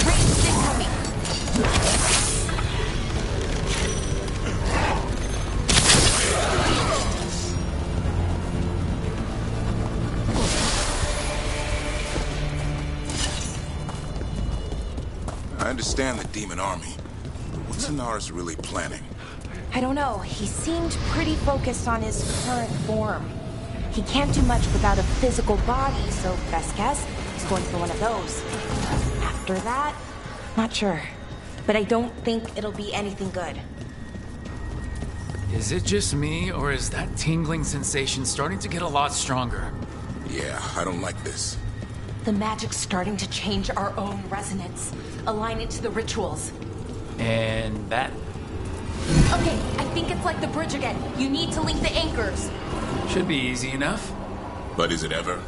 Ranged incoming. I understand the demon army, but what's Inaris really planning? I don't know. He seemed pretty focused on his current form. He can't do much without a physical body, so best guess, he's going for one of those. After that, not sure. But I don't think it'll be anything good. Is it just me, or is that tingling sensation starting to get a lot stronger? Yeah, I don't like this. The magic's starting to change our own resonance. Align it to the rituals. And that Okay, I think it's like the bridge again. You need to link the anchors. should be easy enough. But is it ever?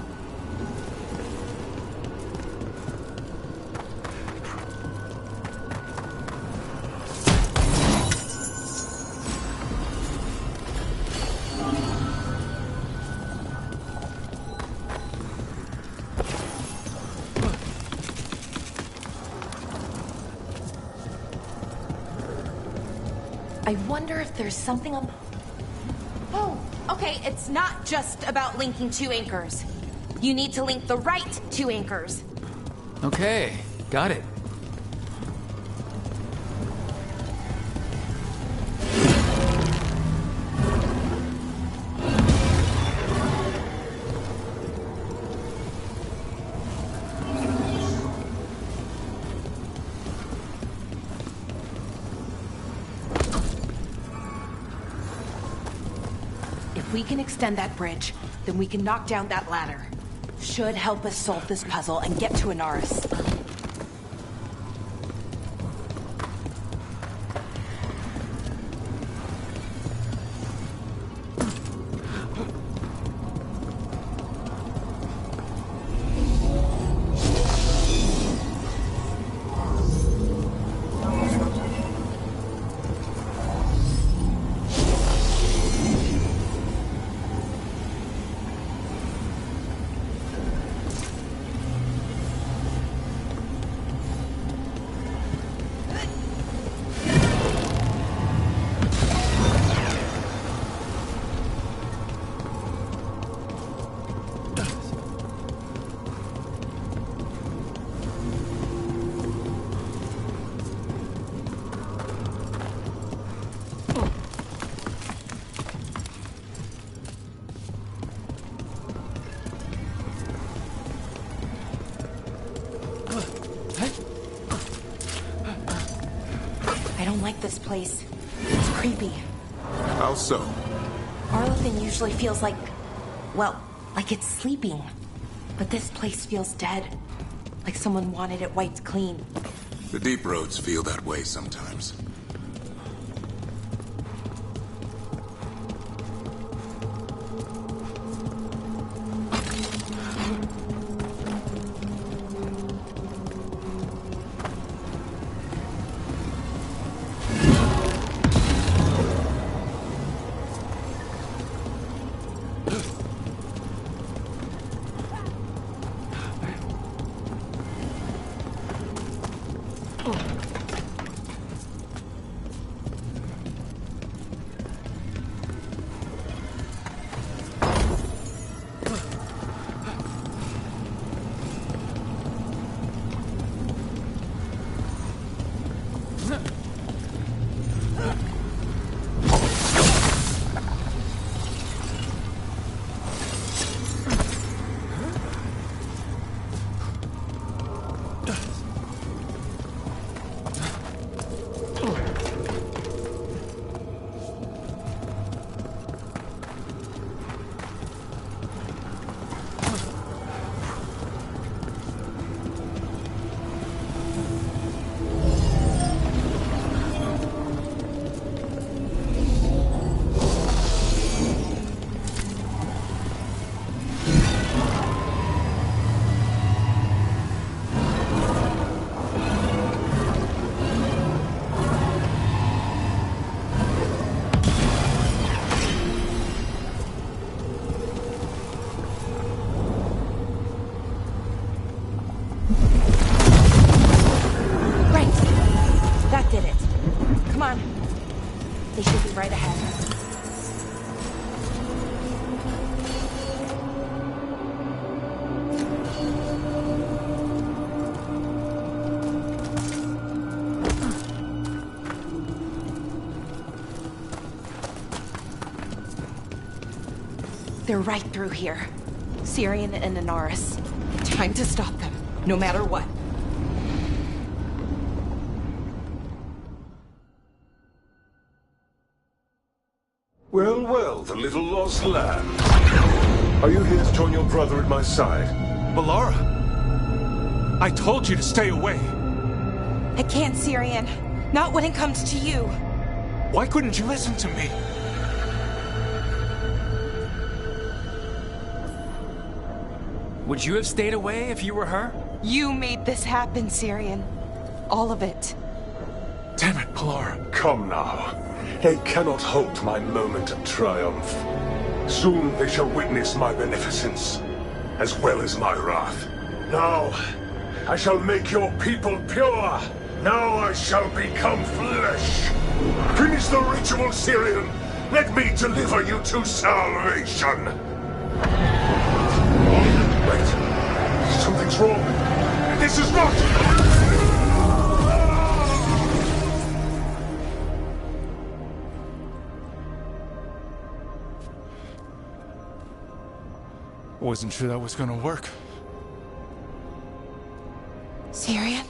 I wonder if there's something on... Oh, okay, it's not just about linking two anchors. You need to link the right two anchors. Okay, got it. If we can extend that bridge, then we can knock down that ladder. Should help us solve this puzzle and get to Anaris. I don't like this place. It's creepy. How so? Arlethan usually feels like... well, like it's sleeping. But this place feels dead. Like someone wanted it wiped clean. The deep roads feel that way sometimes. Right ahead. They're right through here. Syrian and Anaris. Time to stop them, no matter what. Well, well, the little lost lamb. Are you here to join your brother at my side? Balara! I told you to stay away! I can't, Syrian. Not when it comes to you. Why couldn't you listen to me? Would you have stayed away if you were her? You made this happen, Syrian. All of it. Damn it, Balara. Come now. They cannot halt my moment of triumph. Soon they shall witness my beneficence, as well as my wrath. Now, I shall make your people pure. Now I shall become flesh. Finish the ritual, Syrian. Let me deliver you to salvation. Wait. Something's wrong. This is not... I wasn't sure that was gonna work. Syrian?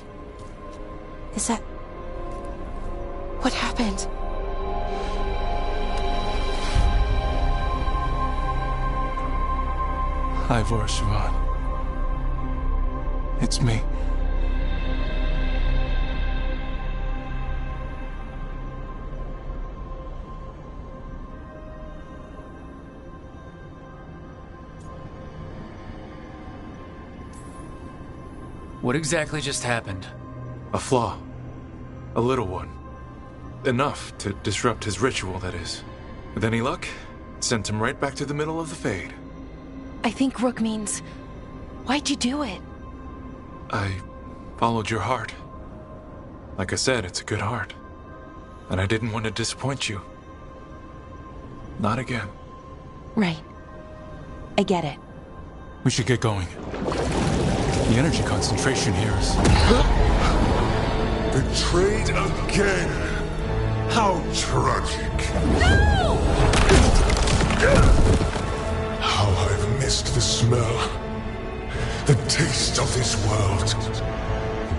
Is that... what happened? Ivor Siobhan. It's me. What exactly just happened? A flaw. A little one. Enough to disrupt his ritual, that is. With any luck, it sent him right back to the middle of the Fade. I think Rook means... why'd you do it? I followed your heart. Like I said, it's a good heart. And I didn't want to disappoint you. Not again. Right. I get it. We should get going. The energy concentration here is... Betrayed again! How tragic! No! How I've missed the smell. The taste of this world.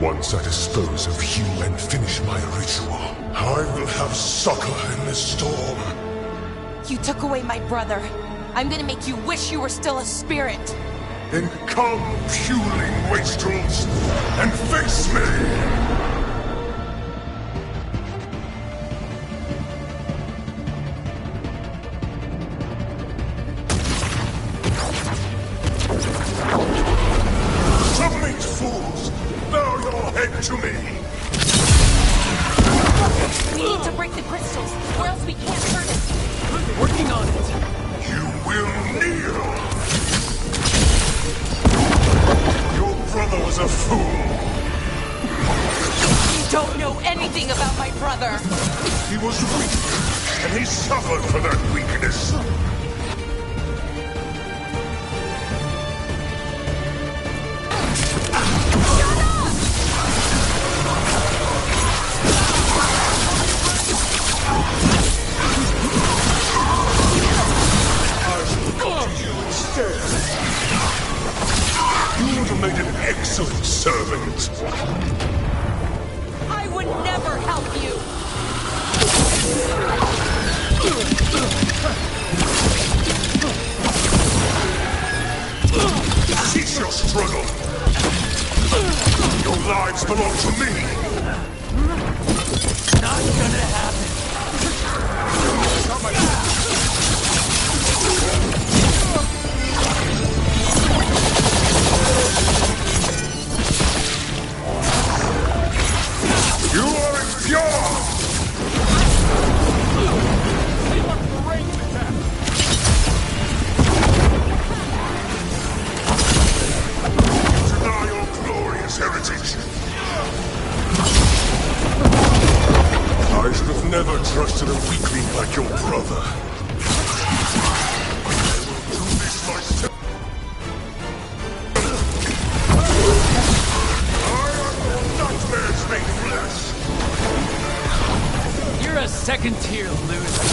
Once I dispose of you and finish my ritual, I will have succor in the storm. You took away my brother. I'm gonna make you wish you were still a spirit. Then come, puling wastrels, and face me! Submit, fools! Bow your head to me! We need to break the crystals, or else we can't hurt it. Working on it! You will kneel! Your brother was a fool! You don't know anything about my brother! He was weak, and he suffered for that weakness! You would have made an excellent servant. I would never help you! Cease your struggle. Your lives belong to me. Not gonna happen. You are impure! Deny your glorious heritage. I should have never trusted a weakling like your brother. I will do this myself. Nightmares made flesh! You're a second-tier loser.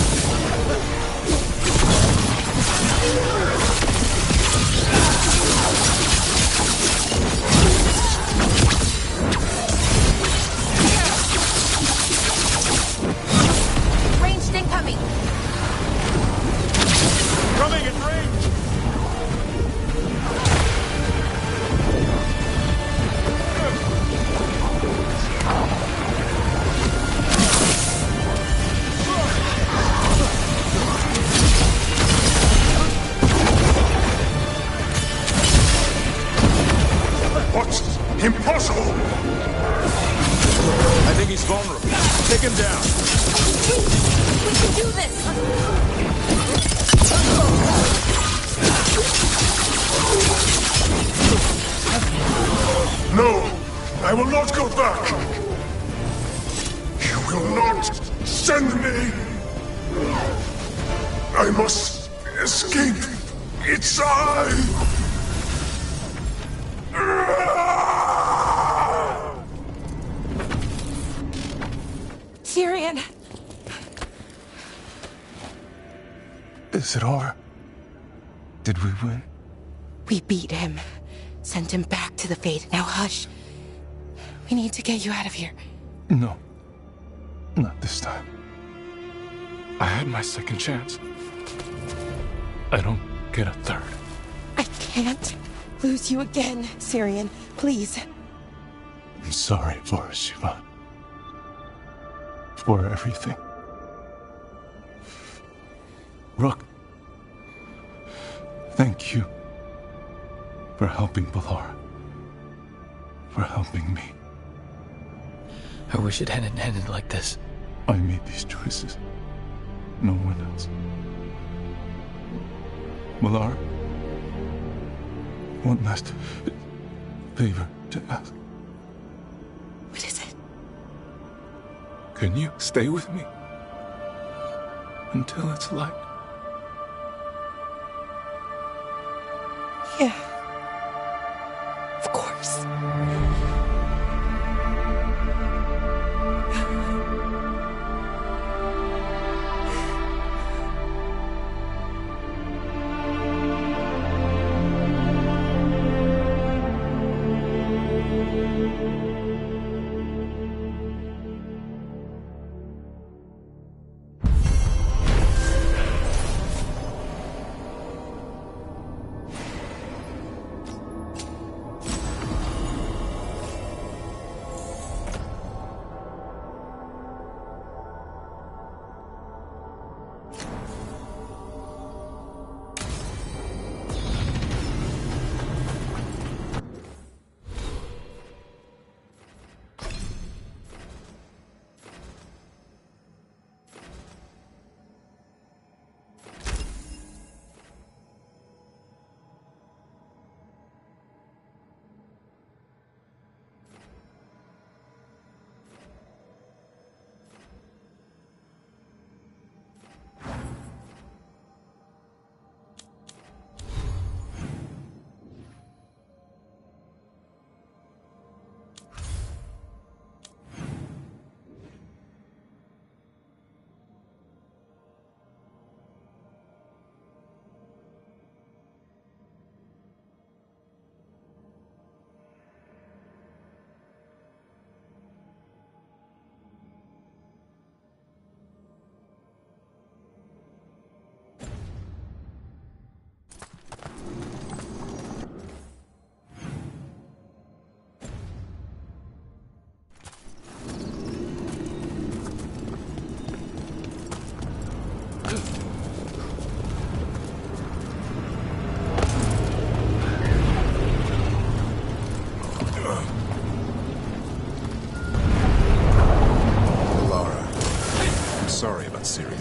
Ranged incoming! He's vulnerable. Take him down. We can do this! No! I will not go back! You will not send me! I must escape! It's I! Tyrion! Is it over? Did we win? We beat him. Sent him back to the Fade. Now hush. We need to get you out of here. No. Not this time. I had my second chance. I don't get a third. I can't lose you again, Tyrion. Please. I'm sorry for Siobhan. For everything. Rook. Thank you. For helping Balara. For helping me. I wish it hadn't ended like this. I made these choices. No one else. Balara. One last favor to ask. What is it? Can you stay with me? Until it's light? Yeah. Of course. Sorry about Syria.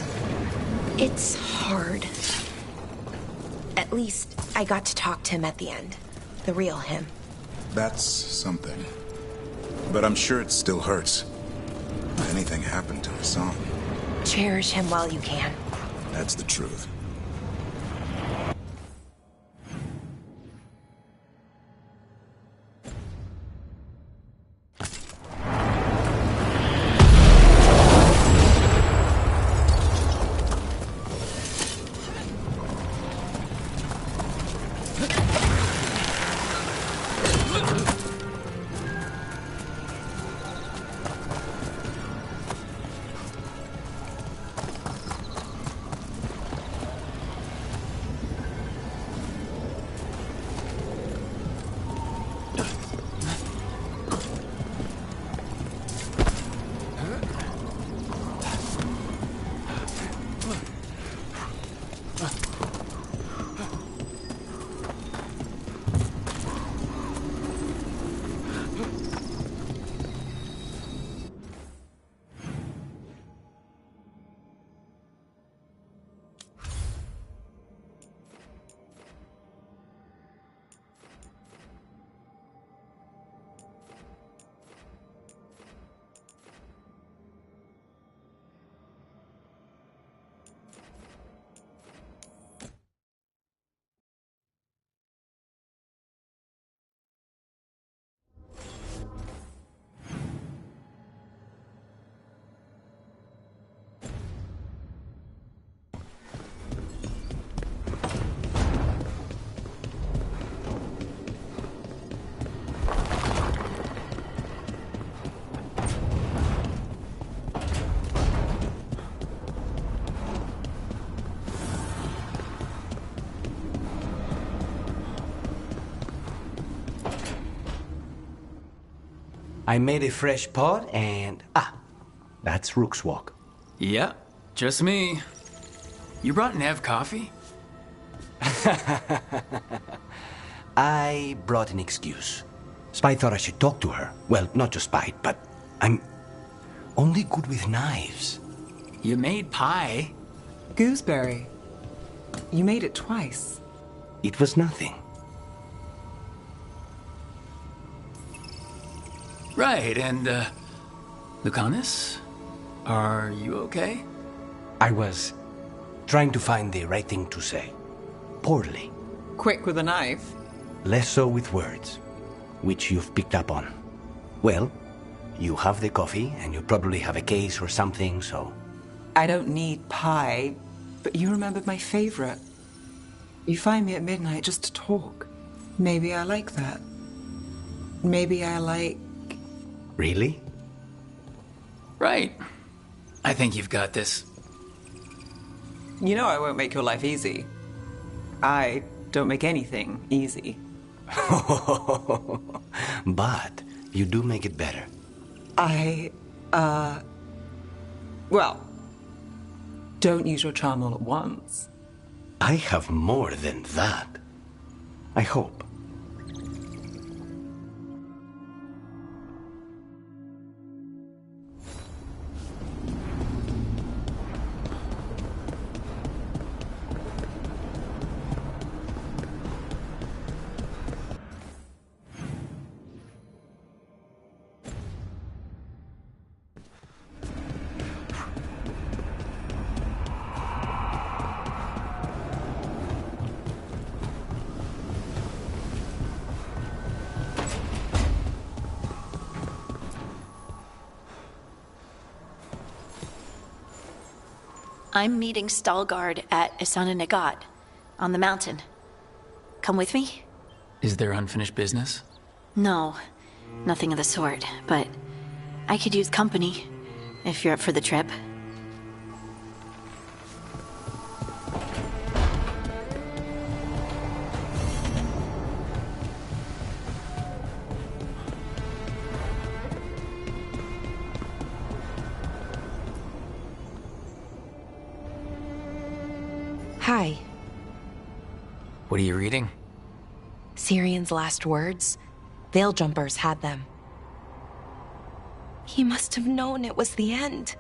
It's hard. At least I got to talk to him at the end. The real him. That's something. But I'm sure it still hurts. If anything happened to Hassan. Cherish him while you can. That's the truth. I made a fresh pot and... that's Rook's Walk. Yeah, just me. You brought Nev coffee? I brought an excuse. Spite thought I should talk to her. Well, not just Spite, but I'm only good with knives. You made pie. Gooseberry. You made it twice. It was nothing. Right, and, Lucanus? Are you okay? I was trying to find the right thing to say. Poorly. Quick with a knife. Less so with words, which you've picked up on. Well, you have the coffee, and you probably have a case or something, so... I don't need pie, but you remembered my favorite. You find me at midnight just to talk. Maybe I like that. Maybe I like... Really? Right. I think you've got this. You know I won't make your life easy. I don't make anything easy. But you do make it better. Well, don't use your charm all at once. I have more than that. I hope. I'm meeting Stalgard at Isana Nagat, on the mountain. Come with me? Is there unfinished business? No, nothing of the sort, but I could use company, if you're up for the trip. Hi. What are you reading? Syrion's last words. Veil Jumpers had them. He must have known it was the end,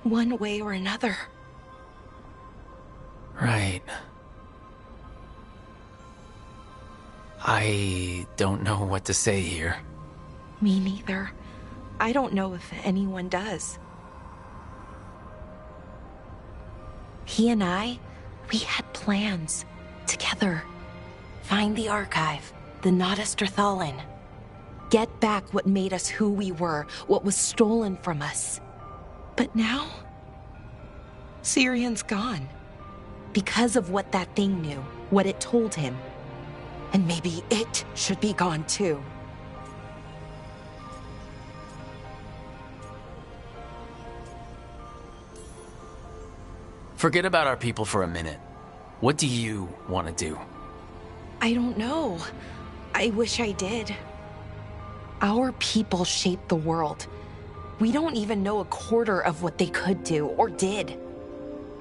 one way or another. Right. I don't know what to say here. Me neither. I don't know if anyone does. He and I, we had plans. Together. Find the archive, the Nodasterthalin. Get back what made us who we were, what was stolen from us. But now, Syrion's gone. Because of what that thing knew, what it told him. And maybe it should be gone too. Forget about our people for a minute. What do you want to do? I don't know. I wish I did. Our people shaped the world. We don't even know a quarter of what they could do or did.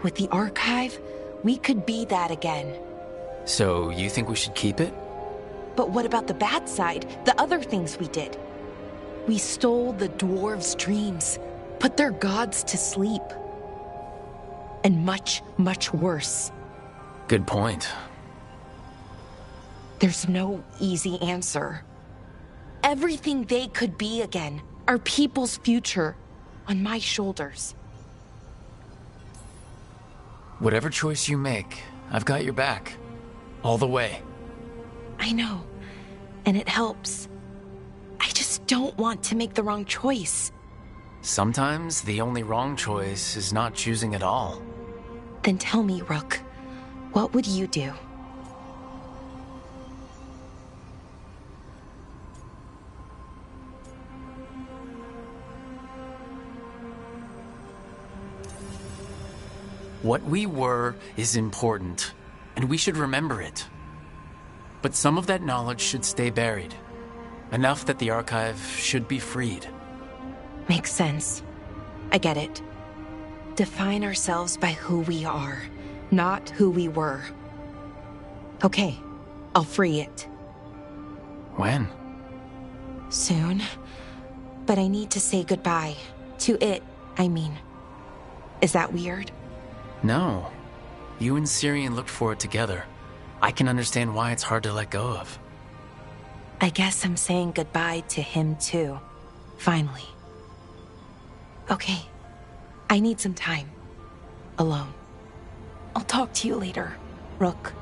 With the archive, we could be that again. So, you think we should keep it? But what about the bad side? The other things we did? We stole the dwarves' dreams, put their gods to sleep. And much, much worse. Good point. There's no easy answer. Everything they could be again, our people's future, on my shoulders. Whatever choice you make, I've got your back. All the way. I know, and it helps. I just don't want to make the wrong choice. Sometimes the only wrong choice is not choosing at all. Then tell me, Rook, what would you do? What we were is important, and we should remember it. But some of that knowledge should stay buried. Enough that the archive should be freed. Makes sense. I get it. Define ourselves by who we are, not who we were. Okay, I'll free it. When? Soon. But I need to say goodbye. To it, I mean. Is that weird? No. You and Syrian looked for it together. I can understand why it's hard to let go of. I guess I'm saying goodbye to him too. Finally. Okay. I need some time. Alone. I'll talk to you later, Rook.